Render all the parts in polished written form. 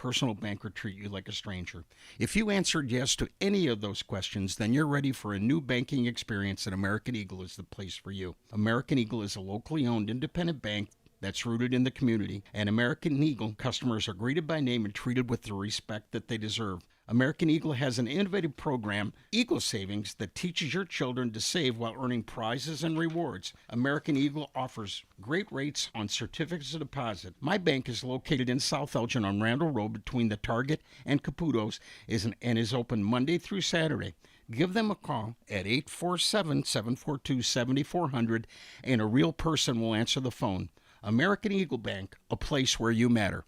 personal banker treat you like a stranger? If you answered yes to any of those questions, then you're ready for a new banking experience, and American Eagle is the place for you. American Eagle is a locally owned independent bank that's rooted in the community, and American Eagle customers are greeted by name and treated with the respect that they deserve. American Eagle has an innovative program, Eagle Savings, that teaches your children to save while earning prizes and rewards. American Eagle offers great rates on certificates of deposit. My bank is located in South Elgin on Randall Road between the Target and Caputo's and is open Monday through Saturday. Give them a call at 847-742-7400, and a real person will answer the phone. American Eagle Bank, a place where you matter.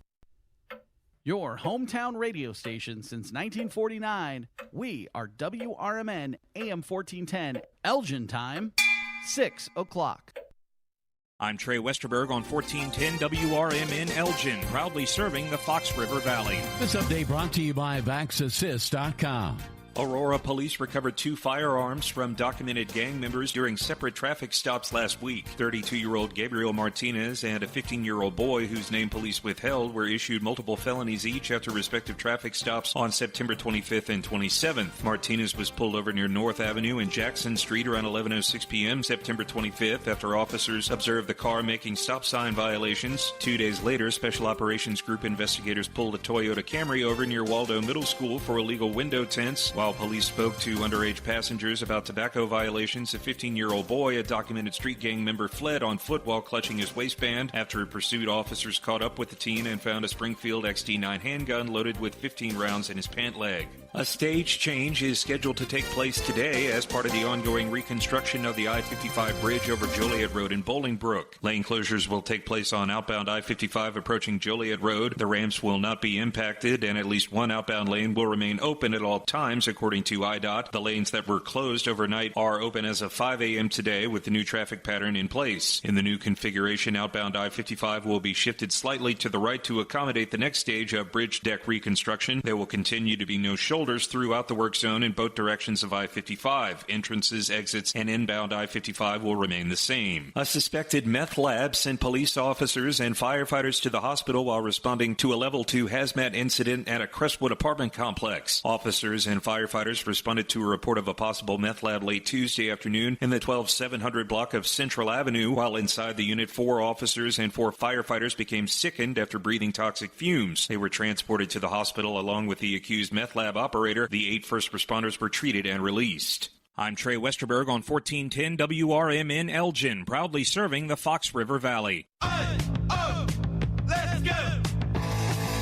Your hometown radio station since 1949. We are WRMN AM 1410, Elgin time, 6 o'clock. I'm Trey Westerberg on 1410 WRMN Elgin, proudly serving the Fox River Valley. This update brought to you by VaxAssist.com. Aurora police recovered 2 firearms from documented gang members during separate traffic stops last week. 32-year-old Gabriel Martinez and a 15-year-old boy, whose name police withheld, were issued multiple felonies each after respective traffic stops on September 25th and 27th. Martinez was pulled over near North Avenue and Jackson Street around 11:06 p.m. September 25th after officers observed the car making stop sign violations. 2 days later, Special Operations Group investigators pulled a Toyota Camry over near Waldo Middle School for illegal window tints. While police spoke to underage passengers about tobacco violations, a 15-year-old boy, a documented street gang member, fled on foot while clutching his waistband. After pursuit, officers caught up with the teen and found a Springfield XD9 handgun loaded with 15 rounds in his pant leg. A stage change is scheduled to take place today as part of the ongoing reconstruction of the I-55 bridge over Joliet Road in Bolingbrook. Lane closures will take place on outbound I-55 approaching Joliet Road. The ramps will not be impacted, and at least one outbound lane will remain open at all times, according to IDOT. The lanes that were closed overnight are open as of 5 a.m. today with the new traffic pattern in place. In the new configuration, outbound I-55 will be shifted slightly to the right to accommodate the next stage of bridge deck reconstruction. There will continue to be no shoulders throughout the work zone in both directions of I-55. Entrances, exits, and inbound I-55 will remain the same. A suspected meth lab sent police officers and firefighters to the hospital while responding to a level 2 hazmat incident at a Crestwood apartment complex. Officers and firefighters responded to a report of a possible meth lab late Tuesday afternoon in the 12700 block of Central Avenue. While inside the unit, 4 officers and 4 firefighters became sickened after breathing toxic fumes. They were transported to the hospital along with the accused meth lab operator. The 8 first responders were treated and released. I'm Trey Westerberg on 1410 WRMN Elgin, proudly serving the Fox River Valley. Let's go!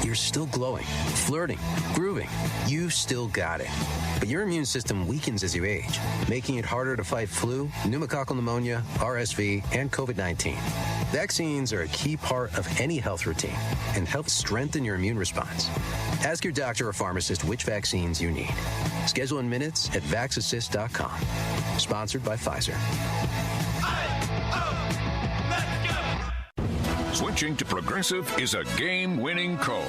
You're still glowing, flirting, grooving. You still got it. But your immune system weakens as you age, making it harder to fight flu, pneumococcal pneumonia, RSV, and COVID-19. Vaccines are a key part of any health routine and help strengthen your immune response. Ask your doctor or pharmacist which vaccines you need. Schedule in minutes at VaxAssist.com. Sponsored by Pfizer. Switching to Progressive is a game-winning call.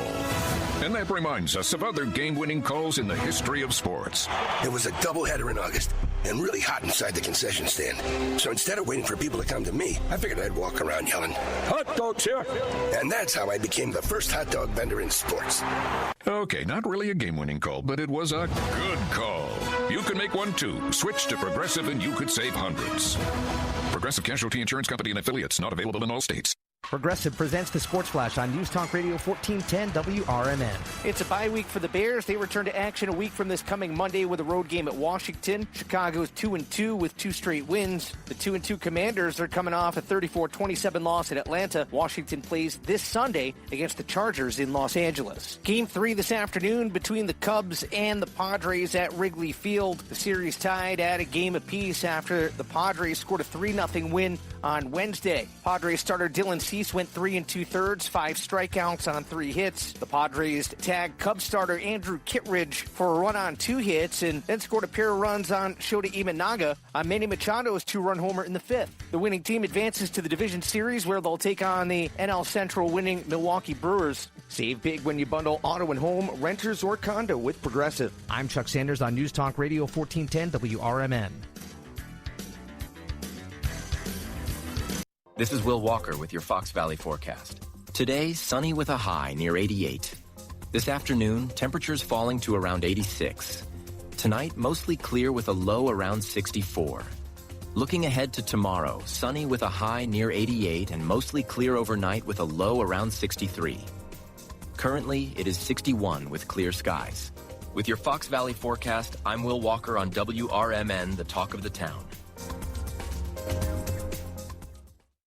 And that reminds us of other game-winning calls in the history of sports. It was a doubleheader in August and really hot inside the concession stand. So instead of waiting for people to come to me, I figured I'd walk around yelling, "Hot dogs here!" And that's how I became the first hot dog vendor in sports. Okay, not really a game-winning call, but it was a good call. You can make one too. Switch to Progressive and you could save hundreds. Progressive Casualty Insurance Company and affiliates, not available in all states. Progressive presents the Sports Flash on News Talk Radio 1410 WRMN. It's a bye week for the Bears. They return to action a week from this coming Monday with a road game at Washington. Chicago's 2-2 with 2 straight wins. The 2-2 Commanders are coming off a 34-27 loss at Atlanta. Washington plays this Sunday against the Chargers in Los Angeles. Game 3 this afternoon between the Cubs and the Padres at Wrigley Field. The series tied at a game apiece after the Padres scored a 3-0 win on Wednesday. Padres starter Dylan Cease went 3 2/3, 5 strikeouts on 3 hits. The Padres tagged Cubs starter Andrew Kittredge for a run on 2 hits and then scored a pair of runs on Shota Imanaga on Manny Machado's 2-run homer in the 5th. The winning team advances to the division series where they'll take on the NL Central winning Milwaukee Brewers. Save big when you bundle auto and home, renters, or condo with Progressive. I'm Chuck Sanders on News Talk Radio 1410 WRMN. This is Will Walker with your Fox Valley forecast. Today, sunny with a high near 88. This afternoon, temperatures falling to around 86. Tonight, mostly clear with a low around 64. Looking ahead to tomorrow, sunny with a high near 88 and mostly clear overnight with a low around 63. Currently, it is 61 with clear skies. With your Fox Valley forecast, I'm Will Walker on WRMN, the talk of the town.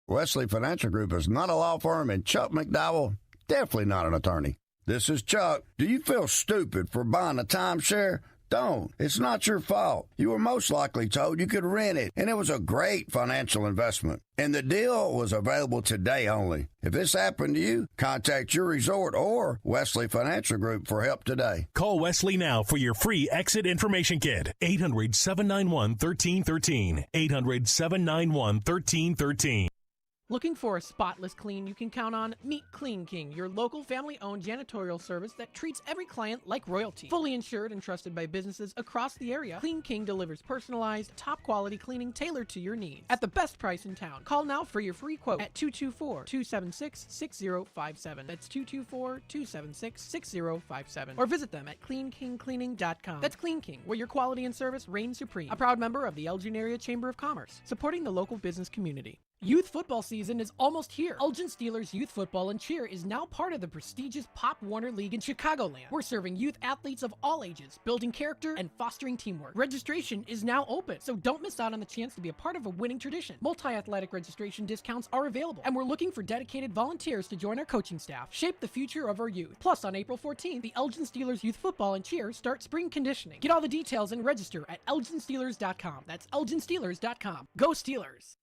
Wesley Financial Group is not a law firm, and Chuck McDowell, definitely not an attorney. This is Chuck. Do you feel stupid for buying a timeshare? Don't. It's not your fault. You were most likely told you could rent it, and it was a great financial investment. And the deal was available today only. If this happened to you, contact your resort or Wesley Financial Group for help today. Call Wesley now for your free exit information kit. 800-791-1313. 800-791-1313. Looking for a spotless clean you can count on? Meet Clean King, your local family-owned janitorial service that treats every client like royalty. Fully insured and trusted by businesses across the area, Clean King delivers personalized, top-quality cleaning tailored to your needs at the best price in town. Call now for your free quote at 224-276-6057. That's 224-276-6057. Or visit them at cleankingcleaning.com. That's Clean King, where your quality and service reign supreme. A proud member of the Elgin Area Chamber of Commerce, supporting the local business community. Youth football season is almost here. Elgin Steelers Youth Football and Cheer is now part of the prestigious Pop Warner League in Chicagoland. We're serving youth athletes of all ages, building character and fostering teamwork. Registration is now open, so don't miss out on the chance to be a part of a winning tradition. Multi-athletic registration discounts are available, and we're looking for dedicated volunteers to join our coaching staff. Shape the future of our youth. Plus, on April 14th, the Elgin Steelers Youth Football and Cheer start spring conditioning. Get all the details and register at elginsteelers.com. That's elginsteelers.com. Go Steelers!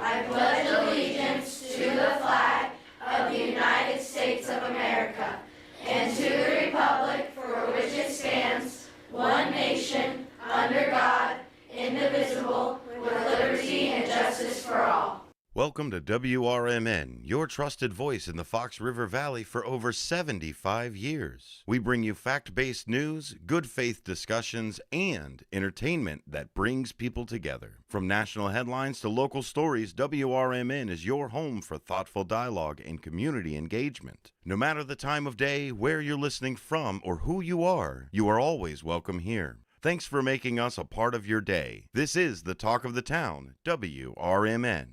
I pledge allegiance to the flag of the United States of America and to the republic for which it stands, one nation, under God, indivisible, with liberty and justice for all. Welcome to WRMN, your trusted voice in the Fox River Valley for over 75 years. We bring you fact-based news, good faith discussions, and entertainment that brings people together. From national headlines to local stories, WRMN is your home for thoughtful dialogue and community engagement. No matter the time of day, where you're listening from, or who you are always welcome here. Thanks for making us a part of your day. This is the Talk of the Town, WRMN.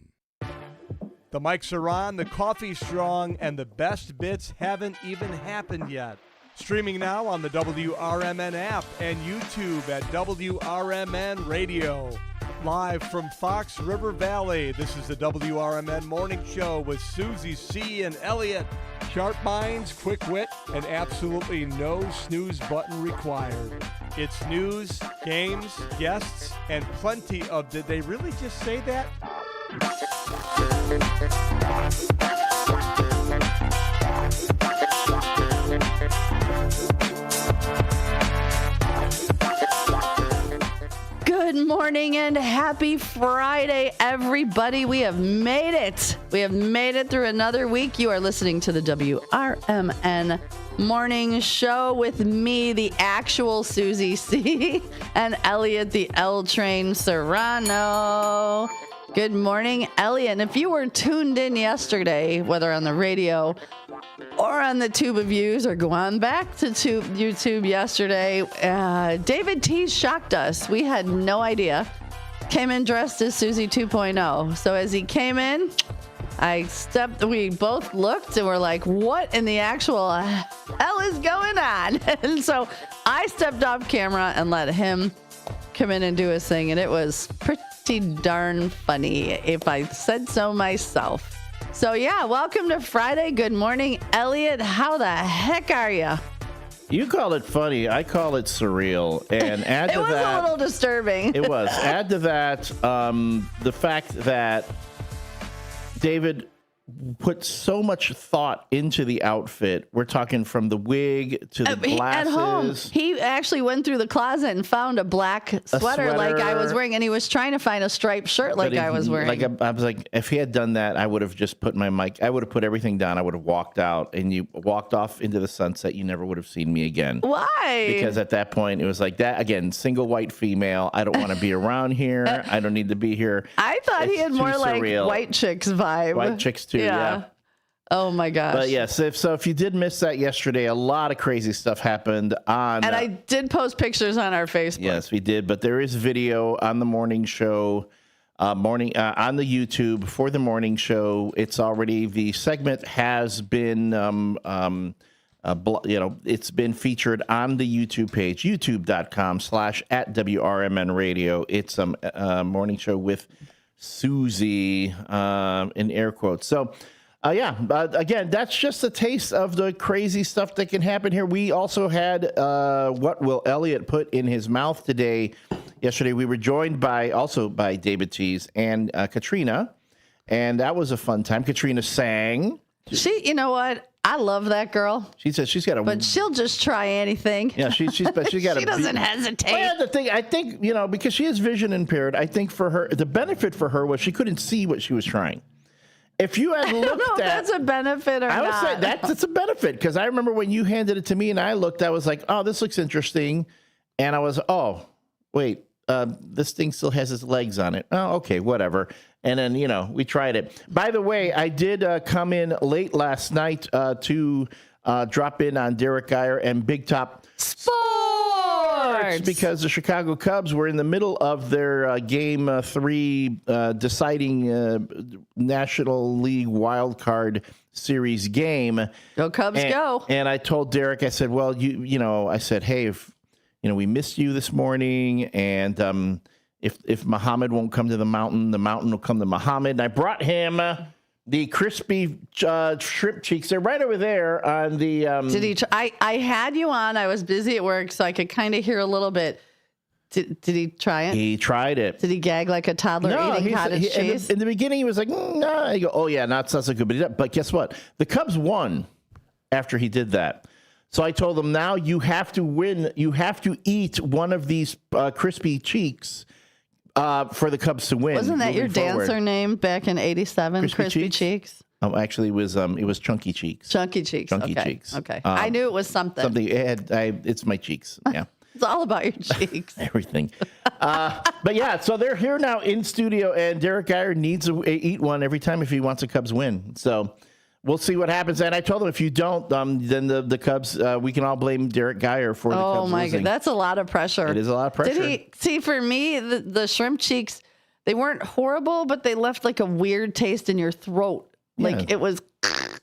The mics are on, the coffee's strong, and the best bits haven't even happened yet. Streaming now on the WRMN app and YouTube at WRMN Radio. Live from Fox River Valley, this is the WRMN Morning Show with Susie C. and Elliot. Sharp minds, quick wit, and absolutely no snooze button required. It's news, games, guests, and plenty of did they really just say that? Good morning and happy Friday, everybody. We have made it. We have made it through another week. You are listening to the WRMN Morning Show with me, the actual Susie C, and Elliot, the L Train Serrano. Good morning, Elliot. And if you were tuned in yesterday, whether on the radio or on the Tube of Views, or go on back to YouTube yesterday, David T shocked us. We had no idea. Came in dressed as Susie 2.0. So as he came in, we both looked and were like, what in the actual hell is going on? And so I stepped off camera and let him come in and do his thing. And it was pretty darn funny, if I said so myself. So yeah, welcome to Friday. Good morning, Elliot. How the heck are you? You call it funny. I call it surreal. And add to that, it was a little disturbing. It was. Add to that the fact that David put so much thought into the outfit. We're talking from the wig to the glasses. At home, he actually went through the closet and found a black sweater like I was wearing, and he was trying to find a striped shirt like I was wearing. I was like, if he had done that, I would have just put my mic. I would have put everything down. I would have walked out, and you walked off into the sunset. You never would have seen me again. Why? Because at that point, it was like that again. Single white female. I don't want to be around here. I don't need to be here. I thought he had more surreal. Like white chicks vibe. White chicks too. Yeah. Oh my gosh. But yes, if you did miss that yesterday, a lot of crazy stuff happened on. And I did post pictures on our Facebook. Yes, we did. But there is video on the morning show, on the YouTube for the morning show. It's already, the segment has been, it's been featured on the YouTube page, youtube.com/@WRMN radio. It's a morning show with Susie, in air quotes. So, again, that's just a taste of the crazy stuff that can happen here. We also had What Will Elliot Put in His Mouth today. Yesterday, we were joined by David Tees and Katrina, and that was a fun time. Katrina sang. You know what? I love that girl. She says she's got but she'll just try anything. Yeah, she's got she doesn't hesitate. Well, yeah, the thing, I think, because she is vision impaired, I think for her, the benefit for her was she couldn't see what she was trying. If you had looked I don't know if that's a benefit or not. I would say that's a benefit, because I remember when you handed it to me and I looked, I was like, oh, this looks interesting. And I was, oh, wait, this thing still has its legs on it. Oh, okay, whatever. And then, we tried it. By the way, I did come in late last night to drop in on Derek Geyer and Big Top Sports, because the Chicago Cubs were in the middle of their Game 3 deciding National League Wild Card Series game. Go Cubs, go. And I told Derek, I said, well, I said, hey, if we missed you this morning, and if Muhammad won't come to the mountain will come to Muhammad. And I brought him the crispy shrimp cheeks. They're right over there on the. Did he? I had you on. I was busy at work, so I could kind of hear a little bit. Did he try it? He tried it. Did he gag like a toddler eating cottage cheese? In the beginning, he was like, no. I go, oh yeah, not so good. But guess what? The Cubs won after he did that. So I told him, now you have to win. You have to eat one of these crispy cheeks for the Cubs to win. Wasn't that your dancer name back in '87? Crispy Cheeks? Actually, it was Chunky Cheeks. Chunky Cheeks. Cheeks. Okay. I knew it was something. It's my cheeks. Yeah. It's all about your cheeks. Everything. But yeah, so they're here now in studio, and Derek Geyer needs to eat one every time if he wants the Cubs win. So we'll see what happens. And I told him, if you don't, then the Cubs, we can all blame Derek Geyer for the Cubs losing. Oh, my God. That's a lot of pressure. It is a lot of pressure. See, for me, the shrimp cheeks, they weren't horrible, but they left like a weird taste in your throat. Like it was,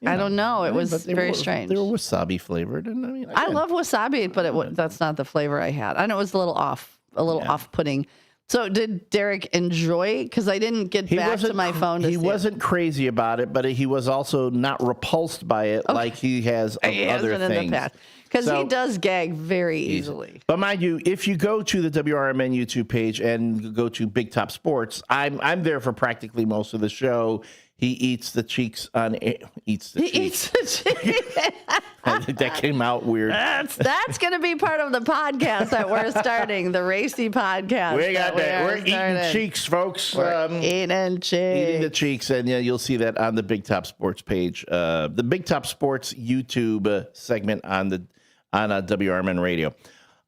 I don't know. It was very strange. They were wasabi flavored. And I love wasabi, but that's not the flavor I had. I know it was a little off-putting. So did Derek enjoy? Because I didn't get back to my phone to see. He wasn't crazy about it, but he was also not repulsed by it like he has of other things. In the past. Because he does gag very easily. But mind you, if you go to the WRMN YouTube page and go to Big Top Sports, I'm there for practically most of the show. He eats the cheeks on eats the cheeks. I think that came out weird. That's going to be part of the podcast that we're starting, the racy podcast. We got that. We're eating cheeks, folks. Eating cheeks. Eating the cheeks, and you'll see that on the Big Top Sports page, the Big Top Sports YouTube segment on WRMN Radio.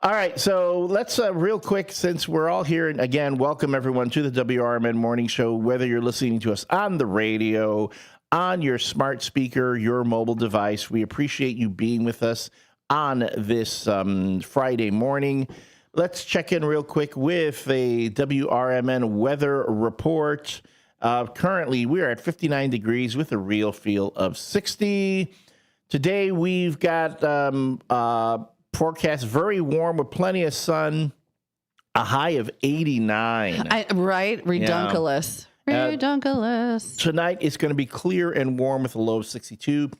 All right, so let's real quick, since we're all here, and again, welcome everyone to the WRMN Morning Show, whether you're listening to us on the radio, on your smart speaker, your mobile device. We appreciate you being with us on this Friday morning. Let's check in real quick with a WRMN weather report. Currently, we are at 59 degrees with a real feel of 60. Today, we've got forecast very warm with plenty of sun, a high of 89. Right? Redunculous. Redunculous. Tonight, it's going to be clear and warm with a low of 62.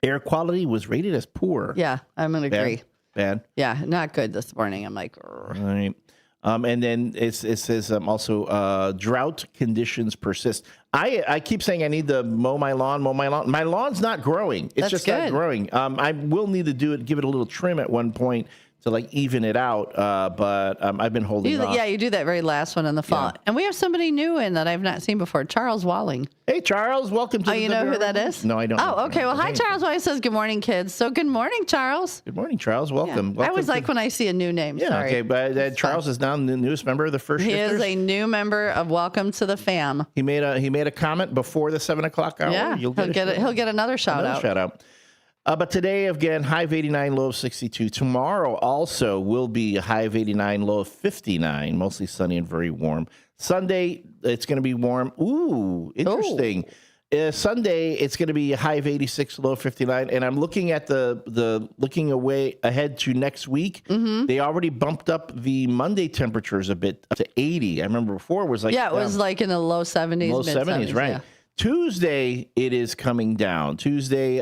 Air quality was rated as poor. Yeah, I'm going to agree. Bad. Yeah, not good this morning. I'm like, all right. And then it says also drought conditions persist. I keep saying I need to mow my lawn. My lawn's not growing. It's That's just good. not growing. I will need to give it a little trim at one point to like even it out. But I've been holding off. Yeah, you do that very last one in the fall. Yeah. And we have somebody new in that I've not seen before, Charles Walling. Hey, Charles, welcome to you know who that is? No, I don't. Oh, okay. Well, hi, Charles. Well, he says good morning, kids. So good morning, Charles. Good morning, Charles. Welcome. I always like when I see a new name. Yeah, Sorry. okay. But Charles is now the newest member of the First He Shifters. is a new member of Welcome to the Fam. He made a comment before the 7 o'clock hour. Yeah, he'll get another shout out. But today, again, high of 89, low of 62. Tomorrow also will be a high of 89, low of 59, mostly sunny and very warm. Sunday, it's going to be warm. Ooh, interesting. Sunday, it's going to be a high of 86, low of 59. And I'm looking at looking away ahead to next week. Mm-hmm. They already bumped up the Monday temperatures a bit up to 80. I remember before it was like... Yeah, it was like in the low 70s, low 70s, right. Yeah. Tuesday, it is coming down. Tuesday,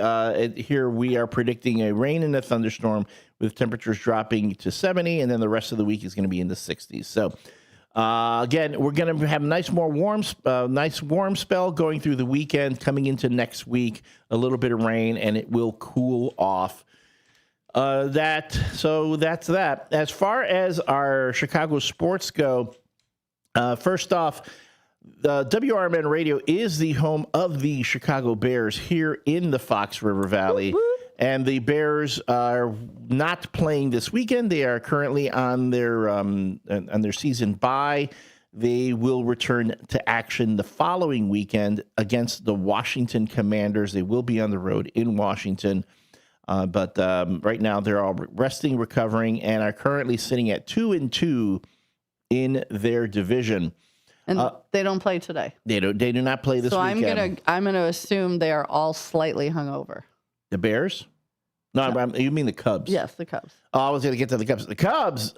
here we are predicting a rain and a thunderstorm with temperatures dropping to 70, and then the rest of the week is going to be in the 60s. So, again, we're going to have a nice warm spell going through the weekend, coming into next week, a little bit of rain, and it will cool off. So that's that. As far as our Chicago sports go, first off, the WRMN Radio is the home of the Chicago Bears here in the Fox River Valley. And the Bears are not playing this weekend. They are currently on their season bye. They will return to action the following weekend against the Washington Commanders. They will be on the road in Washington. But right now they're all resting, recovering, and are currently sitting at 2-2 in their division. And they don't play today. They do not play this weekend. I'm gonna assume they are all slightly hungover. The Bears? No, you mean the Cubs? Yes, the Cubs. Oh, I was going to get to the Cubs. The Cubs,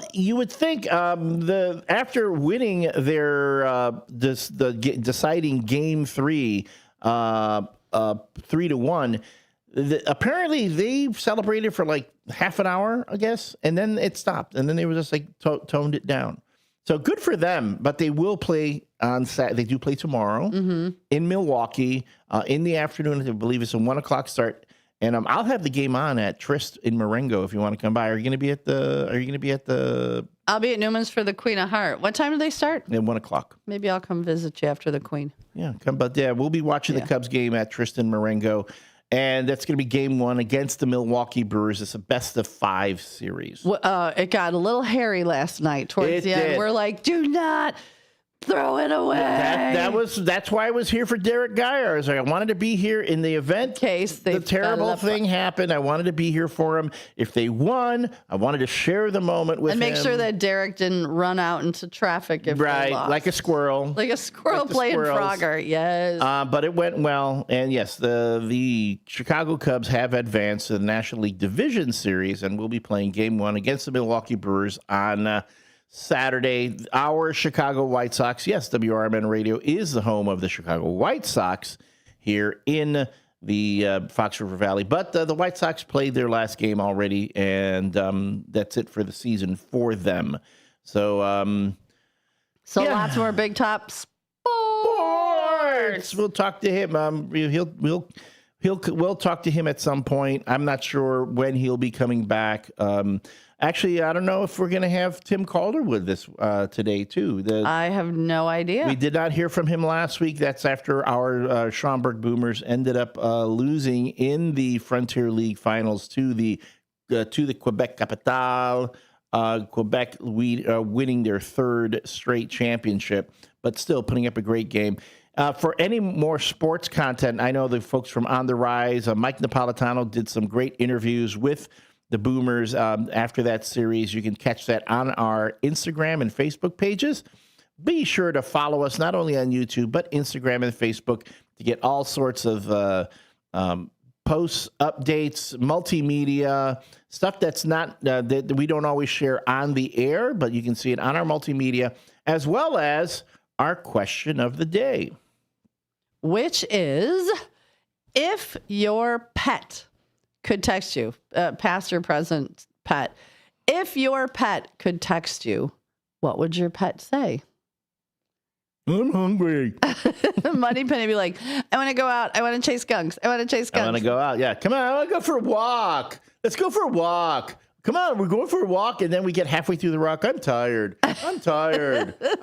you would think after winning their deciding Game 3, 3-1, apparently they celebrated for like half an hour, I guess, and then it stopped, and then they were just like toned it down. So good for them, but they will play on Saturday. They do play tomorrow in Milwaukee in the afternoon. I believe it's a 1 o'clock start, and I'll have the game on at Trist in Marengo if you want to come by. Are you going to be at the? I'll be at Newman's for the Queen of Heart. What time do they start? At 1 o'clock. Maybe I'll come visit you after the Queen. Yeah, come. But yeah, we'll be watching the Cubs game at Trist in Marengo. And that's going to be game 1 against the Milwaukee Brewers. It's a best-of-5 series. It got a little hairy last night towards the end. We're like, do not throw it away. That's why I was here for Derek Geyer. I was like, I wanted to be here in the event. Case the terrible thing happened. I wanted to be here for him. If they won, I wanted to share the moment with him. And make sure that Derek didn't run out into traffic if they lost. Like a squirrel. Like a squirrel playing Frogger, yes. But it went well. And yes, the Chicago Cubs have advanced to the National League Division Series and will be playing Game 1 against the Milwaukee Brewers on Saturday. Our Chicago White Sox, yes, WRMN Radio is the home of the Chicago White Sox here in the Fox River Valley. But the White Sox played their last game already, and that's it for the season for them. So, lots more Big Top sports. We'll talk to him. We'll talk to him at some point. I'm not sure when he'll be coming back. Actually, I don't know if we're going to have Tim Calderwood this today, too. I have no idea. We did not hear from him last week. That's after our Schaumburg Boomers ended up losing in the Frontier League Finals to the to the Quebec Capitale. Quebec winning their third straight championship, but still putting up a great game. For any more sports content, I know the folks from On the Rise, Mike Napolitano did some great interviews with the Boomers after that series. You can catch that on our Instagram and Facebook pages. Be sure to follow us not only on YouTube, but Instagram and Facebook to get all sorts of posts, updates, multimedia, stuff that's not that we don't always share on the air, but you can see it on our multimedia, as well as our question of the day. Which is, if your pet could text you, past or present pet, if your pet could text you, what would your pet say? I'm hungry. Moneypenny would be like, I want to go out. I want to chase skunks. I want to chase skunks. I want to go out. Yeah. Come on. I want to go for a walk. Let's go for a walk. Come on. We're going for a walk. And then we get halfway through the walk. I'm tired. I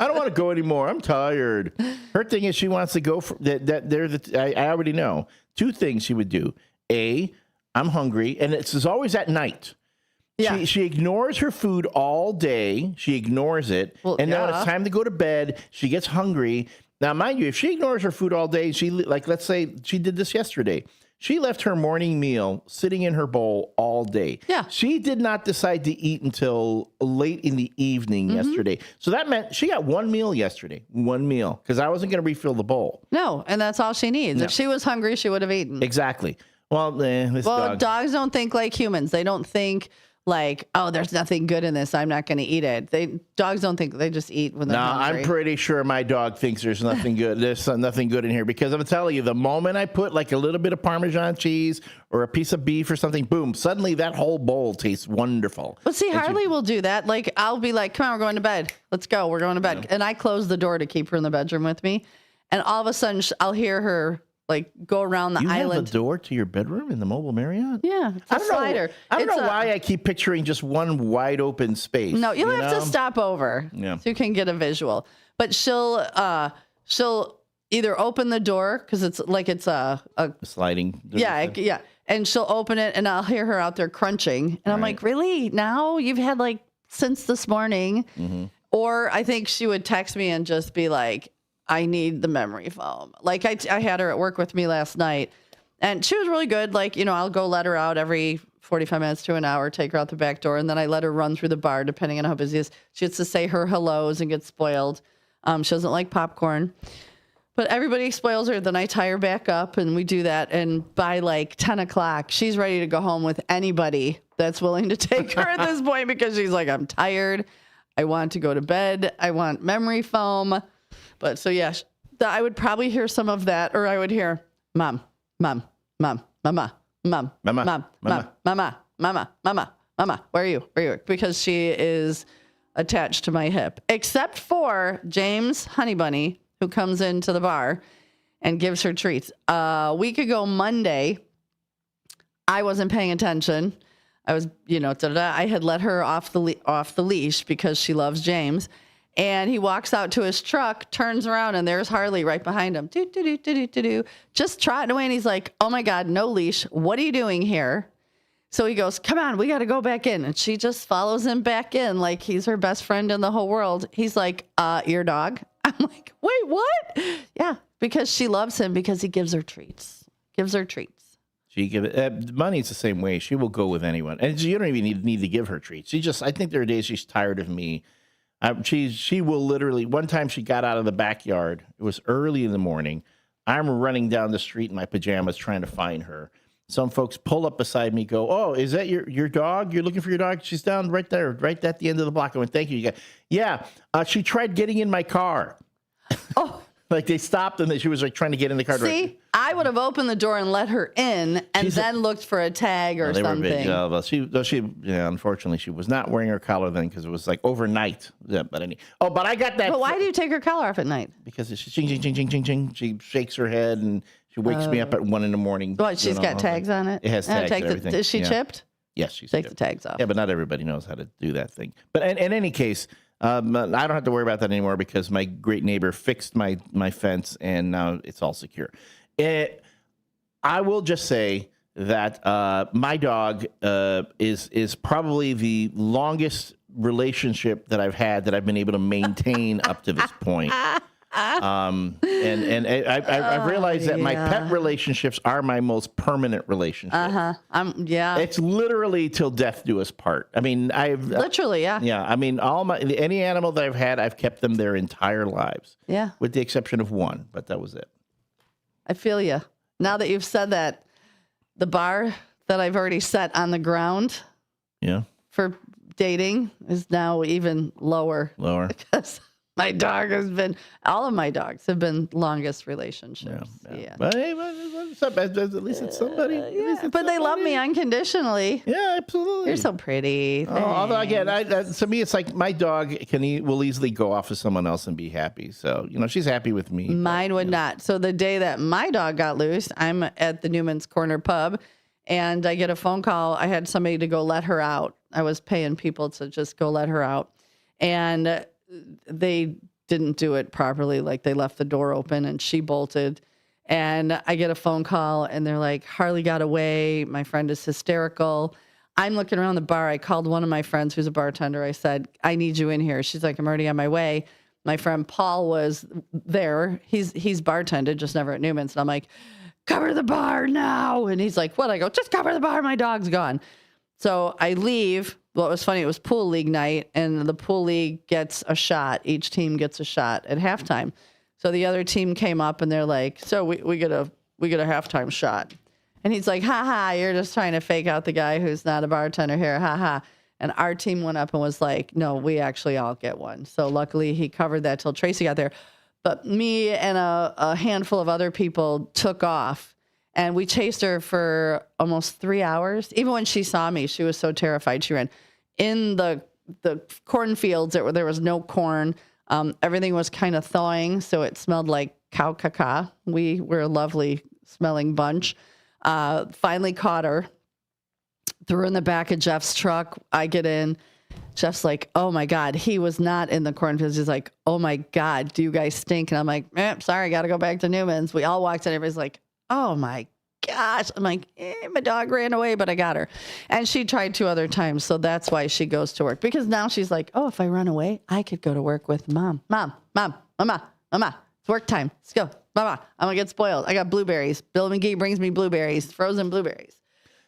don't want to go anymore. I'm tired. Her thing is she wants to go for that. I already know 2 things she would do. A, I'm hungry. And it's always at night. Yeah. She ignores her food all day. She ignores it. Well, and then when it's time to go to bed, she gets hungry. Now, mind you, if she ignores her food all day, let's say she did this yesterday. She left her morning meal sitting in her bowl all day. Yeah. She did not decide to eat until late in the evening yesterday. So that meant she got 1 meal yesterday. 1 meal. Because I wasn't going to refill the bowl. No, and that's all she needs. No. If she was hungry, she would have eaten. Exactly. Well, dogs don't think like humans. They don't think like, oh, there's nothing good in this, I'm not going to eat it. Dogs don't think, they just eat when they're hungry. I'm pretty sure my dog thinks there's nothing good. There's nothing good in here because I'm telling you, the moment I put like a little bit of Parmesan cheese or a piece of beef or something, boom, suddenly that whole bowl tastes wonderful. But see, Harley will do that. Like, I'll be like, come on, we're going to bed. Let's go. We're going to bed. Yeah. And I close the door to keep her in the bedroom with me. And all of a sudden, I'll hear her like go around the island. You have a door to your bedroom in the mobile Marriott? Yeah, it's a slider. I don't know why I keep picturing just one wide open space. No, you'll have to stop over so you can get a visual. But she'll either open the door because it's a sliding. Yeah. And she'll open it and I'll hear her out there crunching. And I'm like, really? Now? You've had like since this morning? Mm-hmm. Or I think she would text me and just be like, I need the memory foam. Like I had her at work with me last night and she was really good. Like, I'll go let her out every 45 minutes to an hour, take her out the back door. And then I let her run through the bar, depending on how busy it is. She gets to say her hellos and get spoiled. She doesn't like popcorn, but everybody spoils her. Then I tie her back up and we do that. And by like 10 o'clock, she's ready to go home with anybody that's willing to take her at this point because she's like, I'm tired. I want to go to bed. I want memory foam. But so, yeah, I would probably hear some of that, or I would hear, mom, mama, mama, where are you? Because she is attached to my hip, except for James Honey Bunny, who comes into the bar and gives her treats. A week ago, Monday, I wasn't paying attention. I was, I had let her off the leash because she loves James. And he walks out to his truck, turns around, and there's Harley right behind him. Just trotting away. And he's like, oh, my God, no leash. What are you doing here? So he goes, come on, we got to go back in. And she just follows him back in like he's her best friend in the whole world. He's like, your dog? I'm like, wait, what? Yeah, because she loves him because he gives her treats. Money's the same way. She will go with anyone. And you don't even need to give her treats. I think there are days she's tired of me. She will literally, one time she got out of the backyard. It was early in the morning. I'm running down the street in my pajamas trying to find her. Some folks pull up beside me, go, oh, is that your dog? You're looking for your dog? She's down right there, right at the end of the block. I went, thank you. Yeah, she tried getting in my car. Oh. Like they stopped and she was like trying to get in the car. See, I would have opened the door and let her in and then looked for a tag or something. Unfortunately, she was not wearing her collar then because it was like overnight. Yeah, but I got that. But why do you take her collar off at night? Because it's ching, ching, ching, ching, ching, ching. She shakes her head and she wakes me up at 1 a.m. What, she's got tags on it? It has tags and everything. Is she chipped? Yes, she's Take the tags off. Yeah, but not everybody knows how to do that thing. But in any case, I don't have to worry about that anymore because my great neighbor fixed my fence and now it's all secure. I will just say that my dog is probably the longest relationship that I've had that I've been able to maintain up to this point. And I've realized that my pet relationships are my most permanent relationships. Yeah. It's literally till death do us part. I mean, Literally, yeah. Yeah, I mean, any animal that I've had, I've kept them their entire lives. Yeah. With the exception of one, but that was it. I feel you. Now that you've said that, the bar that I've already set on the ground for dating is now even lower. Because all of my dogs have been longest relationships. Yeah. But hey, at least it's somebody. But they love me unconditionally. Yeah, absolutely. You're so pretty. Although again, to me, it's like my dog will easily go off with someone else and be happy. So she's happy with me. Mine would not. So the day that my dog got loose, I'm at the Newman's Corner pub, and I get a phone call. I had somebody to go let her out. I was paying people to just go let her out, and they didn't do it properly. Like they left the door open and she bolted. And I get a phone call and they're like, Harley got away. My friend is hysterical. I'm looking around the bar. I called one of my friends who's a bartender. I said, I need you in here. She's like, I'm already on my way. My friend Paul was there. He's bartended, just never at Newman's. And I'm like, cover the bar now. And he's like, what? I go, just cover the bar. My dog's gone. So I leave. Well, it was funny. It was pool league night, and the pool league gets a shot. Each team gets a shot at halftime. So the other team came up, and they're like, "So we get a halftime shot." And he's like, "Ha ha! You're just trying to fake out the guy who's not a bartender here, ha ha!" And our team went up and was like, "No, we actually all get one." So luckily, he covered that till Tracy got there. But me and a handful of other people took off. And we chased her for almost 3 hours. Even when she saw me, she was so terrified. She ran in the cornfields. There was no corn. Everything was kind of thawing, so it smelled like cow caca. We were a lovely smelling bunch. Finally caught her. Threw her in the back of Jeff's truck. I get in. Jeff's like, oh, my God. He was not in the cornfields. He's like, oh, my God, do you guys stink? And I'm like, sorry, got to go back to Newman's. We all walked in. Everybody's like, oh my gosh. I'm like, my dog ran away, but I got her. And she tried 2 other times. So that's why she goes to work. Because now she's like, oh, if I run away, I could go to work with mom. Mama. It's work time. Let's go. Mama, I'm going to get spoiled. I got blueberries. Bill McGee brings me blueberries, frozen blueberries.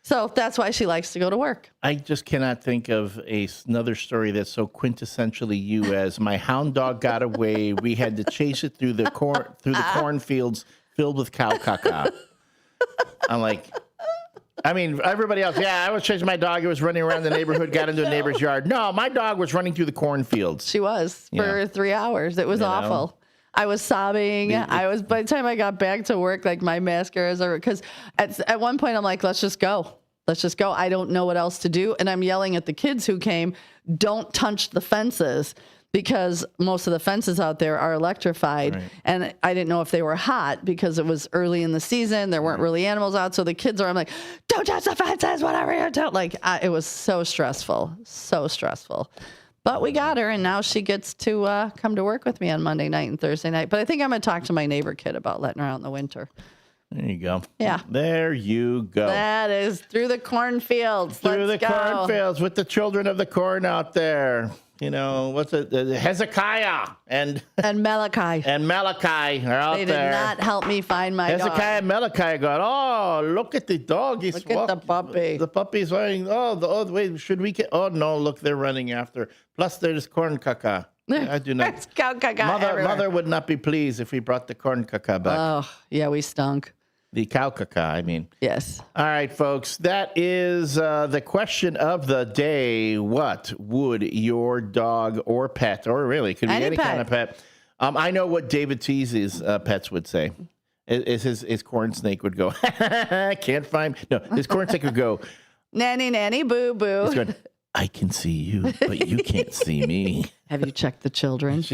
So that's why she likes to go to work. I just cannot think of another story that's so quintessentially you as my hound dog got away. We had to chase it through the cornfields filled with cow caca. I'm like, I mean, everybody else, I was chasing my dog. It was running around the neighborhood, got into a neighbor's yard. No, my dog was running through the cornfields. She was for 3 hours. It was awful. I was sobbing. By the time I got back to work, like my mascaras are, because at one point I'm like, let's just go. I don't know what else to do. And I'm yelling at the kids who came, don't touch the fences. Because most of the fences out there are electrified. Right. And I didn't know if they were hot because it was early in the season. There weren't really animals out. So the kids I'm like, don't touch the fences, whatever you do. It was so stressful. But we got her, and now she gets to come to work with me on Monday night and Thursday night. But I think I'm going to talk to my neighbor kid about letting her out in the winter. There you go. Yeah. There you go. That is through the cornfields. Cornfields with the children of the corn out there. What's it? Hezekiah and Malachi. And Malachi are out there. They did not help me find my dog. Hezekiah and Malachi going, oh, look at the dog. Look at the puppy. The puppy's running. Wait, should we get? Oh, no, look, they're running after. Plus, there's corn caca. I do not. There's cow caca Mother would not be pleased if we brought the corn caca back. Oh, yeah, we stunk. The cow caca, I mean. Yes. All right, folks. That is the question of the day. What would your dog or pet, or really, could be any kind of pet. I know what David Tease's pets would say. His corn snake would go, can't find. No, his corn snake would go, nanny, boo, boo. He's going, I can see you, but you can't see me. Have you checked the children?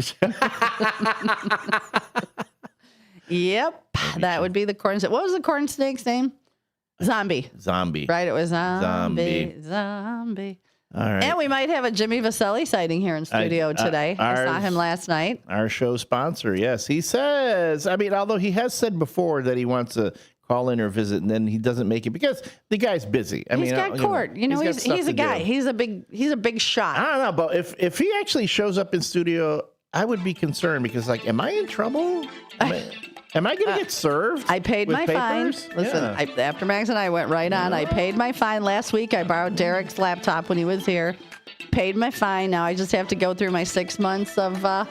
Yep, that would be the corn snake. What was the corn snake's name? Zombie. Right, it was Zombie. All right. And we might have a Jimmy Vaselli sighting here in studio today. I saw him last night. Our show sponsor, yes. He says, although he has said before that he wants a call in or visit, and then he doesn't make it because the guy's busy. He's got court. He's a guy. He's a big shot. I don't know, but if he actually shows up in studio, I would be concerned because, like, am I in trouble? Am I going to get served? I paid my fine. Listen, after Max and I went right on, I paid my fine last week. I borrowed Derek's laptop when he was here. Paid my fine. Now I just have to go through my 6 months of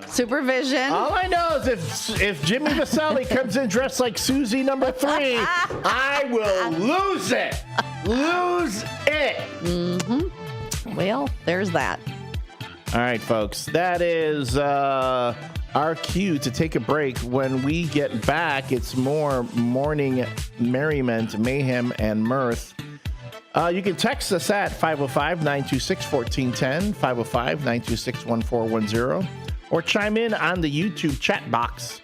supervision. All I know is if Jimmy Vasselli comes in dressed like Susie number 3, I will lose it. Lose it. Mm-hmm. Well, there's that. All right, folks. That is our cue to take a break. When we get back, it's more morning merriment, mayhem, and mirth. You can text us at 505-926-1410, 505-926-1410, or chime in on the YouTube chat box.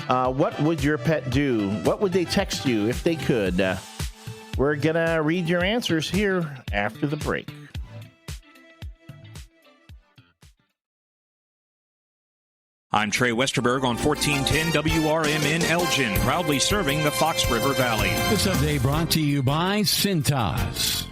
What would your pet do? What would they text you if they could? We're going to read your answers here after the break. I'm Trey Westerberg on 1410 WRMN Elgin, proudly serving the Fox River Valley. This update brought to you by Cintas.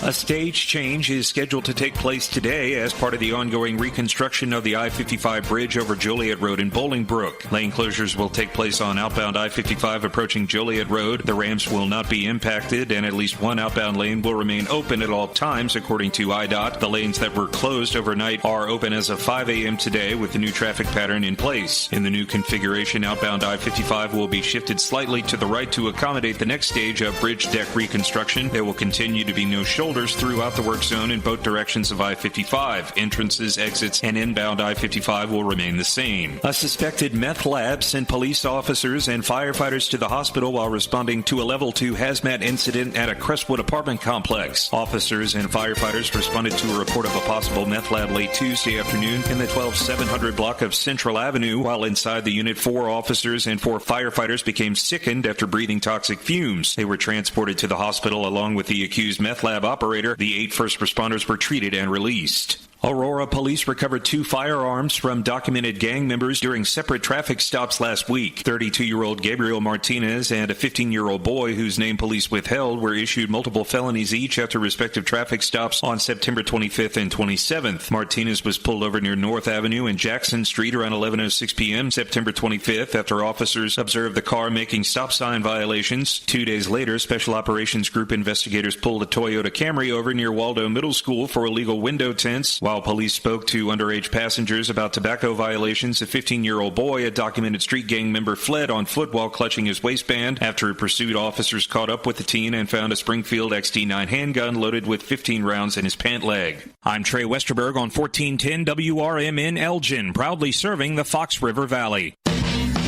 A stage change is scheduled to take place today as part of the ongoing reconstruction of the I-55 bridge over Joliet Road in Bolingbrook. Lane closures will take place on outbound I-55 approaching Joliet Road. The ramps will not be impacted, and at least one outbound lane will remain open at all times, according to IDOT. The lanes that were closed overnight are open as of 5 a.m. today with the new traffic pattern in place. In the new configuration, outbound I-55 will be shifted slightly to the right to accommodate the next stage of bridge deck reconstruction. There will continue to be no shoulders throughout the work zone in both directions of I-55. Entrances, exits, and inbound I-55 will remain the same. A suspected meth lab sent police officers and firefighters to the hospital while responding to a level 2 hazmat incident at a Crestwood apartment complex. Officers and firefighters responded to a report of a possible meth lab late Tuesday afternoon in the 12700 block of Central Avenue. While inside the unit, 4 officers and 4 firefighters became sickened after breathing toxic fumes. They were transported to the hospital along with the accused meth lab operator. The 8 first responders were treated and released. Aurora police recovered 2 firearms from documented gang members during separate traffic stops last week. 32-year-old Gabriel Martinez and a 15-year-old boy whose name police withheld were issued multiple felonies each after respective traffic stops on September 25th and 27th. Martinez was pulled over near North Avenue and Jackson Street around 11:06 p.m. September 25th after officers observed the car making stop sign violations. 2 days later, Special Operations Group investigators pulled a Toyota Camry over near Waldo Middle School for illegal window tints. While police spoke to underage passengers about tobacco violations, a 15-year-old boy, a documented street gang member, fled on foot while clutching his waistband. After a pursuit, officers caught up with the teen and found a Springfield XD9 handgun loaded with 15 rounds in his pant leg. I'm Trey Westerberg on 1410 WRMN Elgin, proudly serving the Fox River Valley.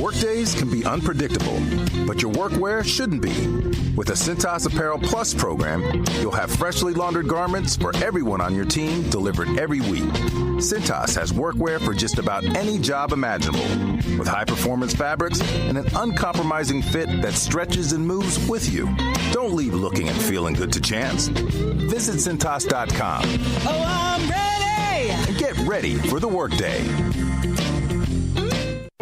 Workdays can be unpredictable, but your workwear shouldn't be. With the Cintas Apparel Plus program, you'll have freshly laundered garments for everyone on your team delivered every week. Cintas has workwear for just about any job imaginable, with high-performance fabrics and an uncompromising fit that stretches and moves with you. Don't leave looking and feeling good to chance. Visit Cintas.com. Oh, I'm ready! And get ready for the workday.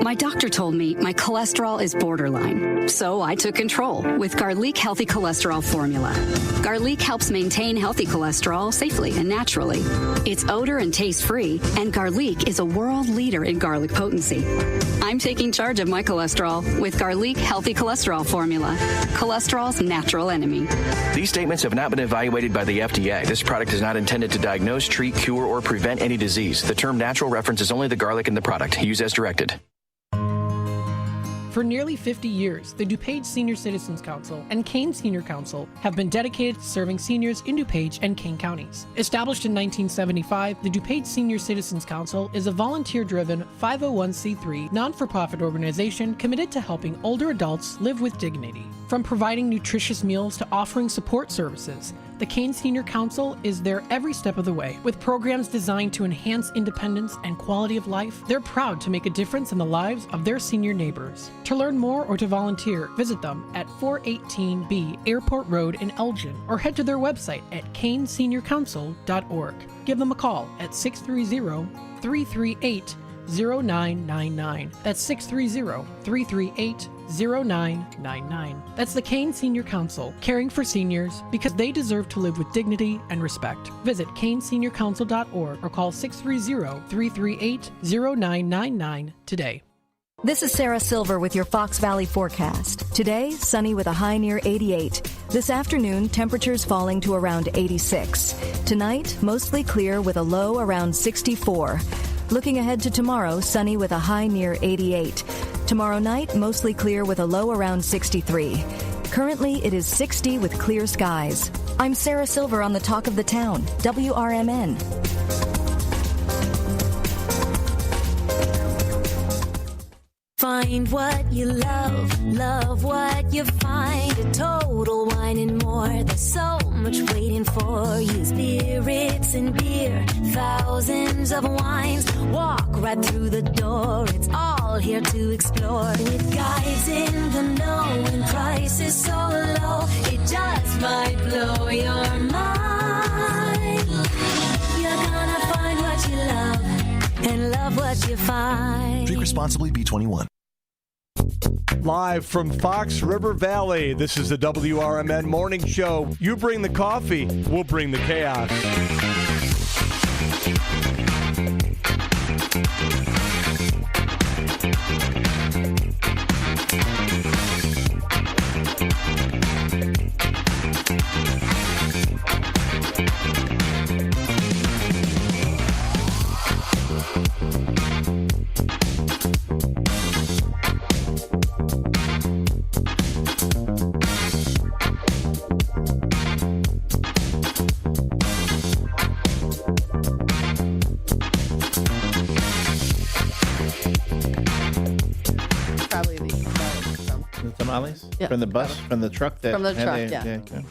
My doctor told me my cholesterol is borderline, so I took control with Garlic Healthy Cholesterol Formula. Garlic helps maintain healthy cholesterol safely and naturally. It's odor and taste-free, and Garlic is a world leader in garlic potency. I'm taking charge of my cholesterol with Garlic Healthy Cholesterol Formula, cholesterol's natural enemy. These statements have not been evaluated by the FDA. This product is not intended to diagnose, treat, cure, or prevent any disease. The term natural references only the garlic in the product. Use as directed. For nearly 50 years, the DuPage Senior Citizens Council and Kane Senior Council have been dedicated to serving seniors in DuPage and Kane counties. Established in 1975, the DuPage Senior Citizens Council is a volunteer-driven 501c3 non-for-profit organization committed to helping older adults live with dignity. From providing nutritious meals to offering support services, the Kane Senior Council is there every step of the way. With programs designed to enhance independence and quality of life, they're proud to make a difference in the lives of their senior neighbors. To learn more or to volunteer, visit them at 418B Airport Road in Elgin or head to their website at kaneseniorcouncil.org. Give them a call at 630-338-0999. That's 630-338-0999. 0999. That's the Kane Senior Council, caring for seniors because they deserve to live with dignity and respect. Visit caneseniorcouncil.org or call 630-338-0999 today. This is Sarah Silver with your Fox Valley forecast. Today, sunny with a high near 88. This afternoon, temperatures falling to around 86. Tonight, mostly clear with a low around 64. Looking ahead to tomorrow, sunny with a high near 88. Tomorrow night, mostly clear with a low around 63. Currently, it is 60 with clear skies. I'm Sarah Silver on the Talk of the Town, WRMN. Find what you love, love what you find. A total wine and more. There's so much waiting for you. Spirits and beer, thousands of wines. Walk right through the door. It's all here to explore. With guides in the know and prices so low, it just might blow your mind. You're gonna find what you love and love what you find. Drink responsibly, B21. Live from Fox River Valley, this is the WRMN Morning Show. You bring the coffee, we'll bring the chaos. Tamales? Yeah. From the bus? From the truck? From the truck, yeah. Okay.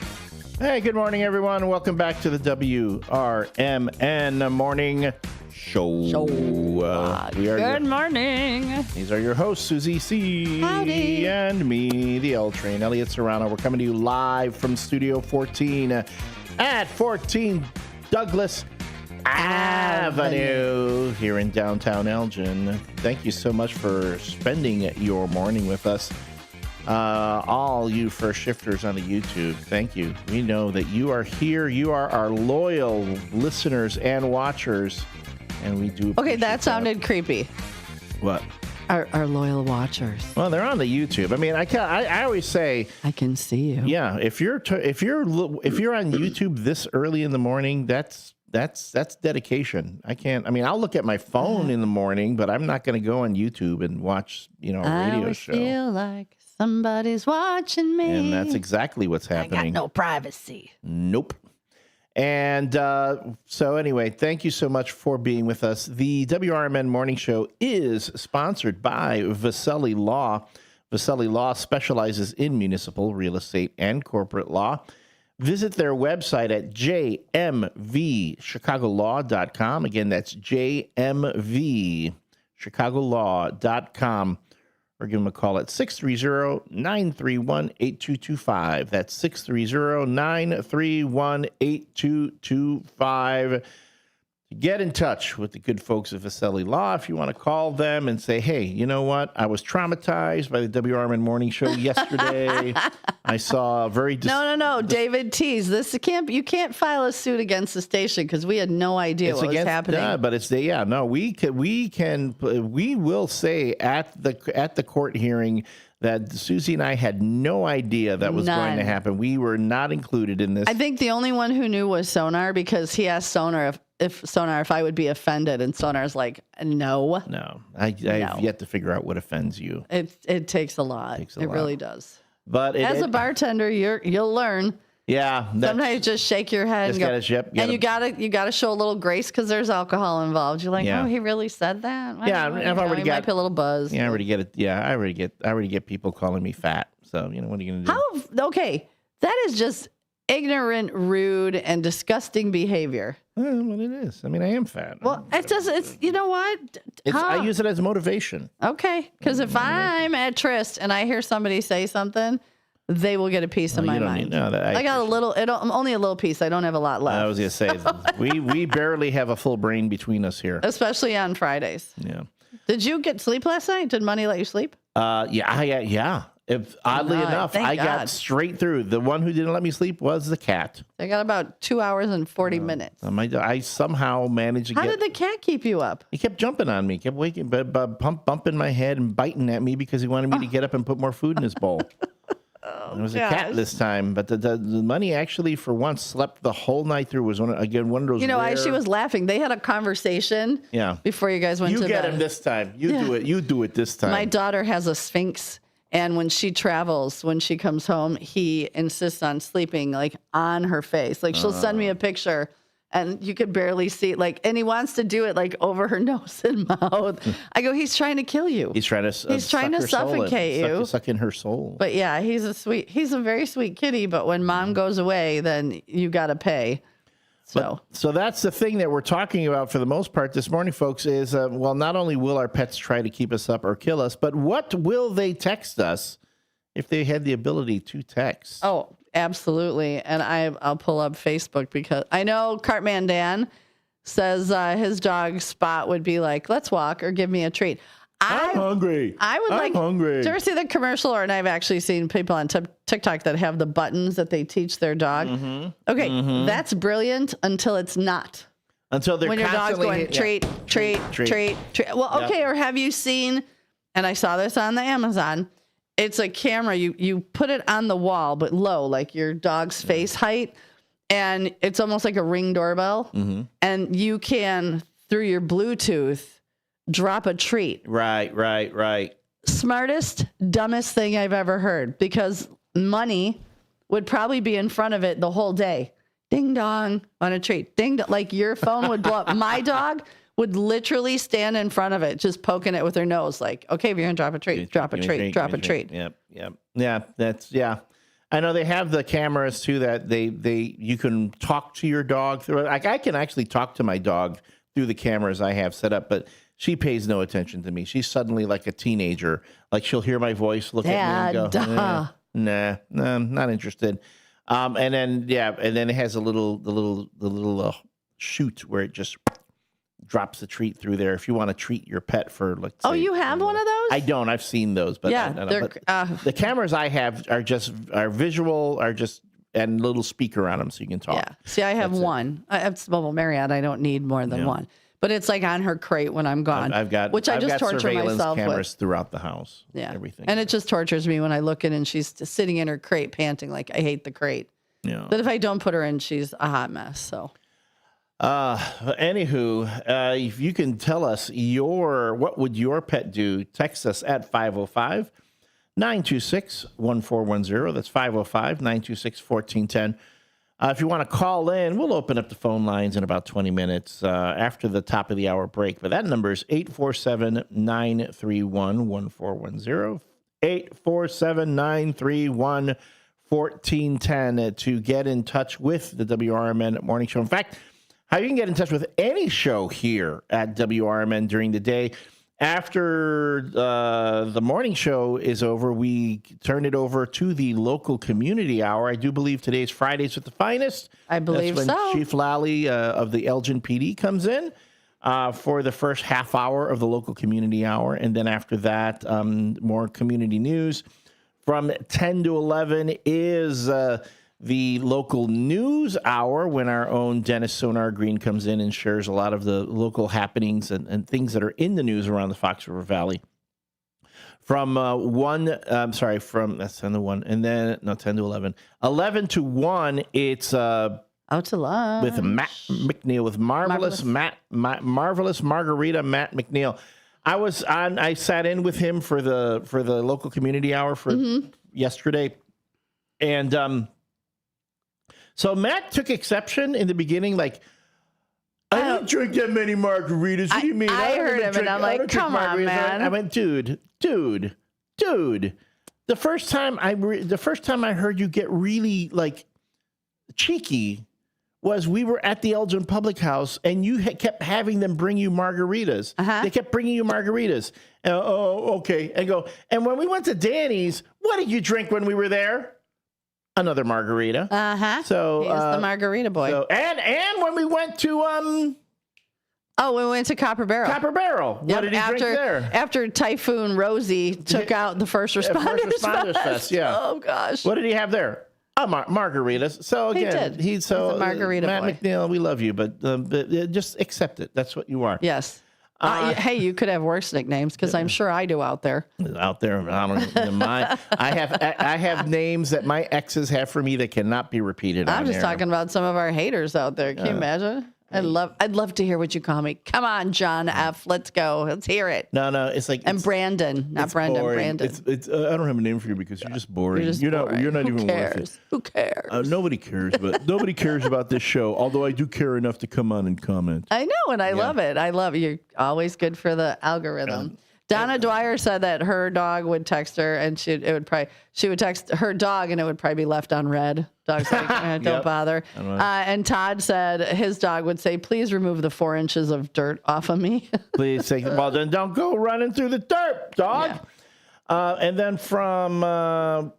Hey, good morning, everyone. Welcome back to the WRMN Morning Show. We are Good morning. These are your hosts, Susie C. Howdy. And me, the L Train, Elliot Serrano. We're coming to you live from Studio 14 at 14 Douglas Avenue here in downtown Elgin. Thank you so much for spending your morning with us. All you first shifters on the YouTube, thank you. We know that you are here. You are our loyal listeners and watchers, and we do. Okay, that sounded creepy. What? Our loyal watchers. Well, they're on the YouTube. I mean, I always say I can see you. Yeah, if you're on YouTube this early in the morning, that's dedication. I'll look at my phone in the morning, but I'm not going to go on YouTube and watch, a radio show. I feel like somebody's watching me. And that's exactly what's happening. I got no privacy. Nope. And so anyway, thank you so much for being with us. The WRMN Morning Show is sponsored by Vasselli Law. Vasselli Law specializes in municipal, real estate, and corporate law. Visit their website at jmvchicagolaw.com. Again, that's jmvchicagolaw.com. Or give them a call at 630-931-8225. That's 630-931-8225. Get in touch with the good folks at Vasselli Law if you want to call them and say, hey, you know what? I was traumatized by the WRMN Morning Show yesterday. I saw a very... No. David Tease. You can't file a suit against the station because we had no idea what was happening. Yeah, but we will say at the court hearing that Susie and I had no idea that was going to happen. We were not included in this. I think the only one who knew was Sonar because he asked Sonar if I would be offended, and Sonar's like, no. No, I have yet to figure out what offends you. It takes a lot. It really does. But as a bartender, you'll learn. Yeah. Sometimes you just shake your head and go, and you gotta show a little grace because there's alcohol involved. You're like, oh, he really said that? I've already got might be a little buzz. Yeah, I already get it. Yeah, I already get people calling me fat. So what are you gonna do? Okay, that is just ignorant, rude, and disgusting behavior. Well, it is. I mean, I am fat. Well, it doesn't. It's you know what? I use it as motivation. Okay, because if I'm at Tryst and I hear somebody say something, they will get a piece of my mind. I got a little. Only a little piece. I don't have a lot left. I was gonna say we barely have a full brain between us here, especially on Fridays. Yeah. Did you get sleep last night? Did Money let you sleep? Yeah. Oddly enough, I God. got straight through. The one who didn't let me sleep was the cat. I got about 2 hours and 40 minutes. I somehow managed to How did the cat keep you up? He kept jumping on me, kept waking, bumping my head and biting at me because he wanted me to get up and put more food in his bowl. It was a cat this time, but the money actually for once slept the whole night through. Was one of those. Rare... she was laughing. They had a conversation. Before you guys went to bed. You get him this time. Do it. You do it this time. My daughter has a Sphinx. And when she travels, when she comes home, he insists on sleeping like on her face. Like she'll send me a picture and you could barely see and he wants to do it like over her nose and mouth. I go, he's trying to kill you. He's trying to suffocate you. Suck in her soul. But yeah, he's a very sweet kitty. But when mom goes away, then you got to pay. So that's the thing that we're talking about for the most part this morning, folks, is, not only will our pets try to keep us up or kill us, but what will they text us if they had the ability to text? Oh, absolutely. And I'll pull up Facebook because I know Cartman Dan says his dog Spot would be like, let's walk or give me a treat. I'm hungry. I'm hungry. Did you ever see the commercial? And I've actually seen people on TikTok that have the buttons that they teach their dog. Mm-hmm. Okay, that's brilliant until it's not. Until they're when your dog's going treat. Well, okay. Or have you seen? And I saw this on the Amazon. It's a camera. You put it on the wall, but low, like your dog's face height, and it's almost like a Ring doorbell. Mm-hmm. And you can through your Bluetooth. Drop a treat. Right. Smartest, dumbest thing I've ever heard because money would probably be in front of it the whole day. Ding dong on a treat. Ding dong. Like your phone would blow up. My dog would literally stand in front of it, just poking it with her nose. Like, okay, if you're going to drop a treat, drop a treat. Yep. Yeah. I know they have the cameras too that you can talk to your dog through. Like I can actually talk to my dog through the cameras I have set up, but she pays no attention to me. She's suddenly like a teenager. Like she'll hear my voice, look at me and go, nah, not interested. And then it has the little chute where it just drops the treat through there. If you want to treat your pet for you have one of those? I don't. I've seen those, but the cameras I have are visual, and little speaker on them so you can talk. Yeah. See, I have one. Marriott, I don't need more than one. But it's like on her crate when I'm gone. I've got torture surveillance myself cameras with. throughout the house. Yeah, everything. And it just tortures me when I look in and she's sitting in her crate panting like I hate the crate. Yeah. But if I don't put her in, she's a hot mess. So. Anywho, if you can tell us what would your pet do? Text us at 505-926-1410. That's 505-926-1410. If you want to call in, we'll open up the phone lines in about 20 minutes after the top of the hour break. But that number is 847-931-1410. 847-931-1410 to get in touch with the WRMN Morning Show. In fact, how you can get in touch with any show here at WRMN during the day. After the morning show is over, we turn it over to the local community hour. I do believe today's Fridays with the Finest. I believe That's when Chief Lally of the Elgin PD comes in for the first half hour of the local community hour. And then after that, more community news. From 10 to 11 is the local news hour when our own Dennis Sonar Green comes in and shares a lot of the local happenings and things that are in the news around the Fox River Valley. From 10 to 1, and then, 10 to 11. 11 to 1, it's out to lunch with Matt McNeil, with Marvelous Margarita Matt McNeil. I sat in with him for the local community hour for yesterday. And, so Matt took exception in the beginning, like, I don't drink that many margaritas. What do you mean? I heard him, and I'm like, come on, man. I went, dude. The first time I heard you get really like cheeky was we were at the Elgin Public House, and you kept having them bring you margaritas. They kept bringing you margaritas. Okay. And when we went to Danny's, what did you drink when we were there? Another margarita. So he's the margarita boy. And when we went to Oh, we went to Copper Barrel. Copper Barrel. What did he drink there? After Typhoon Rosie took out the First Responders Fest. Yeah. Oh, gosh. What did he have there? Margaritas. So again, he's a margarita Matt boy. McNeil, we love you, but just accept it. That's what you are. Yes. Hey, you could have worse nicknames because I'm sure I do out there. Out there, I have names that my exes have for me that cannot be repeated. I'm just talking about some of our haters out there. Can you imagine? I'd love to hear what you call me. Come on, John F. Let's go. Let's hear it. No, it's like Brandon, not Brendan. Boring. Brandon. I don't have a name for you because you're just boring. You're not even worth it. Who cares? Nobody cares, but nobody cares about this show. Although I do care enough to come on and comment. I know, and I love it. I love it. You're always good for the algorithm. Donna Dwyer said that her dog would text her, and she would text her dog, and it would probably be left on red. Dog's like, don't bother. And Todd said his dog would say, "Please remove the 4 inches of dirt off of me." Please say, well, then don't go running through the dirt, dog. Yeah. And then from 1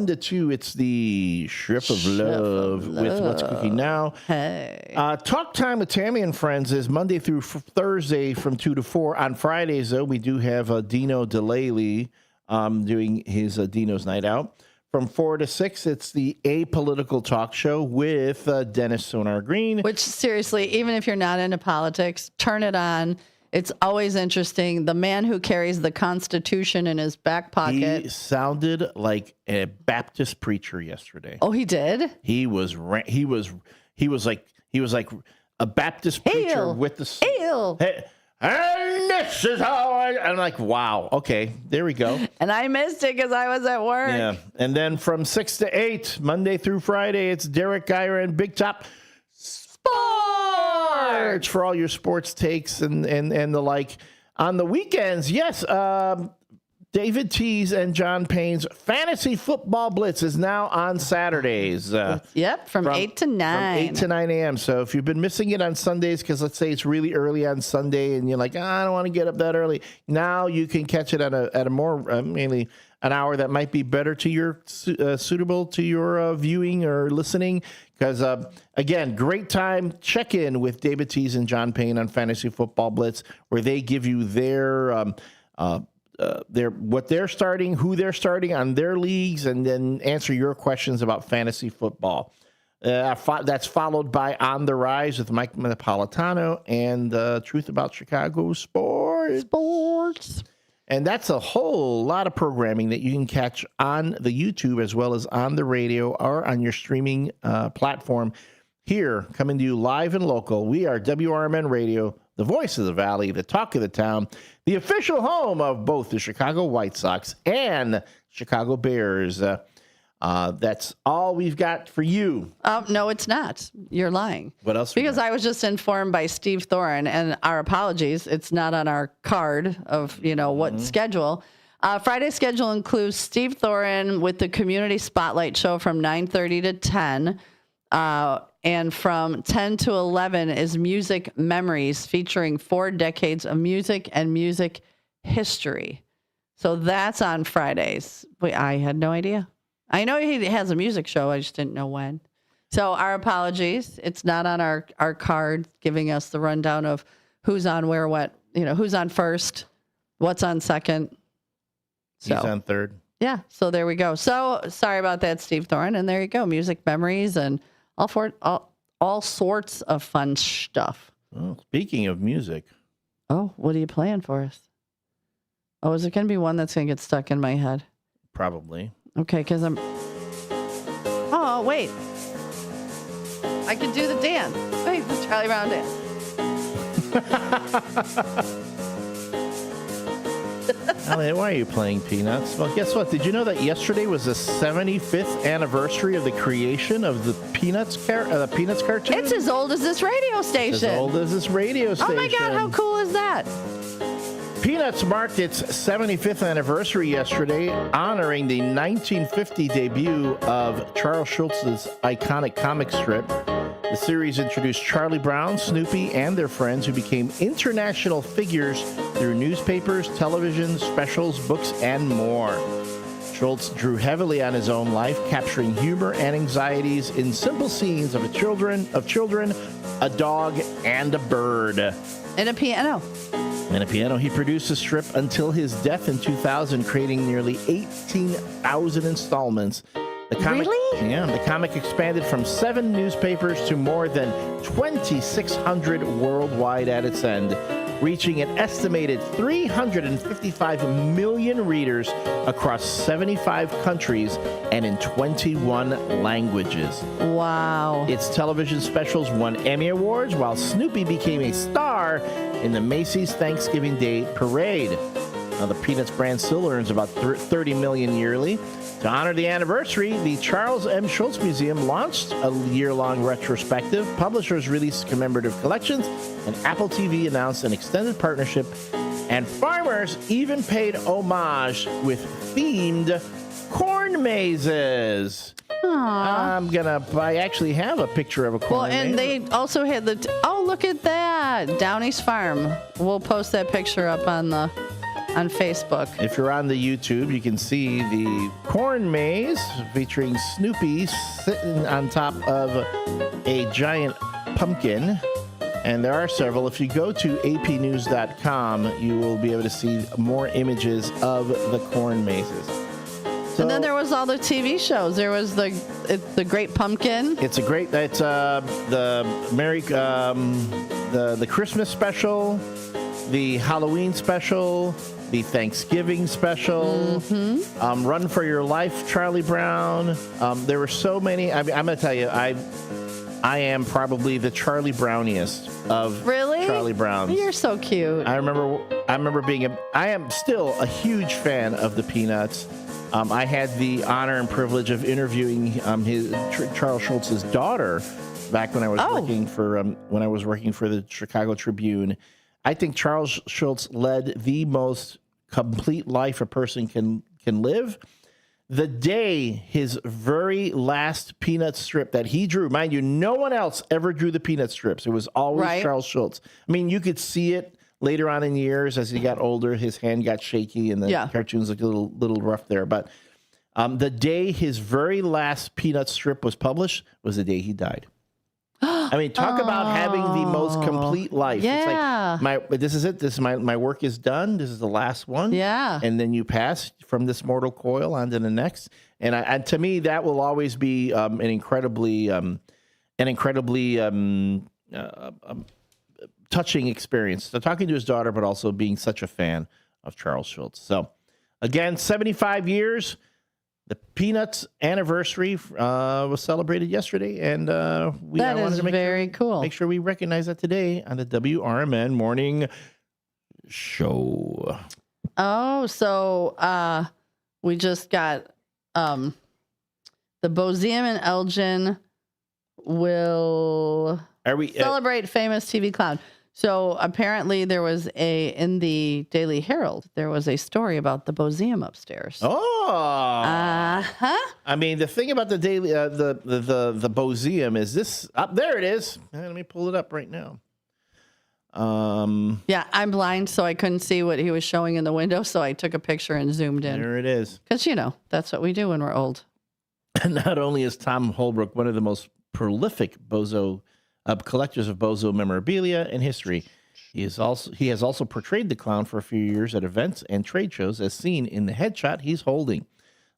to 2, it's the Ship of Love with What's Cooking Now. Hey. Talk Time with Tammy and Friends is Monday through Thursday from 2 to 4. On Fridays, though, we do have Dino DeLaley doing his Dino's Night Out. From 4 to 6, it's the Apolitical Talk Show with Dennis Sonar Green. Which, seriously, even if you're not into politics, turn it on. It's always interesting. The man who carries the Constitution in his back pocket. He sounded like a Baptist preacher yesterday. Oh, he did? He was like a Baptist preacher with the Hail. Hey, and this is how I'm like, wow, okay, there we go. And I missed it because I was at work. Yeah, and then from 6 to 8, Monday through Friday, it's Derek Geyer and Big Top Sports for all your sports takes and the like. On the weekends, yes, David Tees and John Payne's Fantasy Football Blitz is now on Saturdays. From 8 to 9. From 8 to 9 a.m. So if you've been missing it on Sundays, because let's say it's really early on Sunday and you're like, I don't want to get up that early. Now you can catch it at a more, mainly an hour that might be better to your, suitable to your viewing or listening. Because, again, great time. Check in with David Tees and John Payne on Fantasy Football Blitz, where they give you their what they're starting, who they're starting on their leagues, and then answer your questions about fantasy football. That's followed by On the Rise with Mike Napolitano and Truth About Chicago Sports. And that's a whole lot of programming that you can catch on the YouTube as well as on the radio or on your streaming platform. Here, coming to you live and local, we are WRMN Radio, the voice of the Valley, the talk of the town, the official home of both the Chicago White Sox and Chicago Bears. That's all we've got for you. No, it's not. You're lying. What else? Because I was just informed by Steve Thoren, and our apologies. It's not on our card of, what schedule. Friday's schedule includes Steve Thoren with the Community Spotlight Show from 9:30 to 10. And from 10 to 11 is Music Memories, featuring 4 decades of music and music history. So that's on Fridays. I had no idea. I know he has a music show. I just didn't know when. So our apologies. It's not on our card, giving us the rundown of who's on where, what, who's on first, what's on second. So, he's on third. Yeah. So there we go. So sorry about that, Steve Thoren. And there you go. Music Memories and all sorts of fun stuff. Well, speaking of music. Oh, what are you playing for us? Oh, is it going to be one that's going to get stuck in my head? Probably. Okay, because I'm... Oh, wait. I can do the dance. Wait, the Charlie Brown dance. Elliot, why are you playing Peanuts? Well, guess what? Did you know that yesterday was the 75th anniversary of the creation of the Peanuts cartoon? It's as old as this radio station. As old as this radio station. Oh, my God, how cool is that? Peanuts marked its 75th anniversary yesterday, honoring the 1950 debut of Charles Schulz's iconic comic strip. The series introduced Charlie Brown, Snoopy, and their friends, who became international figures through newspapers, television, specials, books, and more. Schulz drew heavily on his own life, capturing humor and anxieties in simple scenes of children a dog, and a bird. And a piano. And a piano. He produced the strip until his death in 2000, creating nearly 18,000 installments. The comic, really? Yeah, the comic expanded from 7 newspapers to more than 2,600 worldwide at its end, reaching an estimated 355 million readers across 75 countries and in 21 languages. Wow. Its television specials won Emmy Awards, while Snoopy became a star in the Macy's Thanksgiving Day Parade. Now, the Peanuts brand still earns about $30 million yearly. To honor the anniversary, the Charles M. Schulz Museum launched a year-long retrospective. Publishers released commemorative collections, and Apple TV announced an extended partnership, and farmers even paid homage with themed corn mazes. I actually have a picture of a corn maze. And they also had look at that. Downey's Farm. We'll post that picture up on Facebook. If you're on the YouTube, you can see the corn maze featuring Snoopy sitting on top of a giant pumpkin. And there are several. If you go to apnews.com, you will be able to see more images of the corn mazes. So, and then there was all the TV shows. There was the Great Pumpkin. It's the Christmas special, the Halloween special, the Thanksgiving special, Run for Your Life, Charlie Brown. There were so many. I mean, I'm going to tell you, I am probably the Charlie Browniest of Charlie Browns. You're so cute. I remember being I am still a huge fan of the Peanuts. I had the honor and privilege of interviewing Charles Schulz's daughter back when I was working for the Chicago Tribune. I think Charles Schulz led the most complete life a person can live. The day his very last Peanut strip that he drew, mind you, no one else ever drew the Peanut strips. It was always Charles Schulz. I mean, you could see it later on in years as he got older. His hand got shaky and the cartoons looked a little rough there. But the day his very last Peanut strip was published was the day he died. I mean, talk about having the most complete life. Yeah. It's like, this is it. My work is done. This is the last one. Yeah. And then you pass from this mortal coil on to the next. And to me, that will always be an incredibly touching experience. So talking to his daughter, but also being such a fan of Charles Schulz. So again, 75 years. The Peanuts anniversary was celebrated yesterday, and I wanted to make sure we recognize that today on the WRMN Morning Show. Oh, so we just got the Bozeum and Elgin will celebrate famous TV clown. So apparently there was in the Daily Herald, there was a story about the Bozeum upstairs. Oh. I mean, the thing about the Daily, the Bozeum is this, up there it is. Let me pull it up right now. Yeah, I'm blind, so I couldn't see what he was showing in the window, so I took a picture and zoomed in. There it is. Because, that's what we do when we're old. And not only is Tom Holbrook one of the most prolific collectors of Bozo memorabilia in history, he has also portrayed the clown for a few years at events and trade shows, as seen in the headshot he's holding.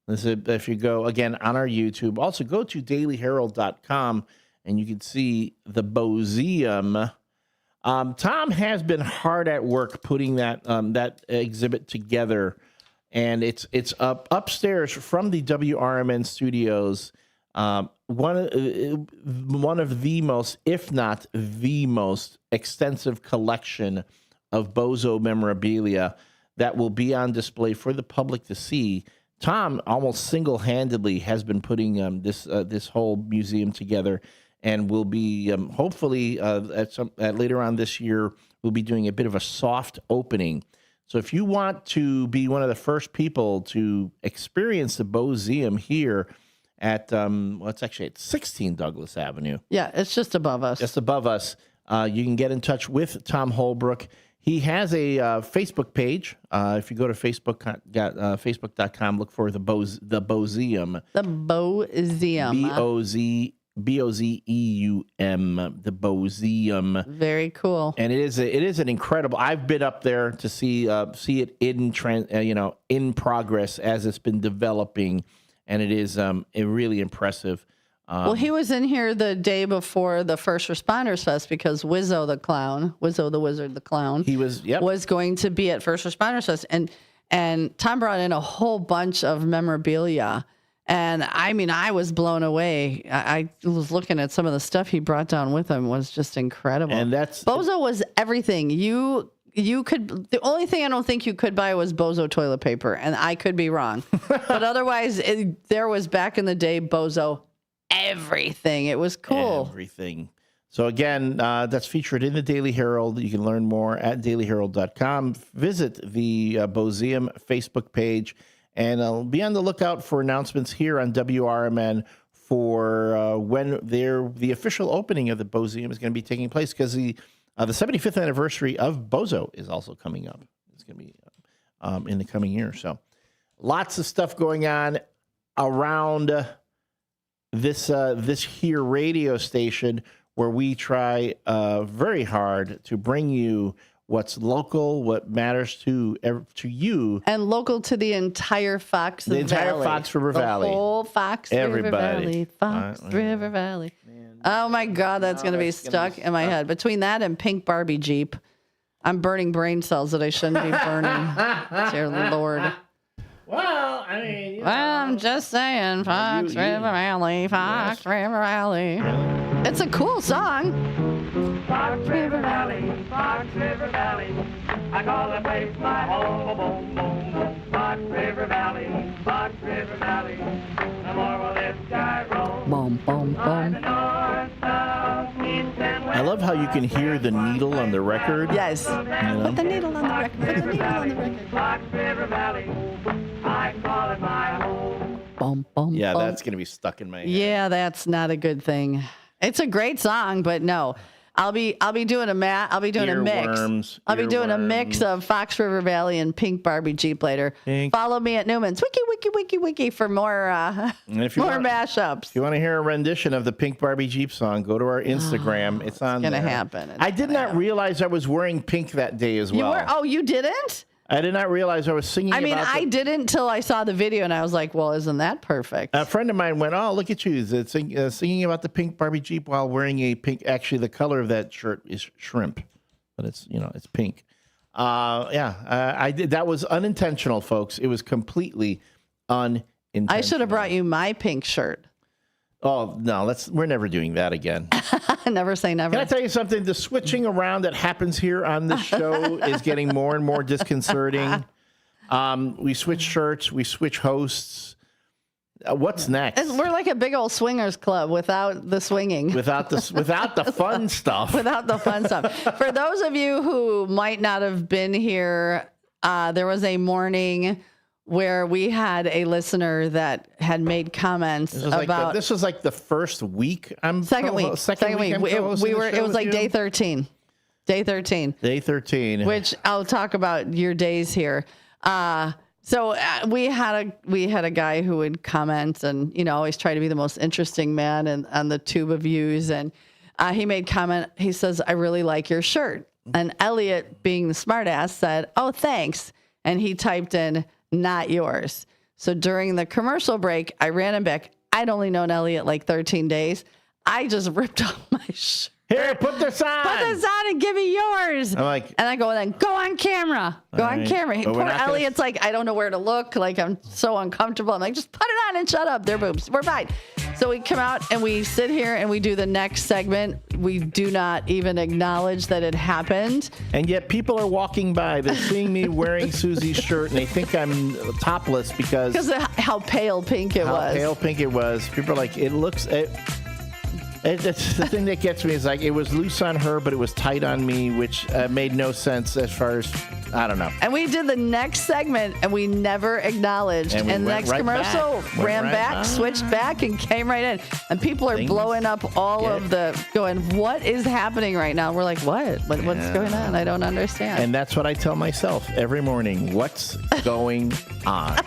If you go, again, on our YouTube, also go to dailyherald.com, and you can see the Bozeum. Tom has been hard at work putting that exhibit together, and it's up upstairs from the WRMN studios. One of the most, if not the most, extensive collection of Bozo memorabilia that will be on display for the public to see. Tom almost single-handedly has been putting this whole museum together, and will be hopefully later on this year we'll be doing a bit of a soft opening. So if you want to be one of the first people to experience the Bozeum here at it's actually at 16 Douglas Avenue. Yeah, it's just above us. Just above us. You can get in touch with Tom Holbrook. He has a Facebook page. If you go to facebook.com, look for the Bozeum. The Bozeum. Bozeum, the Bozeum. Very cool. And it is an incredible. I've been up there to see it in progress as it's been developing, and it is really impressive. Well, he was in here the day before the First Responders Fest because Wizzo the Wizard the Clown, was going to be at First Responders Fest, and Tom brought in a whole bunch of memorabilia, and I mean, I was blown away. I was looking at some of the stuff he brought down with him was just incredible. And Bozo was everything. You could. The only thing I don't think you could buy was Bozo toilet paper, and I could be wrong, but otherwise, there was back in the day Bozo. Everything. It was cool. Everything. So again, that's featured in the Daily Herald. You can learn more at dailyherald.com. Visit the Bozeum Facebook page, and I'll be on the lookout for announcements here on WRMN for when the official opening of the Bozeum is going to be taking place, because the 75th anniversary of Bozo is also coming up. It's going to be in the coming year. So lots of stuff going on around this here radio station, where we try very hard to bring you what's local, what matters to you, and local to the entire Fox Valley. The entire Fox River Valley, the whole Fox River Valley, Fox River Valley. Man. Oh my God, that's going to be stuck in my head. Between that and Pink Barbie Jeep, I'm burning brain cells that I shouldn't be burning. Dear Lord. Well, I mean, I'm just saying, Fox River Valley, Fox River Valley. It's a cool song. Fox River Valley, Fox River Valley. I call the place my home, boom, boom, boom. Fox River Valley, Fox River Valley. The more will this guy roll. Boom, boom, boom. I love how you can hear the needle on the record. Yes. Put the needle on the record. Put the needle on the record. Fox River Valley, I call it my home. Boom, boom, yeah, boom. that's going to be stuck in my head. Yeah, that's not a good thing. It's a great song, but no. I'll be doing a mix. I'll be doing a mix of Fox River Valley and Pink Barbie Jeep later. Follow me at Newman's wiki for more mashups. If you want to hear a rendition of the Pink Barbie Jeep song, go to our Instagram. It's on. It's gonna there. happen. I did not realize I was wearing pink that day as well. You were? Oh, you didn't? I did not realize I was singing. I didn't until I saw the video, and I was like, well, isn't that perfect? A friend of mine went, oh, look at you, singing about the Pink Barbie Jeep while wearing a pink. Actually, the color of that shirt is shrimp, but it's pink. I did. That was unintentional, folks. It was completely unintentional. I should have brought you my pink shirt. Oh, no, we're never doing that again. Never say never. Can I tell you something? The switching around that happens here on this show is getting more and more disconcerting. We switch shirts. We switch hosts. What's next? We're like a big old swingers club without the swinging. Without the fun stuff. Without the fun stuff. For those of you who might not have been here, there was a morning where we had a listener that had made comments about. This was like the first week. Second week. It was like day 13. Day 13. Day 13. Which I'll talk about your days here. So we had a guy who would comment and always try to be the most interesting man on the tube of views, and he made comment. He says, "I really like your shirt." And Elliot, being the smartass, said, "Oh, thanks." And he typed in, "Not yours." So during the commercial break, I ran him back. I'd only known Elliot like 13 days. I just ripped off my shirt. Here, put this on. Put this on and give me yours. I'm like, and I go on camera. Go on camera. Poor Elliot's like, I don't know where to look. Like, I'm so uncomfortable. I'm like, just put it on and shut up. They're boobs. We're fine. So we come out and we sit here and we do the next segment. We do not even acknowledge that it happened. And yet people are walking by. They're seeing me wearing Susie's shirt and they think I'm topless because of how pale pink it was. How pale pink it was. People are like, it looks... It's the thing that gets me is like it was loose on her, but it was tight on me, which made no sense as far as, I don't know. And we did the next segment, and we never acknowledged. And the next commercial ran back, switched back, and came right in. And people are blowing up all of going, what is happening right now? And we're like, what? What's going on? I don't understand. And that's what I tell myself every morning. What's going on?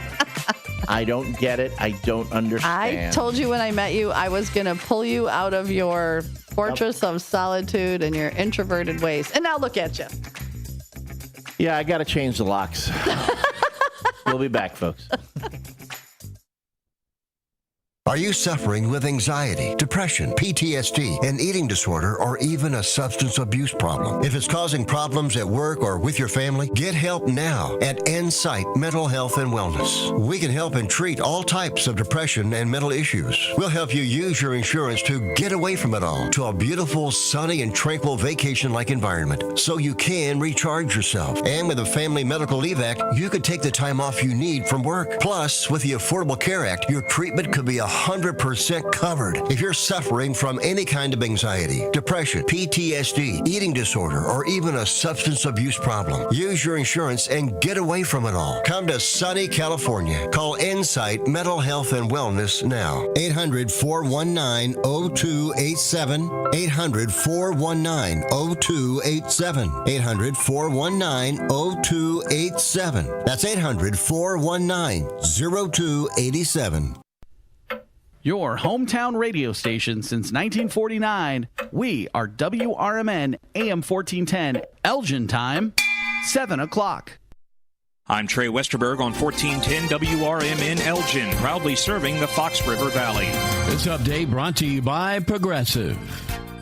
I don't get it. I don't understand. I told you when I met you, I was going to pull you out of your fortress of solitude and your introverted ways. And now look at you. Yeah, I got to change the locks. We'll be back, folks. Are you suffering with anxiety, depression, PTSD, an eating disorder, or even a substance abuse problem? If it's causing problems at work or with your family, get help now at Insight Mental Health and Wellness. We can help and treat all types of depression and mental issues. We'll help you use your insurance to get away from it all to a beautiful, sunny, and tranquil vacation-like environment so you can recharge yourself. And with a Family Medical Leave Act, you could take the time off you need from work. Plus, with the Affordable Care Act, your treatment could be 100% covered if you're suffering from any kind of anxiety, depression, PTSD, eating disorder, or even a substance abuse problem. Use your insurance and get away from it all. Come to sunny California. Call Insight Mental Health and Wellness now. 800-419-0287. 800-419-0287. 800-419-0287. That's 800-419-0287. Your hometown radio station since 1949. We are WRMN AM 1410, Elgin time, 7 o'clock. I'm Trey Westerberg on 1410 WRMN Elgin, proudly serving the Fox River Valley. This update brought to you by Progressive.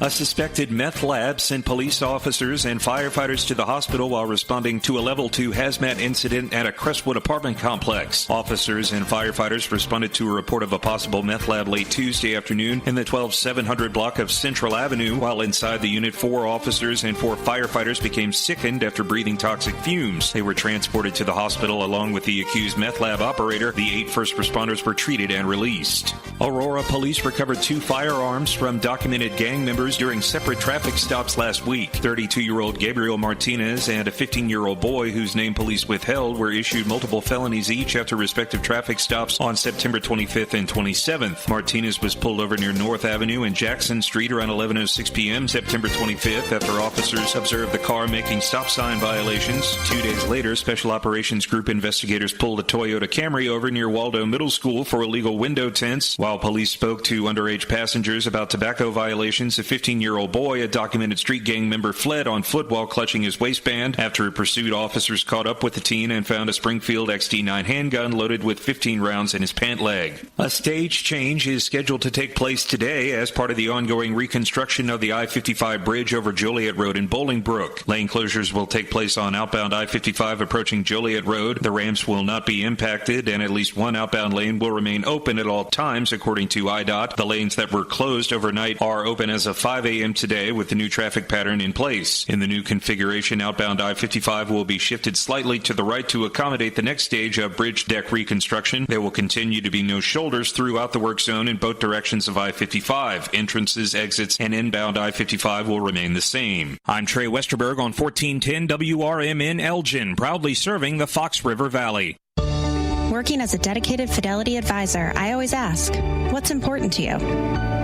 A suspected meth lab sent police officers and firefighters to the hospital while responding to a level 2 hazmat incident at a Crestwood apartment complex. Officers and firefighters responded to a report of a possible meth lab late Tuesday afternoon in the 12700 block of Central Avenue. While inside the unit, 4 officers and 4 firefighters became sickened after breathing toxic fumes. They were transported to the hospital along with the accused meth lab operator. The 8 first responders were treated and released. Aurora police recovered 2 firearms from documented gang members during separate traffic stops last week. 32-year-old Gabriel Martinez and a 15-year-old boy whose name police withheld were issued multiple felonies each after respective traffic stops on September 25th and 27th. Martinez was pulled over near North Avenue and Jackson Street around 11:06 p.m. September 25th after officers observed the car making stop sign violations. 2 days later, Special Operations Group investigators pulled a Toyota Camry over near Waldo Middle School for illegal window tints. While police spoke to underage passengers about tobacco violations, a 15-year-old boy, a documented street gang member, fled on foot while clutching his waistband. After a pursuit, officers caught up with the teen and found a Springfield XD9 handgun loaded with 15 rounds in his pant leg. A stage change is scheduled to take place today as part of the ongoing reconstruction of the I-55 bridge over Joliet Road in Bolingbrook. Lane closures will take place on outbound I-55 approaching Joliet Road. The ramps will not be impacted, and at least one outbound lane will remain open at all times, according to IDOT. The lanes that were closed overnight are open as of 5 a.m. today with the new traffic pattern in place. In the new configuration, outbound I-55 will be shifted slightly to the right to accommodate the next stage of bridge deck reconstruction. There will continue to be no shoulders throughout the work zone in both directions of I-55. Entrances, exits, and inbound I-55 will remain the same. I'm Trey Westerberg on 1410 WRMN Elgin, proudly serving the Fox River Valley. Working as a dedicated Fidelity advisor, I always ask, what's important to you?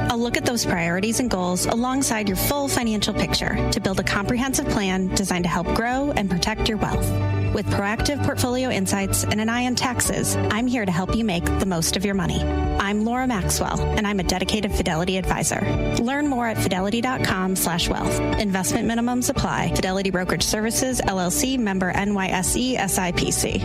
I'll look at those priorities and goals alongside your full financial picture to build a comprehensive plan designed to help grow and protect your wealth. With proactive portfolio insights and an eye on taxes, I'm here to help you make the most of your money. I'm Laura Maxwell, and I'm a dedicated Fidelity advisor. Learn more at fidelity.com/wealth. Investment minimums apply. Fidelity Brokerage Services, LLC, member NYSE, SIPC.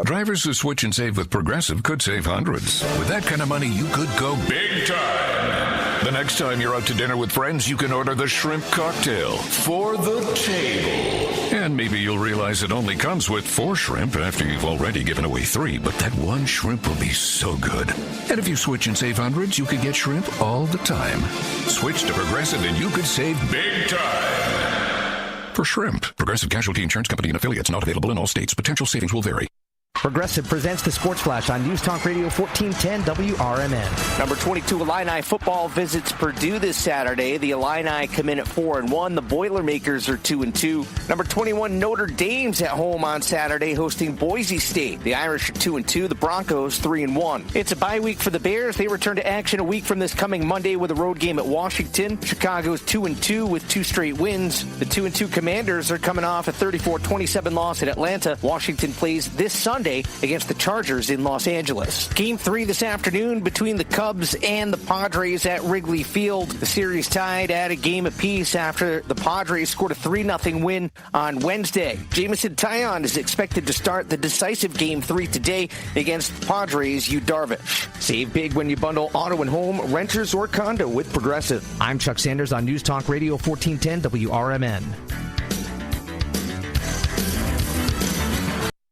Drivers who switch and save with Progressive could save hundreds. With that kind of money, you could go big time. The next time you're out to dinner with friends, you can order the shrimp cocktail for the table. And maybe you'll realize it only comes with 4 shrimp after you've already given away 3, but that one shrimp will be so good. And if you switch and save hundreds, you could get shrimp all the time. Switch to Progressive and you could save big time. For shrimp, Progressive Casualty Insurance Company and affiliates, not available in all states. Potential savings will vary. Progressive presents the Sports Flash on News Talk Radio 1410 WRMN. Number 22 Illini football visits Purdue this Saturday. The Illini come in at 4-1. The Boilermakers are 2-2. Number 21 Notre Dame's at home on Saturday hosting Boise State. The Irish are 2-2. The Broncos 3-1. It's a bye week for the Bears. They return to action a week from this coming Monday with a road game at Washington. Chicago's 2-2 with 2 straight wins. The 2-2 Commanders are coming off a 34-27 loss at Atlanta. Washington plays this Sunday today against the Chargers in Los Angeles. Game 3 this afternoon between the Cubs and the Padres at Wrigley Field. The series tied at a game apiece after the Padres scored a 3-0 win on Wednesday. Jameson Taillon is expected to start the decisive Game 3 today against Padres Yu Darvish. Save big when you bundle auto and home, renters or condo with Progressive. I'm Chuck Sanders on News Talk Radio 1410 WRMN.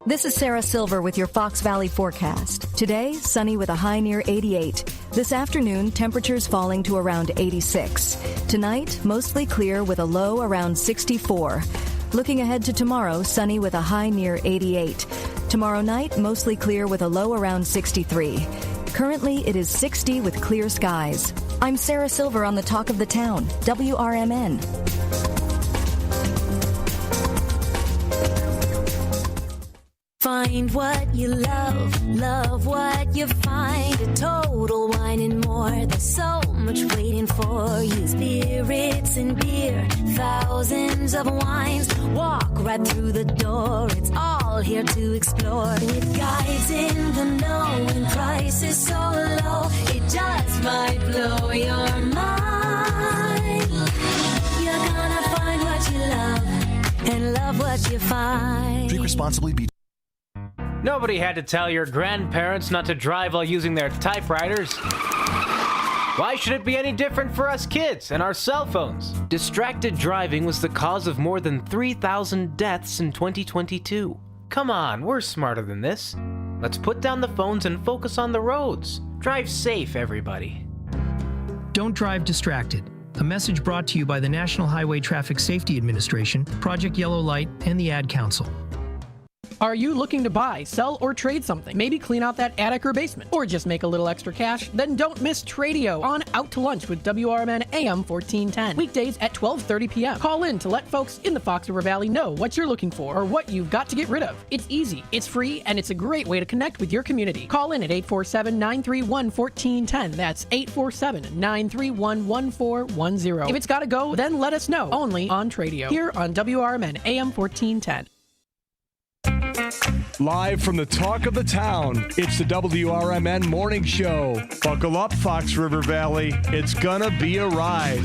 This is Sarah Silver with your Fox Valley forecast. Today, sunny with a high near 88. This afternoon, temperatures falling to around 86. Tonight, mostly clear with a low around 64. Looking ahead to tomorrow, sunny with a high near 88. Tomorrow night, mostly clear with a low around 63. Currently, it is 60 with clear skies. I'm Sarah Silver on the Talk of the Town, WRMN. Find what you love what you find. A Total Wine and More. There's so much waiting for you. Spirits and beer, thousands of wines. Walk right through the door. It's all here to explore. With guides in the know and prices so low, it just might blow your mind. You're gonna find what you love and love what you find. Drink responsibly. Be Nobody had to tell your grandparents not to drive while using their typewriters. Why should it be any different for us kids and our cell phones? Distracted driving was the cause of more than 3,000 deaths in 2022. Come on, we're smarter than this. Let's put down the phones and focus on the roads. Drive safe, everybody. Don't drive distracted. A message brought to you by the National Highway Traffic Safety Administration, Project Yellow Light, and the Ad Council. Are you looking to buy, sell, or trade something? Maybe clean out that attic or basement, or just make a little extra cash? Then don't miss Tradio on Out to Lunch with WRMN AM 1410. Weekdays at 12:30 p.m. Call in to let folks in the Fox River Valley know what you're looking for or what you've got to get rid of. It's easy, it's free, and it's a great way to connect with your community. Call in at 847-931-1410. That's 847-931-1410. If it's got to go, then let us know. Only on Tradio. Here on WRMN AM 1410. Live from the Talk of the Town, it's the WRMN Morning Show. Buckle up, Fox River Valley. It's gonna be a ride.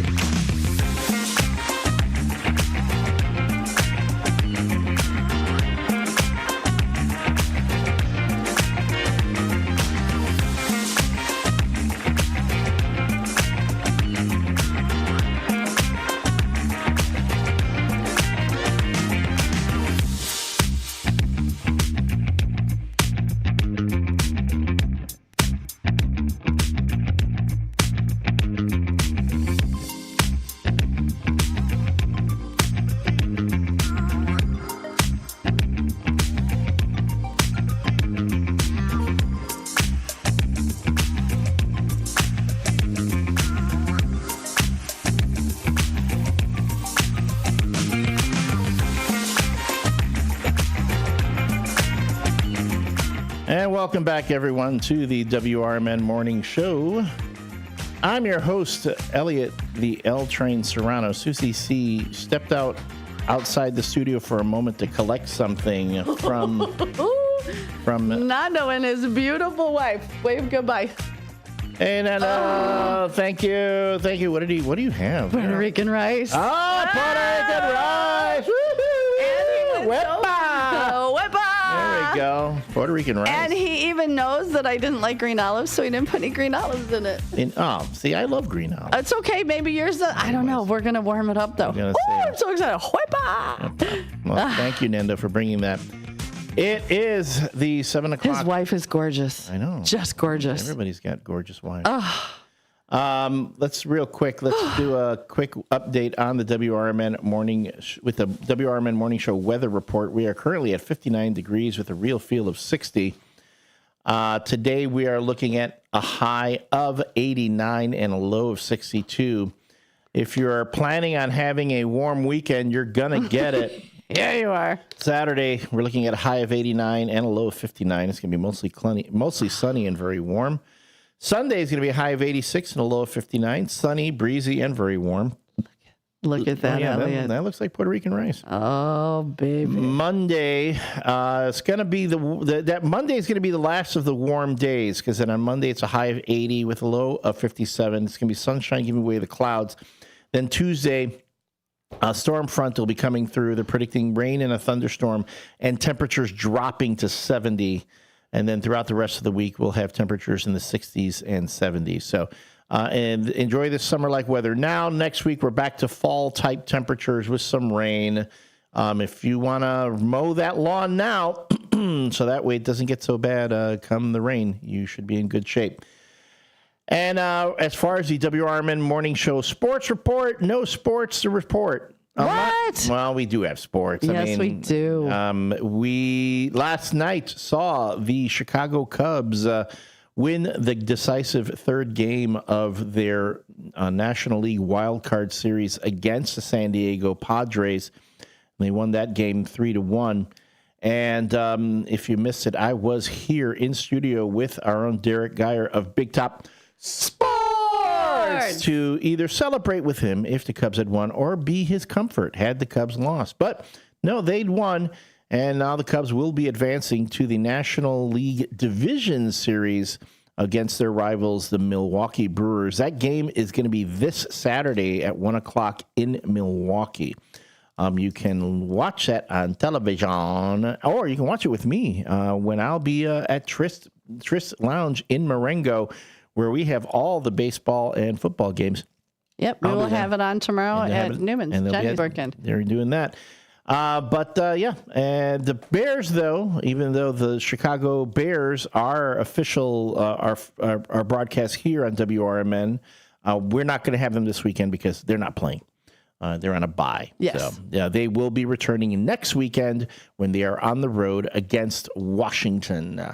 And welcome back, everyone, to the WRMN Morning Show. I'm your host, Elliot, the L-Train Serrano. Susie C. stepped outside the studio for a moment to collect something from Nando and his beautiful wife. Wave goodbye. Hey, Nando. Thank you. What do you have? Puerto Rican rice. Oh, Puerto Rican rice. Woo-hoo. There we go. Puerto Rican rice. And he even knows that I didn't like green olives, so he didn't put any green olives in it. See, I love green olives. It's okay. Maybe yours. I don't know. We're going to warm it up, though. I'm so excited. Well, thank you, Nando, for bringing that. It is the 7 o'clock. His wife is gorgeous. I know. Just gorgeous. Everybody's got gorgeous wives. Let's do a quick update on the WRMN morning with the WRMN Morning Show weather report. We are currently at 59 degrees with a real feel of 60. Today we are looking at a high of 89 and a low of 62. If you're planning on having a warm weekend, you're gonna get it. Yeah, you are. Saturday, we're looking at a high of 89 and a low of 59. It's going to be mostly sunny and very warm. Sunday is going to be a high of 86 and a low of 59. Sunny, breezy, and very warm. Look at that, Elliot. That looks like Puerto Rican rice. Oh, baby. Monday, it's going to be that Monday is going to be the last of the warm days, because then on Monday it's a high of 80 with a low of 57. It's going to be sunshine giving way the clouds. Then Tuesday, a storm front will be coming through. They're predicting rain and a thunderstorm and temperatures dropping to 70. And then throughout the rest of the week, we'll have temperatures in the 60s and 70s. So, and enjoy this summer-like weather. Now, next week, we're back to fall-type temperatures with some rain. If you want to mow that lawn now, so that way it doesn't get so bad come the rain, you should be in good shape. And as far as the WRMN Morning Show sports report, no sports to report. What? Well, we do have sports. Yes, we do. We last night saw the Chicago Cubs win the decisive third game of their National League Wild Card Series against the San Diego Padres. They won that game 3-1. And if you missed it, I was here in studio with our own Derek Geyer of Big Top Sports to either celebrate with him if the Cubs had won or be his comfort had the Cubs lost. But no, they'd won. And now the Cubs will be advancing to the National League Division Series against their rivals, the Milwaukee Brewers. That game is going to be this Saturday at 1 o'clock in Milwaukee. You can watch that on television, or you can watch it with me when I'll be at Trist Lounge in Marengo, where we have all the baseball and football games. Yep, we will have it on tomorrow at Newman's. Johnny's working. They're doing that. And the Bears, though, even though the Chicago Bears are official, our broadcast here on WRMN, we're not going to have them this weekend because they're not playing. They're on a bye. Yes. So, yeah, they will be returning next weekend when they are on the road against Washington.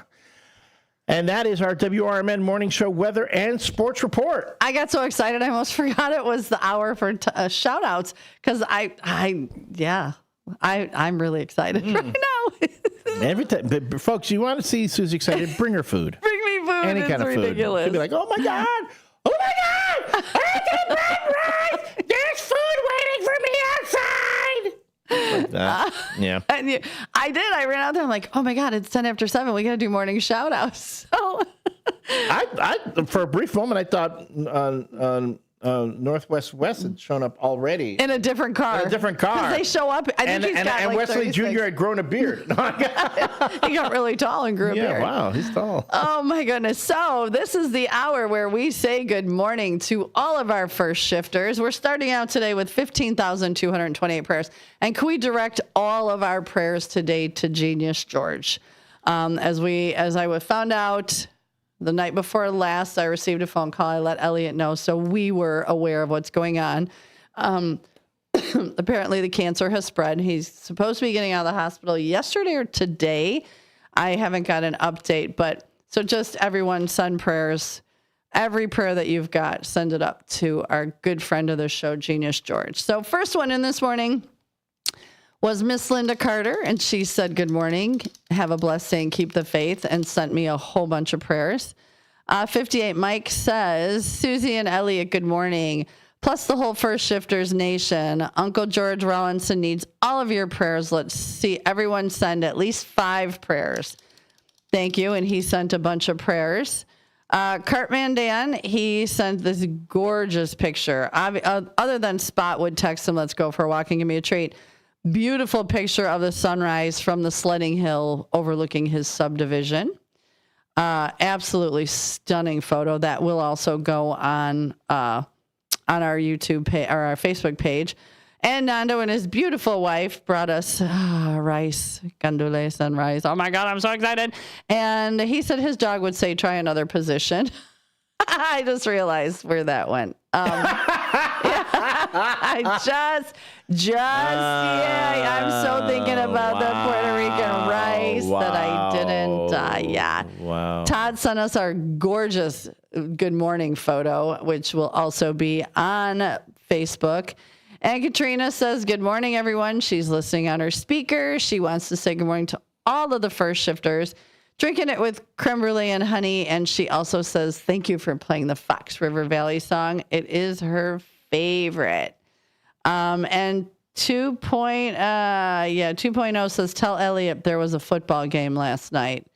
And that is our WRMN Morning Show weather and sports report. I got so excited I almost forgot it was the hour for shout outs because I'm really excited right now. Every time, but folks, you want to see Susie excited? Bring her food. Bring me food. Any kind of ridiculous. food. She'll be like, "Oh my god! Oh my god! I get bread rice! There's food waiting for me outside!" Like that. Yeah. And I did. I ran out there. I'm like, "Oh my god! It's 10 after 7. We got to do morning shout outs." So. I for a brief moment I thought Northwest West had shown up already in a different car. Because they show up. I think he's got and like Wesley 36. Jr. had grown a beard. He got really tall and grew a beard. Wow, he's tall. Oh my goodness. So this is the hour where we say good morning to all of our first shifters. We're starting out today with 15,228 prayers. And can we direct all of our prayers today to Genius George? As I found out the night before last, I received a phone call. I let Elliot know, so we were aware of what's going on. Apparently, the cancer has spread. He's supposed to be getting out of the hospital yesterday or today. I haven't got an update, but so just everyone send prayers. Every prayer that you've got, send it up to our good friend of the show, Genius George. So first one in this morning was Miss Linda Carter, and she said, good morning, have a blessed day and keep the faith, and sent me a whole bunch of prayers. 58 Mike says, Susie and Elliot, good morning, plus the whole First Shifters Nation. Uncle George Rollinson needs all of your prayers. Let's see everyone send at least 5 prayers. Thank you, and he sent a bunch of prayers. Cartman Dan, he sent this gorgeous picture. Other than Spot would text him, let's go for a walk and give me a treat. Beautiful picture of the sunrise from the sledding hill overlooking his subdivision. Absolutely stunning photo that will also go on our YouTube page or our Facebook page. And Nando and his beautiful wife brought us rice, gandules and rice. Oh my God, I'm so excited. And he said his dog would say, try another position. I just realized where that went. I'm so thinking about the Puerto Rican rice that I didn't. Wow. Todd sent us our gorgeous good morning photo, which will also be on Facebook. And Katrina says, good morning, everyone. She's listening on her speaker. She wants to say good morning to all of the first shifters. Drinking it with creme brulee and honey. And she also says, thank you for playing the Fox River Valley song. It is her favorite. And 2.0 says, tell Elliot there was a football game last night.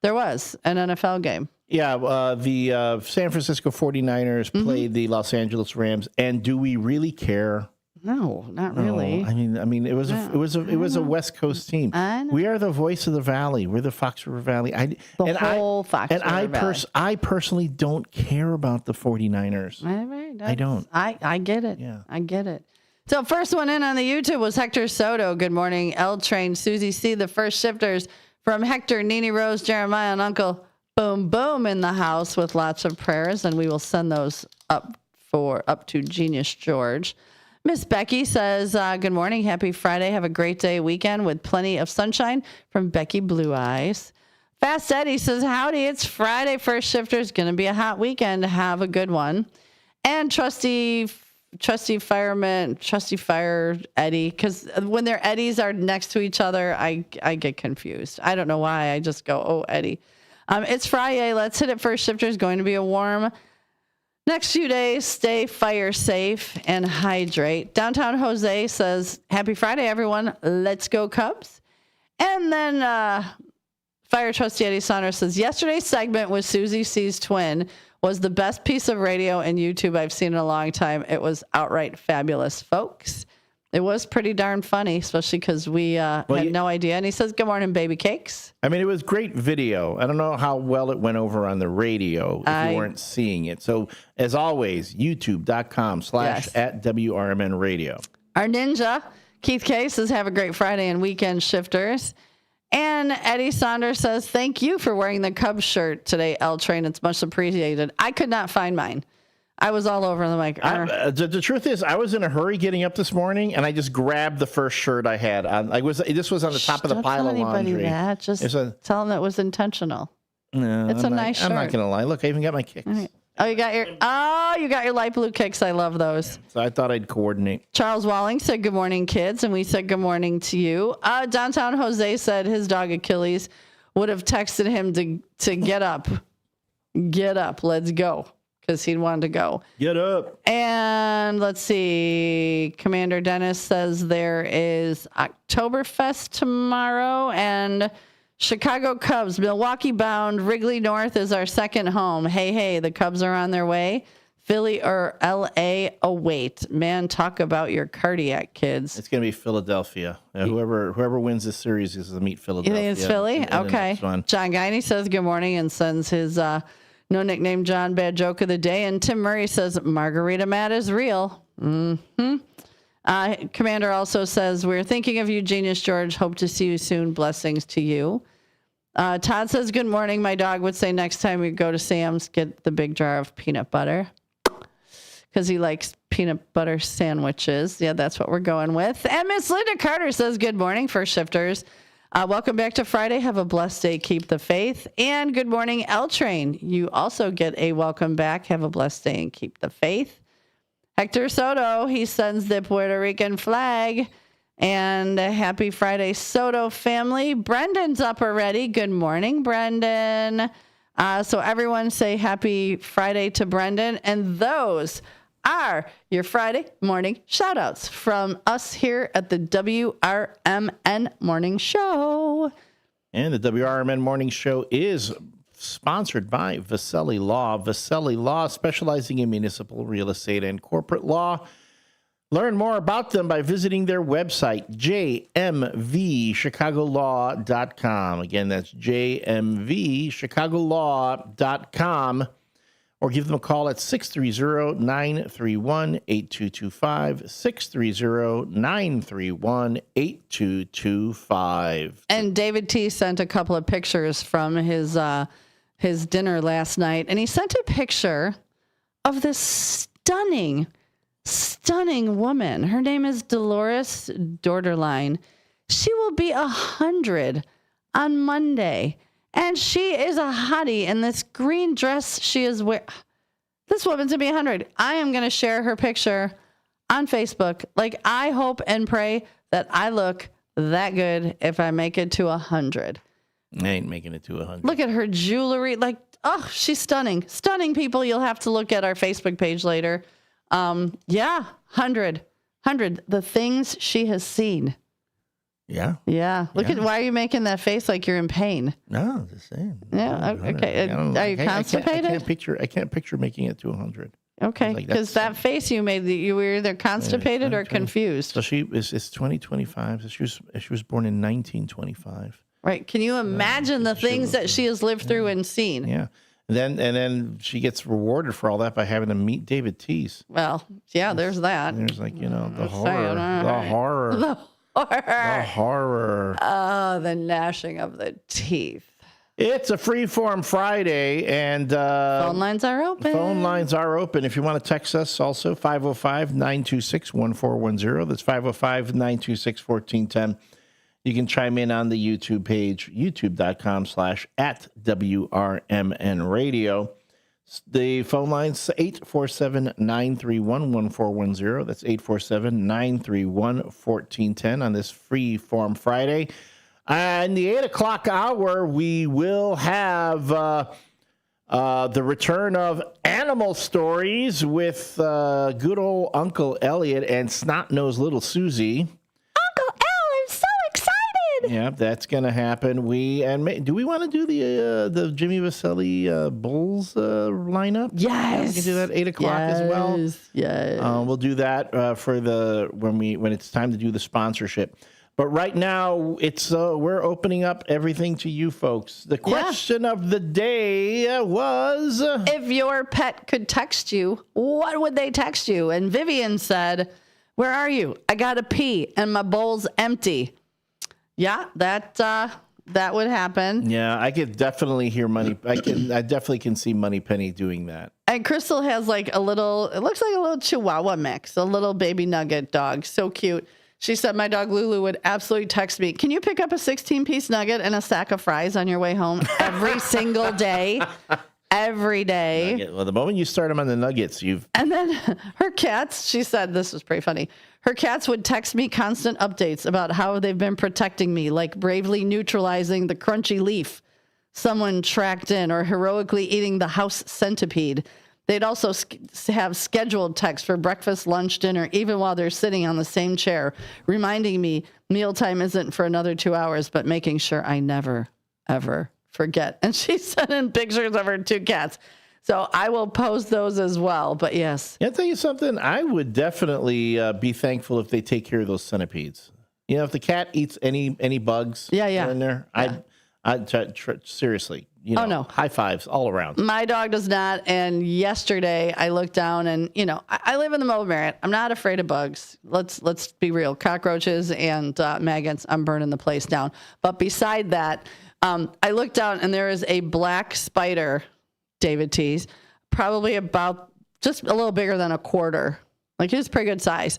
There was an NFL game. Yeah, the San Francisco 49ers played the Los Angeles Rams, and do we really care? No, not really. I mean, it was a West Coast team. We are the voice of the Valley. We're the Fox River Valley. Fox River Valley. I personally don't care about the 49ers. I don't. I get it. Yeah, I get it. So first one in on the YouTube was Hector Soto. Good morning, L Train, Susie C. The first shifters from Hector, Nene Rose, Jeremiah, and Uncle Boom Boom in the house with lots of prayers, and we will send those up to Genius George. Miss Becky says, good morning, happy Friday, have a great day weekend with plenty of sunshine from Becky Blue Eyes. Fast Eddie says, howdy, it's Friday, first shifters, going to be a hot weekend, have a good one. And Trusty Fire Eddie, because when their Eddies are next to each other, I get confused. I don't know why, I just go, oh, Eddie. It's Friday, let's hit it, first shifters, going to be a warm next few days. Stay fire safe and hydrate. Downtown Jose says, happy Friday, everyone. Let's go Cubs. And then Fire Trustee Eddie Saunders says, yesterday's segment with Susie C's twin was the best piece of radio and YouTube I've seen in a long time. It was outright fabulous, folks. It was pretty darn funny, especially because we had no idea. And he says, good morning, baby cakes. I mean, it was great video. I don't know how well it went over on the radio if you weren't seeing it. So, as always, youtube.com/@WRMN radio. Our ninja, Keith K, says, have a great Friday and weekend, shifters. And Eddie Saunders says, thank you for wearing the Cubs shirt today, L Train. It's much appreciated. I could not find mine. I was all over the mic. The truth is, I was in a hurry getting up this morning, and I just grabbed the first shirt I had. This was on the top of the pile of laundry. That. Just tell them it was intentional. No, it's a nice shirt. I'm not going to lie. Look, I even got my kicks. Right. Oh, you got your light blue kicks. I love those. So I thought I'd coordinate. Charles Walling said, good morning, kids. And we said, good morning to you. Downtown Jose said his dog Achilles would have texted him to get up. Get up. Let's go. Because he'd wanted to go. Get up. And let's see. Commander Dennis says there is Oktoberfest tomorrow. And Chicago Cubs, Milwaukee bound, Wrigley North is our second home. Hey, the Cubs are on their way. Philly or L.A. await. Man, talk about your cardiac, kids. It's going to be Philadelphia. Whoever wins this series is to meet Philadelphia. You think it's Philly? Okay. John Guiney says good morning and sends his no nickname John bad joke of the day. And Tim Murray says Margarita Matt is real. Commander also says, we're thinking of you, Genius George. Hope to see you soon. Blessings to you. Todd says, good morning. My dog would say next time we go to Sam's, get the big jar of peanut butter because he likes peanut butter sandwiches. Yeah, that's what we're going with. And Miss Linda Carter says, good morning, first shifters. Welcome back to Friday. Have a blessed day. Keep the faith. And good morning, L Train. You also get a welcome back. Have a blessed day and keep the faith. Hector Soto, he sends the Puerto Rican flag. And happy Friday, Soto family. Brendan's up already. Good morning, Brendan. So everyone say happy Friday to Brendan. And those are your Friday morning shout-outs from us here at the WRMN Morning Show. And the WRMN Morning Show is sponsored by Vaselli Law. Vaselli Law, specializing in municipal real estate and corporate law. Learn more about them by visiting their website, jmvchicagolaw.com. Again, that's jmvchicagolaw.com. Or give them a call at 630-931-8225, 630-931-8225. And David T. sent a couple of pictures from his dinner last night. And he sent a picture of this stunning woman. Her name is Dolores Dorderline. She will be 100 on Monday. And she is a hottie in this green dress she is wearing. This woman's going to be 100. I am going to share her picture on Facebook. Like, I hope and pray that I look that good if I make it to 100. I ain't making it to 100. Look at her jewelry. Like, oh, she's stunning. Stunning, people. You'll have to look at our Facebook page later. Yeah, 100. 100, the things she has seen. Yeah. Yeah. Look at, why are you making that face like you're in pain? No, just saying. Yeah. Okay. Are you constipated? I can't picture making it to 100. Okay. Because that face you made, you were either constipated or confused. So it's 2025. So she was born in 1925. Right. Can you imagine the things that she has lived through and seen? Yeah. And then she gets rewarded for all that by having to meet David Teese. Well, yeah, there's that. And there's like, the horror. Saying, The horror. The horror. The horror. Oh, the gnashing of the teeth. It's a Freeform Friday, and phone lines are open. Phone lines are open. If you want to text us, also 505-926-1410. That's 505-926-1410. You can chime in on the YouTube page, youtube.com/@WRMN Radio. The phone line's 847-931-1410. That's 847-931-1410 on this Freeform Friday. In the 8 o'clock hour, we will have the return of Animal Stories with good old Uncle Elliot and snot-nosed little Susie. Uncle El, I'm so excited. Yeah, that's going to happen. Do we want to do the Jimmy Vaselli Bulls lineup? Yes. We can do that 8 o'clock as well. Yes. We'll do that when it's time to do the sponsorship. But right now, it's we're opening up everything to you folks. The question of the day was... if your pet could text you, what would they text you? And Vivian said, where are you? I got to pee and my bowl's empty. Yeah, that would happen. Yeah, I could definitely hear Money. I definitely can see Moneypenny doing that. And Crystal has it looks like a little Chihuahua mix, a little baby nugget dog. So cute. She said, my dog Lulu would absolutely text me, can you pick up a 16-piece nugget and a sack of fries on your way home every single day? Every day. Nugget. Well, the moment you start them on the nuggets, And then her cats, she said, this was pretty funny. Her cats would text me constant updates about how they've been protecting me, like bravely neutralizing the crunchy leaf someone tracked in or heroically eating the house centipede. They'd also have scheduled texts for breakfast, lunch, dinner, even while they're sitting on the same chair, reminding me mealtime isn't for another 2 hours, but making sure I never, ever forget. And she sent in pictures of her 2 cats. So I will post those as well. But yes. I'll tell you something. I would definitely be thankful if they take care of those centipedes. If the cat eats any bugs in there, I'd seriously. No. High fives all around. My dog does not. And yesterday I looked down and, I live in the Mobile Marriott. I'm not afraid of bugs. Let's be real. Cockroaches and maggots, I'm burning the place down. But beside that, I looked down and there is a black spider, David Tease, probably about just a little bigger than a quarter. Like, it was pretty good size.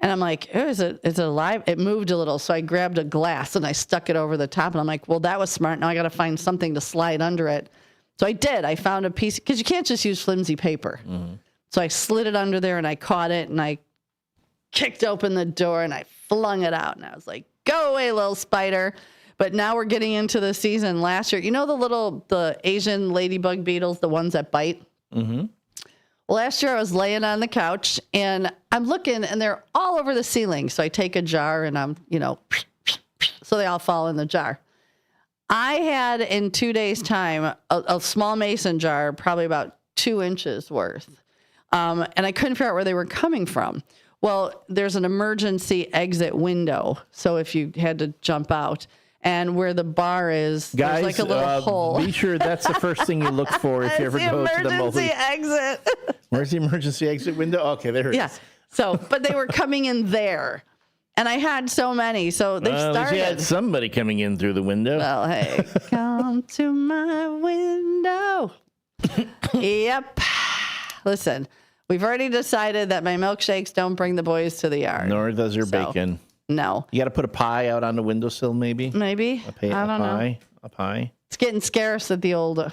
And I'm like, is it alive? It moved a little. So I grabbed a glass and I stuck it over the top. And I'm like, well, that was smart. Now I got to find something to slide under it. So I did. I found a piece, because you can't just use flimsy paper. Mm-hmm. So I slid it under there and I caught it and I kicked open the door and I flung it out. And I was like, go away, little spider. But now we're getting into the season. Last year, the Asian ladybug beetles, the ones that bite? Mm-hmm. Last year I was laying on the couch and I'm looking and they're all over the ceiling. So I take a jar and I'm, so they all fall in the jar. I had in 2 days' time a small mason jar, probably about 2 inches worth. And I couldn't figure out where they were coming from. Well, there's an emergency exit window. So if you had to jump out. And where the bar is, guys, there's like a little hole. Be sure that's the first thing you look for if you ever go to the mobile. Emergency exit. Where's the emergency exit window? Okay, there it is. Yeah. So, but they were coming in there. And I had so many. So they started. You had somebody coming in through the window. Well, hey, come to my window. Yep. Listen, we've already decided that my milkshakes don't bring the boys to the yard. Nor does your bacon. No. You got to put a pie out on the windowsill, maybe? Maybe. I don't know. A pie. It's getting scarce at the old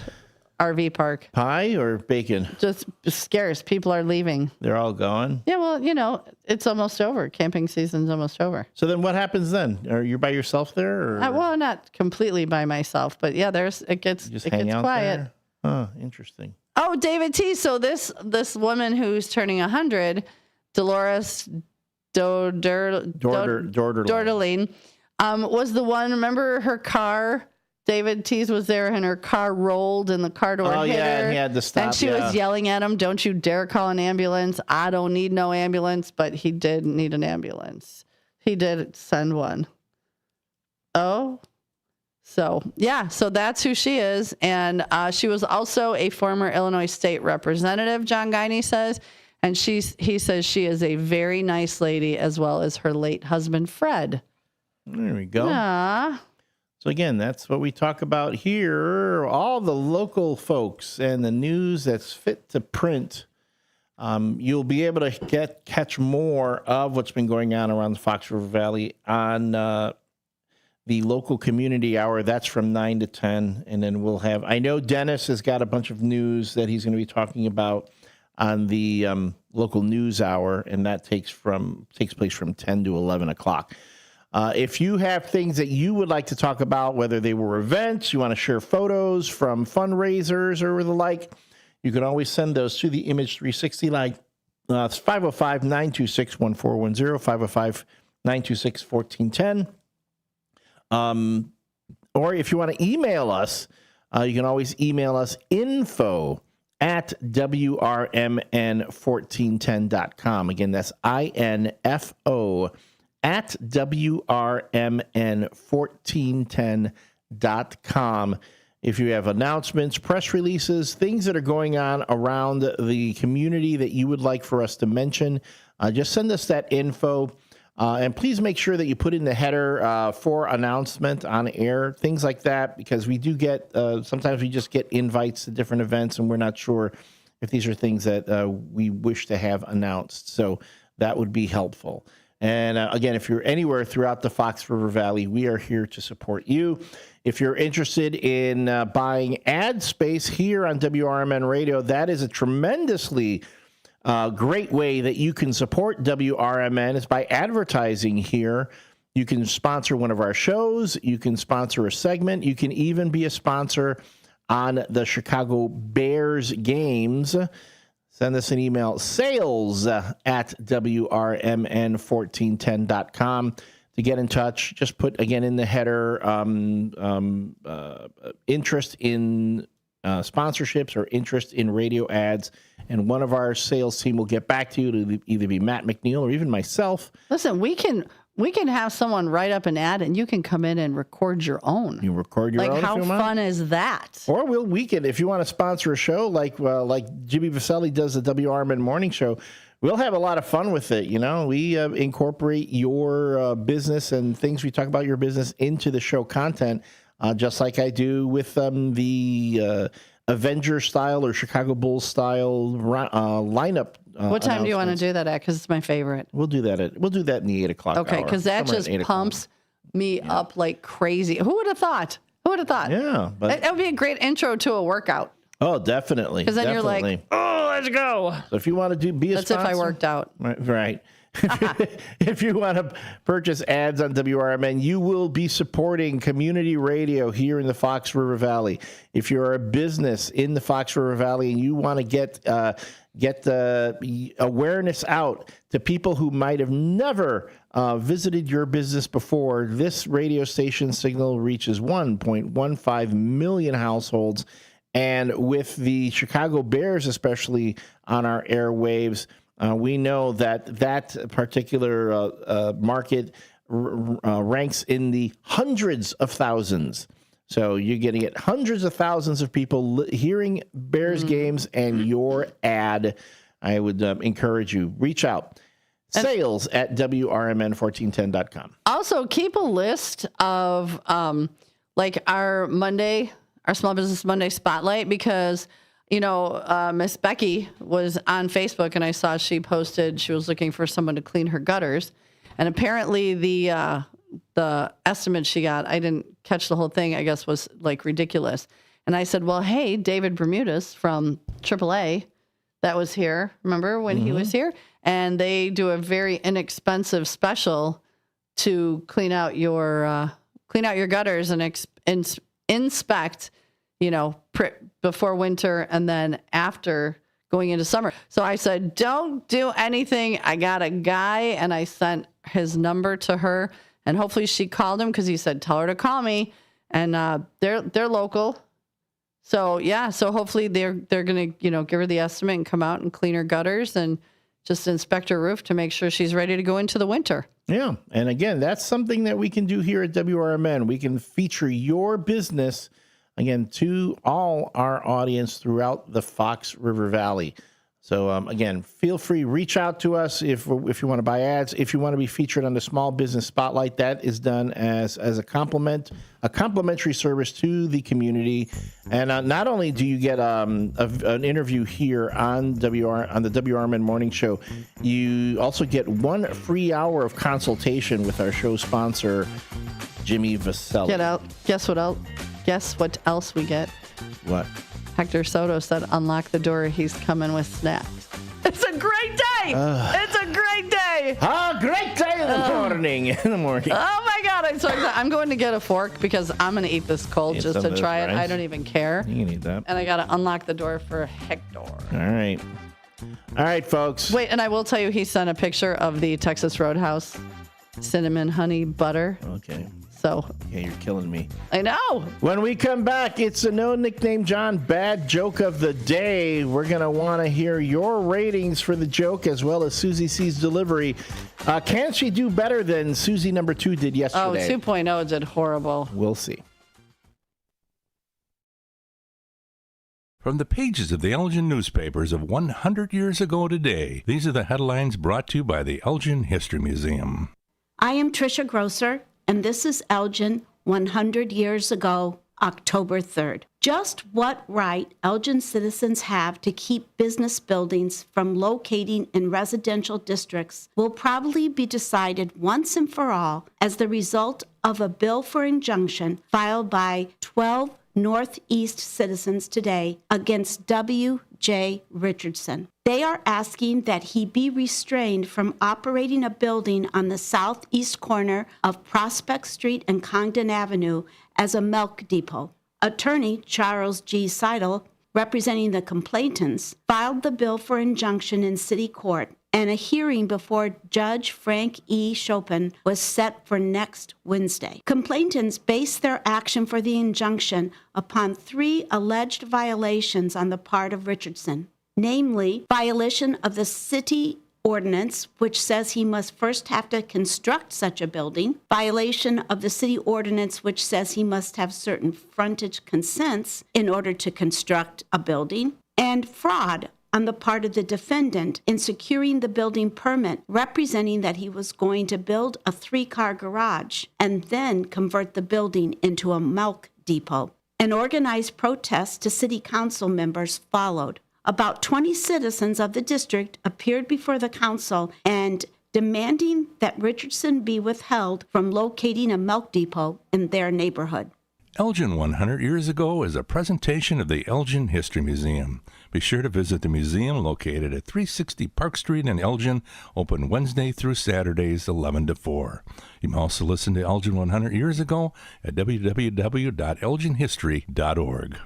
RV park. Pie or bacon? Just scarce. People are leaving. They're all gone? Yeah, well, it's almost over. Camping season's almost over. So then what happens then? Are you by yourself there? Or? Well, not completely by myself, but yeah, it gets quiet. There? Oh, interesting. Oh, David T. So this woman who's turning 100, Dolores Dordeline was the one, remember her car? David Tease was there and her car rolled and the car door hit her. And he had to stop. And she was yelling at him, "Don't you dare call an ambulance. I don't need no ambulance." But he did need an ambulance. He did send one. Oh. So that's who she is. And she was also a former Illinois state representative, John Guiney says. And he says she is a very nice lady, as well as her late husband, Fred. There we go. Aww. So again, that's what we talk about here. All the local folks and the news that's fit to print. You'll be able to catch more of what's been going on around the Fox River Valley on the local community hour. That's from 9 to 10. And then we'll have, I know Dennis has got a bunch of news that he's going to be talking about on the local news hour, and that takes place from 10 to 11 o'clock. If you have things that you would like to talk about, whether they were events, you want to share photos from fundraisers or the like, you can always send those to the Image 360 line. It's 505-926-1410, 505-926-1410. Or if you want to email us, you can always email us info@WRMN1410.com. Again, that's info@WRMN1410.com. If you have announcements, press releases, things that are going on around the community that you would like for us to mention, just send us that info. And please make sure that you put in the header for announcement on air, things like that, because we do get, sometimes we just get invites to different events and we're not sure if these are things that we wish to have announced. So that would be helpful. And again, if you're anywhere throughout the Fox River Valley, we are here to support you. If you're interested in buying ad space here on WRMN Radio, that is a tremendously great way that you can support WRMN is by advertising here. You can sponsor one of our shows. You can sponsor a segment. You can even be a sponsor on the Chicago Bears games. Send us an email, sales@WRMN1410.com to get in touch. Just put, again, in the header, interest in sponsorships or interest in radio ads, and one of our sales team will get back to you. It'll either be Matt McNeil or even myself. Listen, we can have someone write up an ad and you can come in and record your own. You record your own. Like, how fun is that? Or we can, if you want to sponsor a show like Jimmy Vaselli does the WRMN Morning Show, we'll have a lot of fun with it. You know, we incorporate your business and things we talk about your business into the show content, just like I do with the Avenger style or Chicago Bulls style lineup. What time do you want to do that at? Because it's my favorite. We'll do that in the 8 o'clock Okay, because that just pumps me up like crazy. Who would have thought? Yeah. But it would be a great intro to a workout. Oh, definitely. Because then you're like, oh, let's go. So if you want to be a sponsor. That's if I worked out. Right. If you want to purchase ads on WRMN, you will be supporting community radio here in the Fox River Valley. If you're a business in the Fox River Valley and you want to get the awareness out to people who might have never visited your business before, this radio station signal reaches 1.15 million households. And with the Chicago Bears, especially on our airwaves, we know that particular market ranks in the hundreds of thousands. So you're getting it hundreds of thousands of people hearing Bears games and your ad. I would encourage you, reach out. Sales@WRMN1410.com. Also, keep a list of like our Small Business Monday Spotlight, because Miss Becky was on Facebook and I saw she posted she was looking for someone to clean her gutters, and apparently the estimate she got, I didn't catch the whole thing, I guess was like ridiculous. And I said, well, hey, David Bermudez from AAA, that was here, remember when he was here? And they do a very inexpensive special to clean out your gutters and inspect, before winter and then after going into summer. So I said, don't do anything. I got a guy, and I sent his number to her, and hopefully she called him because he said, tell her to call me. And they're local. So yeah, so hopefully they're going to, give her the estimate and come out and clean her gutters and just inspect her roof to make sure she's ready to go into the winter. Yeah. And again, that's something that we can do here at WRMN. We can feature your business, again, to all our audience throughout the Fox River Valley. So, again, feel free, reach out to us if you want to buy ads. If you want to be featured on the Small Business Spotlight, that is done as a complimentary service to the community. And not only do you get an interview here on the WRMN Morning Show, you also get 1 free hour of consultation with our show sponsor, Jimmy Vaselli. Get out. Guess what else we get? What? Hector Soto said, unlock the door. He's coming with snacks. It's a great day. It's a great day. A great day in the morning. Oh, my God. I'm so excited. I'm going to get a fork because I'm going to eat this cold just to try it. I don't even care. You can eat that. And I got to unlock the door for Hector. All right, folks. Wait, and I will tell you, he sent a picture of the Texas Roadhouse cinnamon honey butter. Okay. So. Yeah, you're killing me. I know. When we come back, it's a No Nickname John bad joke of the day. We're going to want to hear your ratings for the joke as well as Susie C's delivery. Can she do better than Susie number 2 did yesterday? 2.0 did horrible. We'll see. From the pages of the Elgin newspapers of 100 years ago today, these are the headlines brought to you by the Elgin History Museum. I am Tricia Grosser, and this is Elgin 100 years ago, October 3rd. Just what right Elgin citizens have to keep business buildings from locating in residential districts will probably be decided once and for all as the result of a bill for injunction filed by 12 Northeast citizens today against W.J. Richardson. They are asking that he be restrained from operating a building on the southeast corner of Prospect Street and Congdon Avenue as a milk depot. Attorney Charles G. Seidel, representing the complainants, filed the bill for injunction in city court, and a hearing before Judge Frank E. Chopin was set for next Wednesday. Complainants based their action for the injunction upon 3 alleged violations on the part of Richardson, namely violation of the city ordinance, which says he must first have to construct such a building, violation of the city ordinance, which says he must have certain frontage consents in order to construct a building, and fraud on the part of the defendant in securing the building permit, representing that he was going to build a 3-car garage and then convert the building into a milk depot. An organized protest to city council members followed. About 20 citizens of the district appeared before the council and demanding that Richardson be withheld from locating a milk depot in their neighborhood. Elgin 100 years ago is a presentation of the Elgin History Museum. Be sure to visit the museum located at 360 Park Street in Elgin, open Wednesday through Saturdays 11 to 4. You can also listen to Elgin 100 years ago at www.elginhistory.org.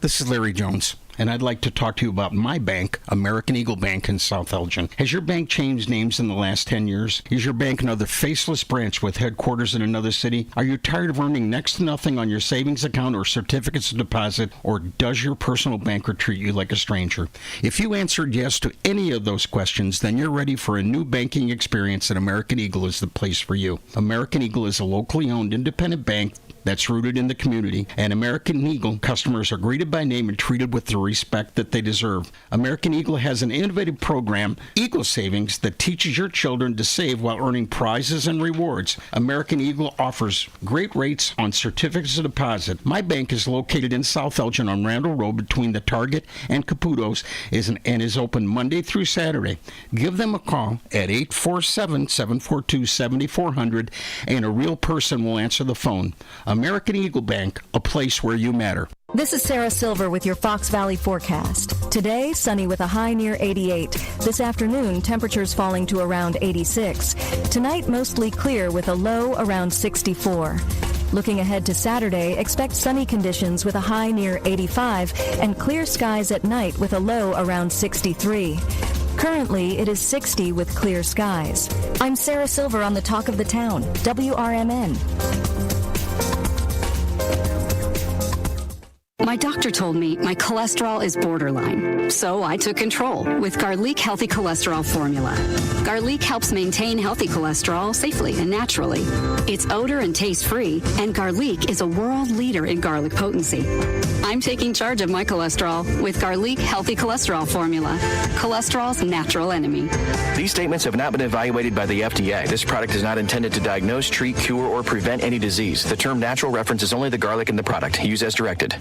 This is Larry Jones, and I'd like to talk to you about my bank, American Eagle Bank in South Elgin. Has your bank changed names in the last 10 years? Is your bank another faceless branch with headquarters in another city? Are you tired of earning next to nothing on your savings account or certificates of deposit, or does your personal banker treat you like a stranger? If you answered yes to any of those questions, then you're ready for a new banking experience, and American Eagle is the place for you. American Eagle is a locally owned independent bank that's rooted in the community, and American Eagle customers are greeted by name and treated with the respect that they deserve. American Eagle has an innovative program, Eagle Savings, that teaches your children to save while earning prizes and rewards. American Eagle offers great rates on certificates of deposit. My bank is located in South Elgin on Randall Road between the Target and Caputo's and is open Monday through Saturday. Give them a call at 847-742-7400 and a real person will answer the phone. American Eagle Bank, a place where you matter. This is Sarah Silver with your Fox Valley forecast. Today, sunny with a high near 88. This afternoon, temperatures falling to around 86. Tonight, mostly clear with a low around 64. Looking ahead to Saturday, expect sunny conditions with a high near 85 and clear skies at night with a low around 63. Currently, it is 60 with clear skies. I'm Sarah Silver on the Talk of the Town, WRMN. My doctor told me my cholesterol is borderline, so I took control with Garlic Healthy Cholesterol Formula. Garlic helps maintain healthy cholesterol safely and naturally. It's odor and taste-free, and Garlic is a world leader in garlic potency. I'm taking charge of my cholesterol with Garlic Healthy Cholesterol Formula, cholesterol's natural enemy. These statements have not been evaluated by the FDA. This product is not intended to diagnose, treat, cure, or prevent any disease. The term natural references only the garlic in the product. Use as directed.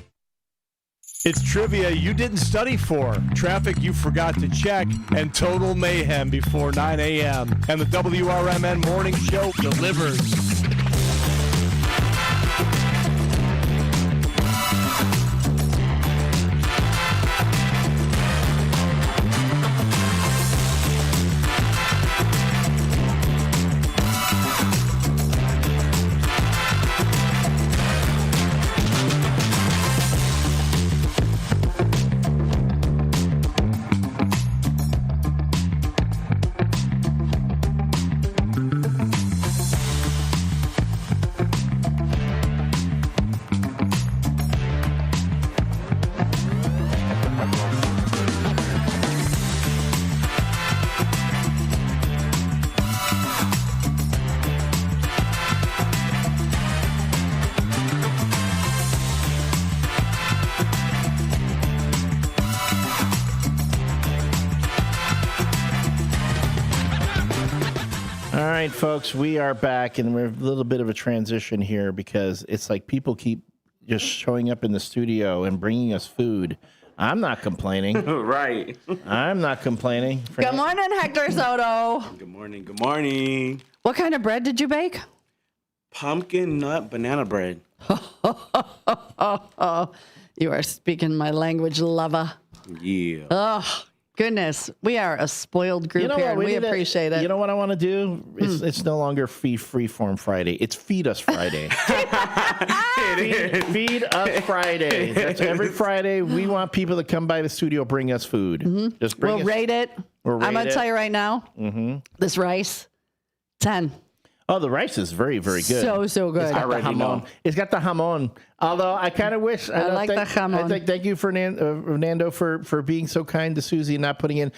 It's trivia you didn't study for, traffic you forgot to check, and total mayhem before 9 a.m. And the WRMN Morning Show delivers. All right, folks, we are back, and we're a little bit of a transition here because it's like people keep just showing up in the studio and bringing us food. I'm not complaining. Right. I'm not complaining. Good morning, Hector Soto. Good morning. Good morning. What kind of bread did you bake? Pumpkin nut banana bread. You are speaking my language, lover. Yeah. Oh, goodness. We are a spoiled group here, and we appreciate it. You know what I want to do? It's no longer Freeform Friday. It's Feed Us Friday. Feed Us Friday. That's every Friday. We want people to come by the studio, bring us food. Just bring We'll rate it. I'm going to tell you right now, this rice, 10. Oh, the rice is very, very good. So good. It's got the jamon. It's got the jamon. Although I kind of wish. I like the jamon. Thank you, Fernando, for being so kind to Susie and not putting in.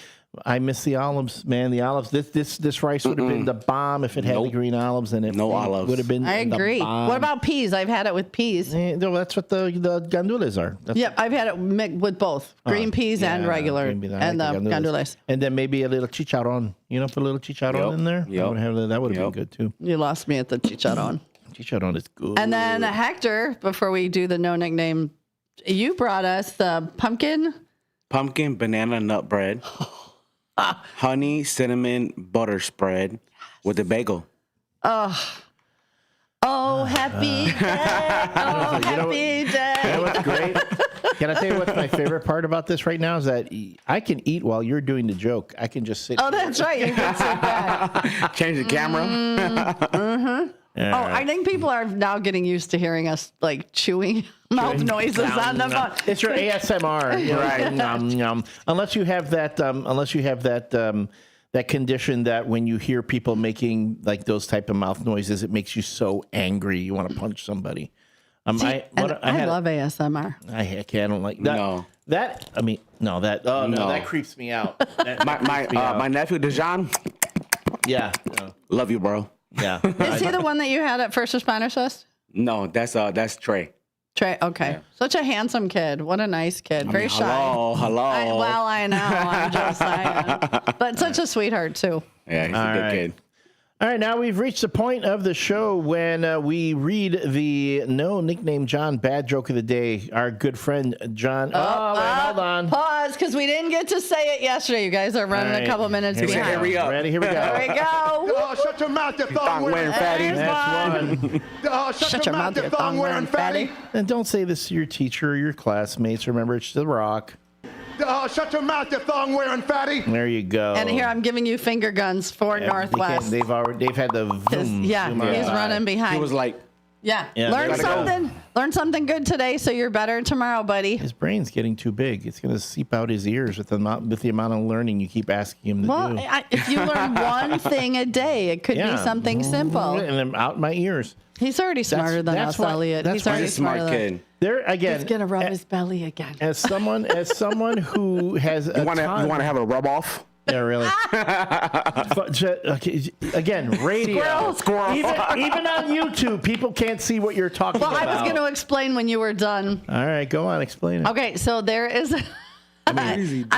I miss the olives, man. The olives. This rice would have been the bomb if it had the green olives in it. No olives. Would have been. I agree. What about peas? I've had it with peas. No, that's what the gandules are. Yep, I've had it with both green peas and regular, and the gandules. And then maybe a little chicharron. Put a little chicharron in there. Yep. That would have been good too. You lost me at the chicharron. Chicharron is good. And then Hector, before we do the no nickname, you brought us the pumpkin banana nut bread. Honey cinnamon butter spread with a bagel. Oh, happy day. Oh, happy day. You know what's great? Can I tell you what's my favorite part about this right now is that I can eat while you're doing the joke. I can just sit. Oh, that's right. You can sit back. Change the camera. I think people are now getting used to hearing us like chewing mouth noises on the phone. It's your ASMR, right? Nom, nom. Unless you have that, that condition that when you hear people making like those type of mouth noises, it makes you so angry you want to punch somebody. I love ASMR. I don't like that. No. That creeps me out. My nephew Dejan. Yeah. Love you, bro. Yeah. Is he the one that you had at First Responders Fest? No, that's Trey. Trey, okay. Yeah. Such a handsome kid. What a nice kid. Very shy. Hello. I know. I'm just saying. But such a sweetheart, too. Yeah, he's a good kid. All right, now we've reached the point of the show when we read the No Nickname John Bad Joke of the Day. Our good friend John. Hold on. Pause, because we didn't get to say it yesterday. You guys are running a couple minutes behind. Here we go. Ready? Here we go. Here we go. Oh, shut your mouth, you thong wearing fatty. That's one. Oh, shut your mouth, you thong wearing fatty. And don't say this to your teacher or your classmates. Remember, it's The Rock. Oh, shut your mouth, you thong wearing fatty. There you go. And here I'm giving you finger guns for Northwest. They've had the zoom. He's running behind. He was like, Yeah. Yeah, Learn gotta go. something. Learn something good today so you're better tomorrow, buddy. His brain's getting too big. It's going to seep out his ears with the amount of learning you keep asking him to Well, do. if you learn one thing a day, it could be something simple. And I'm out my ears. He's already smarter than us, Elliot. He's already smarter than There again. He's gonna rub his belly again. As someone who has you want to have a rub off? Yeah, really. Again, radio. Squirrel. Even on YouTube, people can't see what you're talking about. Well, I was going to explain when you were done. All right, go on, explain it. Okay, so there is. I'm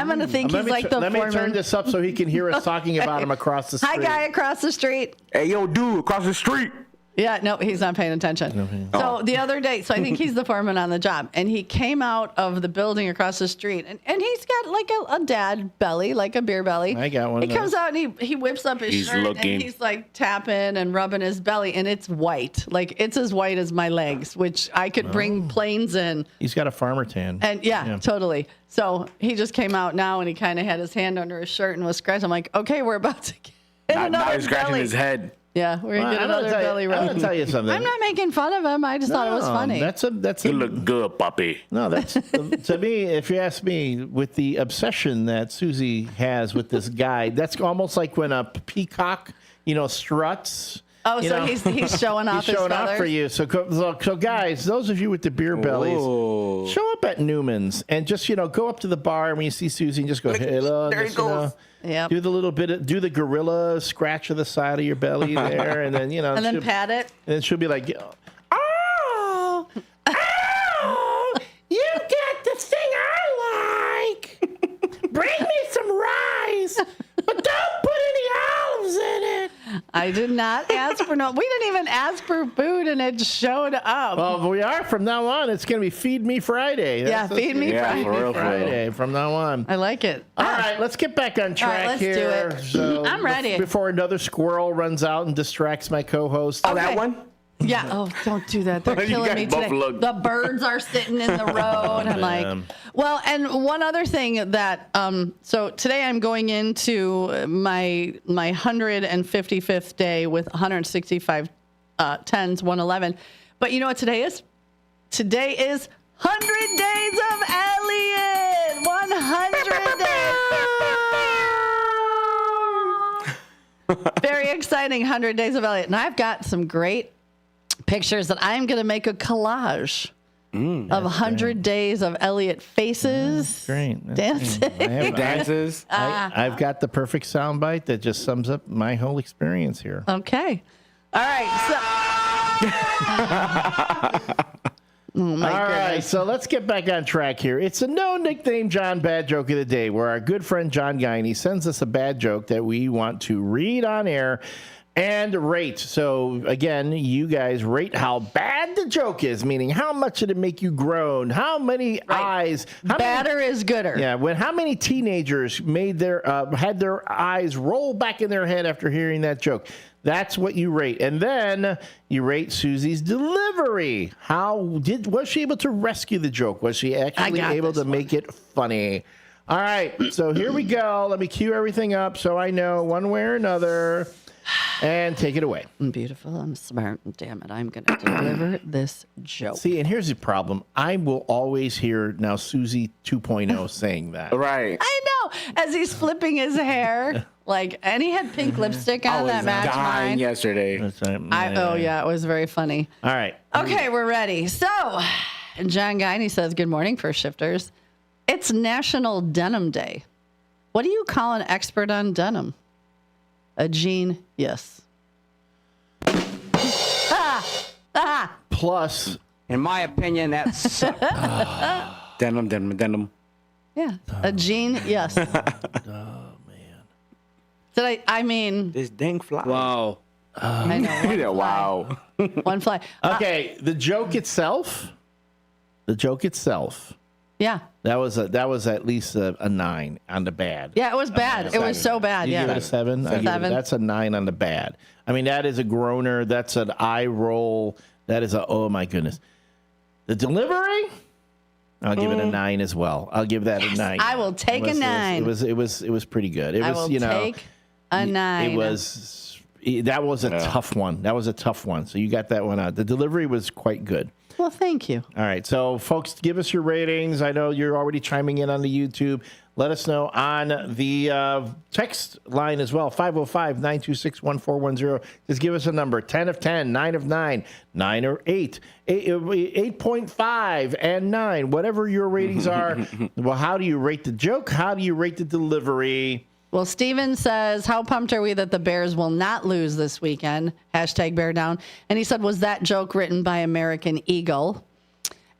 going to think he's like the foreman. Let me turn this up so he can hear us talking about him across the street. Hi, guy across the street. Hey, yo, dude, across the street. Yeah, no, he's not paying attention. So the other day, I think he's the foreman on the job, and he came out of the building across the street, and he's got like a dad belly, like a beer belly. I got one. He comes out and he whips up his shirt, and he's like tapping and rubbing his belly, and it's white, like it's as white as my legs, which I could bring planes in. He's got a farmer tan. And yeah, totally. So he just came out now, and he kind of had his hand under his shirt and was scratching. I'm like, okay, we're about to get another now he's scratching belly. his head. Yeah, we're gonna get another belly rub. I'm gonna tell you something. I'm not making fun of him. I just thought it was funny. You look good, puppy. No, that's to me. If you ask me, with the obsession that Susie has with this guy, that's almost like when a peacock, struts. Oh, so he's showing off his showing feathers? off for you. So guys, those of you with the beer bellies, show up at Newman's and just go up to the bar when you see Susie and just go, hello. There he goes. Yep. Do the little bit, do the gorilla scratch of the side of your belly there, and then and then pat it. And then she'll be like, oh, you got the thing I like. Bring me some rice, but don't put any olives in it. I did not ask for we didn't even ask for food, and it showed up. Well, we are from now on. It's going to be Feed Me Friday. Feed me Friday from now on. I like it. All right, let's get back on track let's here. do it. So I'm ready. Before another squirrel runs out and distracts my co-host. Oh, that one? Yeah. Oh, don't do that. They're killing me today. The birds are sitting in the road. I'm like, well, and one other thing that, so today I'm going into my 155th day with 165 tens, 111. But you know what today is? Today is 100 Days of Elliot. 100 days. Very exciting 100 Days of Elliot. And I've got some great pictures that I'm going to make a collage of 100 days of Elliot faces. Great. Dancing. Dances. I've got the perfect soundbite that just sums up my whole experience here. Okay. All right. Oh my All goodness. right, so let's get back on track here. It's a no nickname John bad joke of the day, where our good friend John Guiney sends us a bad joke that we want to read on air and rate. So again, you guys rate how bad the joke is, meaning how much did it make you groan? How many eyes? Badder is gooder. Yeah, how many teenagers made had their eyes roll back in their head after hearing that joke? That's what you rate. And then you rate Susie's delivery. Was she able to rescue the joke? Was she actually able to make it funny? All right, so here we go. Let me cue everything up so I know one way or another. And take it away. I'm beautiful. I'm smart. Damn it. I'm going to deliver this joke. See, and here's the problem. I will always hear now Susie 2.0 saying that. Right. I know. As he's flipping his hair. And he had pink lipstick on that match mine. Yesterday. It was very funny. All right. Okay, we're ready. So, John Guiney says, good morning, first shifters. It's National Denim Day. What do you call an expert on denim? A genius. Plus, in my opinion, that's denim. Yeah, a genius. I mean, this dang fly. Wow. I know. Wow. One fly. Okay, the joke itself. Yeah. That was at least a 9 on the bad. Yeah, it was bad. It was so bad. You Yeah. give it a 7? That's a 9 on the bad. I mean, that is a groaner. That's an eye roll. That is oh my goodness. The delivery, I'll give it a 9 as well. I'll give that a 9. I will take a 9. It was pretty good. It was, I will take a 9. That was a tough one. That was a tough one. So you got that one out. The delivery was quite good. Well, thank you. All right. So, folks, give us your ratings. I know you're already chiming in on the YouTube. Let us know on the text line as well, 505-926-1410. Just give us a number, 10 of 10, 9 of 9, 9 or 8, 8.5 and 9, whatever your ratings are. Well, how do you rate the joke? How do you rate the delivery? Well, Steven says, how pumped are we that the Bears will not lose this weekend? Hashtag Bear Down. And he said, was that joke written by American Eagle?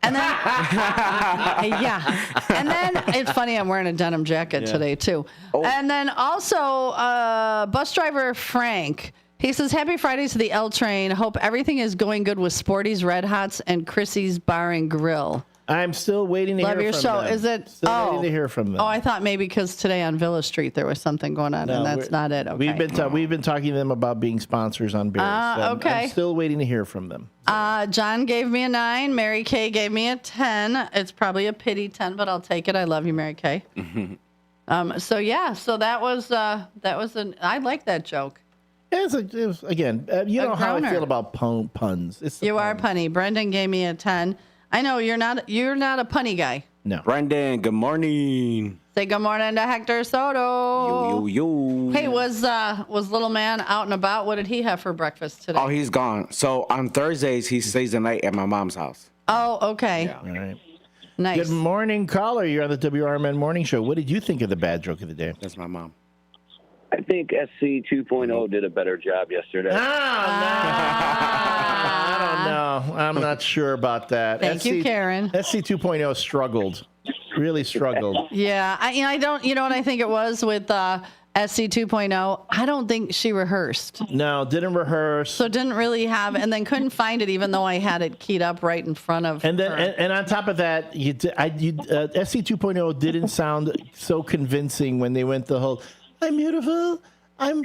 And then, yeah. And then it's funny, I'm wearing a denim jacket today, too. Oh. And then also, bus driver Frank, he says, happy Friday to the L Train. Hope everything is going good with Sporty's Red Hots and Chrissy's Bar and Grill. I'm still waiting to hear from them. Love your show. Is it? Still waiting to hear from them. Oh, I thought maybe because today on Villa Street there was something going on, and that's not it. Okay. We've been talking to them about being sponsors on Bears. So okay. I'm still waiting to hear from them. John gave me a 9. Mary Kay gave me a 10. It's probably a pity 10, but I'll take it. I love you, Mary Kay. So that was I like that joke. It was again, you know how I feel about puns. You are punny. Brendan gave me a 10. I know you're not a punny guy. No. Brendan, good morning. Say good morning to Hector Soto. Yo. Hey, was little man out and about? What did he have for breakfast today? Oh, he's gone. So on Thursdays, he stays the night at my mom's house. Oh, okay. Yeah. All right. Nice. Good morning, caller. You're on the WRMN Morning Show. What did you think of the bad joke of the day? That's my mom. I think SC 2.0 did a better job yesterday. I don't know. I'm not sure about that. Thank you, Karen. SC 2.0 struggled. Really struggled. Yeah. I don't, you know what I think it was with SC 2.0? I don't think she rehearsed. No, didn't rehearse. So didn't really have, and then couldn't find it even though I had it keyed up right in front of and then, her. And on top of that, SC 2.0 didn't sound so convincing when they went the whole, I'm beautiful, I'm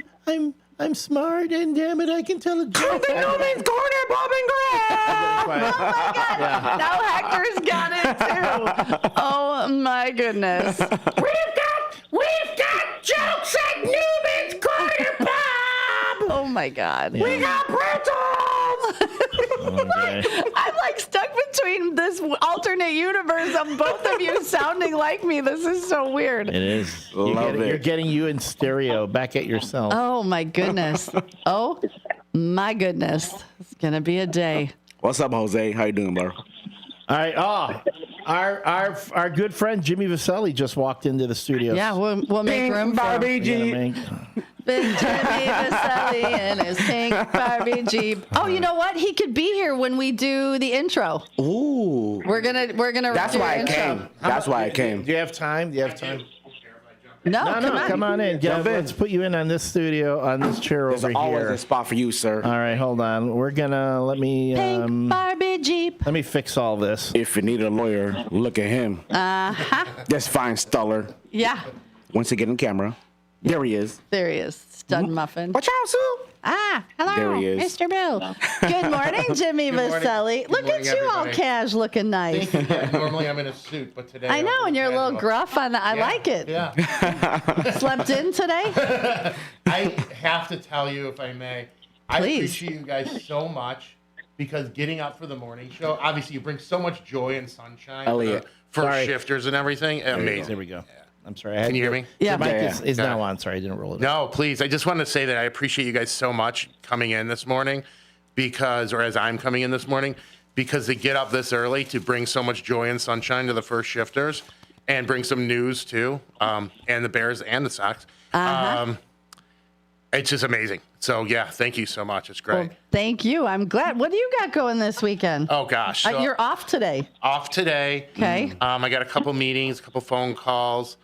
smart, and damn it, I can tell a joke. Newman's corner, Bob and Graham. Oh my God! Yeah. Now Hector's got it too. Oh my goodness! We've got jokes at Newman's corner, Bob. Oh my God! Yeah. We got pretzels. Okay. I'm like stuck between this alternate universe of both of you sounding like me. This is so weird. It is. You're getting you in stereo back at yourself. Oh my goodness. Oh my goodness. It's gonna be a day. What's up, Jose? How you doing, bro? All right. Oh, our good friend Jimmy Vaselli just walked into the studio. Yeah, we'll make room for Barbie Jeep. Big Jimmy Vaselli and his pink Barbie Jeep. Oh, you know what? He could be here when we do the intro. Ooh. We're gonna. That's do why I intro. came. That's why I came. Do you have time? No, come on in. Let's put you in on this studio, on this chair There's over always here. a spot for you, sir. All right, hold on. Let me Pink Barbie Jeep. let me fix all this. If you need a lawyer, look at him. That's fine, Stuller. Yeah. Once you get in camera, there he is. There he is. Stud muffin. Watch out, Sue. Hello, There he is. Mr. Bill. Good morning, Jimmy Vaselli. Look morning, at you, all everybody. cash looking nice. Normally I'm in a suit, but today I know, and you're a little gruff on that. I like it. Yeah. Slept in today? I have to tell you, if I may, I Please. appreciate you guys so much because getting up for the morning show, obviously you bring so much joy and sunshine Elliot. for Sorry. shifters and everything. Amazing. There we go. I'm sorry. Can you hear me? Yeah. The mic Yeah. is now on. Sorry, I didn't roll it. No, please. I just wanted to say that I appreciate you guys so much coming in this morning as I'm coming in this morning, because they get up this early to bring so much joy and sunshine to the first shifters and bring some news too, and the Bears and the Sox. It's just amazing. So, yeah, thank you so much. It's great. Well, thank you. I'm glad. What do you got going this weekend? Oh, gosh. So You're off today. off today. Okay. I got a couple meetings, a couple phone calls.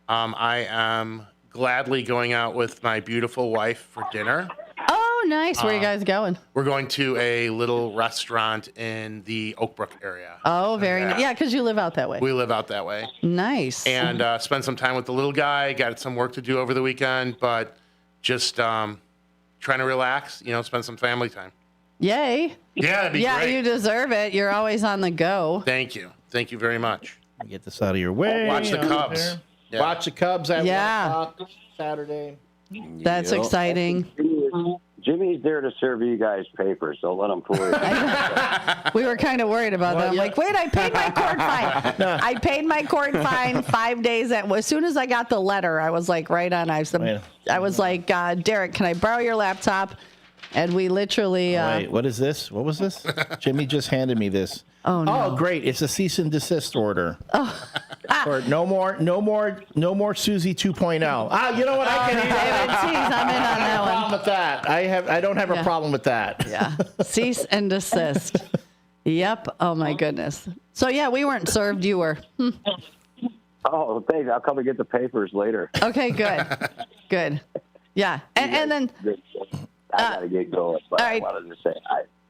I am gladly going out with my beautiful wife for dinner. Oh, nice. Where are you guys going? We're going to a little restaurant in the Oakbrook area. Oh, very nice. Yeah, because you live out that way. We live out that way. Nice. And spend some time with the little guy. Got some work to do over the weekend, but just trying to relax, spend some family time. Yay. Yeah, that'd be great. You deserve it. You're always on the go. Thank you. Thank you very much. Get this out of your way. Watch the Cubs. Yeah. Watch the Cubs at 1 o'clock Saturday. That's exciting. Jimmy's there to serve you guys papers, so let him fool you. We were kind of worried about that. I'm like, wait, I paid my court fine. I paid my court fine 5 days. As soon as I got the letter, I was like, right on. I was like, Derek, can I borrow your laptop? And we literally. Wait, what is this? What was this? Jimmy just handed me this. Oh no! Oh, great! It's a cease and desist order. Oh. Or no more Susie 2.0. Ah, you know what? I can David, I'm in on that one. problem with that. I don't have a problem with that. Yeah. Cease and desist. Yep. Oh my goodness. So yeah, we weren't served. You were. Oh, thanks. I'll come and get the papers later. Okay. Good. Good. Yeah. And then. I gotta get going, but all right. I wanted to say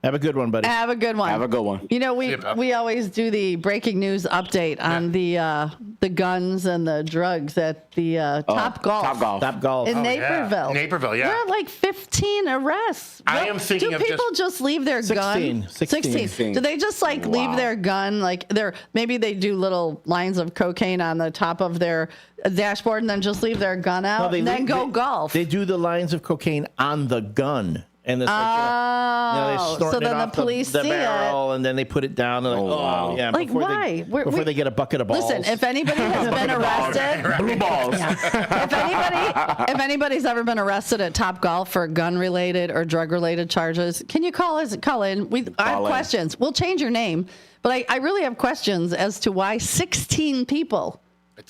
have a good one, buddy. Have a good one. Have a good one. You know, we always do the breaking news update on the guns and the drugs at the Top Golf in Naperville. Naperville, yeah. There are like 15 arrests. I am thinking of do people just leave their 16. gun? 16. Do they just like leave their gun like maybe they do little lines of cocaine on the top of their dashboard and then just leave their gun out and then go golf? They do the lines of cocaine on the gun. And it's like, they snort so then it off the police the see barrel, and then they put it down. And wow. Yeah, like why? Before they get a bucket of balls. Listen, if anybody has been arrested, Blue balls. if anybody's ever been arrested at Top Golf for gun-related or drug-related charges, can you call in? I have questions. We'll change your name, but I really have questions as to why 16 people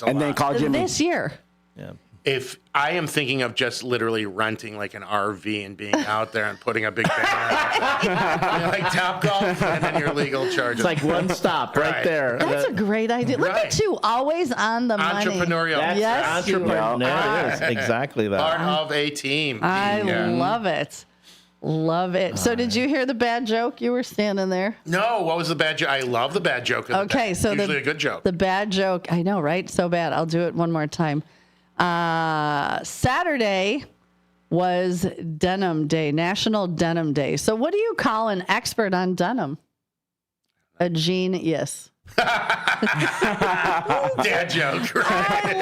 Then call Jimmy this year. Yeah. If I am thinking of just literally renting like an RV and being out there and putting a big banner like Top Golf and then your legal charges. It's like one stop right there. That's a great idea. Look at you, always on the money. Entrepreneurial. Yes, entrepreneurial. It is exactly that. Part of a team. I love it. Love it. So did you hear the bad joke? You were standing there. No, what was the bad joke? I love the bad joke. Okay, so usually a good joke. The bad joke, I know, right? So bad. I'll do it one more time. Saturday was Denim Day, National Denim Day. So what do you call an expert on denim? A genius. Dad joke. Right? I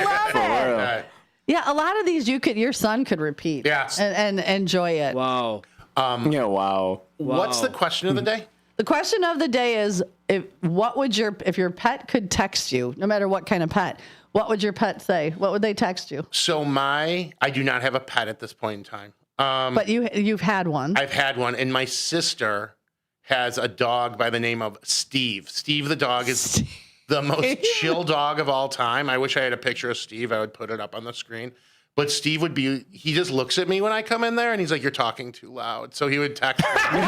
love it. Yeah, a lot of these your son could repeat. Yes. And enjoy it. Wow. Wow. What's the question of the day? The question of the day is if your pet could text you, no matter what kind of pet, what would your pet say? What would they text you? So I do not have a pet at this point in time. But you've had one. I've had one, and my sister has a dog by the name of Steve. Steve the dog is the most chill dog of all time. I wish I had a picture of Steve. I would put it up on the screen. But Steve he just looks at me when I come in there and he's like, "You're talking too loud." So he would text me,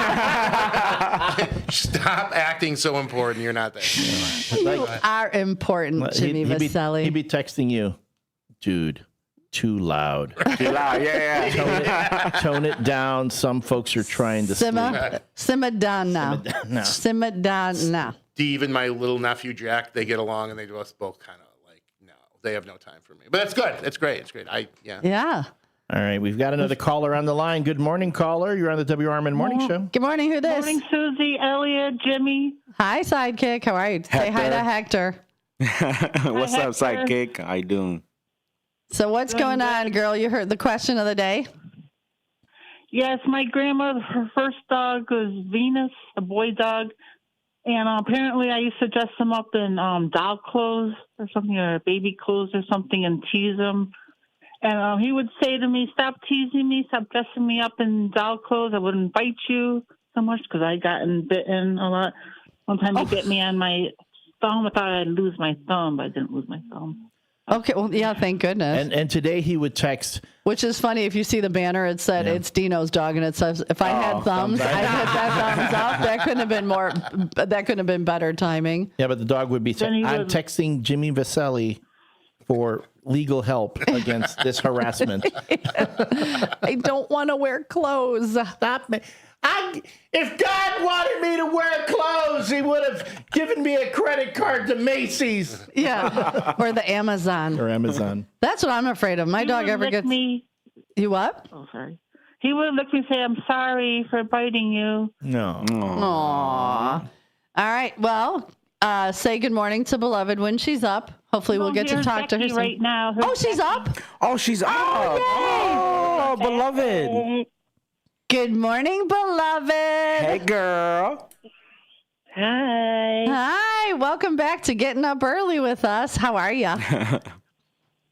"Stop acting so important. You're not there." You are important, Jimmy Vasselli. He'd be texting you, dude, too loud. Too loud, yeah. Tone it down. Some folks are trying to Simmer down now. Simmer down now. Steve and my little nephew, Jack, they get along and they both kind of they have no time for me. But that's good. That's great. It's great. Yeah. All right. We've got another caller on the line. Good morning, caller. You're on the WRMN Morning Show. Good morning. Who this? Morning, Susie, Elliot, Jimmy. Hi, Sidekick. How are you? Hector. Say hi to Hector. What's Hi, up, Sidekick? How you doing? So what's going on, girl? You heard the question of the day? Yes, my grandma, her first dog was Venus, a boy dog. And apparently I used to dress him up in doll clothes or something, or baby clothes or something, and tease him. And he would say to me, "Stop teasing me, stop dressing me up in doll clothes. I wouldn't bite you so much," because I gotten bitten a lot. One time he bit me on my thumb. I thought I'd lose my thumb, but I didn't lose my thumb. Okay, well, yeah, thank goodness. And today he would text. Which is funny. If you see the banner, it said it's Dino's dog, and it says, "If I had thumbs, I'd hit that thumbs up." That couldn't have been more. That couldn't have been better timing. Yeah, but the dog would be. I'm texting Jimmy Vasselli for legal help against this harassment. I don't want to wear clothes. Stop me. If God wanted me to wear clothes, he would have given me a credit card to Macy's. Yeah, or the Amazon. Or Amazon. That's what I'm afraid of. My dog ever gets me. You what? Oh, sorry. He would look at me and say, "I'm sorry for biting you." No. Aww. All right. Well, say good morning to Beloved when she's up. Hopefully we'll get to talk to her soon. Right now. Oh, she's up? Oh, she's up. Oh, Beloved. Good morning, beloved. Hey, girl. Hi. Hi. Welcome back to Getting Up Early with us. How are you?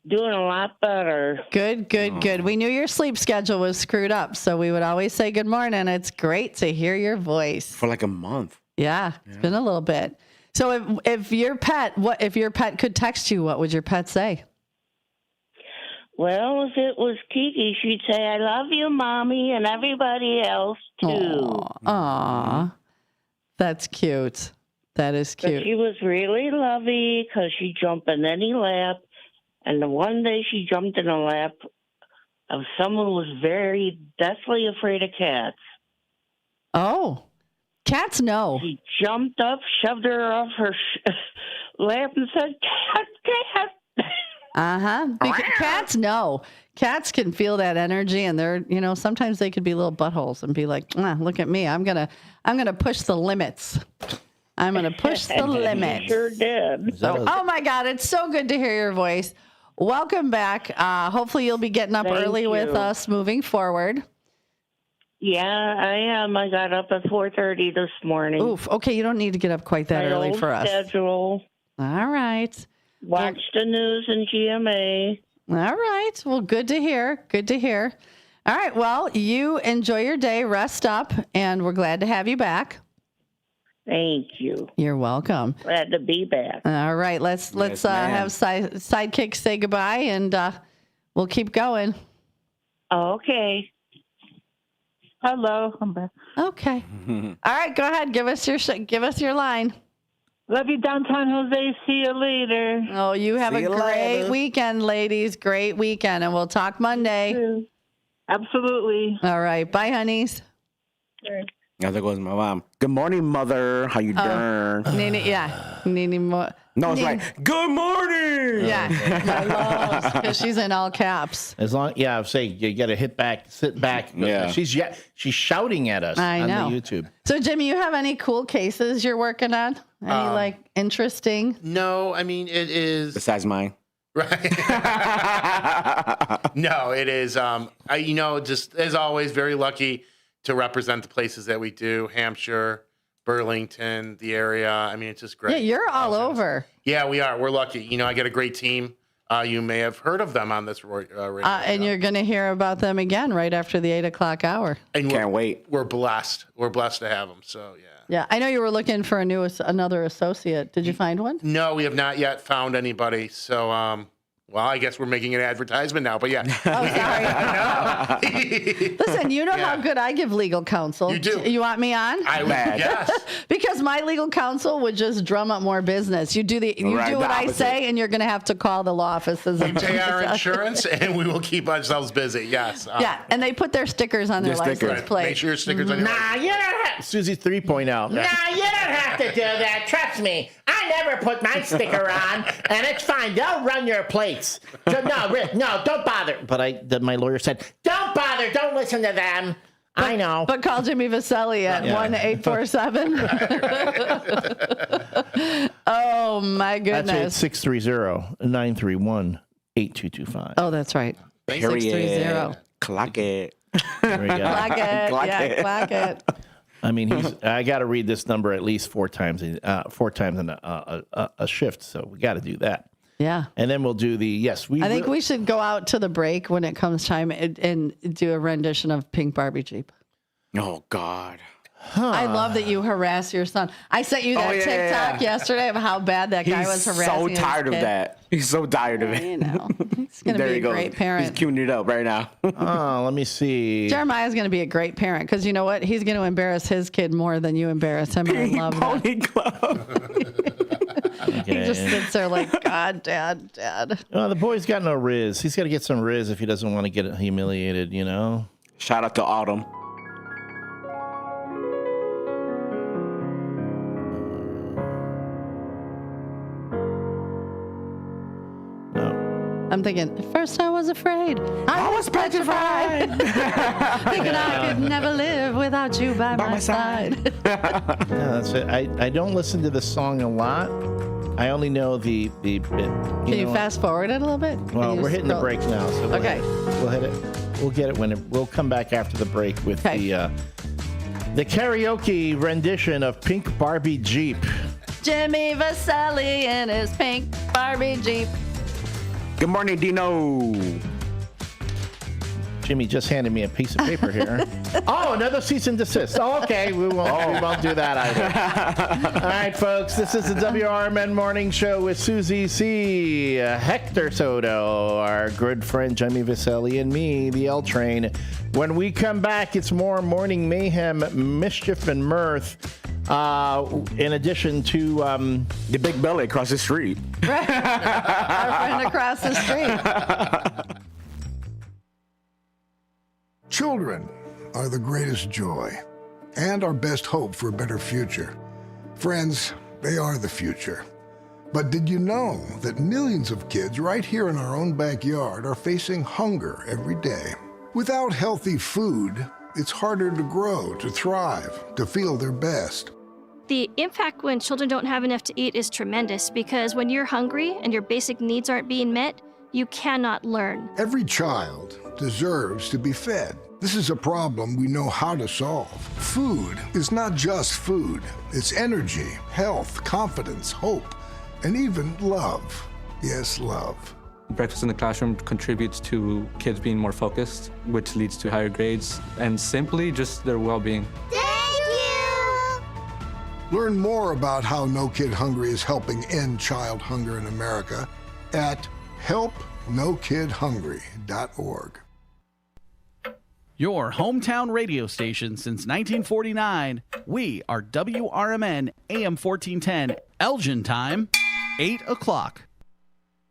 Doing a lot better. Good, good, good. We knew your sleep schedule was screwed up, so we would always say good morning. It's great to hear your voice. For like a month. Yeah, it's been a little bit. So if your pet could text you, what would your pet say? Well, if it was Kiki, she'd say, I love you, Mommy, and everybody else, too. Aw. That's cute. That is cute. But she was really lovely because she jumped in any lap. And the one day she jumped in a lap of someone who was very deathly afraid of cats. Oh, cats know. He jumped up, shoved her off her lap and said, cat. Cats know. Cats can feel that energy, and they're, sometimes they could be little buttholes and be like, look at me. I'm gonna push the limits. I'm gonna push the limits. Sure did. Oh my God, it's so good to hear your voice. Welcome back. Hopefully you'll be getting up early with us moving forward. Yeah, I am. I got up at 4:30 this morning. Oof. Okay, you don't need to get up quite that early for us. Schedule. All right. Watch the news and GMA. All right. Well, good to hear. Good to hear. All right. Well, you enjoy your day, rest up, and we're glad to have you back. Thank you. You're welcome. Glad to be back. All right. Let's have sidekicks say goodbye, and we'll keep going. Okay. Hello. I'm back. Okay. All right. Go ahead. Give us your line. Love you, downtown Jose. See you later. Oh, you have a great weekend, ladies. Great weekend, and we'll talk Monday. Absolutely. All right. Bye, honeys. Now there goes my mom. Good morning, mother. How you doing? Nene. No, it's like, good morning. Yeah. My loves, because she's in all caps. As long, I say you got to sit back. Yeah. She's shouting at us on the YouTube. So, Jimmy, you have any cool cases you're working on? Any interesting? No, I mean it is. Besides mine. Right. No, it is. Just as always, very lucky to represent the places that we do: Hampshire, Burlington, the area. I mean, it's just great. Yeah, you're all over. Yeah, we are. We're lucky. I get a great team. You may have heard of them on this radio. And you're going to hear about them again right after the 8 o'clock hour. And can't wait. We're blessed. We're blessed to have them. So yeah. Yeah, I know you were looking for another associate. Did you find one? No, we have not yet found anybody. So, I guess we're making an advertisement now. But yeah. Oh, sorry. Listen, you know how good I give legal counsel. You do. You want me on? I would. Yes. Because my legal counsel would just drum up more business. You do what I say, and you're going to have to call the law offices. We pay our insurance, and we will keep ourselves busy. Yes. Yeah, and they put their stickers on their license plate. Make sure your stickers on your license. You don't have Susie 3.0. Nah, you don't have to do that. Trust me. I never put my sticker on, and it's fine. They'll run your plates. No, don't bother. But my lawyer said, don't bother. Don't listen to them. I know. But call Jimmy Vaselli at 1-847. Oh, my goodness. That's 630-931-8225. Oh, that's right. 630. Clock it. There we go. Clock it. Clock it. I mean, I got to read this number at least four times in a shift, so we got to do that. Yeah. And then we'll do I think we should go out to the break when it comes time and do a rendition of Pink Barbie Jeep. Oh, God. I love that you harass your son. I sent you that TikTok yesterday of how bad that guy was harassing He's so tired of that. He's so tired of it. He's going to be a great parent. He's queuing it up right now. Let me see. Jeremiah's going to be a great parent because you know what? He's going to embarrass his kid more than you embarrass him. I love Pony Club. He just sits there like, God, Dad. The boy's got no riz. He's got to get some riz if he doesn't want to get humiliated, Shout out to Autumn. I'm thinking, at first I was afraid. I was petrified. Thinking I could never live without you by my side. Yeah, that's it. I don't listen to the song a lot. I only know the bit. Can you fast forward it a little bit? Well, we're hitting the break now. So we'll hit it. We'll get it we'll come back after the break with the karaoke rendition of Pink Barbie Jeep. Jimmy Vasselli in his pink Barbie Jeep. Good morning, Dino. Jimmy just handed me a piece of paper here. Oh, another cease and desist. Oh, okay, we won't do that either. All right, folks, this is the WRMN Morning Show with Susie C., Hector Soto, our good friend Jimmy Vasselli, and me, the L Train. When we come back, it's more morning mayhem, mischief, and mirth. In addition to the big belly across the street. Our friend across the street. Children are the greatest joy and our best hope for a better future. Friends, they are the future. But did you know that millions of kids right here in our own backyard are facing hunger every day? Without healthy food, it's harder to grow, to thrive, to feel their best. The impact when children don't have enough to eat is tremendous because when you're hungry and your basic needs aren't being met, you cannot learn. Every child deserves to be fed. This is a problem we know how to solve. Food is not just food. It's energy, health, confidence, hope, and even love. Yes, love. Breakfast in the classroom contributes to kids being more focused, which leads to higher grades, and simply just their well-being. Learn more about how No Kid Hungry is helping end child hunger in America at helpnokidhungry.org. Your hometown radio station since 1949. We are WRMN AM 1410, Elgin time, 8 o'clock.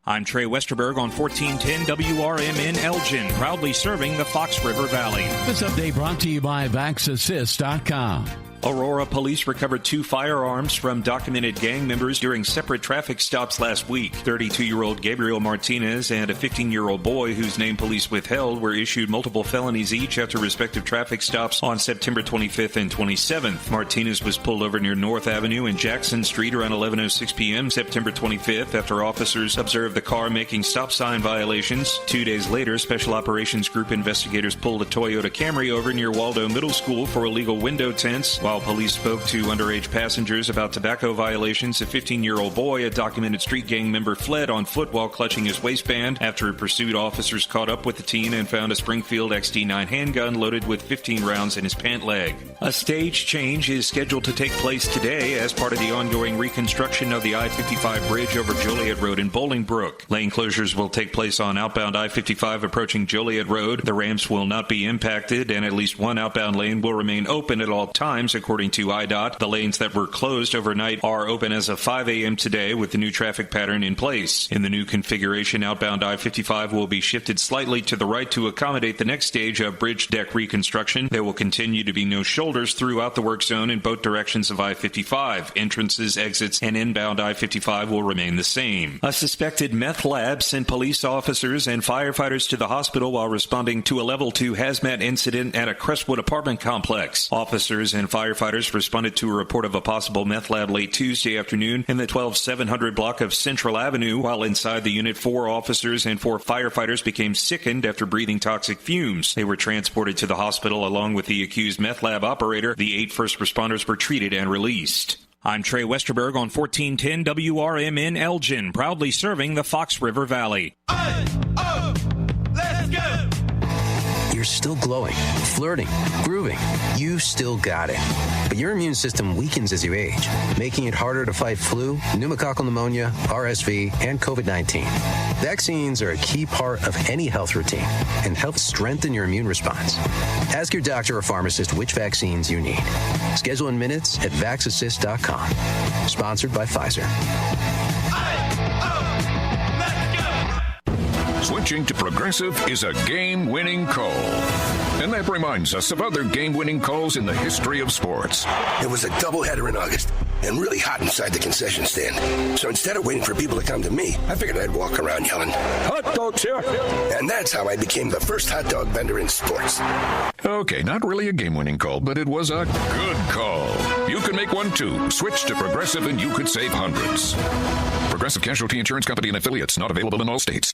I'm Trey Westerberg on 1410 WRMN Elgin, proudly serving the Fox River Valley. This update brought to you by VaxAssist.com. Aurora police recovered 2 firearms from documented gang members during separate traffic stops last week. 32-year-old Gabriel Martinez and a 15-year-old boy whose name police withheld were issued multiple felonies each after respective traffic stops on September 25th and 27th. Martinez was pulled over near North Avenue and Jackson Street around 11:06 p.m. September 25th after officers observed the car making stop sign violations. 2 days later, Special Operations Group investigators pulled a Toyota Camry over near Waldo Middle School for illegal window tints. While police spoke to underage passengers about tobacco violations, a 15-year-old boy, a documented street gang member, fled on foot while clutching his waistband. After a pursuit, officers caught up with the teen and found a Springfield XT9 handgun loaded with 15 rounds in his pant leg. A stage change is scheduled to take place today as part of the ongoing reconstruction of the I-55 bridge over Joliet Road in Bolingbrook. Lane closures will take place on outbound I-55 approaching Joliet Road. The ramps will not be impacted, and at least one outbound lane will remain open at all times, according to IDOT. The lanes that were closed overnight are open as of 5 a.m. today with the new traffic pattern in place. In the new configuration, outbound I-55 will be shifted slightly to the right to accommodate the next stage of bridge deck reconstruction. There will continue to be no shoulders throughout the work zone in both directions of I-55. Entrances, exits, and inbound I-55 will remain the same. A suspected meth lab sent police officers and firefighters to the hospital while responding to a level 2 hazmat incident at a Crestwood apartment complex. Officers and firefighters responded to a report of a possible meth lab late Tuesday afternoon in the 12700 block of Central Avenue. While inside the unit, 4 officers and 4 firefighters became sickened after breathing toxic fumes. They were transported to the hospital along with the accused meth lab operator. The 8 first responders were treated and released. I'm Trey Westerberg on 1410 WRMN Elgin, proudly serving the Fox River Valley. Let's go! You're still glowing, flirting, grooving. You still got it. But your immune system weakens as you age, making it harder to fight flu, pneumococcal pneumonia, RSV, and COVID-19. Vaccines are a key part of any health routine and help strengthen your immune response. Ask your doctor or pharmacist which vaccines you need. Schedule in minutes at VaxAssist.com. Sponsored by Pfizer. Switching to Progressive is a game-winning call. And that reminds us of other game-winning calls in the history of sports. It was a doubleheader in August and really hot inside the concession stand. So instead of waiting for people to come to me, I figured I'd walk around yelling, "Hot dogs here!" And that's how I became the first hot dog vendor in sports. Okay, not really a game-winning call, but it was a good call. You can make one too. Switch to Progressive and you could save hundreds. Progressive Casualty Insurance Company and affiliates, not available in all states.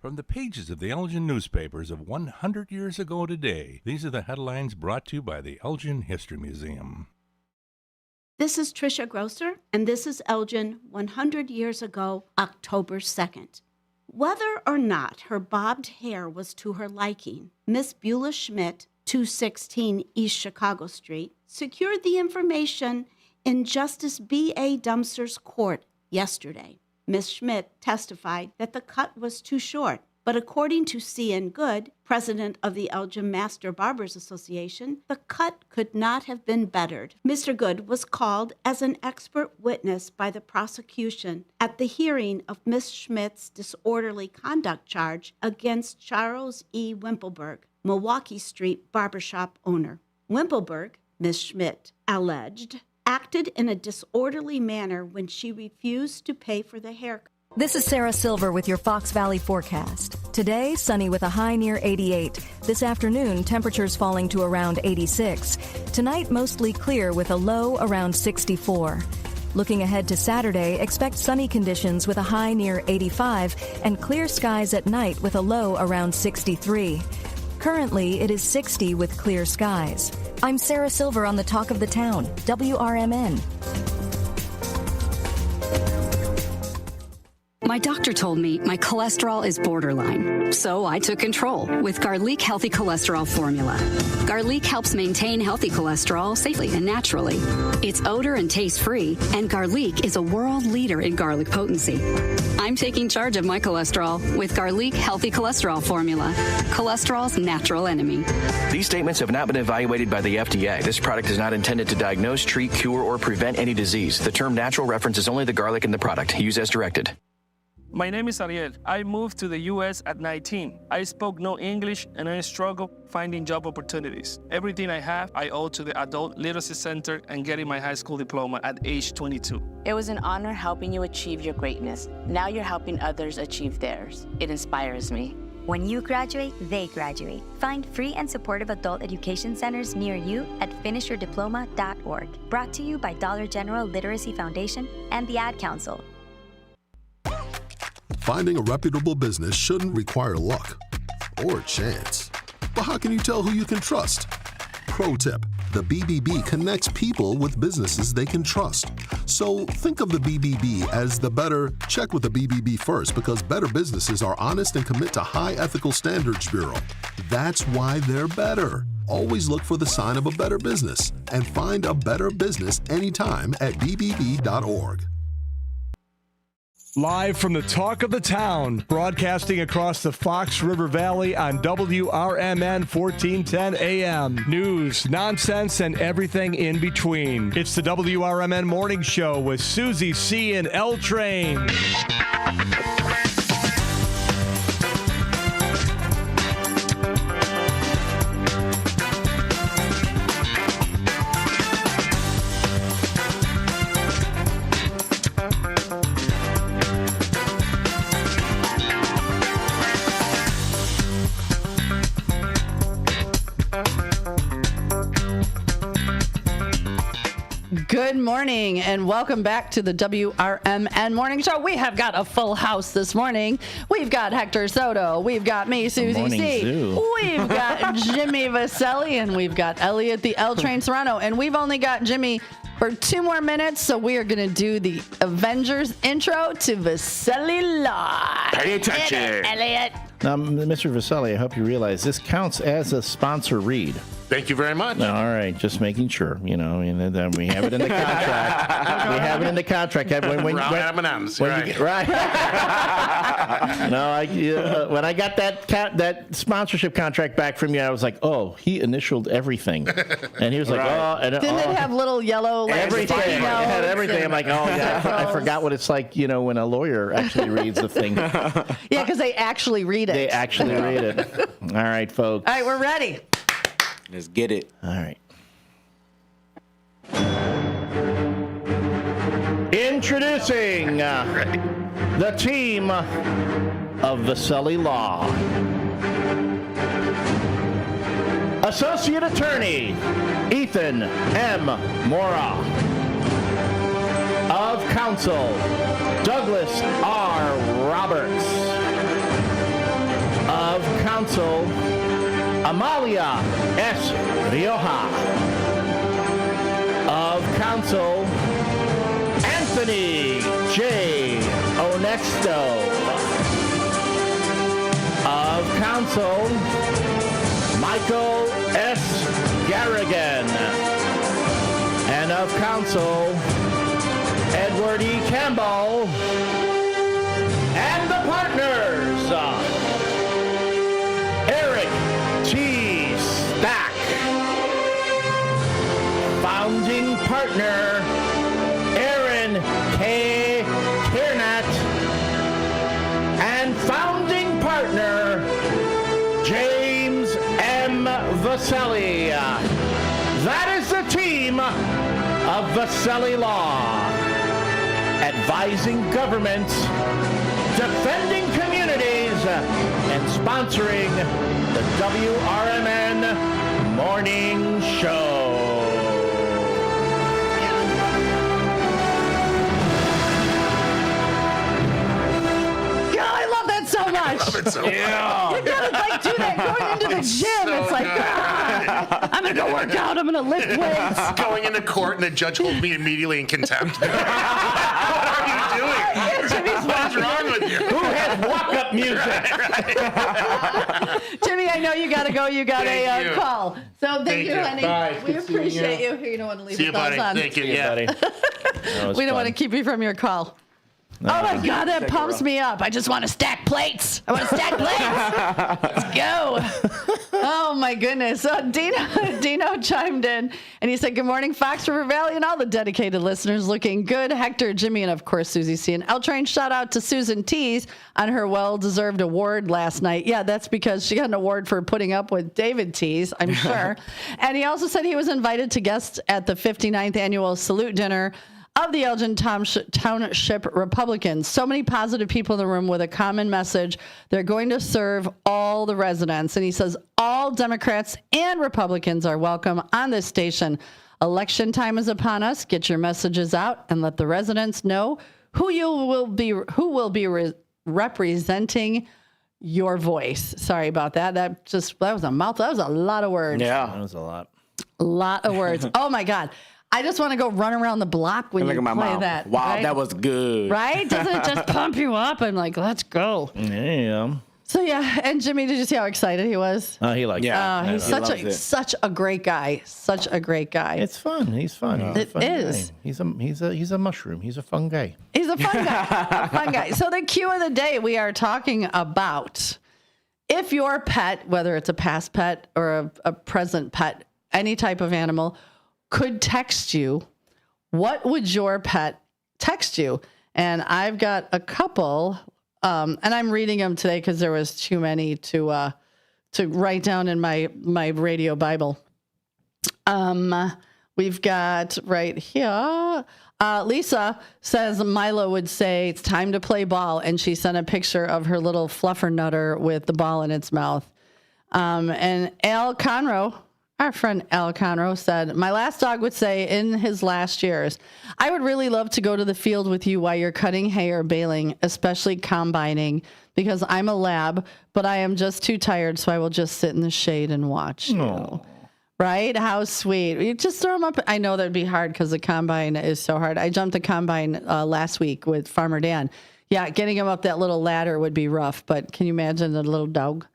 From the pages of the Elgin newspapers of 100 years ago today, these are the headlines brought to you by the Elgin History Museum. This is Tricia Grosser, and this is Elgin 100 years ago, October 2nd. Whether or not her bobbed hair was to her liking, Miss Beulah Schmidt, 216 East Chicago Street, secured the information in Justice B.A. Dumster's court yesterday. Miss Schmidt testified that the cut was too short, but according to C.N. Good, president of the Elgin Master Barbers Association, the cut could not have been bettered. Mr. Good was called as an expert witness by the prosecution at the hearing of Miss Schmidt's disorderly conduct charge against Charles E. Wimpelberg, Milwaukee Street barbershop owner. Wimpelberg, Miss Schmidt alleged, acted in a disorderly manner when she refused to pay for the haircut. This is Sarah Silver with your Fox Valley forecast. Today, sunny with a high near 88. This afternoon, temperatures falling to around 86. Tonight, mostly clear with a low around 64. Looking ahead to Saturday, expect sunny conditions with a high near 85 and clear skies at night with a low around 63. Currently, it is 60 with clear skies. I'm Sarah Silver on the Talk of the Town, WRMN. My doctor told me my cholesterol is borderline, so I took control with Garlic Healthy Cholesterol Formula. Garlic helps maintain healthy cholesterol safely and naturally. It's odor and taste-free, and Garlic is a world leader in garlic potency. I'm taking charge of my cholesterol with Garlic Healthy Cholesterol Formula, cholesterol's natural enemy. These statements have not been evaluated by the FDA. This product is not intended to diagnose, treat, cure, or prevent any disease. The term natural references only the garlic in the product. Use as directed. My name is Ariel. I moved to the U.S. at 19. I spoke no English and I struggled finding job opportunities. Everything I have, I owe to the Adult Literacy Center and getting my high school diploma at age 22. It was an honor helping you achieve your greatness. Now you're helping others achieve theirs. It inspires me. When you graduate, they graduate. Find free and supportive adult education centers near you at finishyourdiploma.org. Brought to you by Dollar General Literacy Foundation and the Ad Council. Finding a reputable business shouldn't require luck or chance. But how can you tell who you can trust? Pro tip, the BBB connects people with businesses they can trust. So think of the BBB as the better, check with the BBB first, because better businesses are honest and commit to high ethical standards bureau. That's why they're better. Always look for the sign of a better business and find a better business anytime at bbb.org. Live from the Talk of the Town, broadcasting across the Fox River Valley on WRMN 1410 AM. News, nonsense, and everything in between. It's the WRMN Morning Show with Susie C. and L Train. Good morning and welcome back to the WRMN Morning Show. We have got a full house this morning. We've got Hector Soto. We've got me, Susie C. We've got Jimmy Vaselli, and we've got Elliot the L Train Serrano. And we've only got Jimmy for 2 more minutes, so we are going to do the Avengers intro to Vaselli Live. Pay attention. Elliot. Now, Mr. Vaselli, I hope you realize this counts as a sponsor read. Thank you very much. All right, just making sure, you know, and then we have it in the contract. We have it in the contract. When M&Ms, right. Right. No, when I got that sponsorship contract back from you, I was like, oh, he initialed everything. And he was like, oh. And, Didn't it have little yellow, like, everything. It had everything. I'm like, oh, yeah, I forgot what it's like, you know, when a lawyer actually reads the thing. Yeah, because they actually read it. They actually read it. All right, folks. All right, we're ready. Let's get it. All right. Introducing the team of Vaselli Law. Associate Attorney Ethan M. Mora. Of Counsel Douglas R. Roberts. Of counsel, Amalia S. Rioja. Of counsel, Anthony J. Onesto. Of counsel, Michael S. Garrigan. And of counsel, Edward E. Campbell. And the partners, Eric T. Stack. Founding partner, Aaron K. Kiernat. And founding partner, James M. Vaselli. That is the team of Vaselli Law. Advising governments, defending communities, and sponsoring the WRMN Morning Show. So much. I love it so much. You gotta like do that going into the gym. So it's like, I'm gonna go work out. I'm gonna lift weights. Going into court and the judge holds me immediately in contempt. What are you doing? What is wrong with you? Who has walk-up music? Jimmy, I know you gotta go. You got Thank a you. call. So thank you, honey. Bye. We Good seeing appreciate you. you. Here, you don't want to leave See the you, buddy. bells on. Thank you. See you, Yeah. buddy. We don't want to keep you from your call. Oh my God, that pumps me up. I just want to stack plates. I want to stack plates. Let's go. Oh my goodness. So Dino chimed in and he said, good morning, Fox River Valley and all the dedicated listeners looking good. Hector, Jimmy, and of course, Susie C. And L Train, shout out to Susan Tees on her well-deserved award last night. Yeah, that's because she got an award for putting up with David Tees, I'm sure. And he also said he was invited to guest at the 59th annual salute dinner of the Elgin Township Republicans. So many positive people in the room with a common message. They're going to serve all the residents. And he says all Democrats and Republicans are welcome on this station. Election time is upon us. Get your messages out and let the residents know who will be representing your voice. Sorry about that. That was a mouth. That was a lot of words. Yeah, that was a lot. A lot of words. Oh my God. I just want to go run around the block when you play that. Wow, right? that was good. Right? Doesn't it just pump you up? I'm like, let's go. Yeah. So yeah, and Jimmy, did you see how excited he was? He likes it. He's such a great guy. Such a great guy. It's fun. He's fun. He's It a fun is. Guy. He's a mushroom. He's a fun guy. He's a fun guy. A fun guy. So the cue of the day, we are talking about if your pet, whether it's a past pet or a present pet, any type of animal, could text you, what would your pet text you? And I've got a couple, and I'm reading them today because there was too many to write down in my radio Bible. We've got right here. Lisa says Milo would say it's time to play ball, and she sent a picture of her little fluffernutter with the ball in its mouth. And Al Conroe, our friend Al Conroe, said, my last dog would say in his last years, I would really love to go to the field with you while you're cutting hay or baling, especially combining, because I'm a lab, but I am just too tired, so I will just sit in the shade and watch you. Right? How sweet. You just throw them up. I know that'd be hard because the combine is so hard. I jumped the combine last week with Farmer Dan. Yeah, getting him up that little ladder would be rough, but can you imagine the little dog?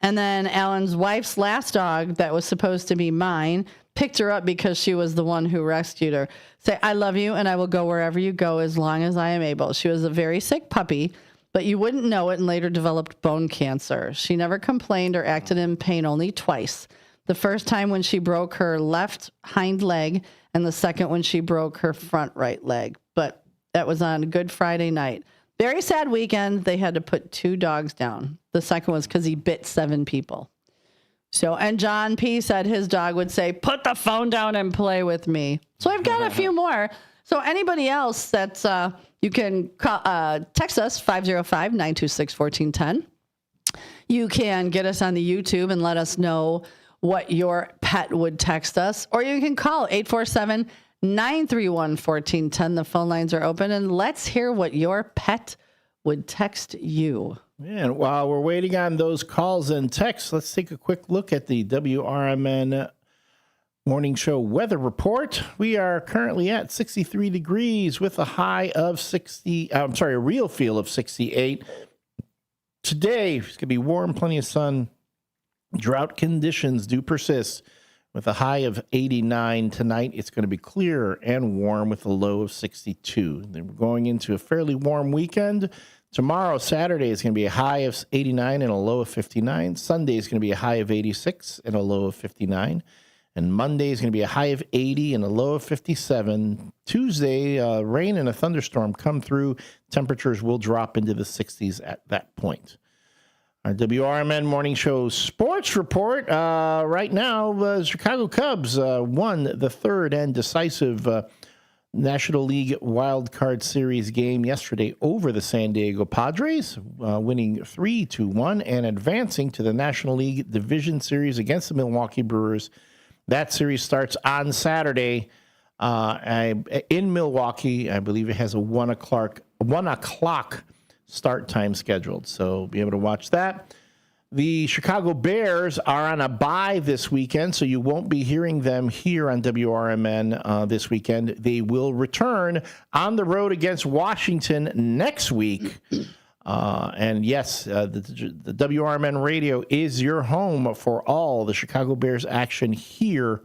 And then Alan's wife's last dog that was supposed to be mine picked her up because she was the one who rescued her. Say, I love you and I will go wherever you go as long as I am able. She was a very sick puppy, but you wouldn't know it and later developed bone cancer. She never complained or acted in pain, only twice. The first time when she broke her left hind leg and the second when she broke her front right leg. But that was on Good Friday night. Very sad weekend. They had to put 2 dogs down. The second was because he bit 7 people. So, and John P. said his dog would say, put the phone down and play with me. So I've got a few more. So anybody else that's, you can call, text us 505-926-1410. You can get us on the YouTube and let us know what your pet would text us. Or you can call 847-931-1410. The phone lines are open, and let's hear what your pet would text you? And while we're waiting on those calls and texts, let's take a quick look at the WRMN Morning Show weather report. We are currently at 63 degrees with a high of a real feel of 68. Today, it's going to be warm, plenty of sun. Drought conditions do persist with a high of 89 tonight. It's going to be clear and warm with a low of 62. Then we're going into a fairly warm weekend. Tomorrow, Saturday, is going to be a high of 89 and a low of 59. Sunday is going to be a high of 86 and a low of 59. And Monday is going to be a high of 80 and a low of 57. Tuesday, rain and a thunderstorm come through. Temperatures will drop into the 60s at that point. Our WRMN Morning Show sports report. Right now, the Chicago Cubs won the third and decisive National League Wild Card Series game yesterday over the San Diego Padres, winning 3-1 and advancing to the National League Division Series against the Milwaukee Brewers. That series starts on Saturday in Milwaukee. I believe it has a 1 o'clock start time scheduled, so be able to watch that. The Chicago Bears are on a bye this weekend, so you won't be hearing them here on WRMN this weekend. They will return on the road against Washington next week. And yes, the WRMN radio is your home for all the Chicago Bears action here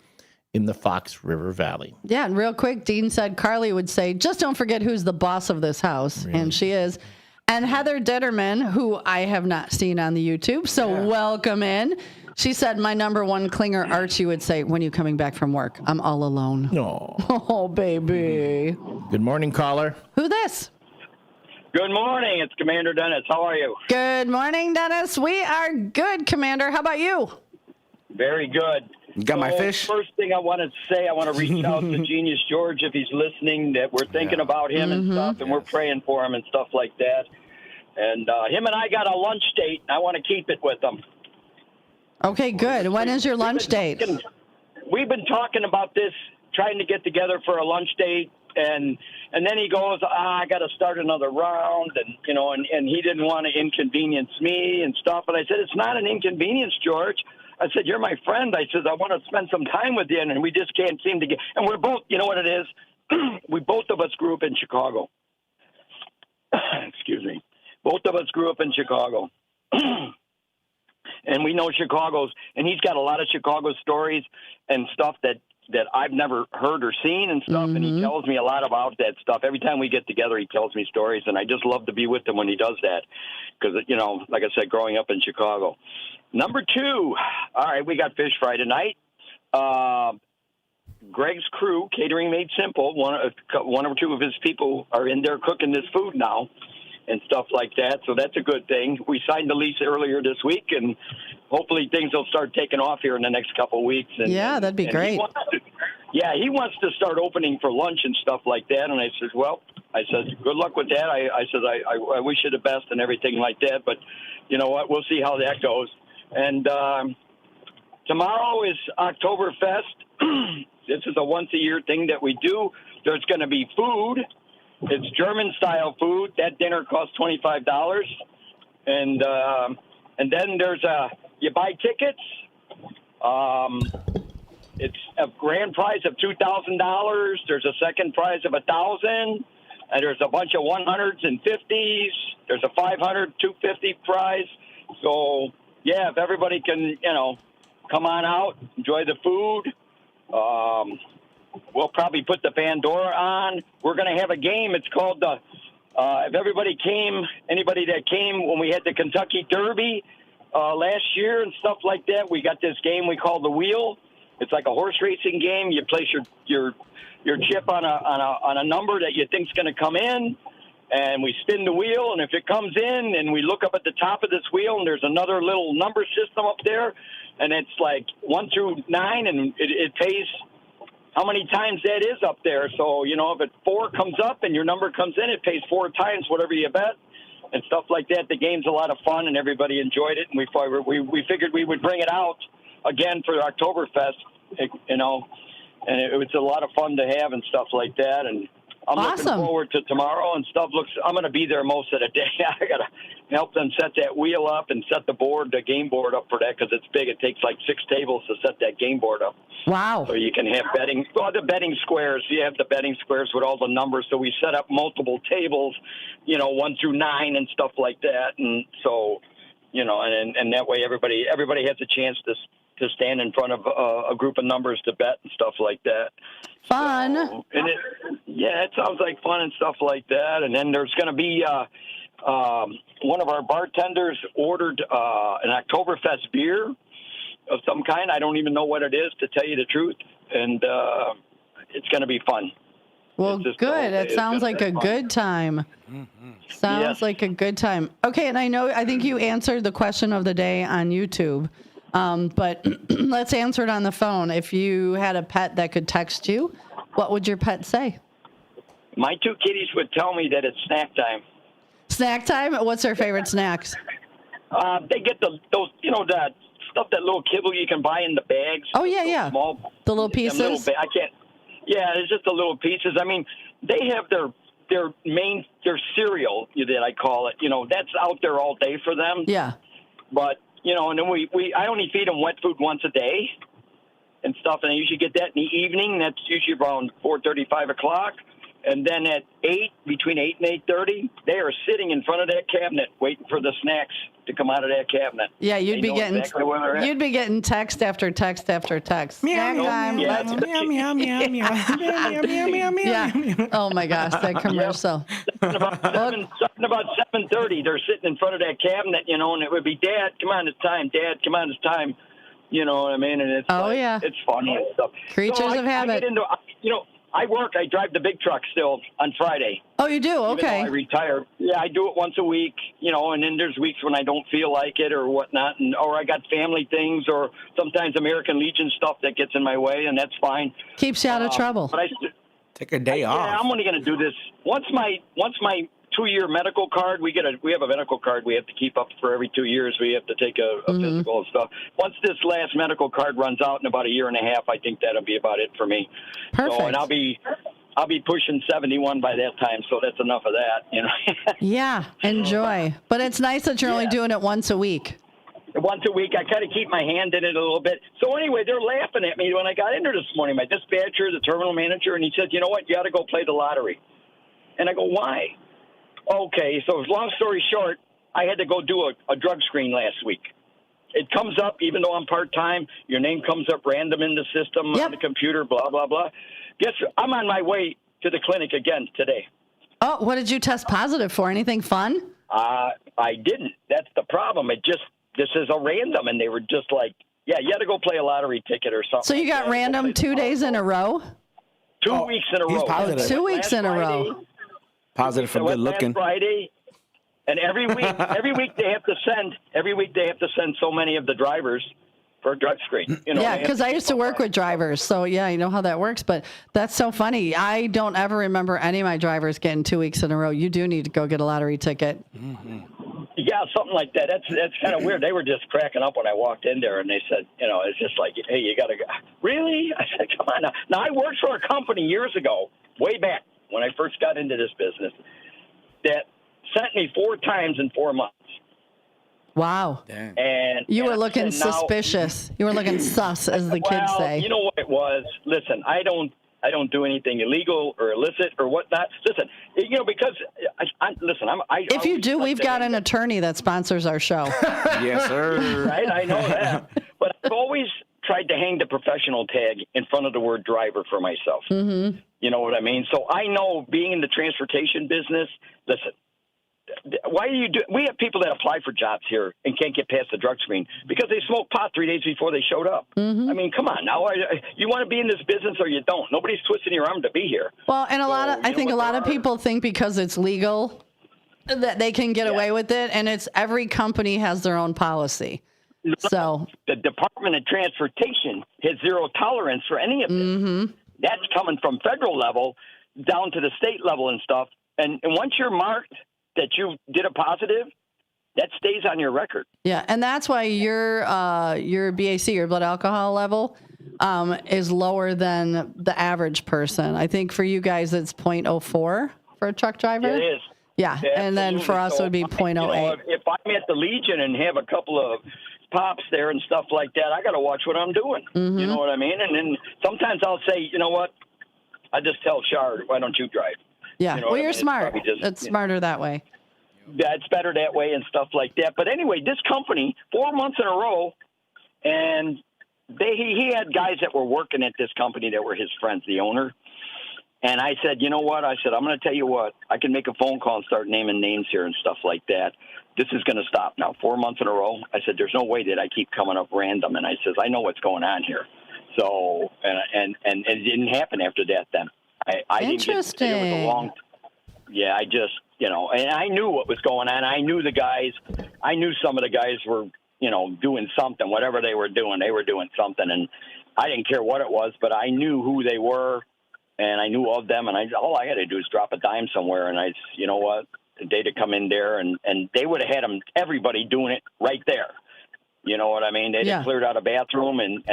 in the Fox River Valley. Yeah, and real quick, Dean said Carly would say, just don't forget who's the boss of this house. Really? And she is. And Heather Ditterman, who I have not seen on the YouTube, so welcome in. She said, my number one clinger, Archie, would say, when are you coming back from work? I'm all alone. No. Oh, baby. Good morning, caller. Who this? Good morning. It's Commander Dennis. How are you? Good morning, Dennis. We are good, Commander. How about you? Very good. Got my fish? First thing I want to say, I want to reach out to Genius George if he's listening, that we're thinking about him and stuff, and we're praying for him and stuff like that. And him and I got a lunch date. I want to keep it with him. Okay, good. When is your lunch date? We've been talking about this, trying to get together for a lunch date, and then he goes, I got to start another round, and he didn't want to inconvenience me and stuff. And I said, it's not an inconvenience, George. I said, you're my friend. I said, I want to spend some time with you, and we just can't seem to get. And we're both, you know what it is? We both of us grew up in Chicago. Excuse me. Both of us grew up in Chicago. And we know Chicago's, and he's got a lot of Chicago stories and stuff that I've never heard or seen and stuff, and he tells me a lot about that stuff. Every time we get together, he tells me stories, and I just love to be with him when he does that because, like I said, growing up in Chicago. Number two, all right, we got fish fry tonight. Greg's crew, Catering Made Simple, one or two of his people are in there cooking this food now and stuff like that, so that's a good thing. We signed the lease earlier this week, and hopefully things will start taking off here in the next couple of weeks. And, that'd be great. He wants to start opening for lunch and stuff like that, and I said, good luck with that. I said, I wish you the best and everything like that, but you know what, we'll see how that goes. And tomorrow is Oktoberfest. This is a once-a-year thing that we do. There's going to be food. It's German-style food. That dinner costs $25. And then there's you buy tickets. It's a grand prize of $2,000. There's a second prize of $1,000. And there's a bunch of 100s and 50s. There's a 500, 250 prize. So, yeah, if everybody can, come on out, enjoy the food. We'll probably put the Pandora on. We're going to have a game. It's called if anybody that came when we had the Kentucky Derby last year and stuff like that, we got this game we call the Wheel. It's like a horse racing game. You place your chip on a number that you think's going to come in, and we spin the wheel, and if it comes in, and we look up at the top of this wheel, and there's another little number system up there, and it's like 1 through 9, and it pays how many times that is up there. So, if 4 comes up and your number comes in, it pays 4 times whatever you bet and stuff like that. The game's a lot of fun, and everybody enjoyed it, and we figured we would bring it out again for Oktoberfest, and it was a lot of fun to have and stuff like that. And I'm looking forward to tomorrow and stuff. I'm going to be there most of the day. I got to help them set that wheel up and set the game board up for that because it's big. It takes like 6 tables to set that game board up. Wow. So you can have the betting squares. You have the betting squares with all the numbers. So we set up multiple tables, 1 through 9 and stuff like that. And so, and that way everybody has a chance to stand in front of a group of numbers to bet and stuff like that. Fun. So, it sounds like fun and stuff like that. And then there's going to be one of our bartenders ordered an Oktoberfest beer of some kind. I don't even know what it is, to tell you the truth. And it's going to be fun. Well, good. It sounds like a good time. Sounds like a good time. Okay, and I think you answered the question of the day on YouTube. But let's answer it on the phone. If you had a pet that could text you, what would your pet say? My 2 kitties would tell me that it's snack time. Snack time? What's their favorite snacks? They get those, that stuff, that little kibble you can buy in the bags. Oh, yeah. Small, the little pieces? I can't. Yeah, it's just the little pieces. I mean, they have their cereal, that I call it. That's out there all day for them. Yeah. But, and then I only feed them wet food once a day and stuff, and I usually get that in the evening. That's usually around 4:30, 5 o'clock. And then at 8, between 8 and 8:30, they are sitting in front of that cabinet waiting for the snacks to come out of that cabinet. Yeah, you'd be getting text after text after text. Meow, meow, meow, meow, meow, meow, meow, meow, meow. Yeah. Oh my gosh, that commercial. About 7:30, they're sitting in front of that cabinet, and it would be, Dad, come on, it's time. Dad, come on, it's time. You know what I mean? And it's it's funny and stuff. Creatures of habit. I drive the big truck still on Friday. Oh, you do? Okay. I retire. Yeah, I do it once a week, and then there's weeks when I don't feel like it or whatnot, or I got family things or sometimes American Legion stuff that gets in my way, and that's fine. Keeps you out of trouble. But take a day off. Yeah, I'm only going to do this once my 2-year medical card. We have a medical card we have to keep up for every 2 years. We have to take a physical and stuff. Once this last medical card runs out in about a year and a half, I think that'll be about it for me. Perfect. So, and I'll be pushing 71 by that time, so that's enough of that. Yeah, enjoy. But it's nice that you're only doing it once a week. Once a week, I kind of keep my hand in it a little bit. So anyway, they're laughing at me when I got in there this morning. My dispatcher, the terminal manager, and he said, "You know what? You got to go play the lottery." And I go, "Why?" Okay, so long story short, I had to go do a drug screen last week. It comes up, even though I'm part-time, your name comes up random in the system on the computer, blah, blah, blah. Guess what? I'm on my way to the clinic again today. Oh, what did you test positive for? Anything fun? I didn't. That's the problem. This is a random, and they were just like, yeah, you had to go play a lottery ticket or something. So you got random 2 days in a row? 2 weeks in a row. Positive. 2 weeks in a row. Positive for good looking. Friday, and every week they have to send so many of the drivers for a drug screen. Yeah, because I used to work with drivers, so yeah, I know how that works. But that's so funny. I don't ever remember any of my drivers getting 2 weeks in a row. You do need to go get a lottery ticket. Mm-hmm. Yeah, something like that. That's kind of weird. They were just cracking up when I walked in there, and they said, it's just like, hey, you got to go. Really? I said, come on now. Now, I worked for a company years ago, way back when I first got into this business, that sent me 4 times in 4 months. Wow. Damn. And you were looking suspicious. You were looking sus, as the kids say. You know what it was? Listen, I don't do anything illegal or illicit or whatnot. Listen, because if you do, we've got an attorney that sponsors our show. Yes, sir. Right, I know that. But I've always tried to hang the professional tag in front of the word driver for myself. Mm-hmm. You know what I mean? So I know, being in the transportation business, listen, we have people that apply for jobs here and can't get past the drug screen because they smoked pot 3 days before they showed up. Mm-hmm. I mean, come on now. You want to be in this business or you don't. Nobody's twisting your arm to be here. Well, and I think a lot of people think because it's legal that they can get away with it, and it's every company has their own policy. So the Department of Transportation has zero tolerance for any of this. Mm-hmm. That's coming from federal level down to the state level and stuff. And once you're marked that you did a positive, that stays on your record. Yeah, and that's why your BAC, your blood alcohol level, is lower than the average person. I think for you guys, it's 0.04 for a truck driver. It is. Yeah, and then for us, it would be 0.08. If I'm at the Legion and have a couple of pops there and stuff like that, I got to watch what I'm doing. Mm-hmm. You know what I mean? And then sometimes I'll say, you know what? I just tell Shard, why don't you drive? Yeah, You know well, what I you're mean? smart. It's It's smarter that way. Yeah, it's better that way and stuff like that. But anyway, this company, 4 months in a row, and he had guys that were working at this company that were his friends, the owner. And I said, you know what? I said, I'm going to tell you what. I can make a phone call and start naming names here and stuff like that. This is going to stop now. 4 months in a row. I said, there's no way that I keep coming up random. And I says, I know what's going on here. So, and it didn't happen after that then. I didn't get, it was a long, yeah, I just, you know, and I knew what was going on. I knew the guys, I knew some of the guys were, you know, doing something, whatever they were doing something. And I didn't care what it was, but I knew who they were. And I knew of them, and all I had to do is drop a dime somewhere, and you know what, they'd have come in there, and they would have had everybody doing it right there. You know what I mean? They'd have cleared out a bathroom, and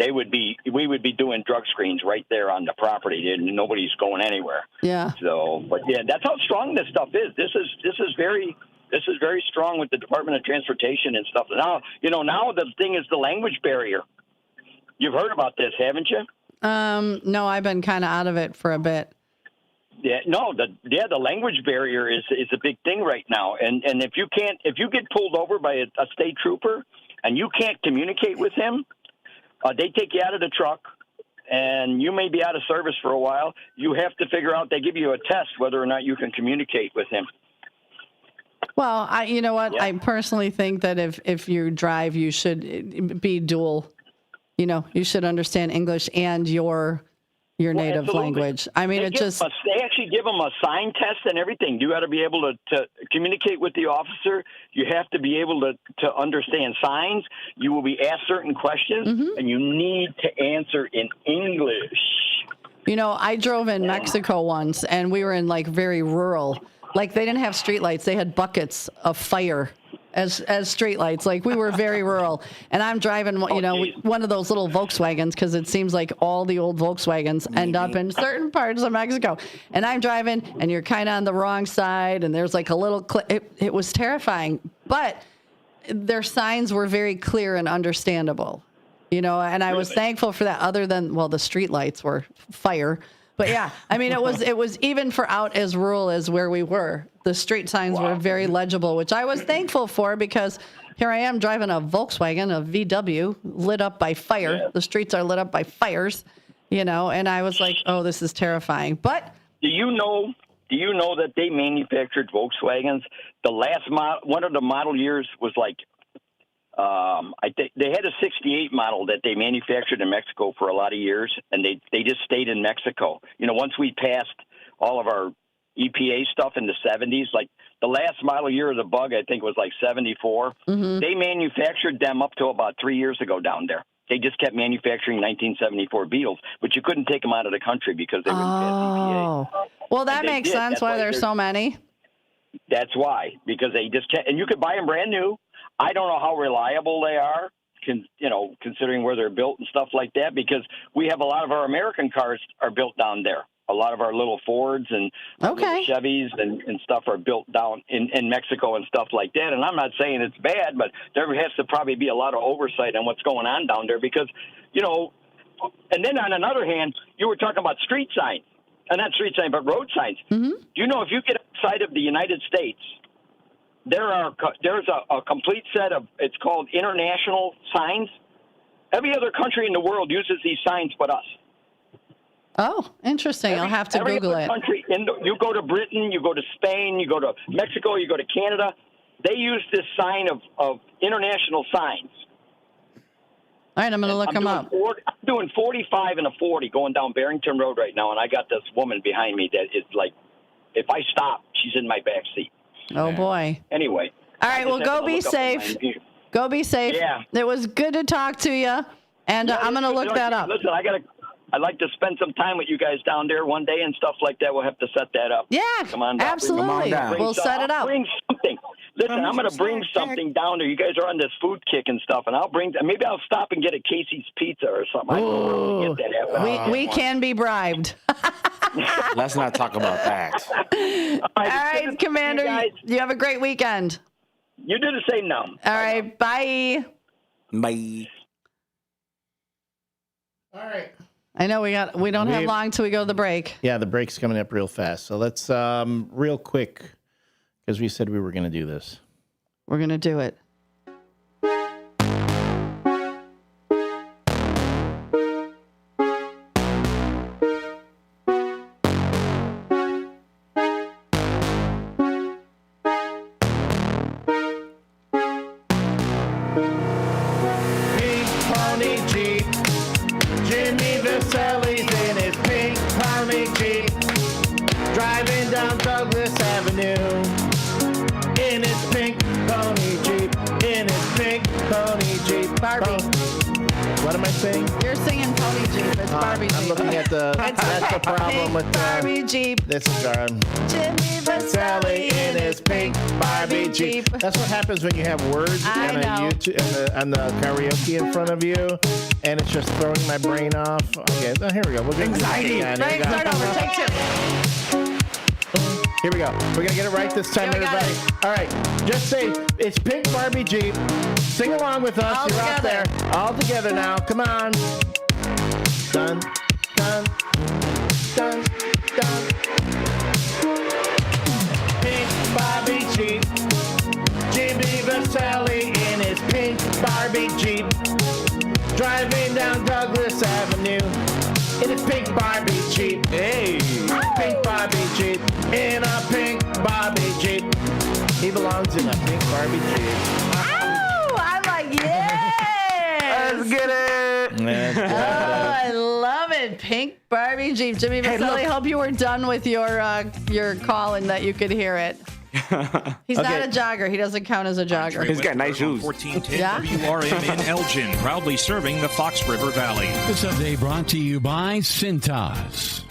we would be doing drug screens right there on the property, and nobody's going anywhere. Yeah. So, but yeah, that's how strong this stuff is. This is very strong with the Department of Transportation and stuff. Now, you know, now the thing is the language barrier. You've heard about this, haven't you? No, I've been kind of out of it for a bit. Yeah, no, the language barrier is a big thing right now. And if you get pulled over by a state trooper and you can't communicate with him, they take you out of the truck and you may be out of service for a while. You have to figure out, they give you a test whether or not you can communicate with him. Well, you know what? Yeah. I personally think that if you drive, you should be dual. You know, you should understand English and your native absolutely. Language. I mean, they actually give them a sign test and everything. You got to be able to communicate with the officer. You have to be able to understand signs. You will be asked certain questions, and you need to answer in English. You know, I drove in Mexico once, and we were in, like, very rural. Like, they didn't have streetlights. They had buckets of fire as streetlights. Like, we were very rural. And I'm driving, you know, one of those little Volkswagens, because it seems like all the old Volkswagens end up in certain parts of Mexico. And I'm driving, and you're kind of on the wrong side, and there's like a little it was terrifying. But their signs were very clear and understandable, you know, and I was thankful for that, other than, well, the streetlights were fire. But yeah, I mean, it was even for out as rural as where we were. The street signs were very legible, which I was thankful for, because here I am driving a Volkswagen, a VW, lit up by fire. Yeah. The streets are lit up by fires, you know, and I was like, oh, this is terrifying. But do you know that they manufactured Volkswagens? The last one of the model years was like, I think they had a 68 model that they manufactured in Mexico for a lot of years, and they just stayed in Mexico. You know, once we passed all of our EPA stuff in the 70s, like the last model year of the Bug, I think was like 74. They manufactured them up to about 3 years ago down there. They just kept manufacturing 1974 Beetles, but you couldn't take them out of the country because they wouldn't pass EPA. Well, that makes sense. That's why there's so many. That's why, because they just can't, and you could buy them brand new. I don't know how reliable they are, you know, considering where they're built and stuff like that, because we have a lot of our American cars are built down there. A lot of our little Fords and little Chevys and stuff are built down in Mexico and stuff like that. And I'm not saying it's bad, but there has to probably be a lot of oversight on what's going on down there, because, you know, and then on another hand, you were talking about street signs, and not street signs, but road signs. Do you know if you get outside of the United States, there's a complete set of, it's called international signs. Every other country in the world uses these signs but us. Oh, interesting. I'll have to Google it. Country you go to Britain, you go to Spain, you go to Mexico, you go to Canada. They use this sign of international signs. All right, I'm going to look them up. I'm doing 45 and a 40 going down Barrington Road right now, and I got this woman behind me that is like, if I stop, she's in my back seat. Oh, boy. Anyway. All right, well, go be safe. Go be safe. Yeah. It was good to talk to you, and I'm going to look that up. Listen, I'd like to spend some time with you guys down there one day and stuff like that. We'll have to set that up. Yeah, come on down. Absolutely. Come on down. We'll set it up. Bring something. Listen, I'm going to bring something down there. You guys are on this food kick and stuff, and maybe I'll stop and get a Casey's Pizza or something. I don't really get that. We can be bribed. Let's not talk about that. All right, Commander, you have a great weekend. You do the same now. All right, bye. Bye. All right. I know we don't have long till we go to the break. Yeah, the break's coming up real fast. So let's real quick, because we said we were going to do this. We're going to do it. I'm looking at that's the problem with Barbie Jeep. This is our Jimmy Vasselli in his pink Barbie Jeep. That's what happens when you have words and the karaoke in front of you, and it's just throwing my brain off. Okay, so here we go. We'll get anxiety. Right, start over. Take two. Here we go. We're gonna get it right this time, everybody. All right, just say it's pink Barbie Jeep. Sing along with us. All You're together. out there. All together now. Come on. Dun, dun, dun, dun. Pink Barbie Jeep. Jimmy Vasselli in his pink Barbie Jeep. Driving down Douglas Avenue in his pink Barbie Jeep. Hey! Pink Barbie Jeep. In a pink Barbie Jeep. He belongs in a pink Barbie Jeep. Oh, I'm like, yes! Let's get it! I love it. Pink Barbie Jeep. Jimmy Vasselli, hope you were done with your call and that you could hear it. He's not a jogger. He doesn't count as a jogger. He's got nice shoes. 1410 Yeah? WRMN Elgin, proudly serving the Fox River Valley. This update brought to you by Cintas.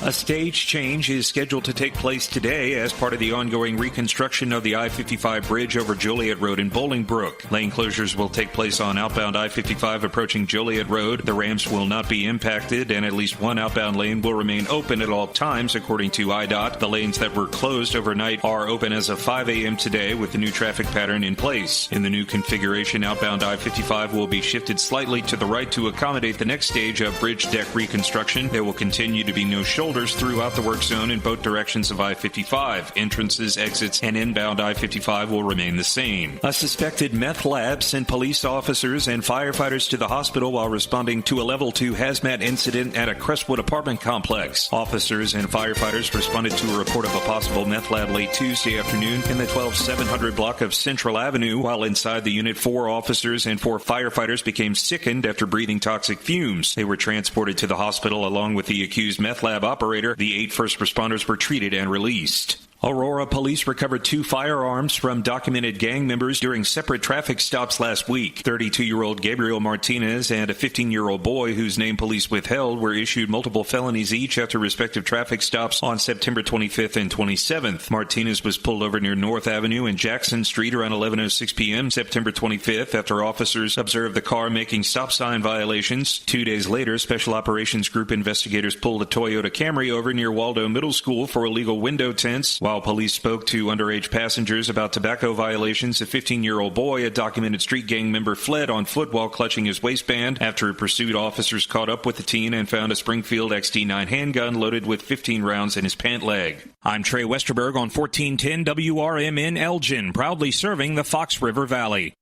A stage change is scheduled to take place today as part of the ongoing reconstruction of the I-55 bridge over Joliet Road in Bolingbrook. Lane closures will take place on outbound I-55 approaching Joliet Road. The ramps will not be impacted, and at least one outbound lane will remain open at all times, according to IDOT. The lanes that were closed overnight are open as of 5 a.m. today with the new traffic pattern in place. In the new configuration, outbound I-55 will be shifted slightly to the right to accommodate the next stage of bridge deck reconstruction. There will continue to be no shoulders throughout the work zone in both directions of I-55. Entrances, exits, and inbound I-55 will remain the same. A suspected meth lab sent police officers and firefighters to the hospital while responding to a level 2 hazmat incident at a Crestwood apartment complex. Officers and firefighters responded to a report of a possible meth lab late Tuesday afternoon in the 12700 block of Central Avenue. While inside the unit, 4 officers and 4 firefighters became sickened after breathing toxic fumes. They were transported to the hospital along with the accused meth lab operator. The 8 first responders were treated and released. Aurora police recovered 2 firearms from documented gang members during separate traffic stops last week. 32-year-old Gabriel Martinez and a 15-year-old boy whose name police withheld were issued multiple felonies each after respective traffic stops on September 25th and 27th. Martinez was pulled over near North Avenue and Jackson Street around 11:06 p.m. September 25th after officers observed the car making stop sign violations. 2 days later, Special Operations Group investigators pulled a Toyota Camry over near Waldo Middle School for illegal window tints. While police spoke to underage passengers about tobacco violations, a 15-year-old boy, a documented street gang member, fled on foot while clutching his waistband. After a pursuit, officers caught up with the teen and found a Springfield XT9 handgun loaded with 15 rounds in his pant leg. I'm Trey Westerberg on 1410 WRMN Elgin, proudly serving the Fox River Valley.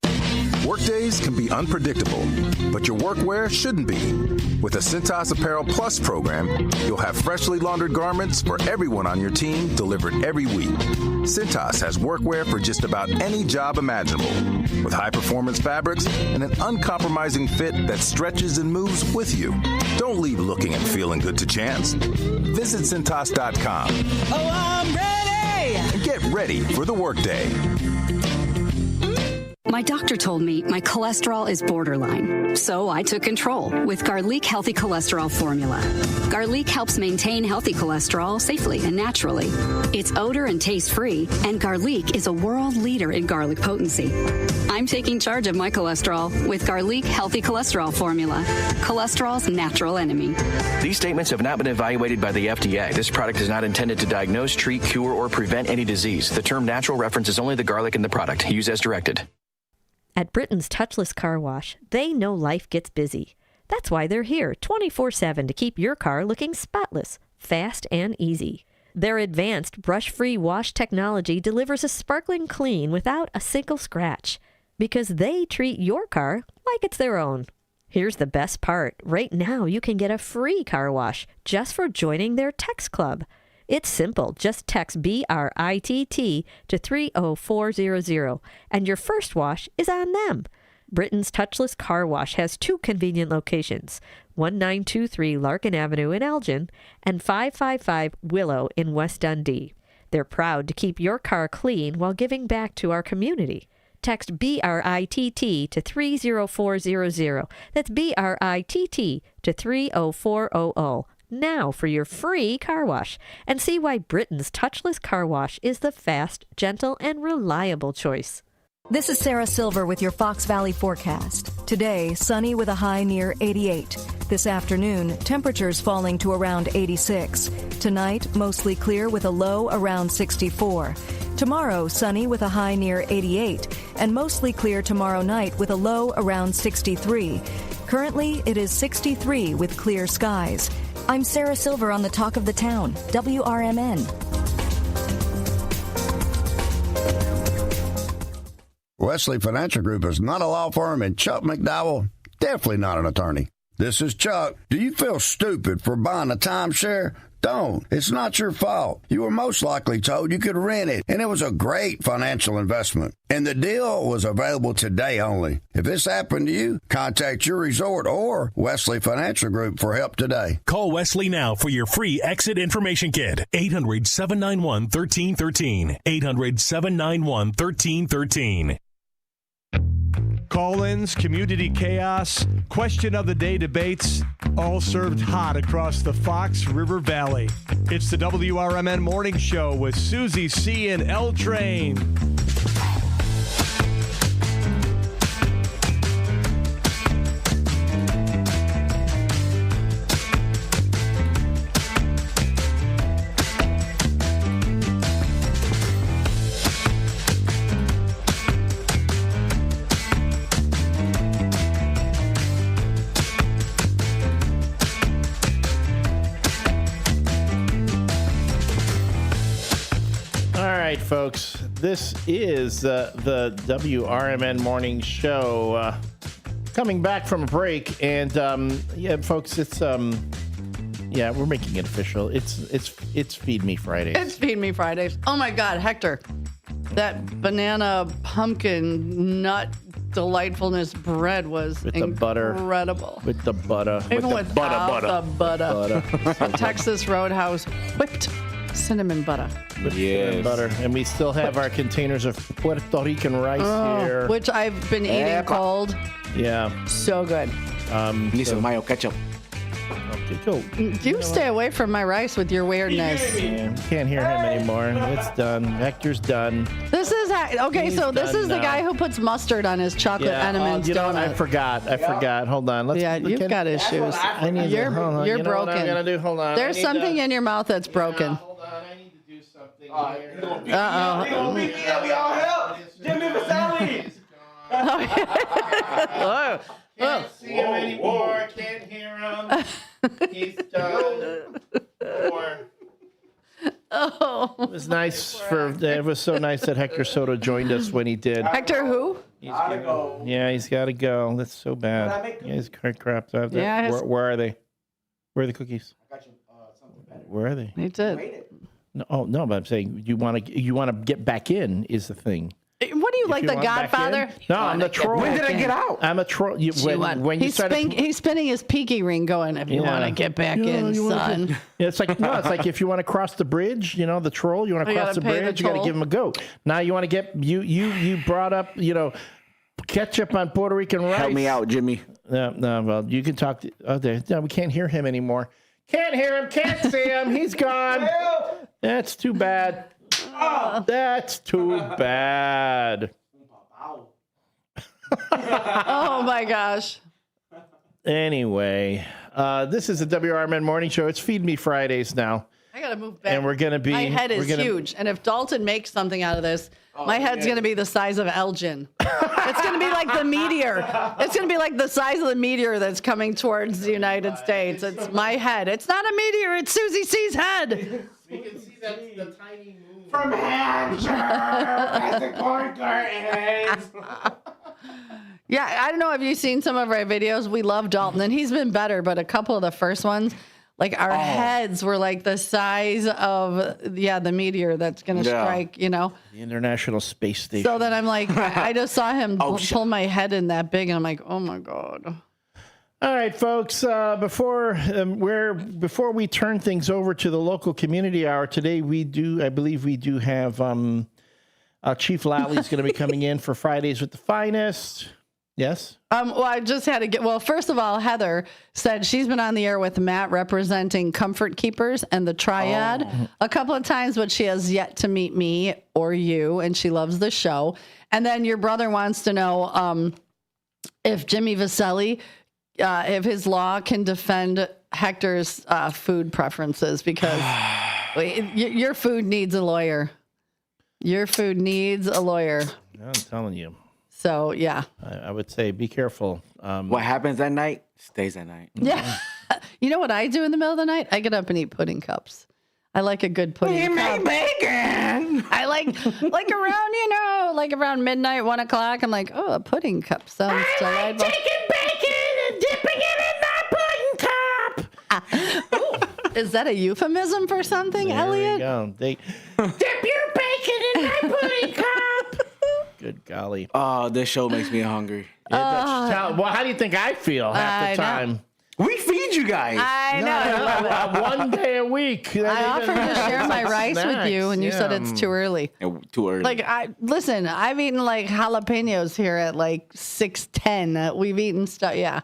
Workdays can be unpredictable, but your workwear shouldn't be. With the Cintas Apparel Plus program, you'll have freshly laundered garments for everyone on your team delivered every week. Cintas has workwear for just about any job imaginable, with high-performance fabrics and an uncompromising fit that stretches and moves with you. Don't leave looking and feeling good to chance. Visit Cintas.com. Oh, I'm ready! And get ready for the workday. My doctor told me my cholesterol is borderline, so I took control with Garlic Healthy Cholesterol Formula. Garlic helps maintain healthy cholesterol safely and naturally. It's odor and taste free, and Garlic is a world leader in garlic potency. I'm taking charge of my cholesterol with Garlic Healthy Cholesterol Formula, cholesterol's natural enemy. These statements have not been evaluated by the FDA. This product is not intended to diagnose, treat, cure, or prevent any disease. The term natural references only the garlic in the product. Use as directed. At Britain's Touchless Car Wash, they know life gets busy. That's why they're here 24/7 to keep your car looking spotless, fast, and easy. Their advanced brush-free wash technology delivers a sparkling clean without a single scratch, because they treat your car like it's their own. Here's the best part. Right now, you can get a free car wash just for joining their text club. It's simple. Just text BRITT to 30400, and your first wash is on them. Britain's Touchless Car Wash has 2 convenient locations, 1923 Larkin Avenue in Elgin and 555 Willow in West Dundee. They're proud to keep your car clean while giving back to our community. Text BRITT to 30400. That's BRITT to 30400. Now for your free car wash, and see why Britain's Touchless Car Wash is the fast, gentle, and reliable choice. This is Sarah Silver with your Fox Valley forecast. Today, sunny with a high near 88. This afternoon, temperatures falling to around 86. Tonight, mostly clear with a low around 64. Tomorrow, sunny with a high near 88, and mostly clear tomorrow night with a low around 63. Currently, it is 63 with clear skies. I'm Sarah Silver on the Talk of the Town, WRMN. Wesley Financial Group is not a law firm, and Chuck McDowell, definitely not an attorney. This is Chuck. Do you feel stupid for buying a timeshare? Don't. It's not your fault. You were most likely told you could rent it, and it was a great financial investment. And the deal was available today only. If this happened to you, contact your resort or Wesley Financial Group for help today. Call Wesley now for your free exit information kit. 800-791-1313. 800-791-1313. Call-ins, community chaos, question of the day debates, all served hot across the Fox River Valley. It's the WRMN Morning Show with Susie C. and L Train. Folks, this is the WRMN Morning Show. Coming back from a break, and yeah, folks, it's yeah, we're making it official. It's Feed Me Fridays. It's Feed Me Fridays. Oh my God, Hector, that banana pumpkin nut delightfulness bread was with incredible. With the butter. Even with the butter. Texas Roadhouse whipped cinnamon butter. Cinnamon butter. And we still have our containers of Puerto Rican rice here. Which I've been eating cold. Yeah. So good. Need some mayo ketchup. Okay, go. You stay away from my rice with your weirdness. Yeah, can't hear him anymore. It's done. Hector's done. This is okay. He's so this is the now. guy who puts mustard on his chocolate M&M's donut. I forgot. Hold on. You've got issues. You're broken. What I'm gonna do? Hold on. There's something in your mouth that's broken. Hold on. I need to do something here. Uh-oh. We all help. Jimmy Vasali. Can't see him anymore. Can't hear him. He's done. Oh. It was nice it was so nice that Hector Soto joined us when he did. Hector who? He's got to go. That's so bad. Yeah, he's crap. Yeah, where are they? Where are the cookies? I got you something better. Where are they? He did. No, but I'm saying you want to get back in is the thing. What are you, like the Godfather? No, I'm the troll. When did I get out? I'm a troll. When he's spinning his pinky ring going, if you want to get back in, son. It's like if you want to cross the bridge, the troll, you want to cross the bridge, you got to give him a goat. Now you want to get, you brought up, ketchup on Puerto Rican rice. Help me out, Jimmy. No, well, you can talk. No, we can't hear him anymore. Can't hear him, can't see him. He's gone. That's too bad. That's too bad. Oh, my gosh. Anyway, this is the WRMN Morning Show. It's Feed Me Fridays now. I got to move back. And we're going to be... My head is huge. And if Dalton makes something out of this, my head's going to be the size of Elgin. It's going to be like the meteor. It's going to be like the size of the meteor that's coming towards the United States. It's my head. It's not a meteor. It's Susie C's head. We can see that's the tiny moon. From Hampshire, as the corn curtains. Yeah, I don't know if you've seen some of our videos. We love Dalton, and he's been better, but a couple of the first ones, like our heads were like the size of, the meteor that's going to strike, you know. The International Space Station. So then I'm like, I just saw him pull my head in that big, and I'm like, oh, my God. All right, folks, before we turn things over to the local community hour today, I believe we do have Chief Lally's going to be coming in for Fridays with the Finest. Yes. Well, I just had to get. Well, first of all, Heather said she's been on the air with Matt representing Comfort Keepers and the Triad a couple of times, but she has yet to meet me or you, and she loves the show. And then your brother wants to know if Jimmy Vaselli, if his law can defend Hector's food preferences, because your food needs a lawyer. Your food needs a lawyer. I'm telling you. So, yeah. I would say be careful. What happens that night stays that night. Yeah. You know what I do in the middle of the night? I get up and eat pudding cups. I like a good pudding cup. make bacon. I like around midnight, 1 o'clock. I'm like, oh, a pudding cup sounds delightful. Taking bacon and dipping it in my pudding cup. Is that a euphemism for something, Elliot? There you go. Dip your bacon in my pudding cup. Good golly. Oh, this show makes me hungry. Well, how do you think I feel half the time? We feed you guys. I know. One day a week. I offered to share my rice with you, and you said it's too early. Too early. Like, I've eaten like jalapenos here at like 6:10. We've eaten stuff. Yeah.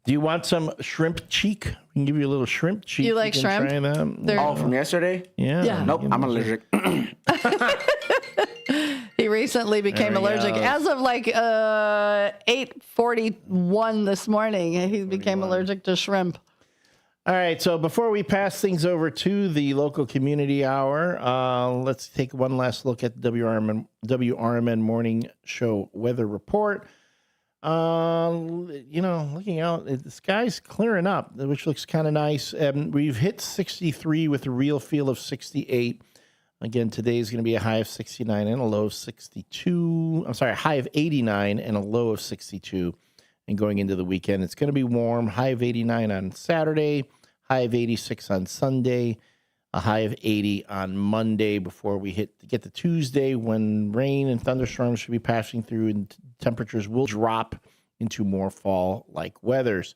Do you want some shrimp cheek? We can give you a little shrimp cheek. You like shrimp? Try that. From yesterday? Yeah. Nope, I'm allergic. He recently became allergic. As of like 8:41 this morning, he became allergic to shrimp. All right, so before we pass things over to the local community hour, let's take one last look at the WRMN Morning Show weather report. Looking out, the sky's clearing up, which looks kind of nice. We've hit 63 with a real feel of 68. Again, today is going to be a high of 69 and a low of 62. I'm sorry, a high of 89 and a low of 62. And going into the weekend, it's going to be warm. High of 89 on Saturday, high of 86 on Sunday, a high of 80 on Monday before we get to Tuesday, when rain and thunderstorms should be passing through and temperatures will drop into more fall-like weathers.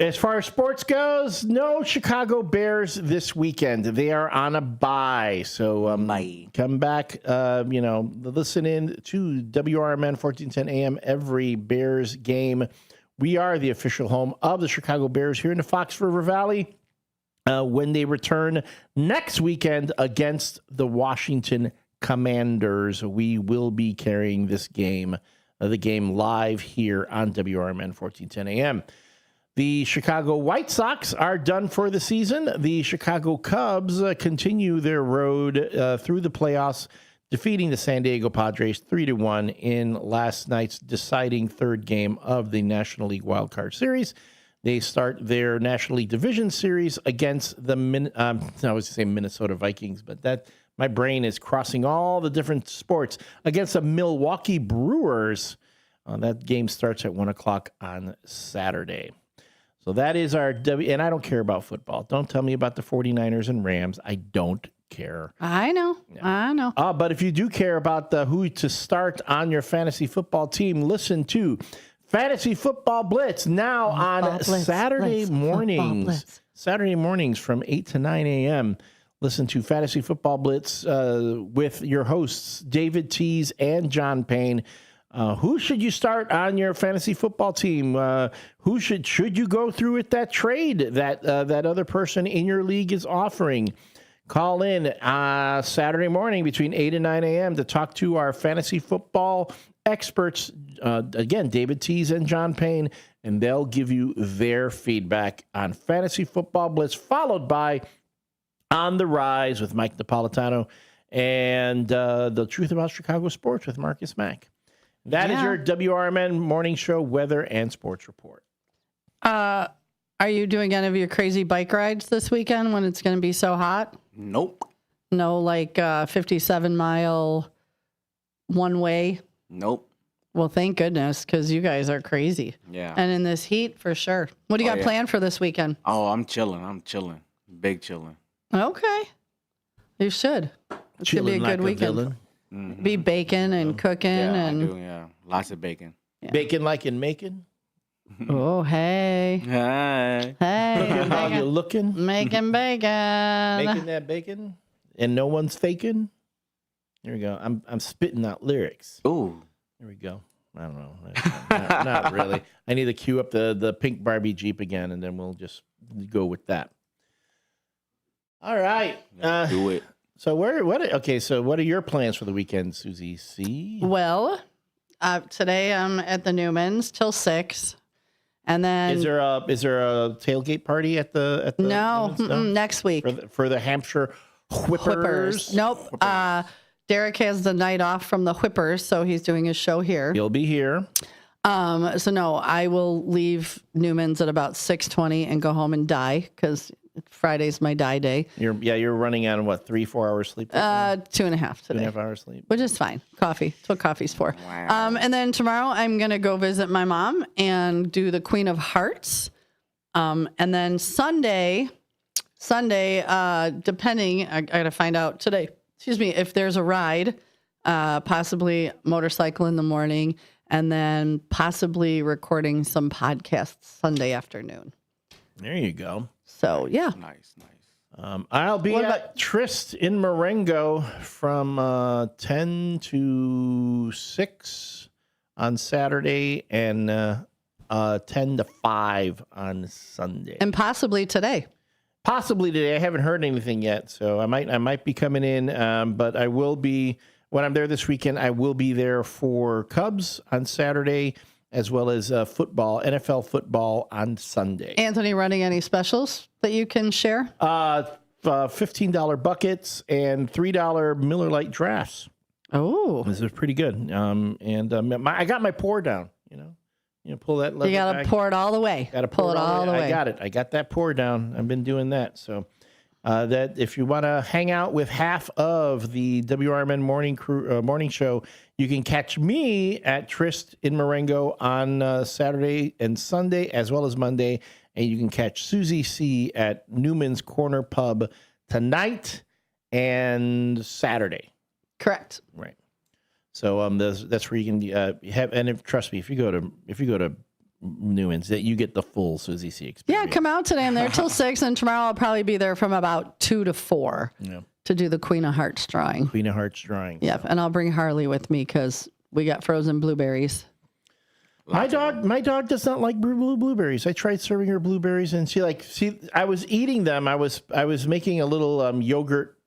As far as sports goes, no Chicago Bears this weekend. They are on a bye. So come back, listen in to WRMN 1410 AM every Bears game. We are the official home of the Chicago Bears here in the Fox River Valley when they return next weekend against the Washington Commanders. We will be carrying this game, the game live here on WRMN 1410 AM. The Chicago White Sox are done for the season. The Chicago Cubs continue their road through the playoffs, defeating the San Diego Padres 3-1 in last night's deciding third game of the National League Wild Card Series. They start their National League Division Series against the Minnesota Vikings, but that my brain is crossing all the different sports, against the Milwaukee Brewers. That game starts at 1 o'clock on Saturday. So that is our and I don't care about football. Don't tell me about the 49ers and Rams. I don't care. I know. But if you do care about who to start on your fantasy football team, listen to Fantasy Football Blitz now on Saturday mornings. Saturday mornings from 8 to 9 a.m. listen to Fantasy Football Blitz with your hosts, David Tease and John Payne. Who should you start on your fantasy football team? Who should you go through with that trade that other person in your league is offering? Call in Saturday morning between 8 and 9 a.m. to talk to our fantasy football experts. Again, David Tease and John Payne, and they'll give you their feedback on Fantasy Football Blitz, followed by On the Rise with Mike Napolitano and The Truth About Chicago Sports with Marcus Mack. That is your WRMN morning show weather and sports report. Are you doing any of your crazy bike rides this weekend when it's going to be so hot? Nope. No, like 57-mile one way? Nope. Well, thank goodness, because you guys are crazy. Yeah. And in this heat, for sure. What do you got planned for this weekend? Oh, I'm chilling. Big chilling. Okay. You should. It's going to be a good weekend. Mm-hmm. Be baking and cooking. I do. Lots of bacon. Yeah. Bacon like in macon? Oh, hey. Hey. Hey. How you looking? Making bacon. Making that bacon? And no one's faking? Here we go. I'm spitting out lyrics. Ooh. Here we go. I don't know. Not really. I need to cue up the pink Barbie Jeep again, and then we'll just go with that. All right. Do it. So what are your plans for the weekend, Susie C? Well, today I'm at the Newmans till 6. And then is there a tailgate party at the No, next week. For the Hampshire Whippers? Nope. Derek has the night off from the Whippers, so he's doing his show here. He'll be here. So no, I will leave Newman's at about 6:20 and go home and die because Friday's my die day. You're running on what, 3-4 hours sleep? 2.5 today. 2.5 hours sleep, which is fine. Coffee. That's what coffee's for. Wow. And then tomorrow I'm gonna go visit my mom and do the Queen of Hearts. And then Sunday, depending, I gotta find out today. Excuse me, if there's a ride, possibly motorcycle in the morning, and then possibly recording some podcasts Sunday afternoon. There you go. So, yeah. Nice. I'll be at Tryst in Marengo from 10 to 6 on Saturday and 10 to 5 on Sunday. And possibly today. Possibly today. I haven't heard anything yet, so I might be coming in, but I will be, when I'm there this weekend, I will be there for Cubs on Saturday, as well as football, NFL football on Sunday. Anthony running any specials that you can share? $15 buckets and $3 Miller Lite drafts. Oh. This is pretty good. I got my pour down, pull that lever. You got to pour it all the way. Got to pull it all the way. I got it. I got that pour down. I've been doing that. So that if you want to hang out with half of the WRMN morning show, you can catch me at Tryst in Marengo on Saturday and Sunday, as well as Monday. And you can catch Susie C at Newman's Corner Pub tonight and Saturday. Correct. Right. So that's where you can have, and trust me, if you go to Newman's, that you get the full Susie C experience. Yeah, come out today. I'm there till 6, and tomorrow I'll probably be there from about 2 to 4 to do the Queen of Hearts drawing. Yep, and I'll bring Harley with me because we got frozen blueberries. My dog does not like blueberries. I tried serving her blueberries, and I was eating them. I was making a little yogurt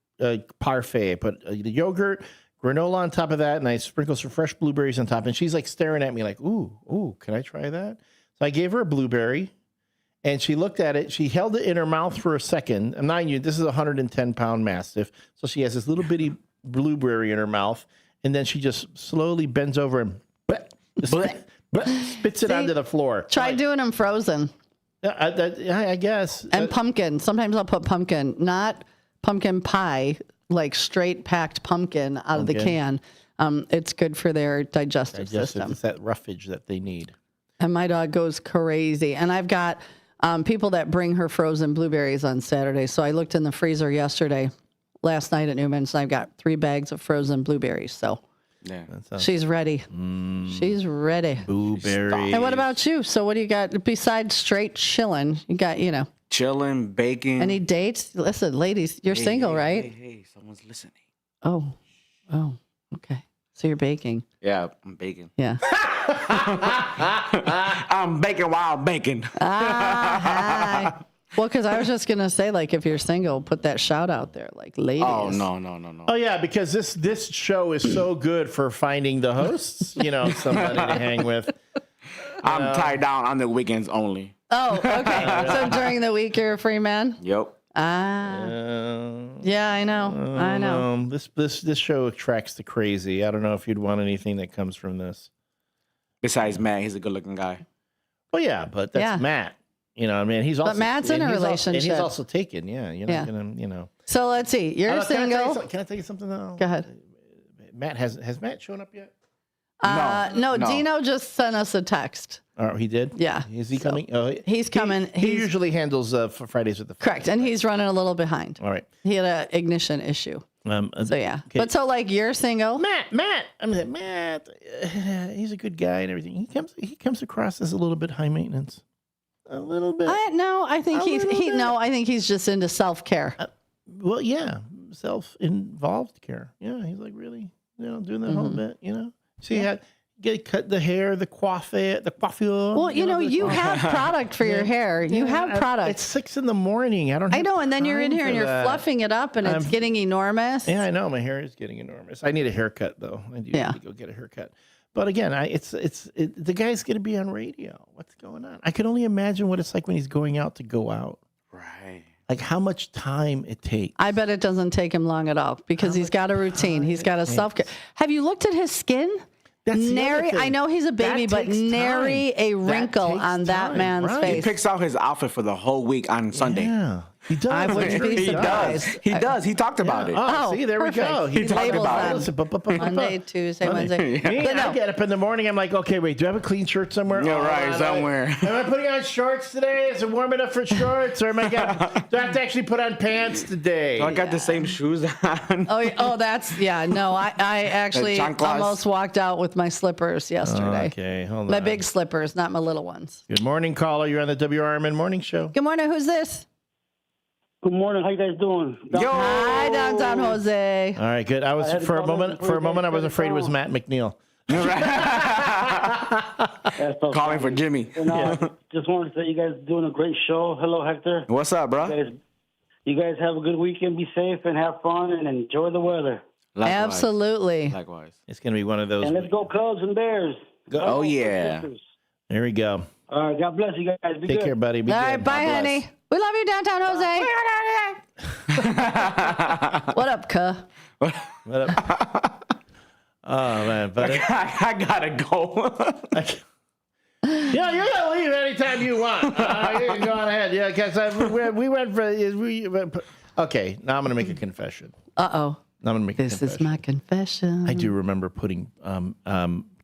parfait. I put the yogurt, granola on top of that, and I sprinkled some fresh blueberries on top. And she's like staring at me like, ooh, can I try that? So I gave her a blueberry, and she looked at it. She held it in her mouth for a second. I'm not you. This is a 110-pound Mastiff, so she has this little bitty blueberry in her mouth, and then she just slowly bends over and spits it onto the floor. Try doing them frozen. I guess. And pumpkin. Sometimes I'll put pumpkin, not pumpkin pie, like straight packed pumpkin out of the can. It's good for their digestive system. It's that roughage that they need. And my dog goes crazy. And I've got people that bring her frozen blueberries on Saturday. So I looked in the freezer last night at Newman's, and I've got 3 bags of frozen blueberries. So yeah, she's ready. She's ready. Blueberries. And what about you? So what do you got besides straight chilling? You got, Chilling, baking. Any dates? Listen, ladies, you're single, right? Hey, someone's listening. Oh, okay. So you're baking. Yeah, I'm baking. Yeah. I'm baking while I'm baking. Hi. Well, because I was just going to say, like, if you're single, put that shout out there, like, ladies. Oh, no. Oh, yeah, because this show is so good for finding the hosts, somebody to hang with. I'm tied down on the weekends only. Oh, okay. So during the week, you're a free man? Yep. Yeah, I know. This show attracts the crazy. I don't know if you'd want anything that comes from this. Besides Matt, he's a good-looking guy. Well, yeah, but that's Matt. He's also. But Matt's in a relationship. And he's also taken. Yeah, you're not gonna. So let's see. You're single. Can I tell you something though? Go ahead. Matt has Matt shown up yet? No. Dino just sent us a text. Oh, he did? Yeah. Is he coming? Oh, he's coming. He usually handles for Fridays with the correct, and he's running a little behind. All right. He had an ignition issue. So yeah. Okay. But so like you're single. Matt. I'm like, Matt. He's a good guy and everything. He comes across as a little bit high maintenance. A little bit. I think I think he's just into self-care. Well, yeah, self-involved care. Yeah, he's like really, doing that whole bit. See how cut the hair, the coiffure. Well, you have product for your hair. You have product. It's 6 a.m. I know, and then you're in here and you're fluffing it up, and it's getting enormous. Yeah, I know. My hair is getting enormous. I need a haircut though. I do need to go get a haircut. But again, the guy's going to be on radio. What's going on? I can only imagine what it's like when he's going out to go out. Right. Like how much time it takes. I bet it doesn't take him long at all because he's got a routine. He's got a self-care. Have you looked at his skin? That's nary, I know he's a baby, but nary a wrinkle on that man's face. He picks out his outfit for the whole week on Sunday. Yeah. He does. I wouldn't be surprised. He does. He talked about it. Oh, see, there perfect. we go. He talked about it. Monday, Tuesday, Wednesday. Me, I get up in the morning. I'm like, okay, wait, do I have a clean shirt somewhere? Yeah, right, somewhere. Am I putting on shorts today? Is it warm enough for shorts? Or do I have to actually put on pants today? So I got the same shoes on. No, I actually almost walked out with my slippers yesterday. Okay, hold on. My big slippers, not my little ones. Good morning, caller. You're on the WRMN Morning Show. Good morning. Who's this? Good morning. How you guys doing? Hi, Downtown Jose. All right, good. I was for a moment. I was afraid it was Matt McNeil. Calling for Jimmy. And, just wanted to say you guys are doing a great show. Hello, Hector. What's up, bro? You guys have a good weekend. Be safe and have fun and enjoy the weather. Likewise. Absolutely. Likewise. It's going to be one of those. And let's go Cubs and Bears. Oh, yeah. There we go. All right. God bless you guys. Be Take good. care, buddy. Be All good. right. Bye, honey. We love you, Downtown Jose. What up, cuh? What up? Oh, man. Buddy. I got to go. Yeah, you're going to leave anytime you want. You can go on ahead. Yeah, because we went for... Okay, now I'm going to make a confession. Uh-oh. Now I'm going to make a confession. This is my confession. I do remember putting